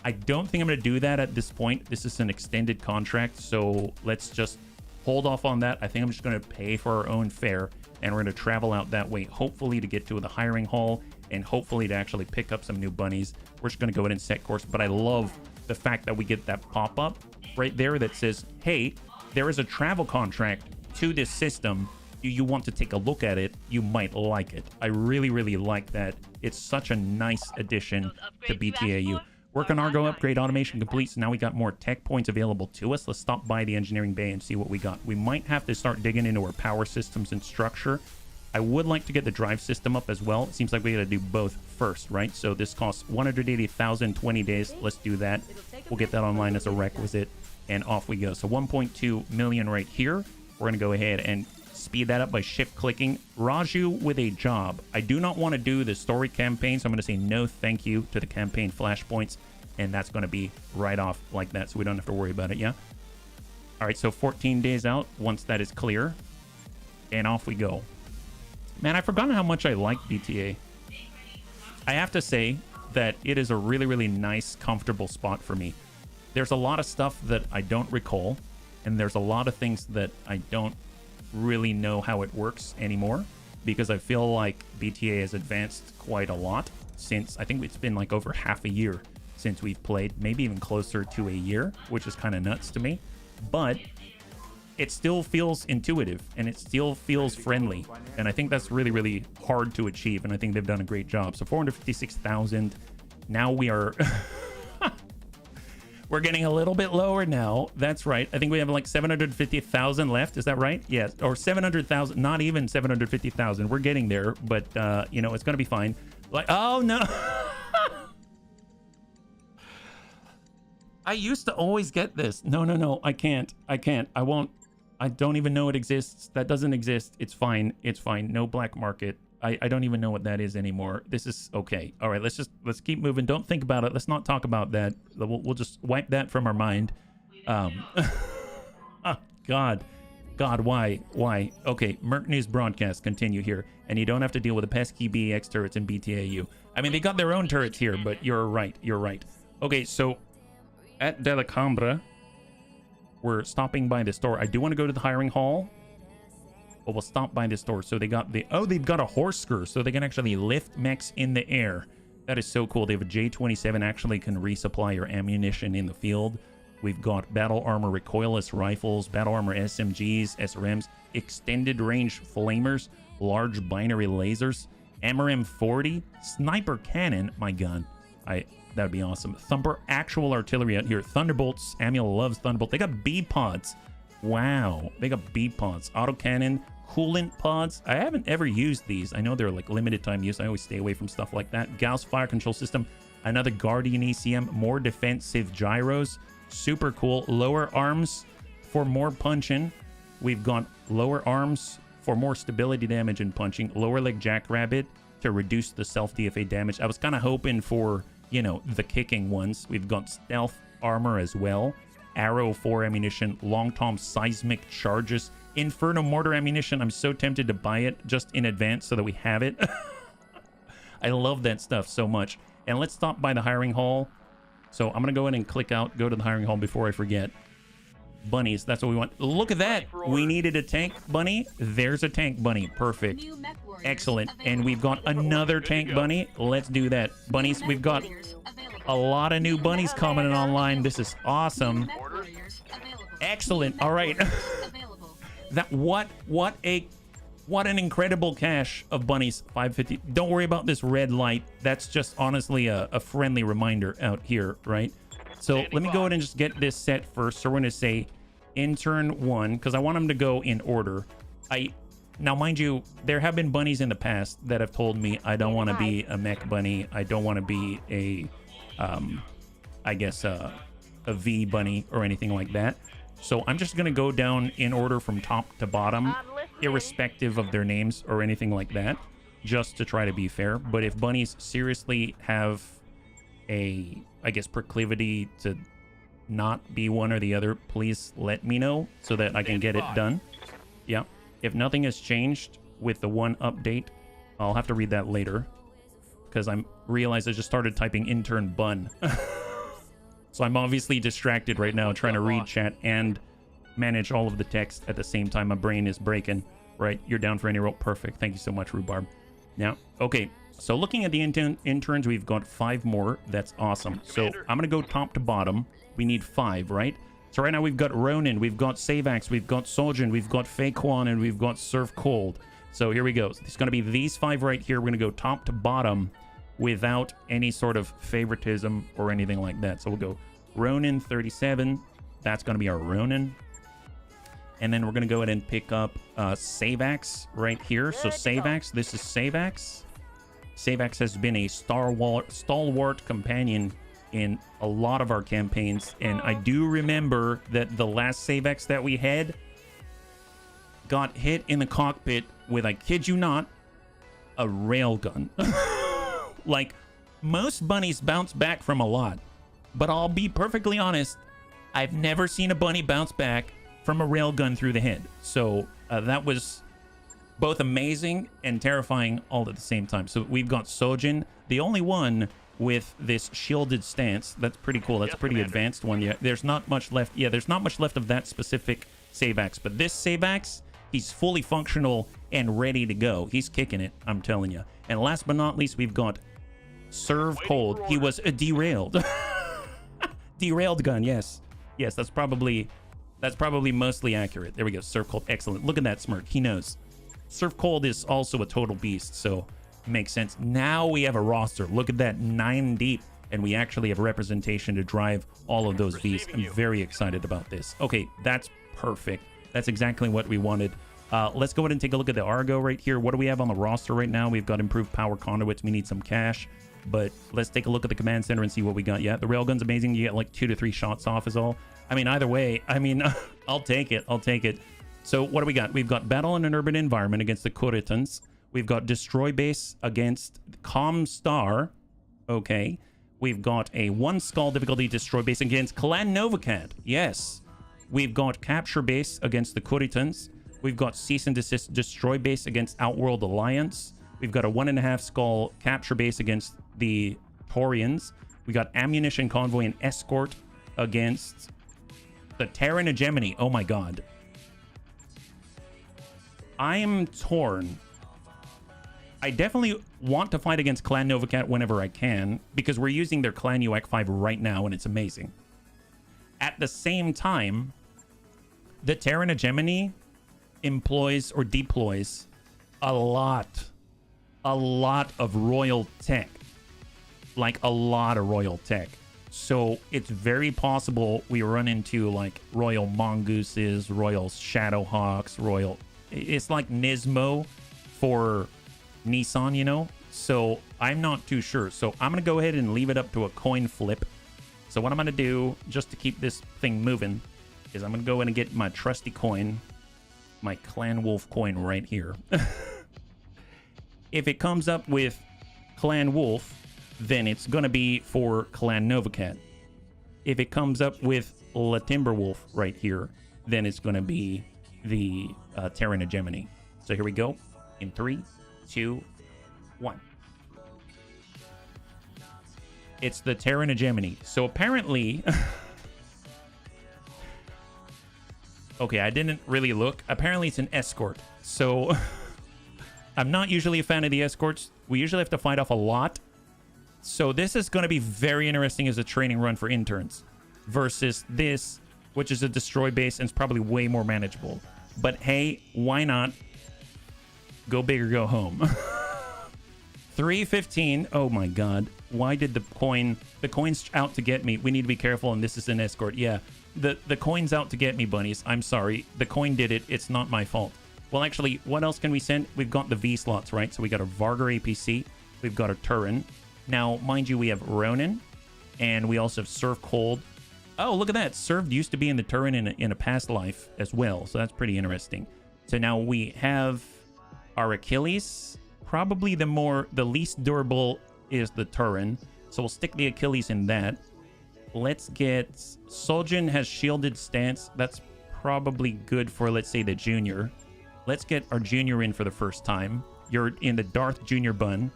I don't think I'm going to do that at this point. This is an extended contract, so let's just hold off on that. I think I'm just going to pay for our own fare, and we're going to travel out that way, hopefully to get to the hiring hall, and hopefully to actually pick up some new bunnies. We're just going to go ahead and set course, but I love the fact that we get that pop-up right there that says, hey, there is a travel contract to this system. Do you want to take a look at it? You might like it. I really, really like that. It's such a nice addition to BTAU. Work on Argo upgrade automation complete. So now we got more tech points available to us. Let's stop by the engineering bay and see what we got. We might have to start digging into our power systems and structure. I would like to get the drive system up as well. It seems like we got to do both first, right? So this costs 180,000, 20 days. Let's do that. We'll get that online as a requisite, and off we go. So 1.2 million right here. We're going to go ahead and speed that up by shift clicking. Raju with a job. I do not want to do the story campaign, so I'm going to say no thank you to the campaign flashpoints, and that's going to be right off like that, so we don't have to worry about it. Yeah. All right, so 14 days out once that is clear, and off we go. Man, I've forgotten how much I like BTA. I have to say that it is a really, really nice, comfortable spot for me. There's a lot of stuff that I don't recall, and there's a lot of things that I don't really know how it works anymore, because I feel like BTA has advanced quite a lot since, I think it's been like over half a year since we've played, maybe even closer to a year, which is kind of nuts to me, but it still feels intuitive and it still feels friendly, and I think that's really, really hard to achieve, and I think they've done a great job. So 456,000. Now we are we're getting a little bit lower now. That's right. I think we have like 750,000 left. Is that right? Yes. Or 700,000. Not even 750,000. We're getting there, but you know, it's going to be fine. Like, oh no. I used to always get this. No. I can't. I won't. I don't even know it exists. That doesn't exist. It's fine. It's fine. No black market. I don't even know what that is anymore. This is okay. All right, let's keep moving. Don't think about it. Let's not talk about that. We'll just wipe that from our mind. Oh, God, why? Okay, Merc News broadcast continue here, and you don't have to deal with the pesky BX turrets in BTAU. I mean, they got their own turrets here, but you're right. Okay, so at Della Cambra, we're stopping by the store. I do want to go to the hiring hall, but we'll stop by the store. So they got they've got a horse screw, so they can actually lift mechs in the air. That is so cool. They have a J27, actually can resupply your ammunition in the field. We've got battle armor recoilless rifles, battle armor SMGs, SRMs, extended range flamers, large binary lasers, MRM 40, sniper cannon, my gun. That'd be awesome. Thumper actual artillery out here. Thunderbolts. Amiel loves Thunderbolt. They got B pods. Wow. They got B pods. Autocannon. Coolant pods. I haven't ever used these. I know they're like limited time use. I always stay away from stuff like that. Gauss fire control system. Another Guardian ECM. More defensive gyros. Super cool. Lower arms for more punching. We've got lower arms for more stability damage and punching. Lower leg jackrabbit. to reduce the self DFA damage. I was kind of hoping for, you know, the kicking ones. We've got stealth armor as well, arrow 4 ammunition, long tom seismic charges, inferno mortar ammunition. I'm so tempted to buy it just in advance so that we have it. I love that stuff so much. And let's stop by the hiring hall. So I'm gonna go in and click out, go to the hiring hall before I forget. Bunnies, that's what we want. Look at that. We needed a tank bunny. There's a tank bunny. Perfect. Excellent. And we've got another tank bunny. Let's do that. Bunnies, we've got a lot of new bunnies coming online. This is awesome. Excellent. All right. That what an incredible cache of bunnies. 550. Don't worry about this red light. That's just honestly a friendly reminder out here, right? So let me go ahead and just get this set first. So we're going to say intern 1 because I want them to go in order. Now, mind you, there have been bunnies in the past that have told me I don't want to be a mech bunny. I don't want to be a, I guess, a V bunny or anything like that. So I'm just going to go down in order from top to bottom, irrespective of their names or anything like that, just to try to be fair. But if bunnies seriously have a, I guess, proclivity to not be one or the other, please let me know so that I can get it done. Yeah. If nothing has changed with the one update, I'll have to read that later because I realized I just started typing intern bun. So I'm obviously distracted right now trying to read chat and manage all of the text at the same time. My brain is breaking. Right, you're down for any role. Perfect. Thank you so much, Rhubarb. Now, okay. So looking at the interns, we've got 5 more. That's awesome. So I'm going to go top to bottom. We need 5, right? So right now we've got Ronin, we've got Savax, we've got Soljin, we've got Faquan, and we've got Surf Cold. So here we go. So it's going to be these 5 right here. We're going to go top to bottom without any sort of favoritism or anything like that. So we'll go Ronin 37. That's going to be our Ronin. And then we're going to go ahead and pick up Savax right here. So Savax, this is Savax. Savax has been a stalwart companion in a lot of our campaigns, and I do remember that the last Savax that we had got hit in the cockpit with, I kid you not, a railgun. Like, most bunnies bounce back from a lot, but I'll be perfectly honest, I've never seen a bunny bounce back from a railgun through the head. So that was both amazing and terrifying all at the same time. So we've got Sojin, the only one with this shielded stance. That's pretty cool. That's a pretty advanced one. Yeah, there's not much left. Yeah, there's not much left of that specific Savax, but this Savax, he's fully functional and ready to go. He's kicking it, I'm telling you. And last but not least, we've got Serve Cold. He was a derailed. Derailed gun, yes. Yes, that's probably mostly accurate. There we go. Serve Cold. Excellent. Look at that smirk. He knows. Serve Cold is also a total beast, so makes sense. Now we have a roster. Look at that, 9 deep, and we actually have representation to drive all of those Vs. I'm very excited about this. Okay, that's perfect. That's exactly what we wanted. Let's go ahead and take a look at the Argo right here. What do we have on the roster right now? We've got improved power conduits. We need some cash, but let's take a look at the command center and see what we got. Yeah, the railgun's amazing. You get like 2 to 3 shots off is all. I mean, either way, I mean, I'll take it. I'll take it. So what do we got? We've got battle in an urban environment against the Kuritans. We've got destroy base against Comstar. Okay. We've got a 1 skull difficulty destroy base against Clan Novacat. Yes. We've got capture base against the Kuritans. We've got cease and desist destroy base against Outworld Alliance. We've got a 1.5 skull capture base against the Taurians. We got ammunition convoy and escort against the Terran Hegemony. Oh my god. I am torn. I definitely want to fight against Clan Novacat whenever I can, because we're using their Clan UX5 right now, and it's amazing. At the same time, the Terran Hegemony employs or deploys a lot of royal tech. Like, a lot of royal tech. So it's very possible we run into, like, royal mongooses, royal shadowhawks, royal... It's like Nismo for Nissan, you know? So I'm not too sure. So I'm going to go ahead and leave it up to a coin flip. So what I'm going to do, just to keep this thing moving, is I'm going to go in and get my trusty coin, my Clan Wolf coin right here. If it comes up with Clan Wolf, then it's going to be for Clan Novacat. If it comes up with La Timberwolf right here, then it's going to be the Terran Hegemony. So here we go. In 3, 2, 1. It's the Terran Hegemony. So apparently... Okay, I didn't really look. Apparently it's an Escort. So I'm not usually a fan of the Escorts. We usually have to fight off a lot. So this is going to be very interesting as a training run for interns. Versus this, which is a destroy base and it's probably way more manageable. But hey, why not? Go big or go home. 315. Oh my god. Why did the coin's out to get me? We need to be careful, and this is an Escort. Yeah. The coin's out to get me, bunnies. I'm sorry. The coin did it. It's not my fault. Well, actually, what else can we send? We've got the V slots, right? So we got a Vargar APC. We've got a Turin. Now, mind you, we have Ronin. And we also have Surf Cold. Oh, look at that. Surf used to be in the Turin in a past life as well. So that's pretty interesting. So now we have our Achilles. Probably the least durable is the Turin. So we'll stick the Achilles in that. Let's get... Soljin has shielded stance. That's probably good for, let's say, the junior. Let's get our junior in for the first time. You're in the Darth Junior Bun.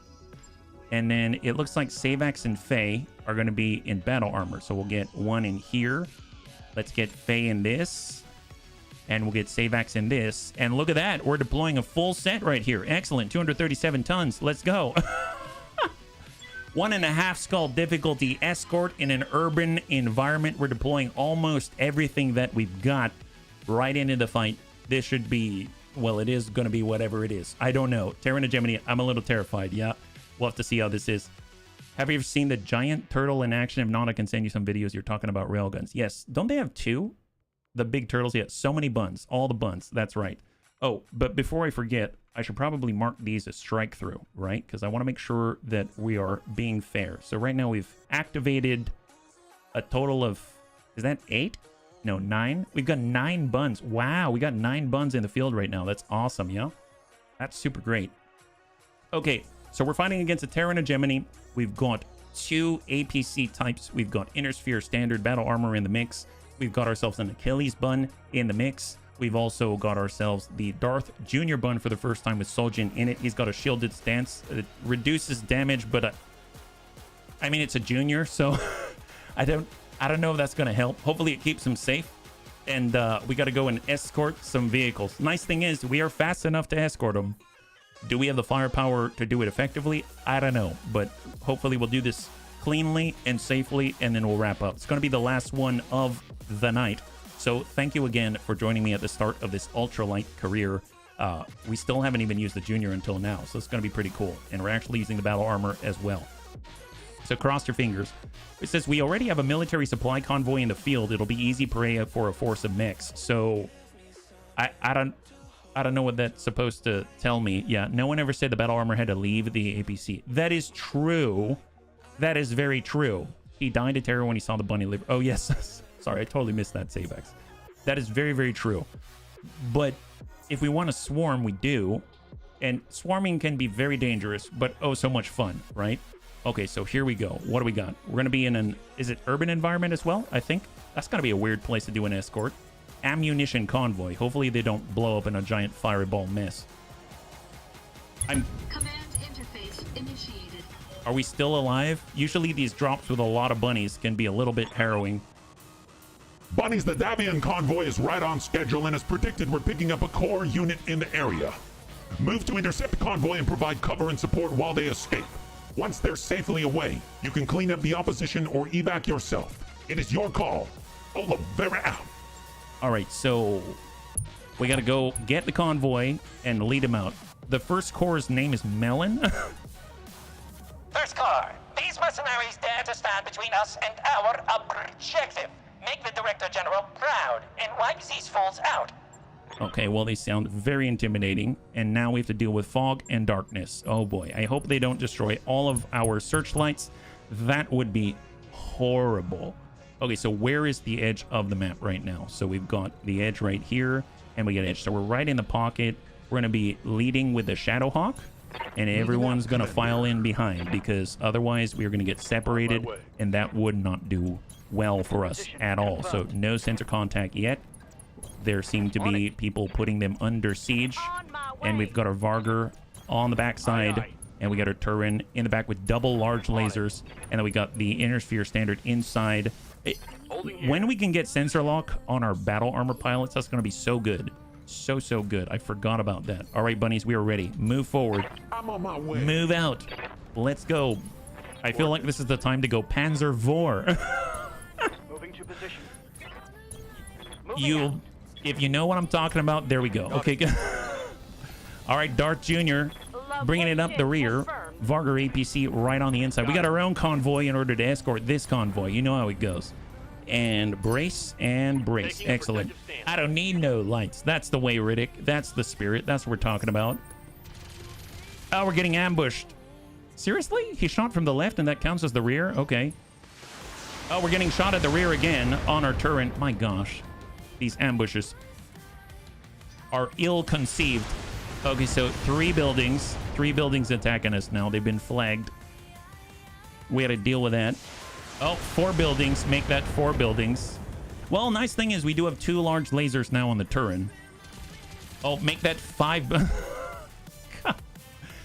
And then it looks like Savax and Faye are going to be in battle armor. So we'll get one in here. Let's get Faye in this. And we'll get Savax in this. And look at that. We're deploying a full set right here. Excellent. 237 tons. Let's go. 1.5 skull difficulty Escort in an urban environment. We're deploying almost everything that we've got right into the fight. This should be, well, it is going to be whatever it is. I don't know. Terran Hegemony, I'm a little terrified. Yeah, we'll have to see how this is. Have you ever seen the giant turtle in action? If not, I can send you some videos. You're talking about railguns. Yes. Don't they have 2? The big turtles? Yeah, so many buns. All the buns. That's right. Oh, but before I forget, I should probably mark these as strike through, right? Because I want to make sure that we are being fair. So right now we've activated a total of, is that 8? No, 9. We've got 9 buns. Wow, we got 9 buns in the field right now. That's awesome, yeah? That's super great. Okay, so we're fighting against a Terran Hegemony. We've got 2 APC types. We've got Inner Sphere Standard Battle Armor in the mix. We've got ourselves an Achilles bun in the mix. We've also got ourselves the Darth Junior bun for the first time with Soljin in it. He's got a shielded stance. It reduces damage, but I mean, it's a junior, so I don't know if that's going to help. Hopefully it keeps him safe. And we got to go and escort some vehicles. Nice thing is we are fast enough to escort them. Do we have the firepower to do it effectively? I don't know, but hopefully we'll do this cleanly and safely, and then we'll wrap up. It's going to be the last one of the night. So thank you again for joining me at the start of this ultralight career. We still haven't even used the junior until now, so it's going to be pretty cool. And we're actually using the battle armor as well. So cross your fingers. It says we already have a military supply convoy in the field. It'll be easy prey for a force of mechs. So I don't know what that's supposed to tell me. Yeah, no one ever said the battle armor had to leave the APC. That is true. That is very true. He died of terror when he saw the bunny liver. Oh, yes. Sorry, I totally missed that, Savax. That is very, very true. But if we want to swarm, we do. And swarming can be very dangerous, but oh, so much fun, right? Okay, so here we go. What do we got? We're going to be in an... Is it urban environment as well, I think? That's going to be a weird place to do an escort. Ammunition convoy. Hopefully they don't blow up in a giant fireball mess. Command interface initiated. Are we still alive? Usually these drops with a lot of bunnies can be a little bit harrowing. Bunnies, the Davian convoy is right on schedule, and as predicted, we're picking up a core unit in the area. Move to intercept the convoy and provide cover and support while they escape. Once they're safely away, you can clean up the opposition or evac yourself. It is your call. Olivera out. All right, so we got to go get the convoy and lead him out. The first corps' name is Melon. First Corps, these mercenaries dare to stand between us and our objective. Make the Director General proud and wipe these fools out. Okay, well, they sound very intimidating. And now we have to deal with fog and darkness. Oh boy, I hope they don't destroy all of our searchlights. That would be horrible. Okay, so where is the edge of the map right now? So we've got the edge right here, and we get edge. So we're right in the pocket. We're going to be leading with the Shadowhawk. and everyone's gonna file in behind, because otherwise we are gonna get separated, and that would not do well for us at all. So no sensor contact yet. There seem to be people putting them under siege, and we've got our Varger on the backside, and we got our Turin in the back with double large lasers, and then we got the Inner Sphere Standard inside. When we can get sensor lock on our battle armor pilots, that's going to be so good. So good. I forgot about that. All right, bunnies, we are ready. Move forward. I'm on my way. Move out. Let's go. I feel like this is the time to go Panzer IV. Moving to position. You, if you know what I'm talking about, there we go. Okay, good. All right, Darth Jr. bringing it up the rear. Varger APC right on the inside. We got our own convoy in order to escort this convoy. You know how it goes. And brace and brace. Excellent. I don't need no lights. That's the way, Riddick. That's the spirit. That's what we're talking about. Oh, we're getting ambushed. Seriously? He shot from the left and that counts as the rear? Okay. Oh, we're getting shot at the rear again on our turret. My gosh. These ambushes are ill-conceived. Okay, so three buildings attacking us now. They've been flagged. We had to deal with that. Oh, 4 buildings. Make that 4 buildings. Well, nice thing is we do have 2 large lasers now on the Turin. Oh, make that 5.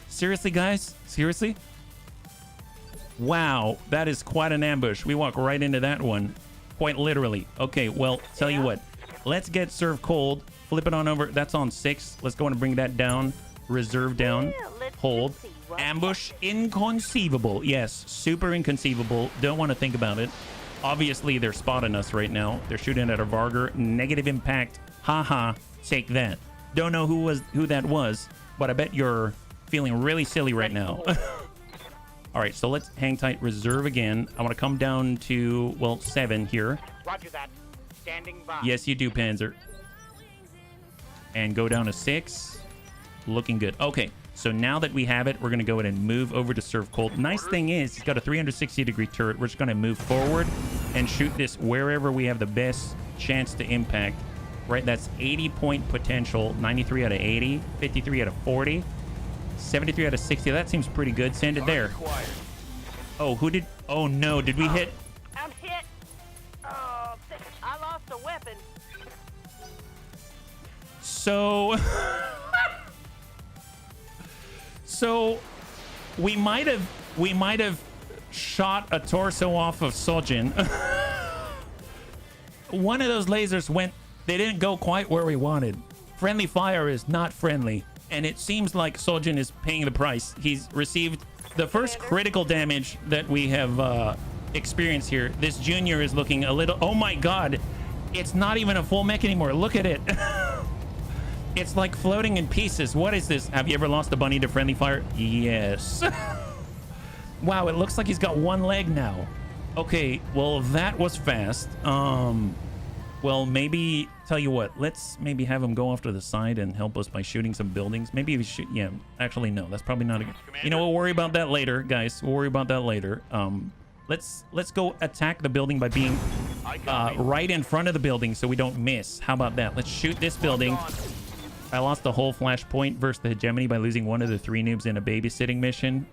Seriously, guys? Seriously? Wow, that is quite an ambush. We walk right into that one. Quite literally. Okay, well, tell you what. Let's get served cold. Flip it on over. That's on 6. Let's go and bring that down. Reserve down. Hold. Ambush. Inconceivable. Yes, super inconceivable. Don't want to think about it. Obviously, they're spotting us right now. They're shooting at our Varger. Negative impact. Haha. Take that. Don't know who that was, but I bet you're feeling really silly right now. All right, so let's hang tight. Reserve again. I want to come down to, well, 7 here. Roger that. Standing by. Yes, you do, Panzer. And go down to 6. Looking good. Okay, so now that we have it, we're going to go ahead and move over to serve cold. Nice thing is, he's got a 360-degree turret. We're just going to move forward and shoot this wherever we have the best chance to impact. Right, that's 80-point potential. 93 out of 80. 53 out of 40. 73 out of 60. That seems pretty good. Send it there. Oh, who did... Oh, no. Did we hit... I'm hit. Oh, I lost a weapon. So... So, we might have shot a torso off of Sojin. One of those lasers went... They didn't go quite where we wanted. Friendly fire is not friendly. And it seems like Sojin is paying the price. He's received the first critical damage that we have experienced here. This junior is looking a little... Oh my god. It's not even a full mech anymore. Look at it. It's like floating in pieces. What is this? Have you ever lost a bunny to friendly fire? Yes. Wow, it looks like he's got 1 leg now. Okay, well, that was fast. Well, maybe, tell you what, let's maybe have him go off to the side and help us by shooting some buildings. Maybe we should, yeah, actually, no, that's probably not a good... You know, we'll worry about that later, guys. We'll worry about that later. Let's go attack the building by being right in front of the building so we don't miss. How about that? Let's shoot this building. I lost the whole flashpoint versus the hegemony by losing 1 of the 3 noobs in a babysitting mission.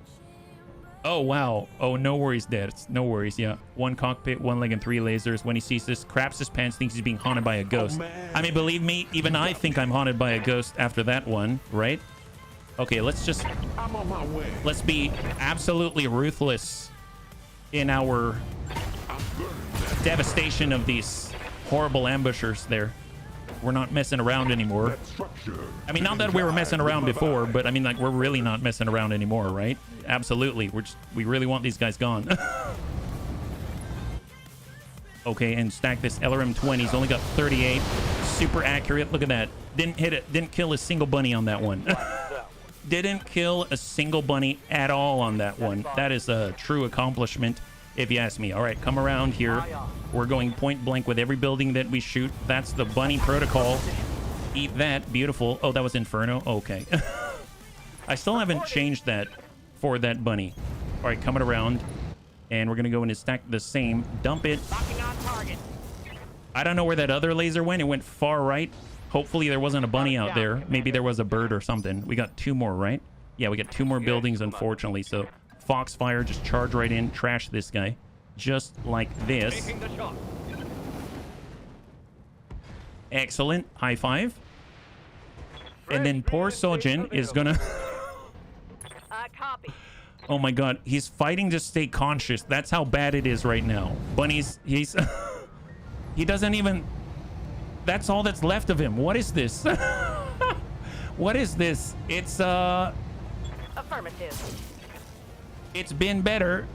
Oh, wow. Oh, no worries, Dad. No worries, yeah. 1 cockpit, 1 leg, and 3 lasers. When he sees this, craps his pants, thinks he's being haunted by a ghost. I mean, believe me, even I think I'm haunted by a ghost after that one, right? Okay, let's just... I'm on my way. Let's be absolutely ruthless in our devastation of these horrible ambushers there. We're not messing around anymore. I mean, not that we were messing around before, but I mean, like, we're really not messing around anymore, right? Absolutely. We really want these guys gone. Okay, and stack this LRM-20. He's only got 38. Super accurate. Look at that. Didn't hit it. Didn't kill a single bunny on that one. Didn't kill a single bunny at all on that one. That is a true accomplishment, if you ask me. All right, come around here. We're going point blank with every building that we shoot. That's the bunny protocol. Eat that. Beautiful. Oh, that was Inferno. Okay. I still haven't changed that for that bunny. All right, coming around. And we're going to go in and stack the same. Dump it. I don't know where that other laser went. It went far right. Hopefully there wasn't a bunny out there. Maybe there was a bird or something. We got 2 more, right? Yeah, we got 2 more buildings, unfortunately. So Foxfire, just charge right in, trash this guy. Just like this. Taking the shot. Excellent. High five. And then poor Sojin is gonna... Copy. Oh my god, he's fighting to stay conscious. That's how bad it is right now. Bunnies, he's... he doesn't even... That's all that's left of him. What is this? What is this? It's, Affirmative. It's been better.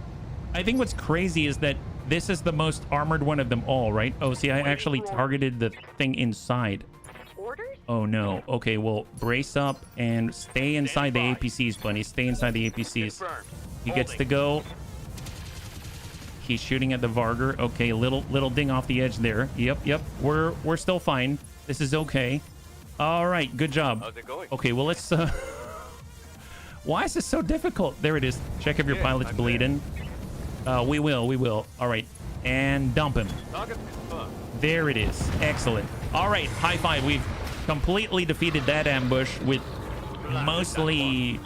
I think what's crazy is that this is the most armored one of them all, right? Oh, see, I actually targeted the thing inside. Orders? Oh no. Okay, well, brace up and stay inside the APCs, Bunny. Stay inside the APCs. He gets to go. He's shooting at the Varger. Okay, little ding off the edge there. Yep. We're still fine. This is okay. All right, good job. How's it going? Okay, well, let's why is this so difficult? There it is. Check if your pilot's bleeding. We will. All right, and dump him. Target confirmed. There it is. Excellent. All right, high five. We've completely defeated that ambush with mostly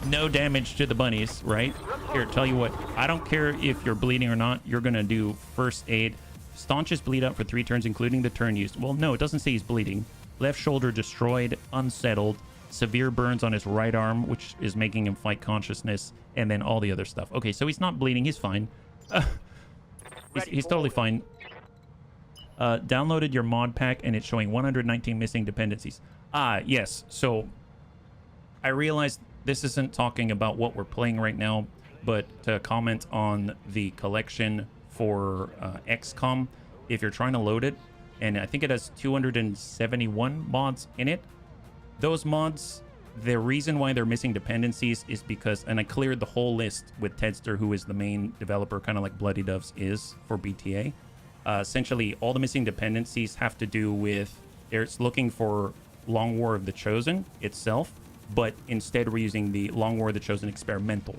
no damage to the bunnies, right? Here, tell you what. I don't care if you're bleeding or not. You're going to do first aid. Staunches bleed out for 3 turns, including the turn used. Well, no, it doesn't say he's bleeding. Left shoulder destroyed, unsettled. Severe burns on his right arm, which is making him fight consciousness. And then all the other stuff. Okay, so he's not bleeding. He's fine. He's totally fine. Downloaded your mod pack and it's showing 119 missing dependencies. Yes. So I realized this isn't talking about what we're playing right now, but to comment on the collection for XCOM, if you're trying to load it, and I think it has 271 mods in it. Those mods, the reason why they're missing dependencies is because, and I cleared the whole list with Tedster, who is the main developer, kind of like Bloody Doves is for BTA. Essentially, all the missing dependencies have to do with, it's looking for Long War of the Chosen itself, but instead we're using the Long War of the Chosen Experimental.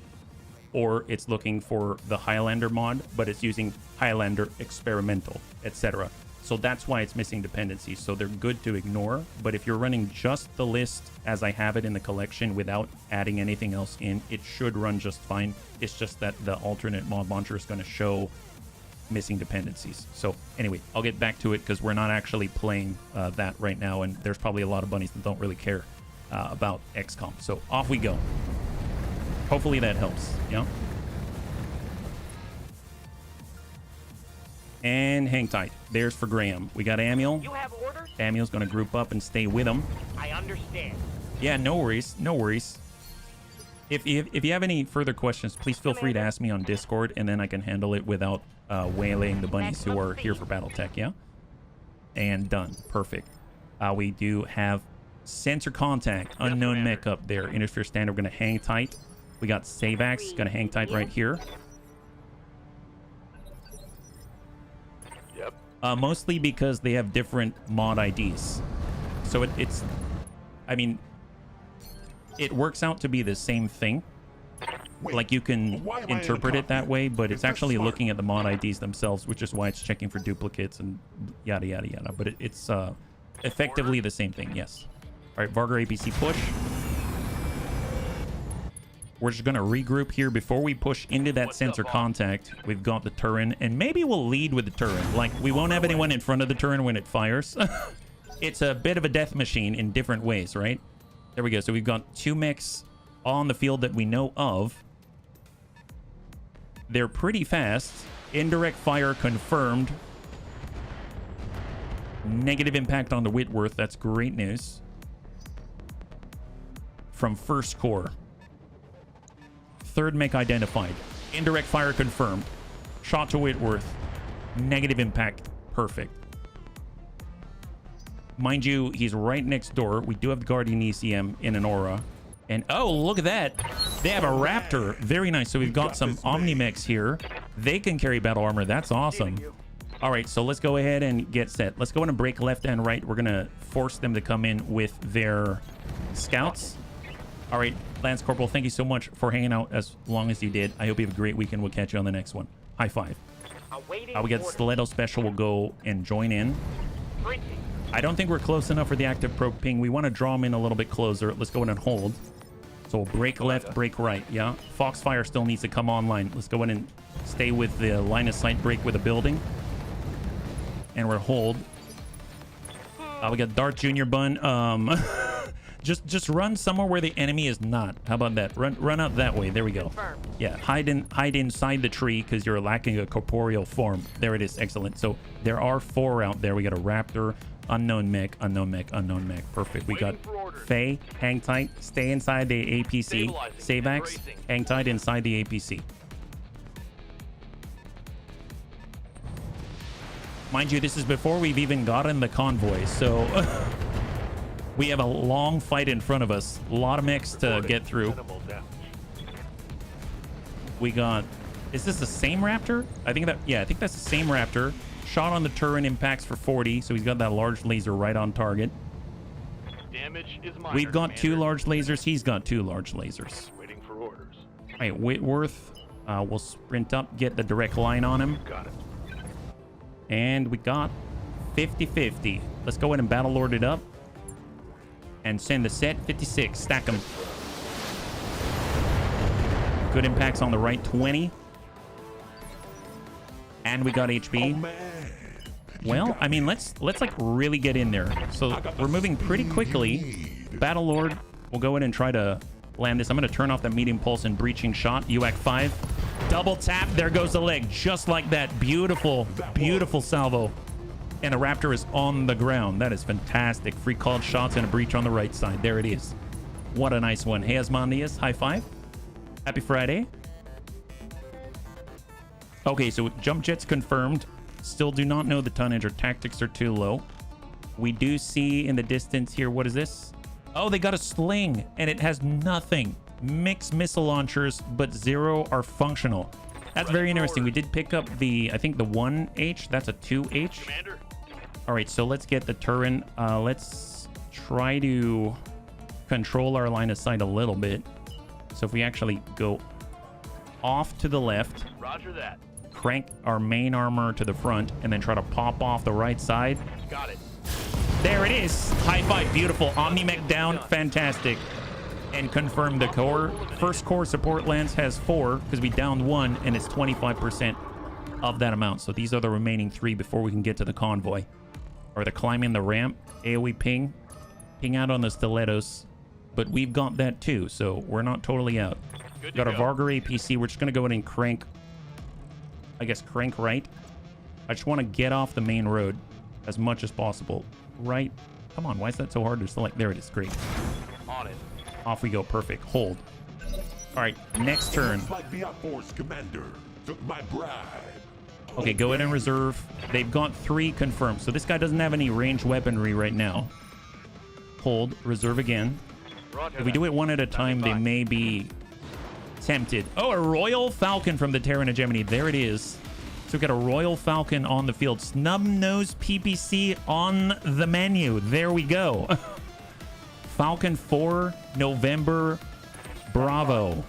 Or it's looking for the Highlander mod, but it's using Highlander Experimental, etc. So that's why it's missing dependencies. So they're good to ignore. But if you're running just the list as I have it in the collection without adding anything else in, it should run just fine. It's just that the alternate mod launcher is going to show missing dependencies. So anyway, I'll get back to it because we're not actually playing that right now. And there's probably a lot of bunnies that don't really care about XCOM. So off we go. Hopefully that helps. Yeah. And hang tight. There's for Graham. We got Amiel. You have orders? Amiel's going to group up and stay with him. I understand. Yeah, no worries. No worries. If you have any further questions, please feel free to ask me on Discord, and then I can handle it without waylaying the bunnies who are here for Battletech, yeah? And done. Perfect. We do have sensor contact. Unknown mech up there. Interfere standard. We're going to hang tight. We got Savax. Going to hang tight right here. Mostly because they have different mod IDs. So it's... I mean... It works out to be the same thing. Wait, like you can interpret it that way, but it's actually looking at the mod IDs themselves, which is why it's checking for duplicates and yada yada yada. But it's effectively the same thing, yes. All right, Vargar APC push. We're just going to regroup here before we push into that sensor contact. We've got the Turin, and maybe we'll lead with the Turin. Like, we won't have anyone in front of the Turin when it fires. It's a bit of a death machine in different ways, right? There we go. So we've got 2 mechs on the field that we know of. They're pretty fast. Indirect fire confirmed. Negative impact on the Whitworth. That's great news. From first core. 3rd mech identified. Indirect fire confirmed. Shot to Whitworth. Negative impact. Perfect. Mind you, he's right next door. We do have the Guardian ECM in an aura. And oh, look at that. They have a Raptor. Very nice. So we've got some Omni-Mechs here. They can carry battle armor. That's awesome. All right, so let's go ahead and get set. Let's go in and break left and right. We're going to force them to come in with their scouts. All right, Lance Corporal, thank you so much for hanging out as long as you did. I hope you have a great weekend. We'll catch you on the next one. High five. We got the Stiletto Special. We'll go and join in. I don't think we're close enough for the active probe ping. We want to draw them in a little bit closer. Let's go in and hold. So So break left, break right. Yeah. Foxfire still needs to come online. Let's go in and stay with the line of sight break with a building. And we're hold. We got Darth Jr. Bun. Just run somewhere where the enemy is not. How about that? Run out that way. There we go. Yeah, hide inside the tree because you're lacking a corporeal form. There it is. Excellent. So there are 4 out there. We got a Raptor, unknown mech, unknown mech, unknown mech. Perfect. We got Faye, hang tight, stay inside the APC. Savax, hang tight inside the APC. Mind you, this is before we've even gotten the convoy, so we have a long fight in front of us. A lot of mechs to get through. We got... Is this the same Raptor? I think that's the same Raptor. Shot on the turret, impacts for 40, so he's got that large laser right on target. Damage is minor, We've got 2 Commander. large lasers. He's got 2 large lasers. Waiting for orders. All right, Whitworth. We'll sprint up, get the direct line on him. Got it. And we got 50-50. Let's go ahead and battle lord it up. And send the set 56. Stack them. Good impacts on the right 20. And we got HP. Oh, man. Well, I mean, let's like really get in there. So we're moving pretty quickly. Battle Lord, we'll go in and try to land this. I'm going to turn off that medium pulse and breaching shot. UAC 5. Double tap. There goes the leg. Just like that. Beautiful, beautiful salvo. And a Raptor is on the ground. That is fantastic. Free called shots and a breach on the right side. There it is. What a nice one. Hey, Asmodeus. High five. Happy Friday. Okay, so jump jets confirmed. Still do not know the tonnage or tactics are too low. We do see in the distance here, what is this? Oh, they got a sling and it has nothing. Mixed missile launchers, but 0 are functional. That's very interesting. We did pick up the, I think the 1H. That's a 2H. Commander. All right, so let's get the turret. Let's try to control our line of sight a little bit. So if we actually go off to the left, Roger that. crank our main armor to the front, and then try to pop off the right side. Got it. There it is. High five. Beautiful. Omni-Mech down. Fantastic. And confirm the core. First core support lance has 4 because we downed 1, and it's 25% of that amount. So these are the remaining 3 before we can get to the convoy. Or the climbing the ramp. AoE ping. Ping out on the stilettos. But we've got that too, so we're not totally out. Got our Vargar APC. We're just going to go in and crank, I guess, crank right. I just want to get off the main road as much as possible. Right. Come on, why is that so hard to select? There it is. Great. On it. Off we go. Perfect. Hold. All right, next turn. Looks like the Outforce commander took my bribe. Okay, go ahead and reserve. They've got 3 confirmed, so this guy doesn't have any ranged weaponry right now. Hold. Reserve again. Roger If we do it one at a time, they may be tempted. Oh, a Royal Falcon from the Terran Hegemony. There it is. So we've got a Royal Falcon on the field. Snub-nosed PPC on the menu. There we go. Falcon 4, November, Bravo.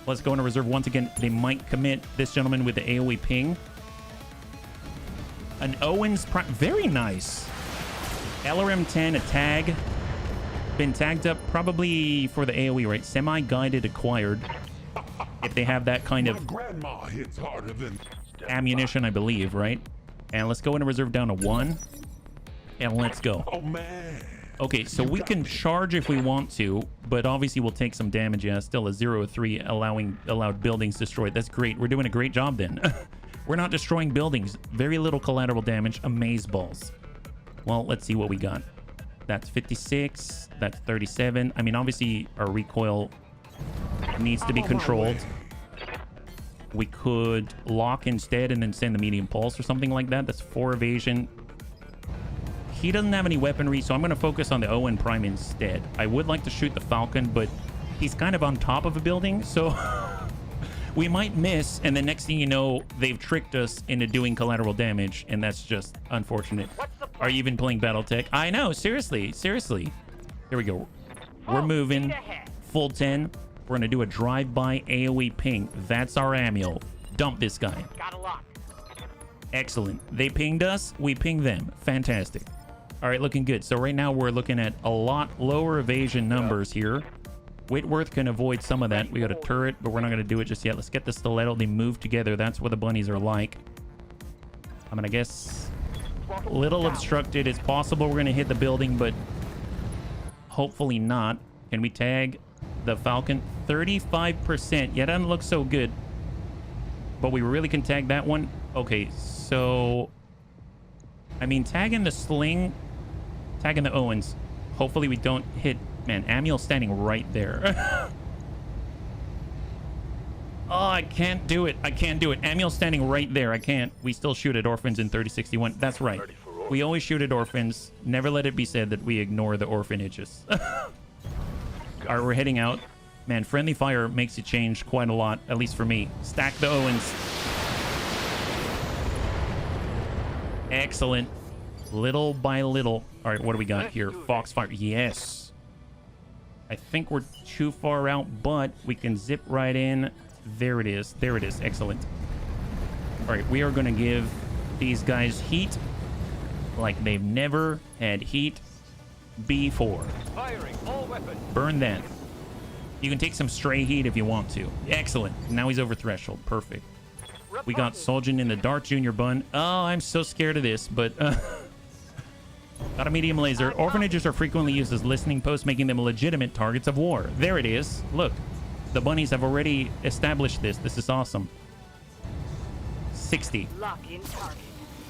Let's go into reserve once again. They might commit this gentleman with the AoE ping. An Owens Prime. Very nice. LRM-10, a tag. Been tagged up probably for the AoE, right? Semi-guided acquired. If they have that kind My of grandma hits harder than... ammunition, I believe, right? And let's go into reserve down to 1. And let's go. Oh, man. Okay, so we can charge if we want to, but obviously we'll take some damage. Yeah, still a 0-3 allowed buildings destroyed. That's great. We're doing a great job then. We're not destroying buildings. Very little collateral damage. Amaze balls. Well, let's see what we got. That's 56. That's 37. I mean, obviously our recoil needs to be controlled. We could lock instead and then send the medium pulse or something like that. That's 4 evasion. He doesn't have any weaponry, so I'm going to focus on the Owen Prime instead. I would like to shoot the Falcon, but he's kind of on top of a building, so we might miss, and the next thing you know, they've tricked us into doing collateral damage, and that's just unfortunate. Are you even playing Battletech? I know, seriously. Here we go. We're moving. Full 10. We're going to do a drive-by AoE ping. That's our ammo. Dump this guy. Got a lock. Excellent. They pinged us. We pinged them. Fantastic. All right, looking good. So right now we're looking at a lot lower evasion numbers here. Whitworth can avoid some of that. We got a turret, but we're not going to do it just yet. Let's get the stiletto. They move together. That's what the bunnies are like. I'm going to guess a little obstructed. It's possible we're going to hit the building, but hopefully not. Can we tag the Falcon? 35%. Yeah, that doesn't look so good. But we really can tag that one. Okay, so... I mean, tagging the sling, tagging the Owens. Hopefully we don't hit... Man, Amiel's standing right there. Oh, I can't do it. I can't do it. Amiel's standing right there. I can't. We still shoot at orphans in 3061. That's right. We always shoot at orphans. Never let it be said that we ignore the orphanages. All right, we're heading out. Man, friendly fire makes it change quite a lot, at least for me. Stack the Owens. Excellent. Little by little. All right, what do we got here? Foxfire. Yes. I think we're too far out, but we can zip right in. There it is. There it is. Excellent. All right, we are going to give these guys heat like they've never had heat before. Firing all weapons. Burn that. You can take some stray heat if you want to. Excellent. Now he's over threshold. Perfect. We got Salvaging in the Dark Junior Bun. Oh, I'm so scared of this, but... Got a medium laser. Orphanages are frequently used as listening posts, making them legitimate targets of war. There it is. Look, the bunnies have already established this. This is awesome. 60. Lock in target.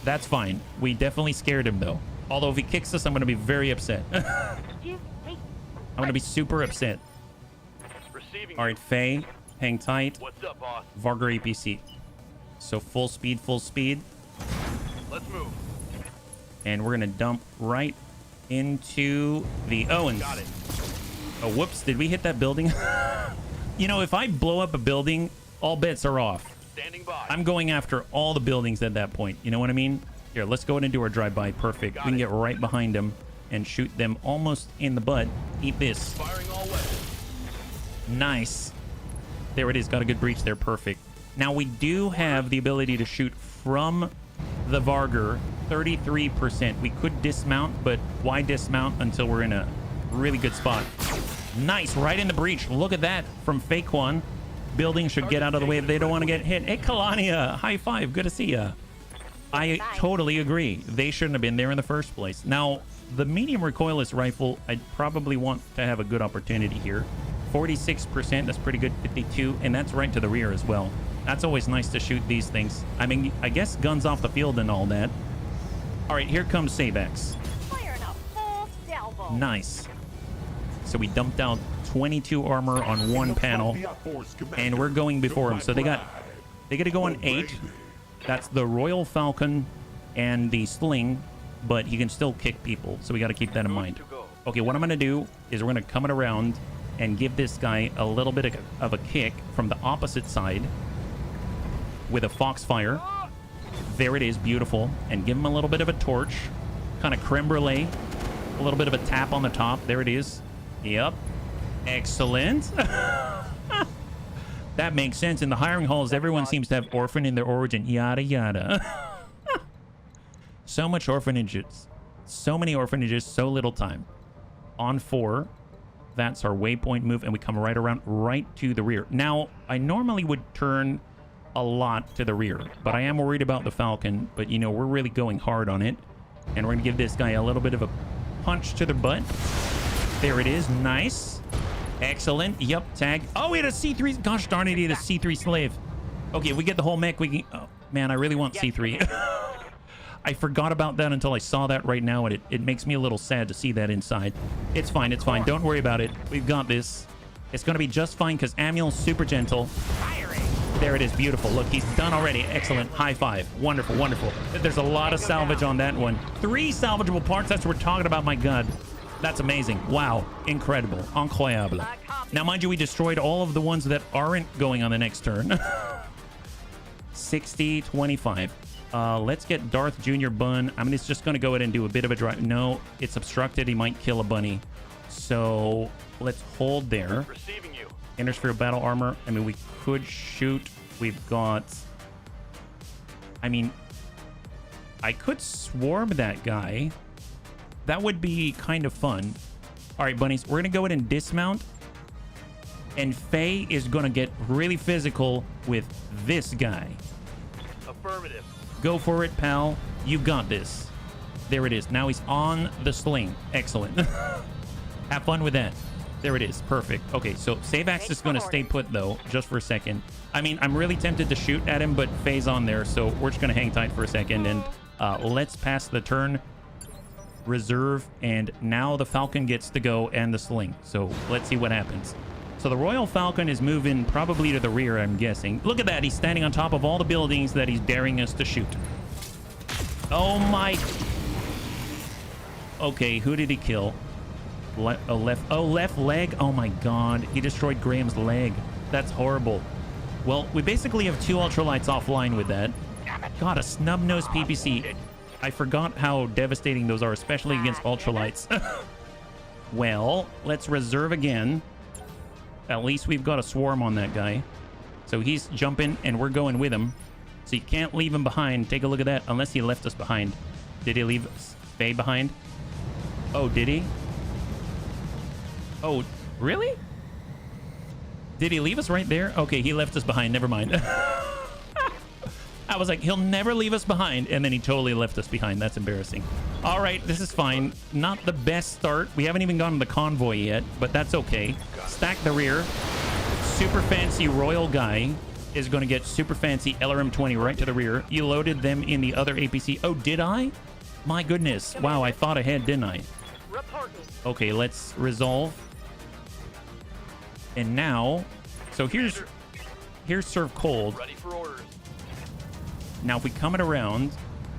That's fine. We definitely scared him, though. Although if he kicks us, I'm going to be very upset. I'm going to be super upset. Receiving. All right, Faye, hang tight. What's up, boss? Varger APC. So full speed, full speed. Let's move. And we're going to dump right into the Owens. Got it. Oh, whoops. Did we hit that building? You know, if I blow up a building, all bets are off. Standing by. I'm going after all the buildings at that point. You know what I mean? Here, let's go ahead and do our drive-by. Perfect. We can get right behind them and shoot them almost in the butt. Eat this. Firing all weapons. Nice. There it is. Got a good breach there. Perfect. Now, we do have the ability to shoot from the Varger. 33%. We could dismount, but why dismount until we're in a really good spot? Nice. Right in the breach. Look at that from Faquan. Building should get out of the way if they don't want to get hit. Hey, Kalania. High five. Good to see ya. I totally agree. They shouldn't have been there in the first place. Now, the medium recoilless rifle, I'd probably want to have a good opportunity here. 46%. That's pretty good. 52. And that's right to the rear as well. That's always nice to shoot these things. I mean, I guess guns off the field and all that. All right, here comes Sabex. Firing a full salvo. Nice. So we dumped out 22 armor on one panel, and we're going before them. So they got to go on 8. That's the Royal Falcon and the Sling, but he can still kick people. So we got to keep that in mind. Okay, what I'm going to do is we're going to come it around and give this guy a little bit of a kick from the opposite side with a Foxfire. There it is, beautiful. And give him a little bit of a torch, kind of creme brulee, a little bit of a tap on the top. There it is. Yep. Excellent. That makes sense. In the hiring halls, everyone seems to have orphan in their origin. Yada, yada. So much orphanages. So many orphanages, so little time. On 4. That's our waypoint move, and we come right around, right to the rear. Now, I normally would turn a lot to the rear, but I am worried about the Falcon. But, you know, we're really going hard on it. And we're going to give this guy a little bit of a punch to the butt. There it is. Nice. Excellent. Yep. Tag. Oh, we had a C3. Gosh darn it. He had a C3 slave. Okay, if we get the whole mech, we can... Oh, man, I really want C3. I forgot about that until I saw that right now, and it makes me a little sad to see that inside. It's fine. It's fine. Don't worry about it. We've got this. It's going to be just fine because Amiel's super gentle. There it is. Beautiful. Look, he's done already. Excellent. High five. Wonderful. Wonderful. There's a lot of salvage on that one. 3 salvageable parts. That's what we're talking about. My God. That's amazing. Wow. Incredible. Incroyable. Now, mind you, we destroyed all of the ones that aren't going on the next turn. 60, 25. Let's get Darth Jr. Bun. I mean, it's just going to go ahead and do a bit of a drive. No, it's obstructed. He might kill a bunny. So let's hold there. Receiving you. Intersphere battle armor. I mean, we could shoot. We've got... I mean, I could swarm that guy. That would be kind of fun. All right, bunnies. We're going to go ahead and dismount. And Faye is gonna get really physical with this guy. Affirmative. Go for it, pal. You got this. There it is. Now he's on the sling. Excellent. Have fun with that. There it is. Perfect. Okay, so save Axe is going to stay put, though, just for a second. I mean, I'm really tempted to shoot at him, but Faye's on there, so we're just going to hang tight for a second. And let's pass the turn. Reserve. And now the Falcon gets to go and the sling. So let's see what happens. So the Royal Falcon is moving probably to the rear, I'm guessing. Look at that. He's standing on top of all the buildings that he's daring us to shoot. Oh, my... Okay, who did he kill? Left leg. Oh my god, he destroyed Graham's leg. That's horrible. Well, we basically have 2 ultralights offline with that. God, a snub-nosed PPC. I forgot how devastating those are, especially against ultralights. Well, let's reserve again. At least we've got a swarm on that guy. So he's jumping and we're going with him. So you can't leave him behind. Take a look at that, unless he left us behind. Did he leave Faye behind? Oh, did he? Oh, really? Did he leave us right there? Okay, he left us behind. Never mind. I was like, he'll never leave us behind. And then he totally left us behind. That's embarrassing. All right, this is fine. Not the best start. We haven't even gotten the convoy yet, but that's okay. Stack the rear. Super fancy royal guy is going to get super fancy LRM-20 right to the rear. You loaded them in the other APC. Oh, did I? My goodness. Wow, I thought ahead, didn't I? Okay, let's resolve. And now, so here's serve cold. Ready for orders. Now if we come it around,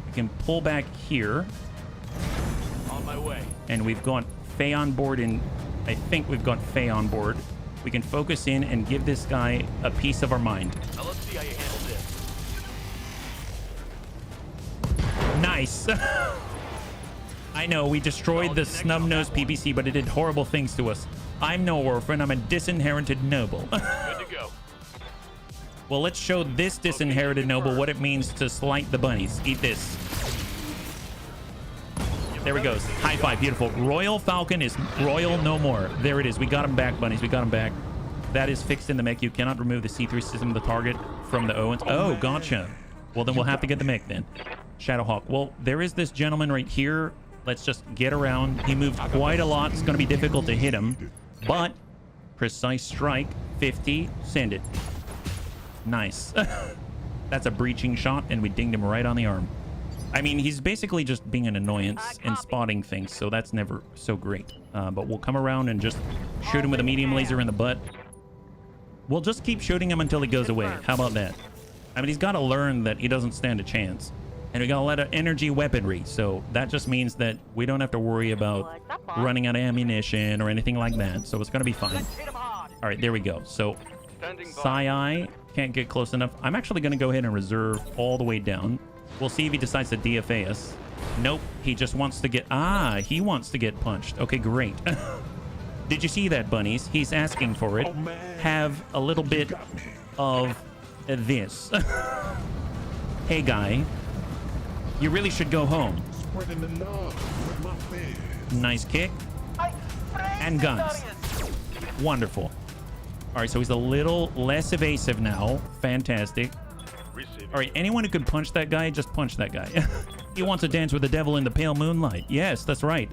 we can pull back here. On my way. And we've got Faye on board, and I think we've got Faye on board. We can focus in and give this guy a piece of our mind. Now let's see how you handle this. Nice. I know, we destroyed the snub-nosed PPC, but it did horrible things to us. I'm no orphan, I'm a disinherited noble. Good to go. Well, let's show this disinherited noble what it means to slight the bunnies. Eat this. There we go. High five. Beautiful. Royal Falcon is royal no more. There it is. We got him back, bunnies. We got him back. That is fixed in the mech. You cannot remove the C3 system of the target from the Owens. Oh, gotcha. Well, then we'll have to get the mech then. Shadowhawk. Well, there is this gentleman right here. Let's just get around. He moved quite a lot. It's going to be difficult to hit him. But precise strike. 50. Send it. Nice. That's a breaching shot, and we dinged him right on the arm. I mean, he's basically just being an annoyance and spotting things, so that's never so great. But we'll come around and just shoot him with a medium laser in the butt. We'll just keep shooting him until he goes away. How about that? I mean, he's got to learn that he doesn't stand a chance. And we got a lot of energy weaponry, so that just means that we don't have to worry about running out of ammunition or anything like that. So it's going to be fine. All right, there we go. So Sai can't get close enough. I'm actually going to go ahead and reserve all the way down. We'll see if he decides to DFA us. Nope, he just wants to get... Ah, he wants to get punched. Okay, great. Did you see that, bunnies? He's asking for it. Have a little bit of this. Hey, guy. You really should go home. Nice kick. And guns. Wonderful. All right, so he's a little less evasive now. Fantastic. All right, anyone who could punch that guy, just punch that guy. He wants to dance with the devil in the pale moonlight. Yes, that's right.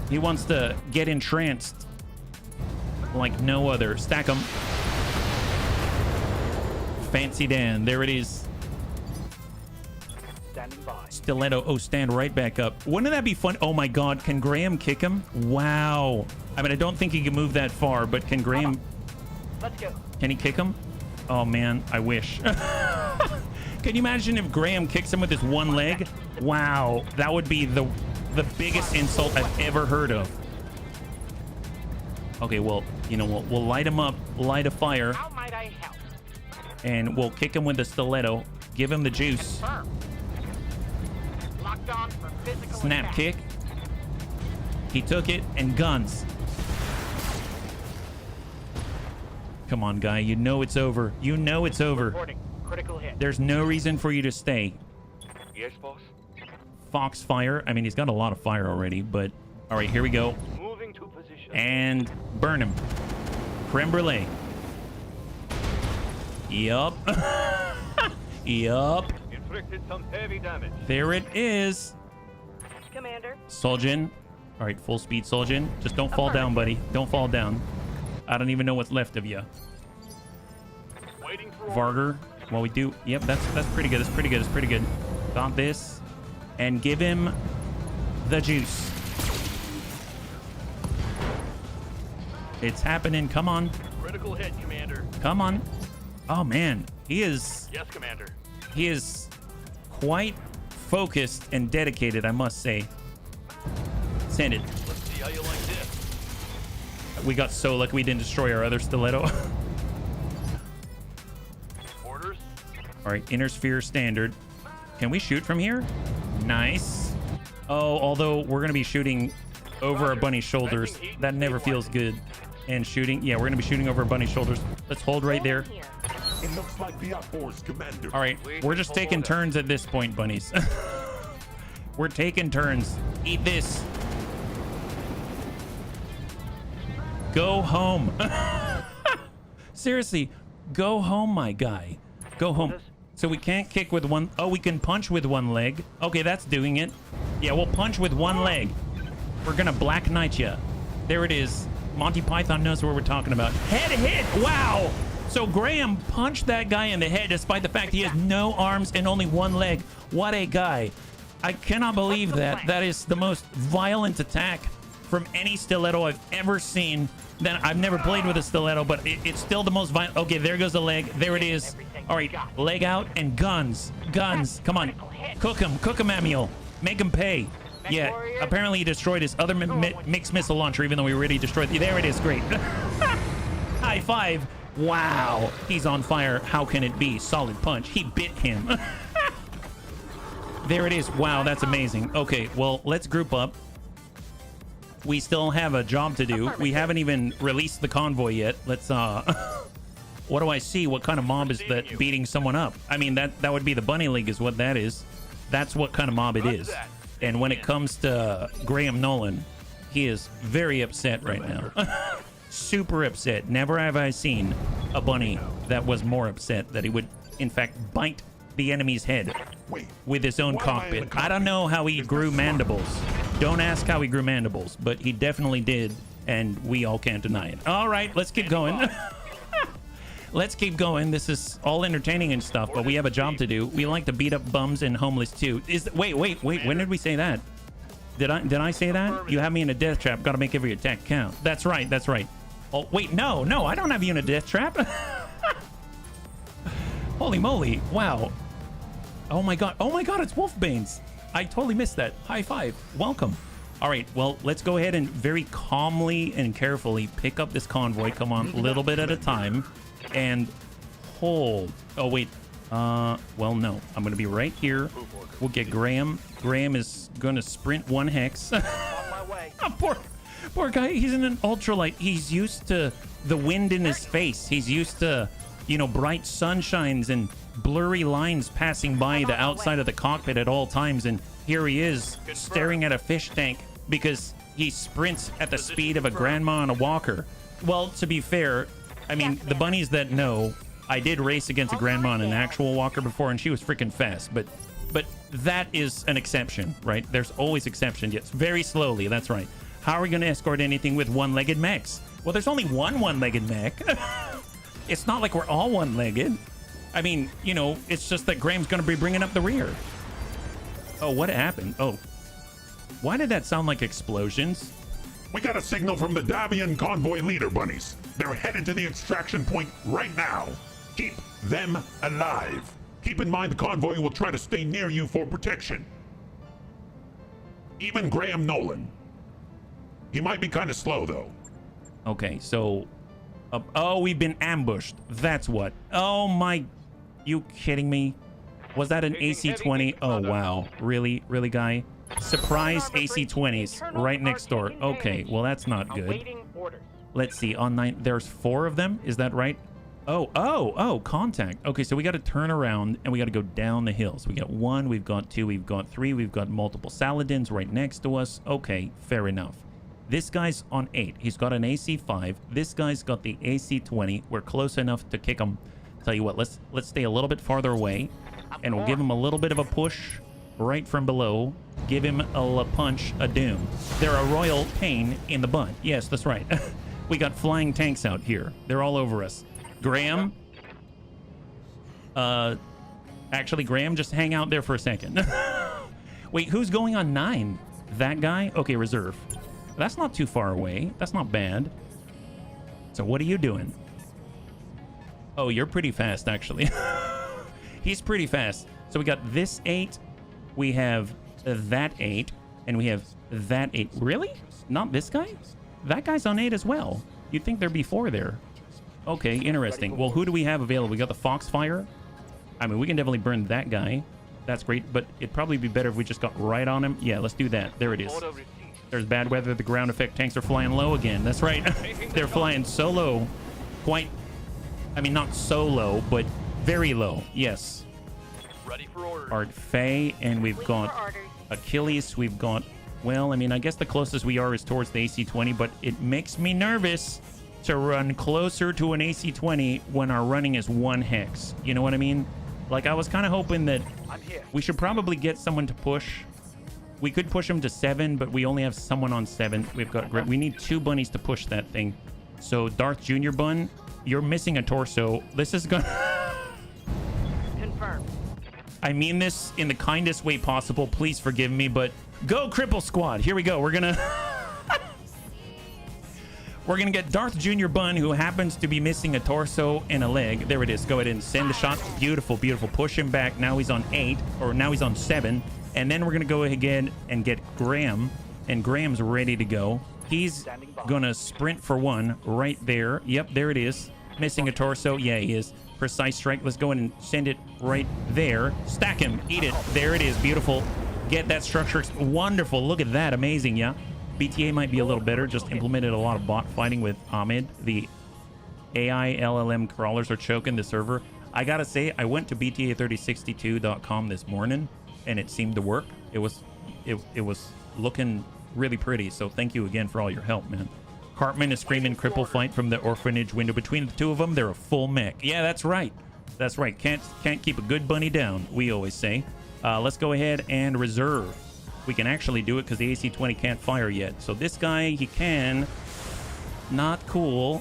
He wants to get entranced like no other. Stack him. Fancy Dan. There it is. Standing by. Stiletto. Oh, stand right back up. Wouldn't that be fun? Oh, my God. Can Graham kick him? Wow. I mean, I don't think he can move that far, but can Graham... Let's go. Can he kick him? Oh, man. I wish. Can you imagine if Graham kicks him with his one leg? Wow. That would be the biggest insult I've ever heard of. Okay, well, you know, we'll light him up, light a fire. How might I help? And we'll kick him with the stiletto. Give him the juice. Confirmed. Locked on for physical Snap attack. kick. He took it, and guns. Come on, guy. You know it's over. You know it's over. Reporting. Critical hit. There's no reason for you to stay. Yes, boss. Foxfire. I mean, he's got a lot of fire already, but... All right, here we go. Moving to position. And burn him. Creme brulee. Yup. Yup. Inflicted some heavy damage. There it is. Commander. Soljin. All right, full speed Soljin. Just don't fall down, buddy. Don't fall down. I don't even know what's left of you. Waiting for Varger. Well, we do. Yep, that's pretty good. That's pretty good. That's pretty good. Got this. And give him the juice. It's happening. Come on. critical hit, Commander. Come on. Oh, man. He is Yes, Commander. quite focused and dedicated, I must say. Send it. Let's see how you like this. We got so lucky we didn't destroy our other stiletto. Orders. All right, inner sphere standard. Can we shoot from here? Nice. Oh, although we're going to be shooting over our bunny's shoulders. That never feels good. And shooting. Yeah, we're going to be shooting over our bunny's shoulders. Let's hold right there. It looks like the outdoors, Commander. All right, we're just taking turns at this point, bunnies. We're taking turns. Eat this. Go home. Seriously, go home, my guy. Go home. So we can't kick with one. Oh, we can punch with one leg. Okay, that's doing it. Yeah, we'll punch with one leg. We're gonna Black Knight ya. There it is. Monty Python knows what we're talking about. Head hit. Wow. So Graham punched that guy in the head despite the fact he has no arms and only one leg. What a guy. I cannot believe that. That is the most violent attack from any stiletto I've ever seen. Then I've never played with a stiletto, but it's still the most violent. Okay, there goes the leg. There it is. All right, leg out and guns. Guns. Come on. Cook him. Cook him, Manuel. Make him pay. Yeah, apparently he destroyed his other mixed missile launcher, even though we already destroyed. There it is. Great. High five. Wow. He's on fire. How can it be? Solid punch. He bit him. There it is. Wow, that's amazing. Okay, well, let's group up. We still have a job to do. We haven't even released the convoy yet. Let's, what do I see? What kind of mob is that beating someone up? I mean, that would be the Bunny League is what that is. That's what kind of mob it is. And when it comes to Graham Nolan, he is very upset right now. Super upset. Never have I seen a bunny that was more upset that he would, in fact, bite the enemy's head with his own cockpit. I don't know how he grew mandibles. Don't ask how he grew mandibles, but he definitely did, and we all can't deny it. All right, let's keep going. Let's keep going. This is all entertaining and stuff, but we have a job to do. We like to beat up bums and homeless too. Wait. When did we say that? Did I say that? You have me in a death trap. Got to make every attack count. That's right. That's right. Oh wait, no, I don't have you in a death trap. Holy moly! Wow. Oh my god, it's Wolfbanes. I totally missed that. High five. Welcome. All right, well, let's go ahead and very calmly and carefully pick up this convoy. Come on, a little bit at a time. And hold. Oh, wait. Well, no. I'm going to be right here. We'll get Graham. Graham is going to sprint one hex. On my way. Oh, poor guy. He's in an ultralight. He's used to the wind in his face. He's used to, you know, bright sunshines and blurry lines passing by the outside of the cockpit at all times. And here he is staring at a fish tank because he sprints at the speed of a grandma on a walker. Well, to be fair, I mean, the bunnies that know, I did race against a grandma on an actual walker before, and she was freaking fast. But that is an exception, right? There's always exceptions. Yes, very slowly. That's right. How are we going to escort anything with one-legged mechs? Well, there's only one-legged mech. It's not like we're all one-legged. I mean, you know, it's just that Graham's going to be bringing up the rear. Oh, what happened? Oh, why did that sound like explosions? We got a signal from the Davian convoy leader, bunnies. They're headed to the extraction point right now. Keep them alive. Keep in mind the convoy will try to stay near you for protection. Even Graham Nolan. He might be kind of slow, though. Okay, so... oh, we've been ambushed. That's what. Oh, my... You kidding me? Was that an AC-20? Oh, wow. Really? Really, guy? Surprise AC-20s right next door. Okay, well, that's not good. Let's see. On 9... There's 4 of them? Is that right? Oh, contact. Okay, so we got to turn around and we got to go down the hills. We got 1, we've got 2, we've got 3, we've got multiple Saladins right next to us. Okay, fair enough. This guy's on 8. He's got an AC 5. This guy's got the AC 20. We're close enough to kick him. Tell you what, let's stay a little bit farther away, and we'll give him a little bit of a push right from below. Give him a punch, a doom. They're a royal pain in the butt. Yes, that's right. We got flying tanks out here. They're all over us. Graham. Actually, Graham, just hang out there for a second. Wait, who's going on 9? That guy? Okay, reserve. That's not too far away. That's not bad. So what are you doing? Oh, you're pretty fast, actually. He's pretty fast. So we got this 8. We have that 8. And we have that 8. Really? Not this guy? That guy's on 8 as well. You'd think there'd be 4 there. Okay, interesting. Well, who do we have available? We got the Foxfire. I mean, we can definitely burn that guy. That's great, but it'd probably be better if we just got right on him. Yeah, let's do that. There it is. There's bad weather. The ground effect tanks are flying low again. That's right. They're flying so low. Quite... I mean, not so low, but very low. Yes. Ready for orders. Art Faye, and we've got Achilles. We've got... Well, I mean, I guess the closest we are is towards the AC-20, but it makes me nervous to run closer to an AC-20 when our running is 1 hex. You know what I mean? Like, I was kind of hoping that we should probably get someone to push. We could push him to 7, but we only have someone on 7. We need 2 bunnies to push that thing. So, Darth Jr. Bun, you're missing a torso. This is gonna... Confirmed. I mean this in the kindest way possible. Please forgive me, but go Cripple Squad. Here we go. We're gonna... We're going to get Darth Jr. Bun, who happens to be missing a torso and a leg. There it is. Go ahead and send the shot. Beautiful, beautiful. Push him back. Now he's on 8, or now he's on 7. And then we're going to go ahead and get Graham. And Graham's ready to go. He's going to sprint for 1 right there. Yep, there it is. Missing a torso. Yeah, he is. Precise strike. Let's go ahead and send it right there. Stack him. Eat it. There it is. Beautiful. Get that structure. Wonderful. Look at that. Amazing, yeah? BTA might be a little better. Just implemented a lot of bot fighting with Ahmed. The AI LLM crawlers are choking the server. I gotta say, I went to BTA3062.com this morning, and it seemed to work. It was looking really pretty. So thank you again for all your help, man. Cartman is screaming cripple fight from the orphanage window. Between the 2 of them, they're a full mech. Yeah, that's right. That's right. Can't keep a good bunny down, we always say. Let's go ahead and reserve. We can actually do it because the AC-20 can't fire yet. So this guy, he can. Not cool.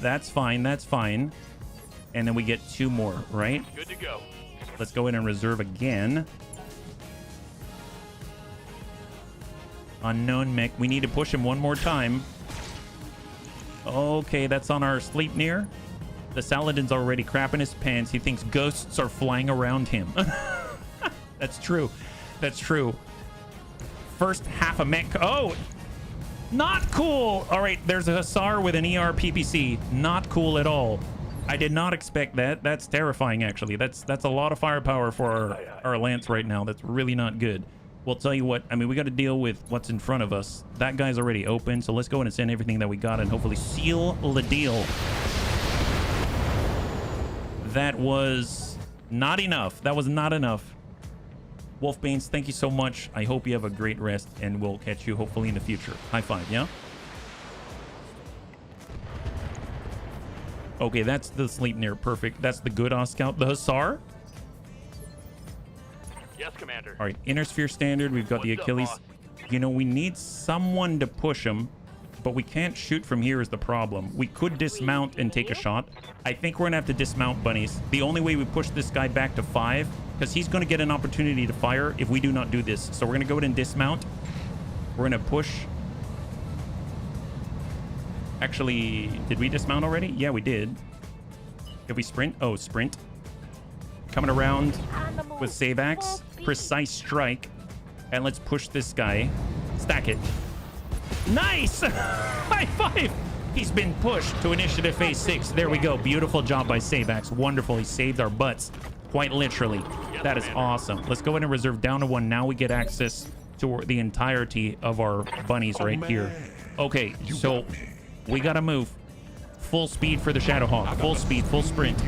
That's fine. That's fine. And then we get 2 more, right? Good to go. Let's go in and reserve again. Unknown mech. We need to push him 1 more time. Okay, that's on our sleep near. The Saladin's already crapping his pants. He thinks ghosts are flying around him. That's true. That's true. First half a mech. Oh, not cool. All right, there's a Hussar with an ER PPC. Not cool at all. I did not expect that. That's terrifying, actually. That's a lot of firepower for our Lance right now. That's really not good. We'll tell you what. I mean, we got to deal with what's in front of us. That guy's already open, so let's go in and send everything that we got and hopefully seal the deal. That was not enough. That was not enough. Wolfbanes, thank you so much. I hope you have a great rest, and we'll catch you hopefully in the future. High five, yeah? Okay, that's the sleep near. Perfect. That's the good Scout. The Hussar? Yes, Commander. All right, Inner Sphere Standard. We've got the Achilles. You know, we need someone to push him, but we can't shoot from here is the problem. We could dismount and take a shot. I think we're going to have to dismount, bunnies. The only way we push this guy back to 5... because he's going to get an opportunity to fire if we do not do this. So we're going to go ahead and dismount. We're going to push. Actually, did we dismount already? Yeah, we did. Did we sprint? Oh, sprint. Coming around with Save Axe. Precise strike. And let's push this guy. Stack it. Nice! High five! He's been pushed to initiative phase 6. There we go. Beautiful job by Save Axe. Wonderful. He saved our butts. Quite literally. That is awesome. Let's go ahead and reserve down to 1. Now we get access to the entirety of our bunnies right here. Okay, so we gotta move. Full speed for the Shadowhawk. Full speed, full sprint.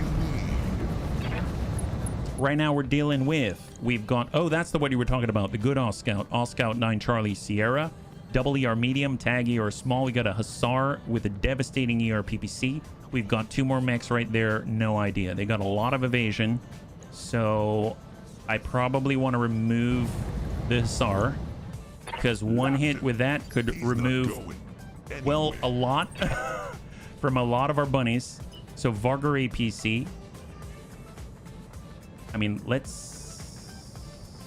Right now we're dealing with... We've got... Oh, that's the what you were talking about. The good All Scout. All Scout 9 Charlie Sierra. double ER medium, tag ER small. We got a Hussar with a devastating ER PPC. We've got 2 more mechs right there. No idea. They got a lot of evasion. So I probably want to remove the Hussar, because one hit with that could remove, well, a lot from a lot of our bunnies. So Vargar APC. I mean, let's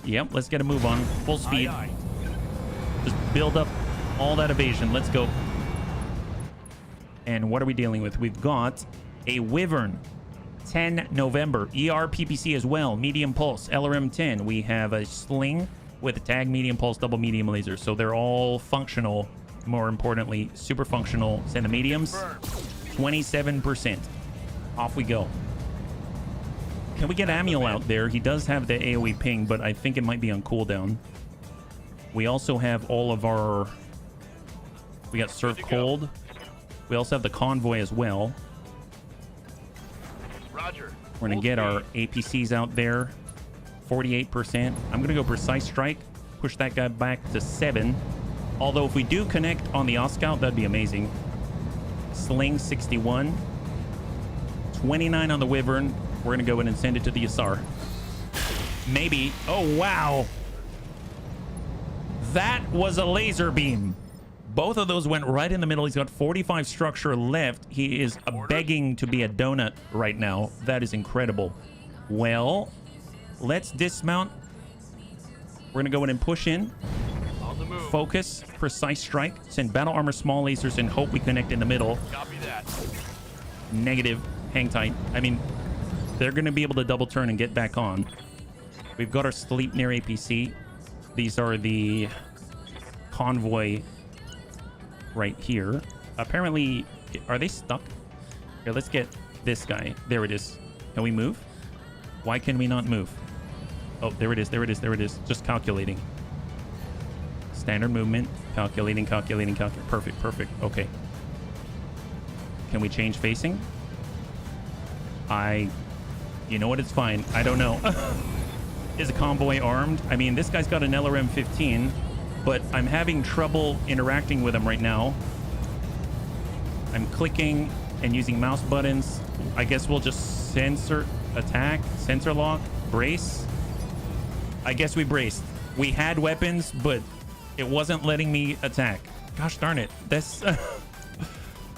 get a move on. Full speed. Just build up all that evasion. Let's go. And what are we dealing with? We've got a Wyvern, 10 November. ER PPC as well. Medium pulse, LRM 10. We have a Sling with a tag, medium pulse, double medium laser. So they're all functional. More importantly, super functional. Send the mediums. 27%. Off we go. Can we get Amiel out there? He does have the AoE ping, but I think it might be on cooldown. We also have all of our... We got Surf Cold. We also have the Convoy as well. Roger. We're going to get our APCs out there. 48%. I'm going to go Precise Strike. Push that guy back to 7. Although if we do connect on the Oscout, that'd be amazing. Sling 61. 29 on the Wyvern. We're going to go in and send it to the Hussar. Maybe. Oh, wow. That was a laser beam. Both of those went right in the middle. He's got 45 structure left. He is begging to be a donut right now. That is incredible. Well, let's dismount. We're going to go in and push in. Focus. Precise Strike. Send battle armor small lasers and hope we connect in the middle. Copy that. Negative. Hang tight. I mean, they're going to be able to double turn and get back on. We've got our Sleipnir APC. These are the Convoy right here. Apparently, are they stuck? Here, let's get this guy. There it is. Can we move? Why can we not move? Oh, there it is. There it is. There it is. Just calculating. Standard movement. Calculating, calculating, calculating. Perfect, perfect. Okay. Can we change facing? You know what? It's fine. I don't know. Is a Convoy armed? I mean, this guy's got an LRM 15, but I'm having trouble interacting with him right now. I'm clicking and using mouse buttons. I guess we'll just sensor attack, sensor lock, brace. I guess we braced. We had weapons, but it wasn't letting me attack. Gosh darn it. That's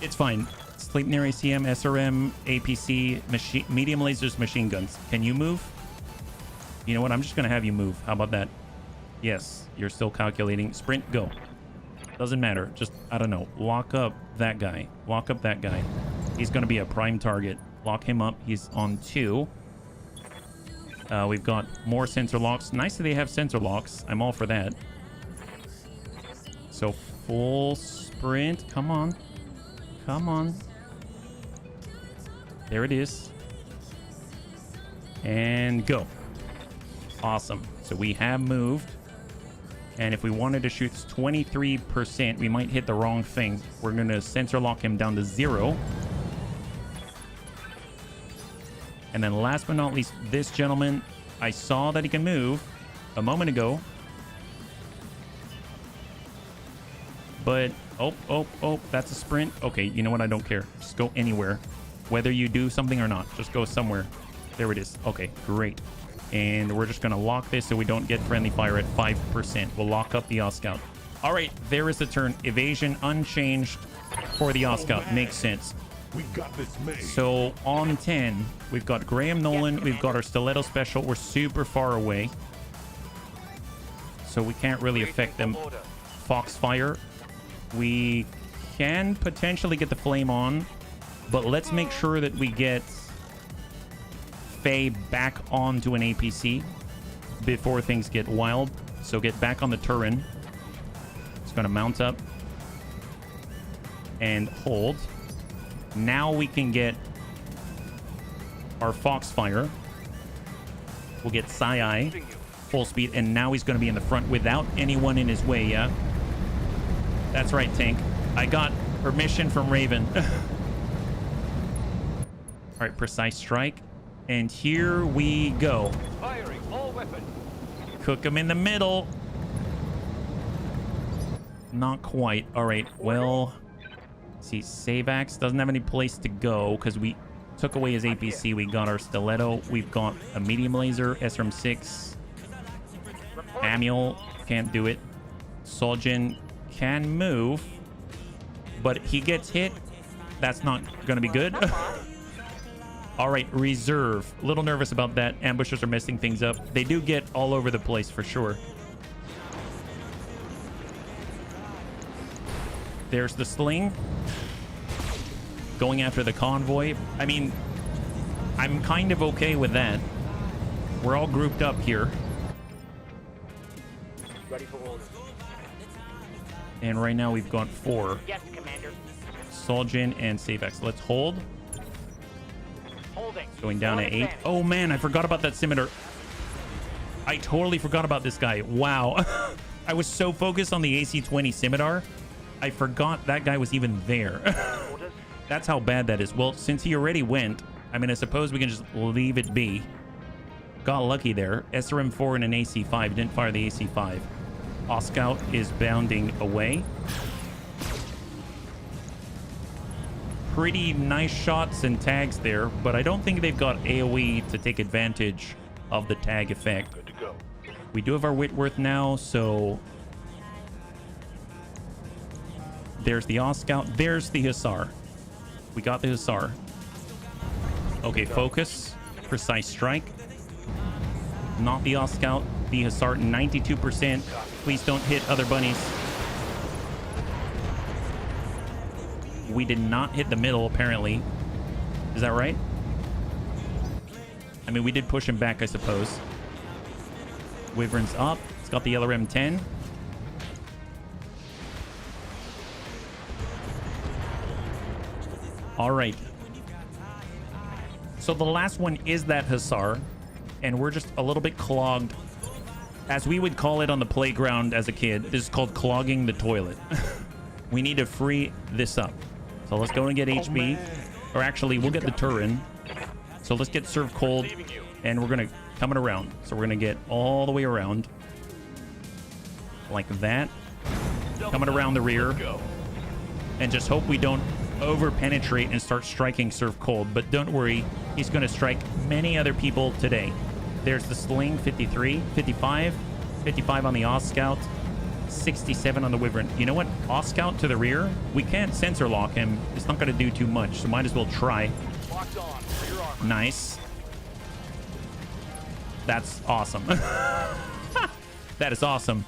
it's fine. Sleipnir ACM, SRM, APC, medium lasers, machine guns. Can you move? You know what? I'm just going to have you move. How about that? Yes, you're still calculating. Sprint, go. Doesn't matter. Just, I don't know. Lock up that guy. Lock up that guy. He's going to be a prime target. Lock him up. He's on 2. We've got more sensor locks. Nice that they have sensor locks. I'm all for that. So, full sprint. Come on. Come on. There it is. And go. Awesome. So we have moved. And if we wanted to shoot 23%, we might hit the wrong thing. We're going to sensor lock him down to 0. And then last but not least, this gentleman, I saw that he can move a moment ago. But, oh, that's a sprint. Okay, you know what? I don't care. Just go anywhere. Whether you do something or not, just go somewhere. There it is. Okay, great. And we're just going to lock this so we don't get friendly fire at 5%. We'll lock up the Oscout. All right, there is the turn. Evasion unchanged for the Oscout. Makes sense. We got this made. So on 10, we've got Graham Nolan. We've got our Stiletto Special. We're super far away, so we can't really affect them. Foxfire. We can potentially get the flame on, but let's make sure that we get Faye back onto an APC before things get wild. So get back on the Turin. It's going to mount up and hold. Now we can get our Foxfire. We'll get Sai full speed, and now he's going to be in the front without anyone in his way. Yeah, that's right, Tank. I got permission from Raven. All right, Precise Strike. And here we go. Firing all weapons. Cook him in the middle. Not quite. All right, well, see, Savax doesn't have any place to go because we took away his APC. We got our stiletto. We've got a medium laser, SRM6. Manuel can't do it. Soljin can move, but he gets hit. That's not going to be good. All right, reserve. A little nervous about that. Ambushers are messing things up. They do get all over the place for sure. There's the sling. Going after the convoy. I mean, I'm kind of okay with that. We're all grouped up here. Ready for orders. And right now we've got 4. Yes, Commander. Soljin and Savax. Let's hold. Holding. Going down to 8. Oh man, I forgot about that scimitar. I totally forgot about this guy. Wow. I was so focused on the AC-20 scimitar, I forgot that guy was even there. That's how bad that is. Well, since he already went, I mean, I suppose we can just leave it be. Got lucky there. SRM4 and an AC-5. Didn't fire the AC-5. Oscout is bounding away. Pretty nice shots and tags there, but I don't think they've got AoE to take advantage of the tag effect. Good to go. We do have our Whitworth now, so... There's the Oscout. There's the Hussar. We got the Hussar. Okay, focus. Precise strike. Not the Oscout. The Hussar, 92%. Please don't hit other bunnies. We did not hit the middle, apparently. Is that right? I mean, we did push him back, I suppose. Wyvern's up. It's got the LRM-10. All right. So the last one is that Hussar, and we're just a little bit clogged. As we would call it on the playground as a kid, this is called clogging the toilet. We need to free this up. So let's go and get HB. Or actually, we'll get the Turin. So let's get served cold, and we're going to come it around. So we're going to get all the way around. Like that. Coming around the rear. And just hope we don't over-penetrate and start striking serve cold. But don't worry, he's going to strike many other people today. There's the sling, 53, 55, 55 on the Oscout, 67 on the Wyvern. You know what? Oscout to the rear. We can't sensor lock him. It's not going to do too much, so might as well try. Locked on. For your armor. Nice. That's awesome. That is awesome.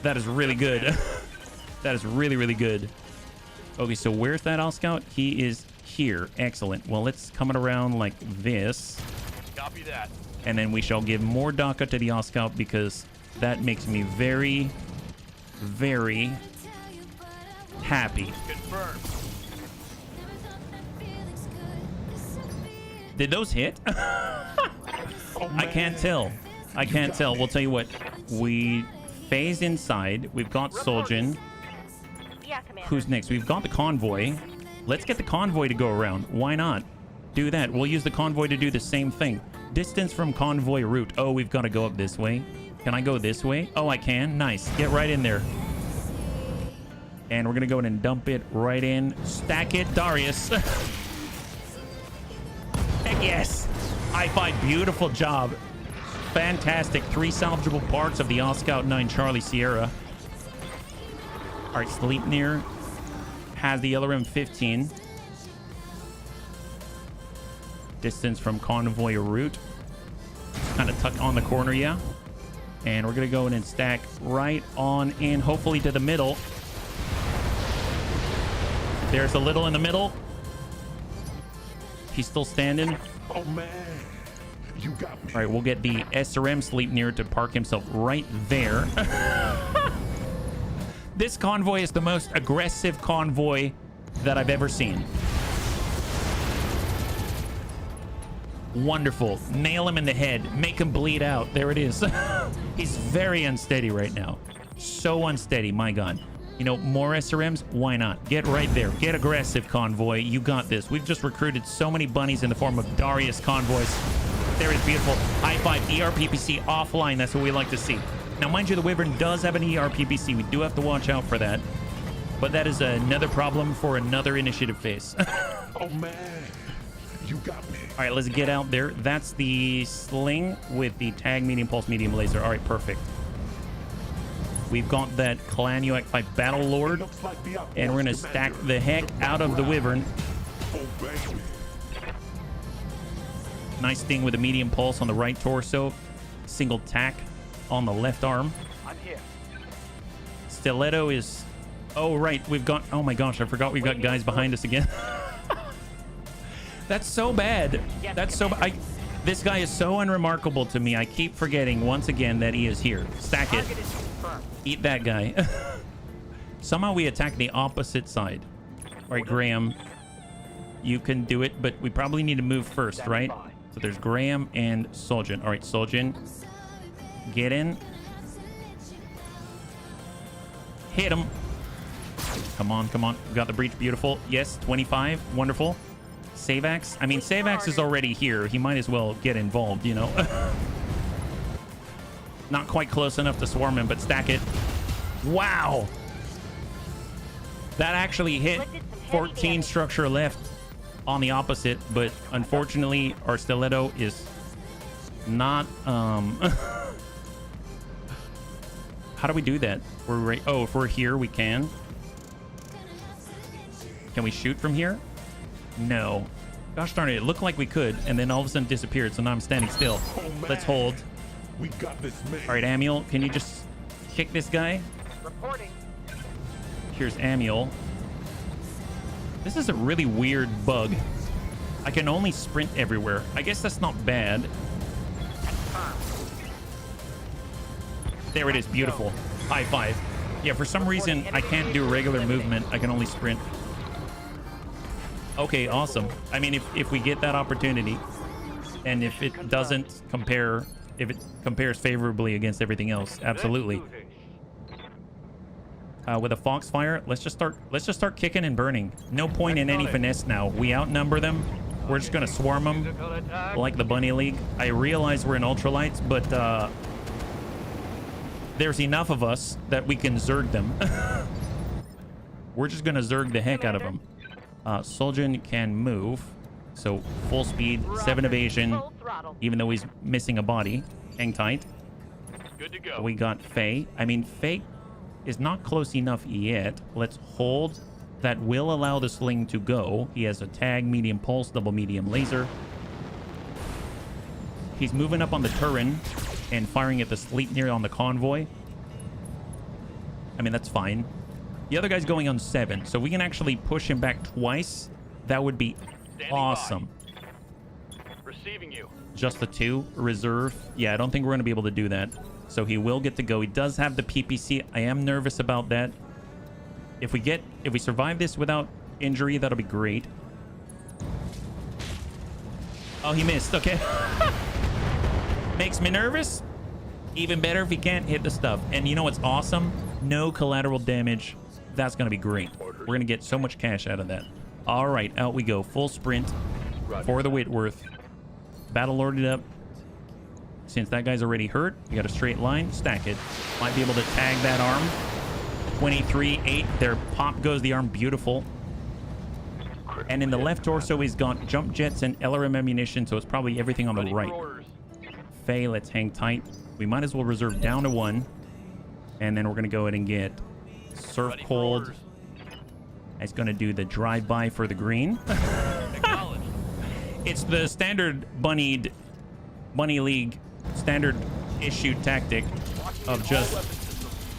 That is really good. That is really, really good. Okay, so where's that Oscout? He is here. Excellent. Well, let's come it around like this. Copy that. And then we shall give more DACA to the Oscout because that makes me very, very happy. Confirmed. Did those hit? I can't tell. I can't tell. We'll tell you what. We phase inside. We've got Soljin. Yeah, Commander. Who's next? We've got the convoy. Let's get the convoy to go around. Why not? Do that. We'll use the convoy to do the same thing. Distance from convoy route. Oh, we've got to go up this way. Can I go this way? Oh, I can. Nice. Get right in there. And we're going to go in and dump it right in. Stack it, Darius. Heck yes. High five. Beautiful job. Fantastic. 3 salvageable parts of the Oscout 9 Charlie Sierra. All right, Sleipnir has the LRM-15. Distance from convoy route. Kind of tuck on the corner, yeah. And we're going to go in and stack right on in, hopefully to the middle. There's a little in the middle. He's still standing. Oh, man. You got me. All right, we'll get the SRM Sleipnir to park himself right there. This convoy is the most aggressive convoy that I've ever seen. Wonderful. Nail him in the head. Make him bleed out. There it is. He's very unsteady right now. So unsteady, my God. You know, more SRMs? Why not? Get right there. Get aggressive, convoy. You got this. We've just recruited so many bunnies in the form of Darius convoys. There it is. Beautiful. High five. ERPPC offline. That's what we like to see. Now, mind you, the Wyvern does have an ER PPC. We do have to watch out for that. But that is another problem for another initiative phase. Oh man, you got me. All right, let's get out there. That's the sling with the tag medium pulse medium laser. All right, perfect. We've got that Clan UX5 Battle Lord, and we're gonna stack the heck out of the Wyvern. Nice thing with a medium pulse on the right torso, single tack on the left arm. I'm here. Stiletto is, oh right, we've got, oh my gosh, I forgot we've got guys behind us again. That's so bad. That's so bad. This guy is so unremarkable to me. I keep forgetting once again that he is here. Stack it. Eat that guy. Somehow we attack the opposite side. All right, Graham, you can do it, but we probably need to move first, right? So there's Graham and Soljin. All right, Soljin, get in. Hit him. Come on, come on. We got the breach. Beautiful. Yes, 25. Wonderful. Savax. I mean, Savax is already here. He might as well get involved, you know. Not quite close enough to swarm him, but stack it. Wow. That actually hit 14 structure left on the opposite, but unfortunately, our stiletto is not... How do we do that? We're right. Oh, if we're here, we can. Can we shoot from here? No. Gosh darn it, it looked like we could, and then all of a sudden disappeared, so now I'm standing still. Let's hold. We got this, man. All right, Amiel, can you just kick this guy? Reporting. Here's Amiel. This is a really weird bug. I can only sprint everywhere. I guess that's not bad. There it is, beautiful. High five. Yeah, for some reason, I can't do regular movement. I can only sprint. Okay, awesome. I mean, if we get that opportunity, and if it doesn't compare, if it compares favorably against everything else, absolutely. With a Foxfire, let's just start kicking and burning. No point in any finesse now. We outnumber them. We're just gonna swarm them like the Bunny League. I realize we're in Ultralights, but there's enough of us that we can Zerg them. We're just gonna Zerg the heck out of them. Soljin can move, so full speed, 7 evasion, even though he's missing a body. Hang tight. Good to go. We got Faye. I mean, Faye is not close enough yet. Let's hold. That will allow the sling to go. He has a tag, medium pulse, double medium laser. He's moving up on the Turin and firing at the Sleipnir on the convoy. I mean, that's fine. The other guy's going on 7, so we can actually push him back twice. That would be awesome. Receiving you. Just the 2 reserve. Yeah, I don't think we're going to be able to do that. So he will get to go. He does have the PPC. I am nervous about that. If we survive this without injury, that'll be great. Oh, he missed. Okay. Makes me nervous. Even better if he can't hit the stuff. And you know what's awesome? No collateral damage. That's going to be great. We're going to get so much cash out of that. All right, out we go. Full sprint for the Whitworth. Battle Lorded up. Since that guy's already hurt, we got a straight line. Stack it. Might be able to tag that arm. 23-8. There, pop goes the arm. Beautiful. And in the left torso, he's got jump jets and LRM ammunition, so it's probably everything on the right. Faye, let's hang tight. We might as well reserve down to 1. And then we're going to go ahead and get Surf Cold. It's going to do the drive-by for the green. It's the standard Bunny League standard issue tactic of just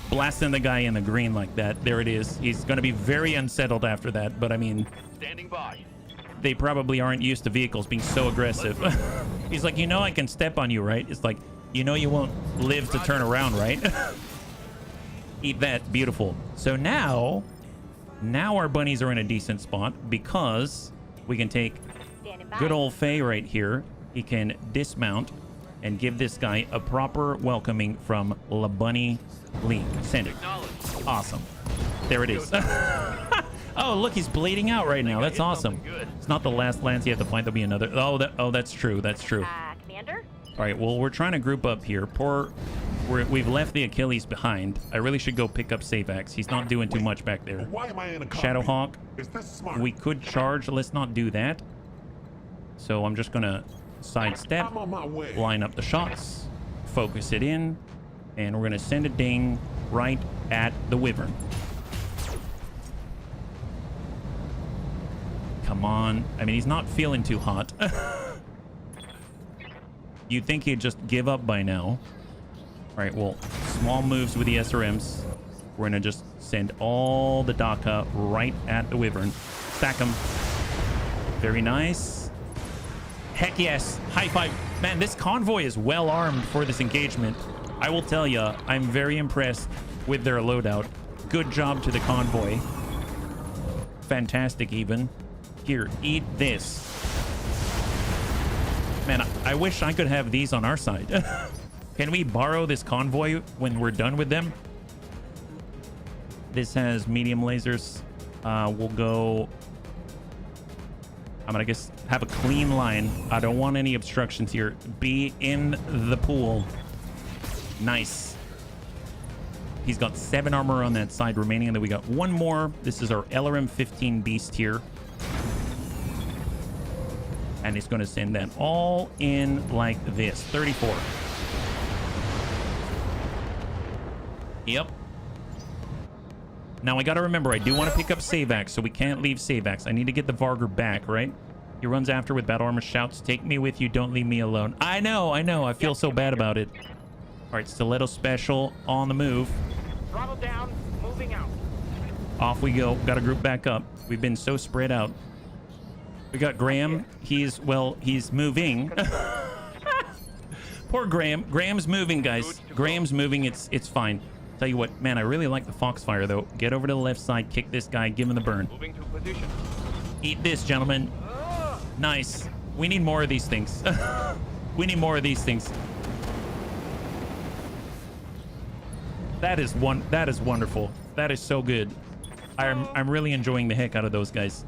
blasting the guy in the green like that. There it is. He's going to be very unsettled after that, but I mean, standing by. They probably aren't used to vehicles being so aggressive. He's like, you know I can step on you, right? It's like, you know you won't live to turn around, right? Eat that. Beautiful. So now our bunnies are in a decent spot because we can take good old Faye right here. He can dismount and give this guy a proper welcoming from La Bunny League. Send it. Awesome. There it is. Oh, look, he's bleeding out right now. That's awesome. It's not the last lance you have to find. There'll be another. Oh, that's true. That's true. Commander? All right, well, we're trying to group up here. Poor We've left the Achilles behind. I really should go pick up Savax. He's not doing too much back there. Why am I in a Shadowhawk. Is this smart? We could charge. Let's not do that. So I'm just gonna sidestep, I'm on my way. line up the shots, focus it in, and we're gonna send a ding right at the Wyvern. Come on. I mean, he's not feeling too hot. You'd think he'd just give up by now. All right, well, small moves with the SRMs. We're gonna just send all the Daka right at the Wyvern. Stack them. Very nice. Heck yes. High five. Man, this convoy is well armed for this engagement. I will tell you, I'm very impressed with their loadout. Good job to the convoy. Fantastic even. Here, eat this. Man, I wish I could have these on our side. Can we borrow this convoy when we're done with them? This has medium lasers. We'll go... I'm gonna guess have a clean line. I don't want any obstructions here. Be in the pool. Nice. He's got 7 armor on that side remaining, and then we got 1 more. This is our LRM 15 beast here. And he's going to send that all in like this. 34. Yep. Now I got to remember, I do want to pick up Savax, so we can't leave Savax. I need to get the Vargur back, right? He runs after with battle armor, shouts, "Take me with you, don't leave me alone." I know. I feel so bad about it. All right, Stiletto Special on the move. Throttle down, moving out. Off we go. Got to group back up. We've been so spread out. We got Graham. He's moving. Poor Graham. Graham's moving, guys. Graham's moving. It's fine. Tell you what, man, I really like the Foxfire, though. Get over to the left side, kick this guy, give him the burn. Moving to position. Eat this, gentlemen. Nice. We need more of these things. We need more of these things. That is wonderful. That is so good. I'm really enjoying the heck out of those guys.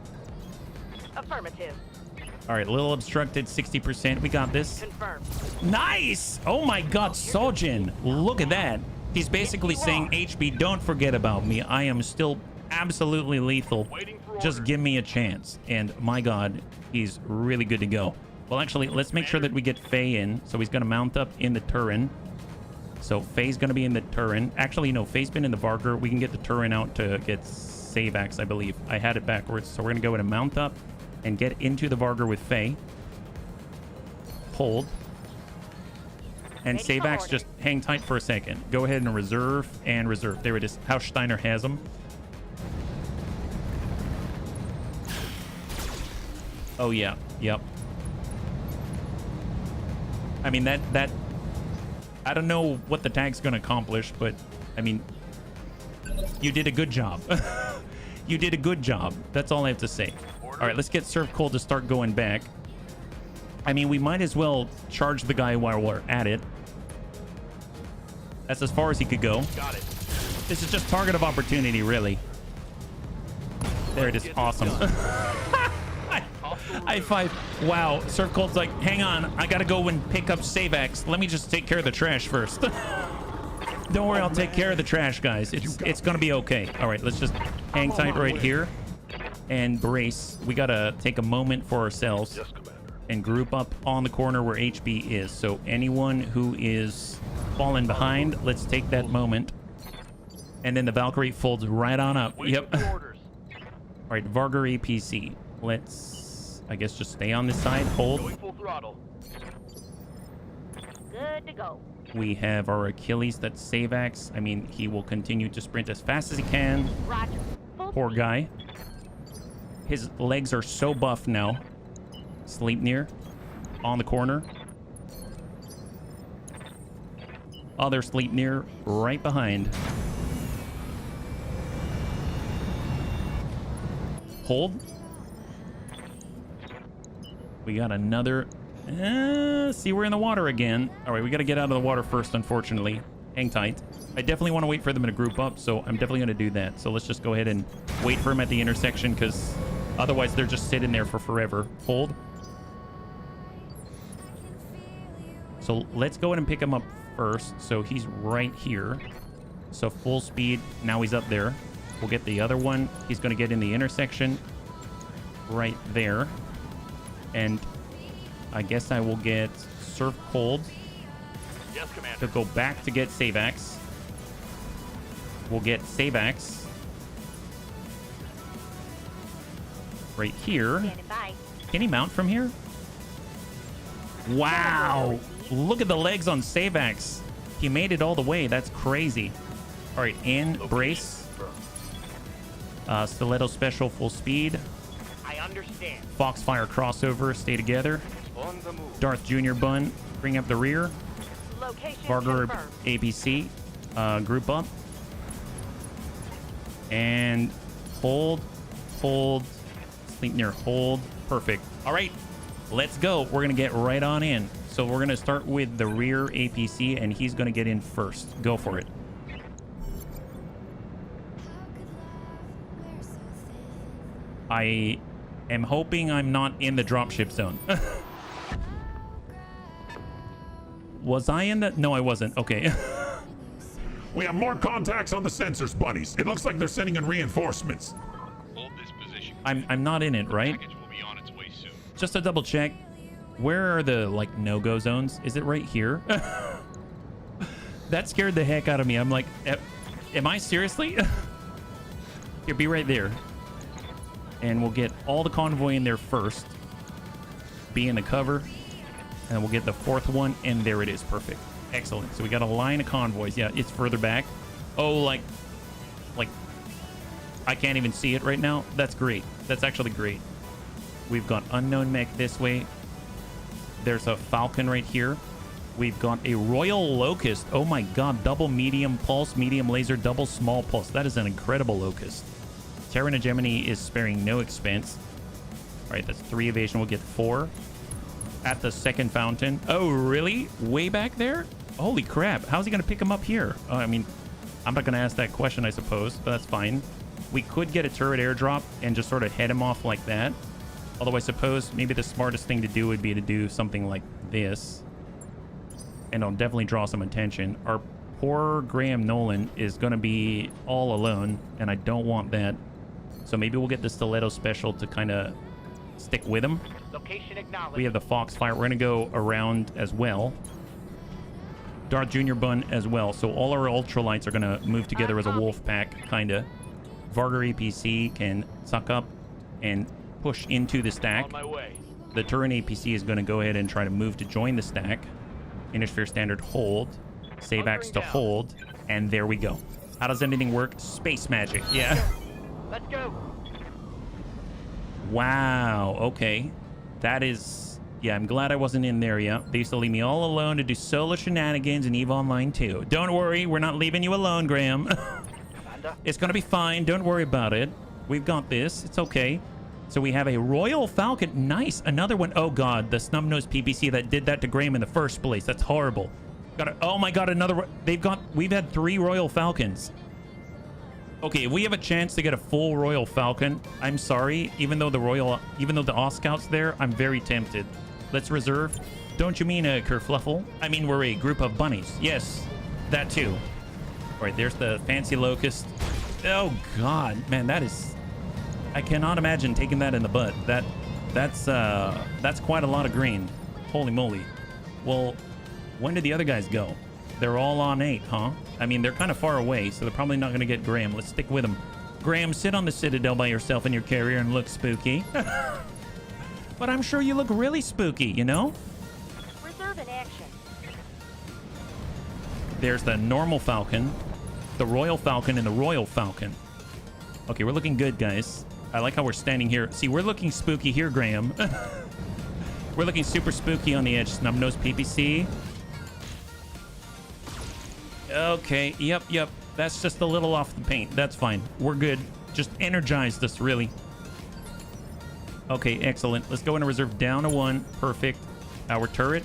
Affirmative. All right, a little obstructed, 60%. We got this. Confirmed. Nice. Oh my God, Sojin. Look at that. He's basically saying, HB, don't forget about me. I am still absolutely lethal. Just give me a chance. And my God, he's really good to go. Well, actually, let's make sure that we get Faye in. So he's going to mount up in the Turin. So Faye's going to be in the Turin. Actually, no, Faye's been in the Vargur. We can get the Turin out to get Savax, I believe. I had it backwards. So we're going to go in and mount up and get into the Vargur with Faye. Hold. And Savax, just hang tight for a second. Go ahead and reserve and reserve. There it is. How Steiner has them. Oh, yeah. Yep. I mean, that I don't know what the tag's going to accomplish, but, I mean, you did a good job. You did a good job. That's all I have to say. All right, let's get Surf Cold to start going back. I mean, we might as well charge the guy while we're at it. That's as far as he could go. Got it. This is just target of opportunity, really. There it is. Awesome. High five. Wow. Surf Cold's like, hang on. I got to go and pick up Savax. Let me just take care of the trash first. Don't worry. I'll take care of the trash, guys. It's going to be okay. All right. Let's just hang tight right here and brace. We got to take a moment for ourselves and group up on the corner where HB is. So anyone who is falling behind, let's take that moment. And then the Valkyrie folds right on up. Yep. All right. Vargur APC. Let's, I guess, just stay on this side. Hold. Going full throttle. Good to go. We have our Achilles, that's Savax. I mean, he will continue to sprint as fast as he can. Roger. Poor guy. His legs are so buff now. Sleipnir on the corner. Other Sleipnir right behind. Hold. We got another. See, we're in the water again. All right, we got to get out of the water first, unfortunately. Hang tight. I definitely want to wait for them to group up, so I'm definitely going to do that. So let's just go ahead and wait for them at the intersection, because otherwise they're just sitting there for forever. Hold. So let's go ahead and pick them up first. So he's right here. So full speed. Now he's up there. We'll get the other one. He's going to get in the intersection right there. And I guess I will get Surf Cold Yes, Commander. to go back to get Savax. We'll get Savax right here. Standing by. Can he mount from here? Wow. Look at the legs on Savax. He made it all the way. That's crazy. All right, and brace. Stiletto special full speed. I understand. Foxfire crossover, stay together. On the move. Darth Jr. Bun, bring up the rear. Location Vargur confirmed. ABC, group up. And hold, Sleipnir, hold. Perfect. All right, let's go. We're going to get right on in. So we're going to start with the rear APC, and he's going to get in first. Go for it. I am hoping I'm not in the dropship zone. Was I in that? No, I wasn't. Okay. We have more contacts on the sensors, bunnies. It looks like they're sending in reinforcements. Hold this position. I'm not in it, right? Package will be on its way soon. Just to double check, where are the like no-go zones? Is it right here? That scared the heck out of me. I'm like, am I seriously? Here, be right there. And we'll get all the convoy in there first. Be in the cover. And we'll get the fourth one. And there it is. Perfect. Excellent. So we got a line of convoys. Yeah, it's further back. Oh, like I can't even see it right now. That's great. That's actually great. We've got unknown mech this way. There's a Falcon right here. We've got a Royal Locust. Oh my god. Double medium pulse, medium laser, double small pulse. That is an incredible Locust. Terran Hegemony is sparing no expense. All right, that's 3 evasion. We'll get 4 at the second fountain. Oh, really? Way back there? Holy crap. How's he going to pick him up here? I mean, I'm not going to ask that question, I suppose, but that's fine. We could get a turret airdrop and just sort of head him off like that. Although I suppose maybe the smartest thing to do would be to do something like this. And it'll definitely draw some attention. Our poor Graham Nolan is going to be all alone, and I don't want that. So maybe we'll get the Stiletto special to kind of stick with him. Location acknowledged. We have the Foxfire. We're going to go around as well. Darth Jr. Bun as well. So all our Ultralights are going to move together as a wolf pack, kind of. Vargur APC can suck up and push into the stack. On my way. The Turin APC is going to go ahead and try to move to join the stack. Innersphere Standard hold. Savax to hold. And there we go. How does anything work? Space magic. Yeah. Let's go. Wow. Okay. That is... Yeah, I'm glad I wasn't in there yet. They used to leave me all alone to do solo shenanigans in EVE Online 2. Don't worry. We're not leaving you alone, Graham. Commander. It's going to be fine. Don't worry about it. We've got this. It's okay. So we have a Royal Falcon. Nice. Another one. Oh, God. The snub-nosed PPC that did that to Graham in the first place. That's horrible. Oh, my God. Another... We've had 3 Royal Falcons. Okay, if we have a chance to get a full Royal Falcon, I'm sorry. Even though the Oscout's there, I'm very tempted. Let's reserve. Don't you mean a kerfluffle? I mean, we're a group of bunnies. Yes, that too. All right, there's the fancy Locust. Oh, God. Man, that is... I cannot imagine taking that in the butt. That's quite a lot of green. Holy moly. Well, when did the other guys go? They're all on 8, huh? I mean, they're kind of far away, so they're probably not going to get Graham. Let's stick with them. Graham, sit on the Citadel by yourself in your carrier and look spooky. But I'm sure you look really spooky, you know? Reserve in action. There's the normal Falcon, the Royal Falcon, and the Royal Falcon. Okay, we're looking good, guys. I like how we're standing here. See, we're looking spooky here, Graham. We're looking super spooky on the edge. Snub-nosed PPC. Okay, yep. That's just a little off the paint. That's fine. We're good. Just energized us, really. Okay, excellent. Let's go into reserve down to 1. Perfect. Our turret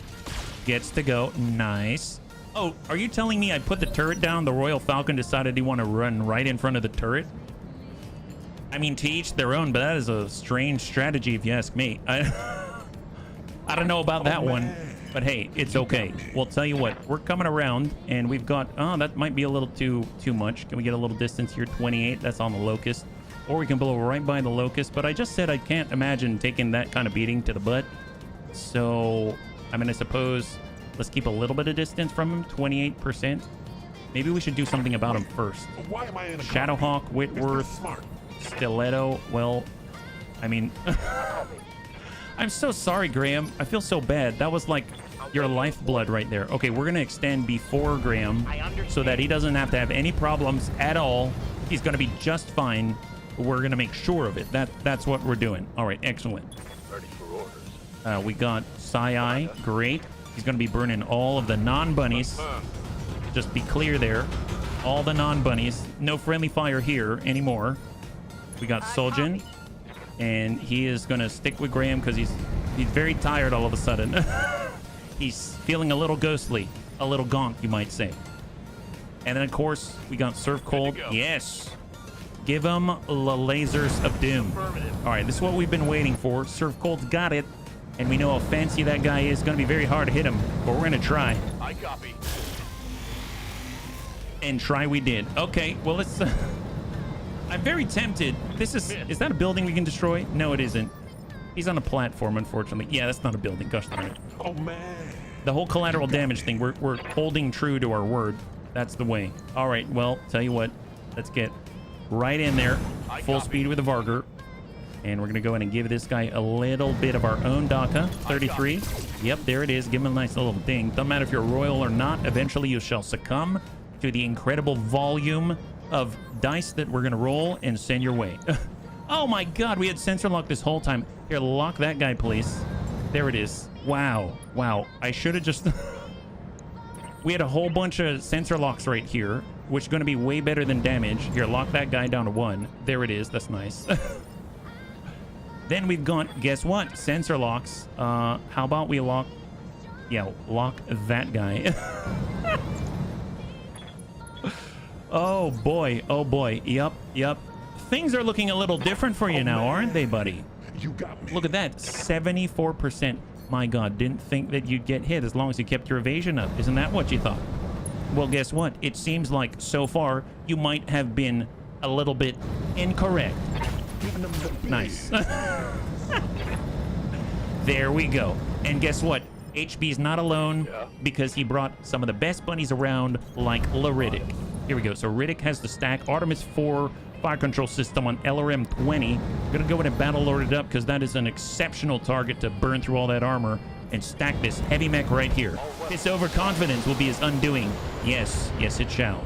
gets to go. Nice. Oh, are you telling me I put the turret down? The Royal Falcon decided he wanted to run right in front of the turret? I mean, to each their own, but that is a strange strategy if you ask me. I don't know about that one. But hey, it's okay. We'll tell you what, we're coming around and we've got, oh, that might be a little too much. Can we get a little distance here? 28, that's on the locust. Or we can blow right by the locust. But I just said I can't imagine taking that kind of beating to the butt. So, I mean, I suppose let's keep a little bit of distance from him, 28%. Maybe we should do something about him first. Why am I in a Shadowhawk, Whitworth, Stiletto. Well, I mean, I'm so sorry, Graham. I feel so bad. That was like your lifeblood right there. Okay, we're going to extend before Graham so that he doesn't have to have any problems at all. He's going to be just fine. We're going to make sure of it. That's what we're doing. All right, excellent. Ready for orders. We got Sai. Great. He's going to be burning all of the non-bunnies. Just be clear there. All the non-bunnies. No friendly fire here anymore. We got Soljin. And he is going to stick with Graham because he's very tired all of a sudden. He's feeling a little ghostly. A little gonk, you might say. And then, of course, we got Surf Cold. Yes. Give him the lasers of doom. All right, this is what we've been waiting for. Surf Cold's got it. And we know how fancy that guy is. It's going to be very hard to hit him. But we're going to try. I copy. And try we did. Okay, well, let's... I'm very tempted. This is that a building we can destroy? No, it isn't. He's on a platform, unfortunately. Yeah, that's not a building. Gosh darn it. Oh, man. The whole collateral damage thing, we're holding true to our word. That's the way. All right, well, tell you what. Let's get right in there. Full speed with the Varger. And we're going to go in and give this guy a little bit of our own Daka. 33. Yep, there it is. Give him a nice little ding. Doesn't matter if you're royal or not. Eventually, you shall succumb to the incredible volume of dice that we're going to roll and send your way. Oh, my God. We had sensor lock this whole time. Here, lock that guy, please. There it is. Wow. Wow. I should have just... We had a whole bunch of sensor locks right here, which is going to be way better than damage. Here, lock that guy down to 1. There it is. That's nice. Then we've got, guess what? Sensor locks. How about we lock... Yeah, lock that guy. Oh, boy. Oh, boy. Yep. Yep. Things are looking a little different for you now, aren't they, buddy? You got me. Look at that. 74%. My God, didn't think that you'd get hit as long as you kept your evasion up. Isn't that what you thought? Well, guess what? It seems like so far you might have been a little bit incorrect. Nice. There we go. And guess what? HB's not alone because he brought some of the best bunnies around, like Riddick. Here we go. So Riddick has the stack Artemis 4 fire control system on LRM 20. I'm gonna go in and battle lord it up because that is an exceptional target to burn through all that armor and stack this heavy mech right here. His overconfidence will be his undoing. Yes, yes it shall.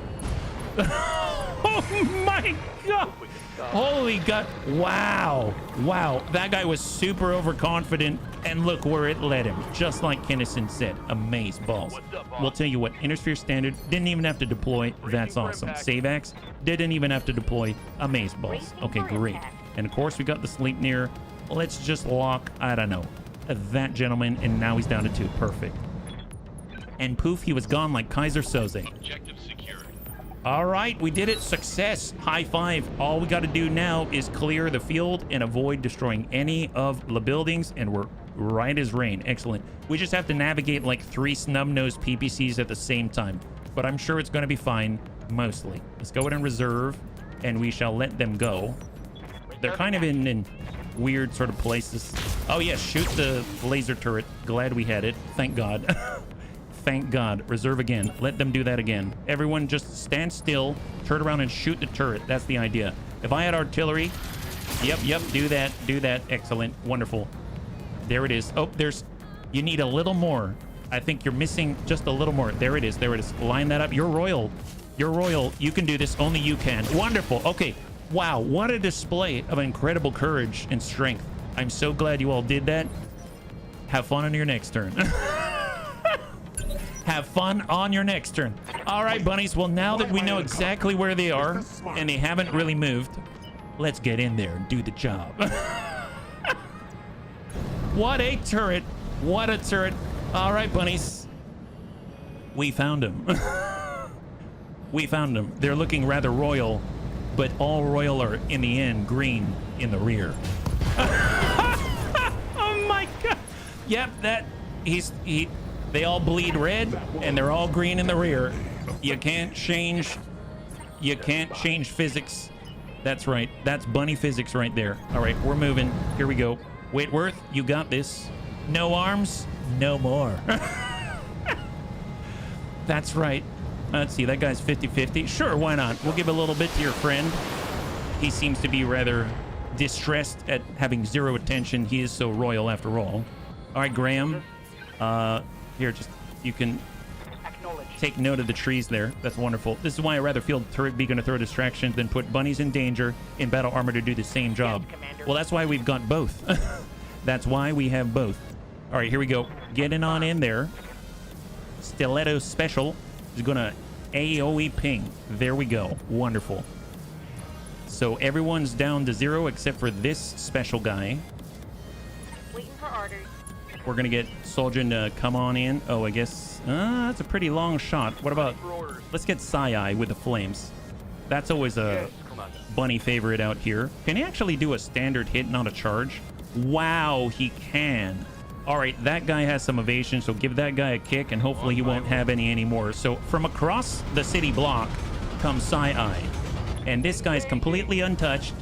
Oh my God! Holy God! Wow, wow! That guy was super overconfident, and look where it led him. Just like Kennison said, amaze balls. We'll tell you what, Intersphere Standard didn't even have to deploy. That's awesome. Savax didn't even have to deploy. Amaze balls. Okay, great. And of course we got the Sleipnir. Let's just lock, I don't know, that gentleman, and now he's down to 2. Perfect. And poof, he was gone like Kaiser Soze. Objective secured. All right, we did it. Success. High five. All we got to do now is clear the field and avoid destroying any of the buildings, and we're right as rain. Excellent. We just have to navigate like 3 snub-nosed PPCs at the same time, but I'm sure it's going to be fine, mostly. Let's go ahead and reserve, and we shall let them go. They're kind of in weird sort of places. Oh, yeah, shoot the laser turret. Glad we had it. Thank God. Thank God. Reserve again. Let them do that again. Everyone just stand still, turn around and shoot the turret. That's the idea. If I had artillery, yep, do that. Do that. Excellent. Wonderful. There it is. Oh, you need a little more. I think you're missing just a little more. There it is. There it is. Line that up. You're royal. You're royal. You can do this. Only you can. Wonderful. Okay. Wow. What a display of incredible courage and strength. I'm so glad you all did that. Have fun on your next turn. Have fun on your next turn. All right, bunnies. Well, now that we know exactly where they are and they haven't really moved, let's get in there and do the job. What a turret. What a turret. All right, bunnies. We found them. We found them. They're looking rather royal, but all royal are, in the end, green in the rear. Oh, my God. Yep, They all bleed red, and they're all green in the rear. You can't change physics. That's right. That's bunny physics right there. All right, we're moving. Here we go. Whitworth, you got this. No arms, no more. That's right. Let's see, that guy's 50-50. Sure, why not? We'll give a little bit to your friend. He seems to be rather distressed at having zero attention. He is so royal after all. All right, Graham. Here, just, you can take note of the trees there. That's wonderful. This is why I rather field turret beacon to throw distractions than put bunnies in danger in battle armor to do the same job. Well, that's why we've got both. That's why we have both. All right, here we go. Getting on in there. Stiletto special is gonna AoE ping. There we go. Wonderful. So everyone's down to 0 except for this special guy. Waiting for orders. We're gonna get Soldier to come on in. Oh, I guess that's a pretty long shot. What about, let's get Sai with the flames. That's always a bunny favorite out here. Can he actually do a standard hit, not a charge? Wow, he can. All right, that guy has some evasion, so give that guy a kick, and hopefully he won't have any anymore. So from across the city block comes Sai, and this guy's completely untouched.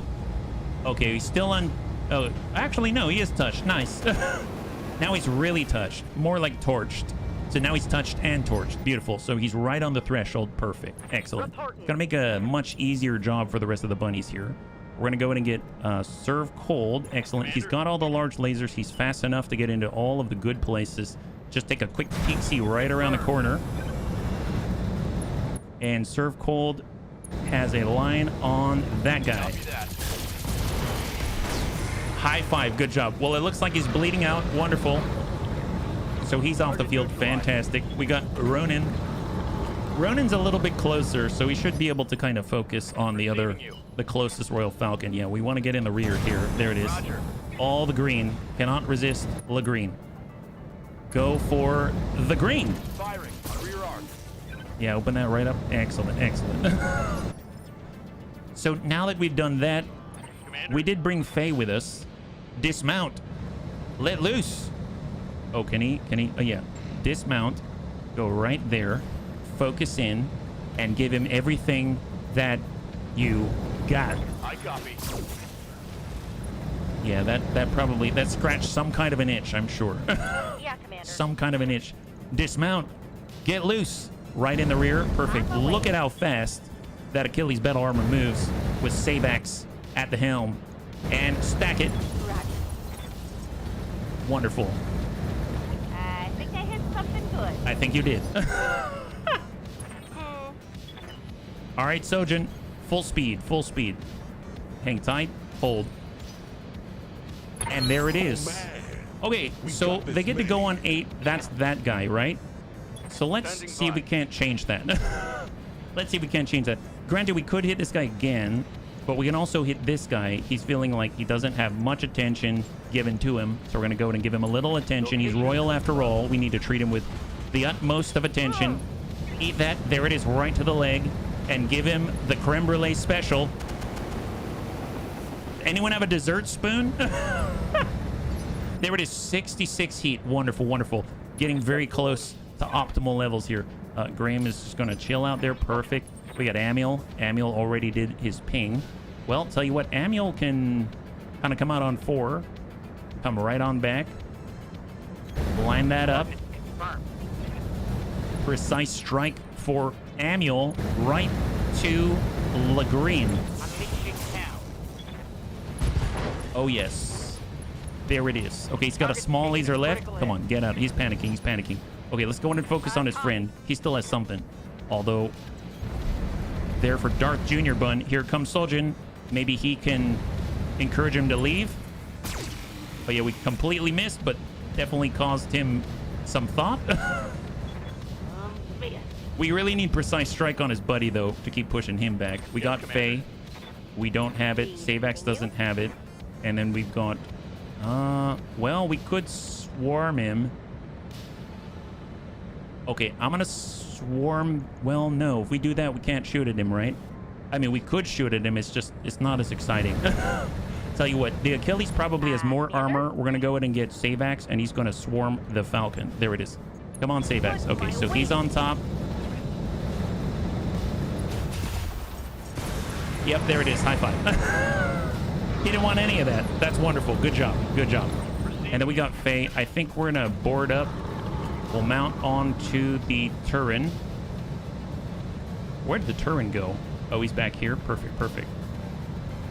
Okay, he's still oh, actually, no, he is touched. Nice. Now he's really touched, more like torched. So now he's touched and torched. Beautiful. So he's right on the threshold. Perfect. Excellent. Gonna make a much easier job for the rest of the bunnies here. We're gonna go in and get serve cold. Excellent. He's got all the large lasers. He's fast enough to get into all of the good places. Just take a quick peek, see right around the corner. And serve cold has a line on that guy. High five. Good job. Well, it looks like he's bleeding out. Wonderful. So he's off the field. Fantastic. We got Ronin. Ronin's a little bit closer, so he should be able to kind of focus on the closest Royal Falcon. Yeah, we want to get in the rear here. There it is. All the green. Cannot resist the green. Go for the green. Firing on rear arm. Yeah, open that right up. Excellent, excellent. So now that we've done that, we did bring Faye with us. Dismount. Let loose. Oh, can he? Oh, yeah. Dismount. Go right there. Focus in. And give him everything that you got. I copy. Yeah, that scratched some kind of an itch, I'm sure. Yeah, Commander. Some kind of an itch. Dismount. Get loose. Right in the rear. Perfect. Look at how fast that Achilles battle armor moves with Savax at the helm. And stack it. Wonderful. I think I hit something good. I think you did. All right, Sojin. Full speed, full speed. Hang tight. Hold. And there it is. Okay, so they get to go on 8. That's that guy, right? So let's see if we can't change that. Let's see if we can't change that. Granted, we could hit this guy again, but we can also hit this guy. He's feeling like he doesn't have much attention given to him. So we're going to go and give him a little attention. He's royal after all. We need to treat him with the utmost of attention. Eat that. There it is, right to the leg. And give him the creme brulee special. Anyone have a dessert spoon? There it is, 66 heat. Wonderful, wonderful. Getting very close to optimal levels here. Graham is just going to chill out there. Perfect. We got Amiel. Amiel already did his ping. Well, tell you what, Amiel can kind of come out on 4. Come right on back. Line that up. Precise strike for Amiel right to Lagreen. Oh, yes. There it is. Okay, he's got a small laser left. Come on, get out. He's panicking. He's panicking. Okay, let's go in and focus on his friend. He still has something. Although, there for Darth Jr. Bun. Here comes Soljin. Maybe he can encourage him to leave. But yeah, we completely missed, but definitely caused him some thought. We really need precise strike on his buddy, though, to keep pushing him back. We got Faye. We don't have it. Savax doesn't have it. And then we've got... well, we could swarm him. Okay, I'm gonna swarm... Well, no. If we do that, we can't shoot at him, right? I mean, we could shoot at him. It's just... It's not as exciting. Tell you what. The Achilles probably has more armor. We're gonna go ahead and get Savax, and he's gonna swarm the Falcon. There it is. Come on, Savax. Okay, so he's on top. Yep, there it is. High five. He didn't want any of that. That's wonderful. Good job. Good job. And then we got Faye. I think we're going to board up. We'll mount onto the Turin. Where did the Turin go? Oh, he's back here. Perfect, perfect.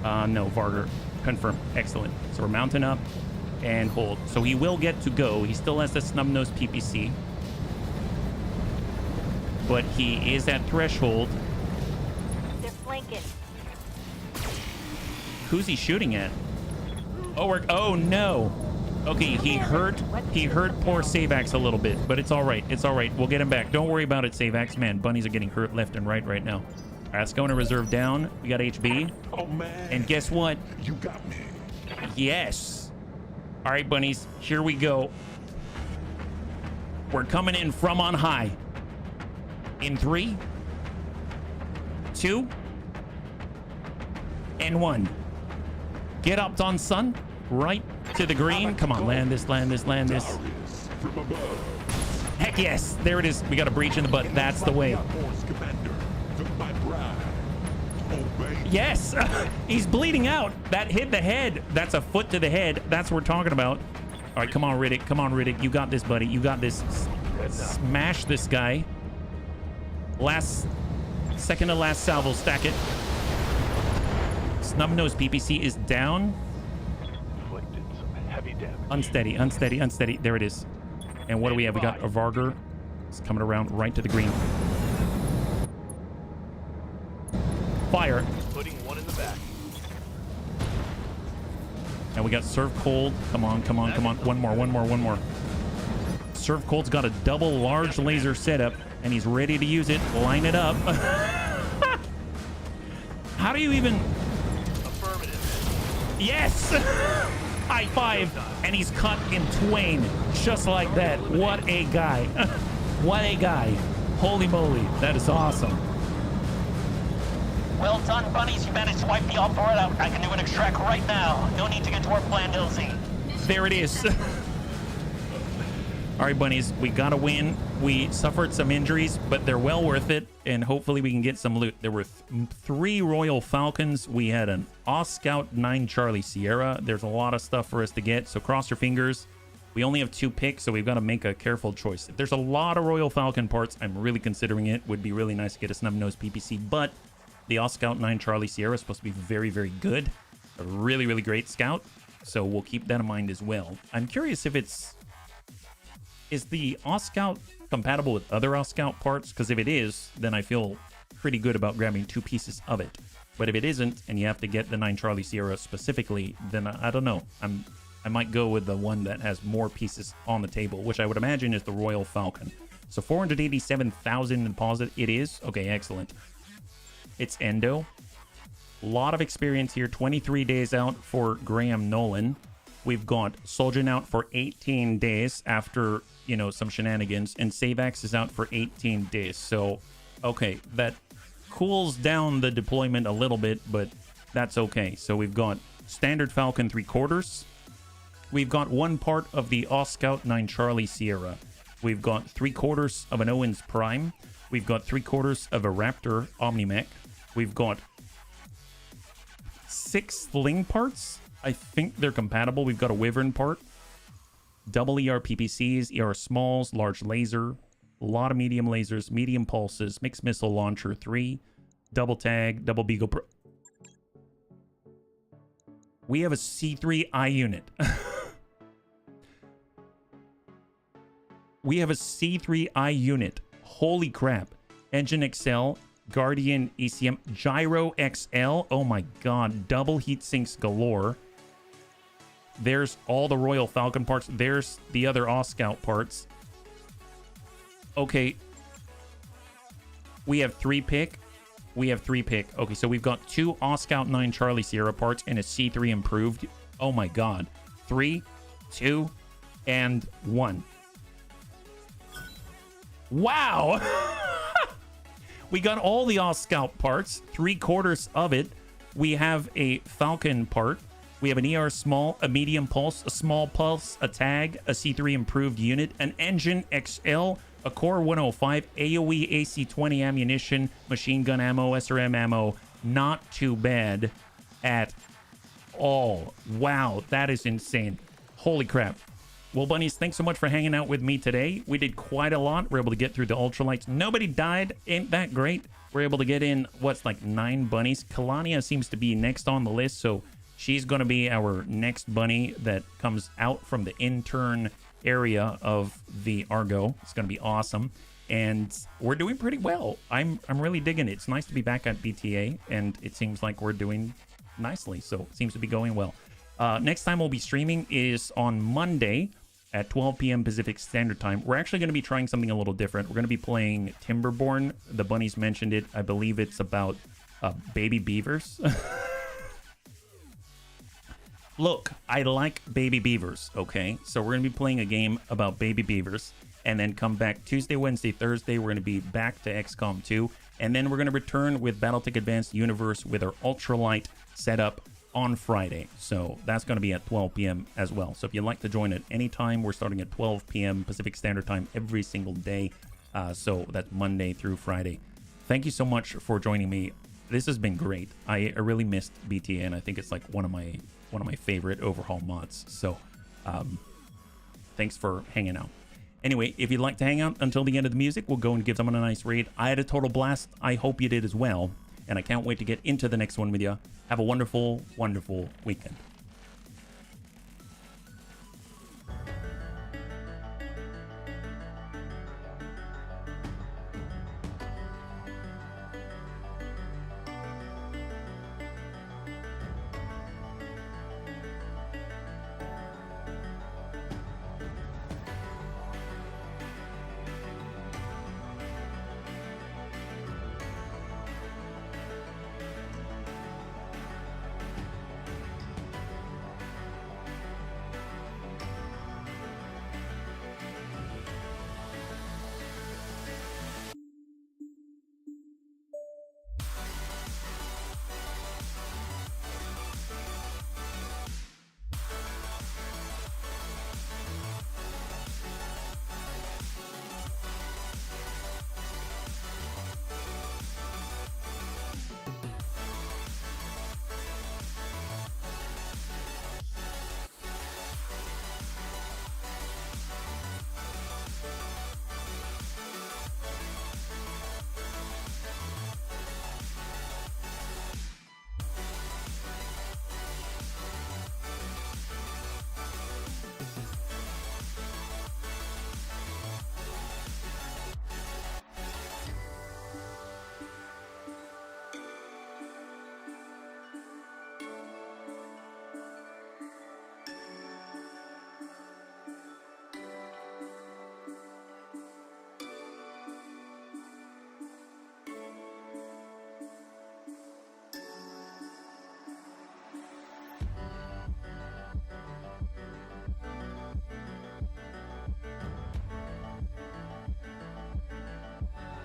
No, Varger. Confirm. Excellent. So we're mounting up and hold. So he will get to go. He still has the snub-nosed PPC. But he is at threshold. They're flanking. Who's he shooting at? Oh, no. Okay, he hurt poor Savax a little bit, but it's all right. It's all right. We'll get him back. Don't worry about it, Savax. Man, bunnies are getting hurt left and right now. All right, let's go into reserve down. We got HB. Oh, man. And guess what? You got me. Yes. All right, bunnies. Here we go. We're coming in from on high. In 3, 2, and 1. Get up, on son. Right to the green. Come on, land this, land this, land this. Heck yes. There it is. We got a breach in the butt. That's the way. Yes. He's bleeding out. That hit the head. That's a foot to the head. That's what we're talking about. All right, come on, Riddick. Come on, Riddick. You got this, buddy. You got this. Smash this guy. Second to last salvo. Stack it. Snub-nosed PPC is down. Unsteady, unsteady, unsteady. There it is. And what do we have? We got a Varger. It's coming around right to the green. Fire. Putting one in the back. And we got Serve Cold. Come on, come on, come on. One more. Serve Cold's got a double large laser setup, and he's ready to use it. Line it up. How do you even... Affirmative. Yes! High five. And he's cut in twain. Just like that. What a guy. What a guy. Holy moly. That is awesome. Well done, bunnies. You managed to wipe the off board out. I can do an extract right now. No need to get to our planned LZ. There it is. All right, bunnies, we got to win. We suffered some injuries, but they're well worth it, and hopefully we can get some loot. There were 3 Royal Falcons. We had an Scout 9 Charlie Sierra. There's a lot of stuff for us to get, so cross your fingers. We only have 2 picks, so we've got to make a careful choice. If there's a lot of Royal Falcon parts, I'm really considering it. Would be really nice to get a snub-nosed PPC, but the Scout 9 Charlie Sierra is supposed to be very, very good. A really, really great scout, so we'll keep that in mind as well. I'm curious if it's... Is the Scout compatible with other Scout parts? Because if it is, then I feel pretty good about grabbing 2 pieces of it. But if it isn't, and you have to get the 9 Charlie Sierra specifically, then I don't know. I might go with the one that has more pieces on the table, which I would imagine is the Royal Falcon. So 487,000 deposit it is. Okay, excellent. It's Endo. A lot of experience here. 23 days out for Graham Nolan. We've got Soldier out for 18 days after, you know, some shenanigans. And Savax is out for 18 days. So, okay, that cools down the deployment a little bit, but that's okay. So we've got Standard Falcon 3/4. We've got 1 part of the Scout 9 Charlie Sierra. We've got 3/4 of an Owens Prime. We've got 3/4 of a Raptor Omni-Mech. We've got 6 Sling parts. I think they're compatible. We've got a Wyvern part, double ER PPCs, ER smalls, large laser, a lot of medium lasers, medium pulses, mixed missile launcher 3, double tag, double beagle. We have a C3I unit. We have a C3I unit. Holy crap. Engine Excel, Guardian ECM, Gyro XL. Oh my god, double heat sinks galore. There's all the Royal Falcon parts. There's the other Scout parts. Okay. We have 3 pick. We have 3 pick. Okay, so we've got 2 Scout 9 Charlie Sierra parts and a C3 improved. Oh my god. 3, 2, and 1. Wow! We got all the Scout parts. 3/4 of it. We have a Falcon part. We have an ER small, a medium pulse, a small pulse, a tag, a C3 improved unit, an engine XL, a core 105, AoE AC-20 ammunition, machine gun ammo, SRM ammo. Not too bad at all. Wow, that is insane. Holy crap. Well, bunnies, thanks so much for hanging out with me today. We did quite a lot. We're able to get through the ultralights. Nobody died. Ain't that great? We're able to get in, what's like 9 bunnies. Kalania seems to be next on the list, so she's going to be our next bunny that comes out from the intern area of the Argo. It's going to be awesome. And we're doing pretty well. I'm really digging it. It's nice to be back at BTA, and it seems like we're doing nicely. So it seems to be going well. Next time we'll be streaming is on Monday at 12 p.m. Pacific Standard Time. We're actually going to be trying something a little different. We're going to be playing Timberborn. The bunnies mentioned it. I believe it's about baby beavers. Look, I like baby beavers, okay? So we're going to be playing a game about baby beavers, and then come back Tuesday, Wednesday, Thursday. We're going to be back to XCOM 2, and then we're going to return with Battletech Advanced Universe with our Ultralight setup on Friday. So that's going to be at 12 p.m. as well. So if you'd like to join at any time, we're starting at 12 p.m. Pacific Standard Time every single day. So that's Monday through Friday. Thank you so much for joining me. This has been great. I really missed BTA, and I think it's like one of my favorite overhaul mods. So thanks for hanging out. Anyway, if you'd like to hang out until the end of the music, we'll go and give someone a nice raid. I had a total blast. I hope you did as well. And I can't wait to get into the next one with you. Have a wonderful, wonderful weekend.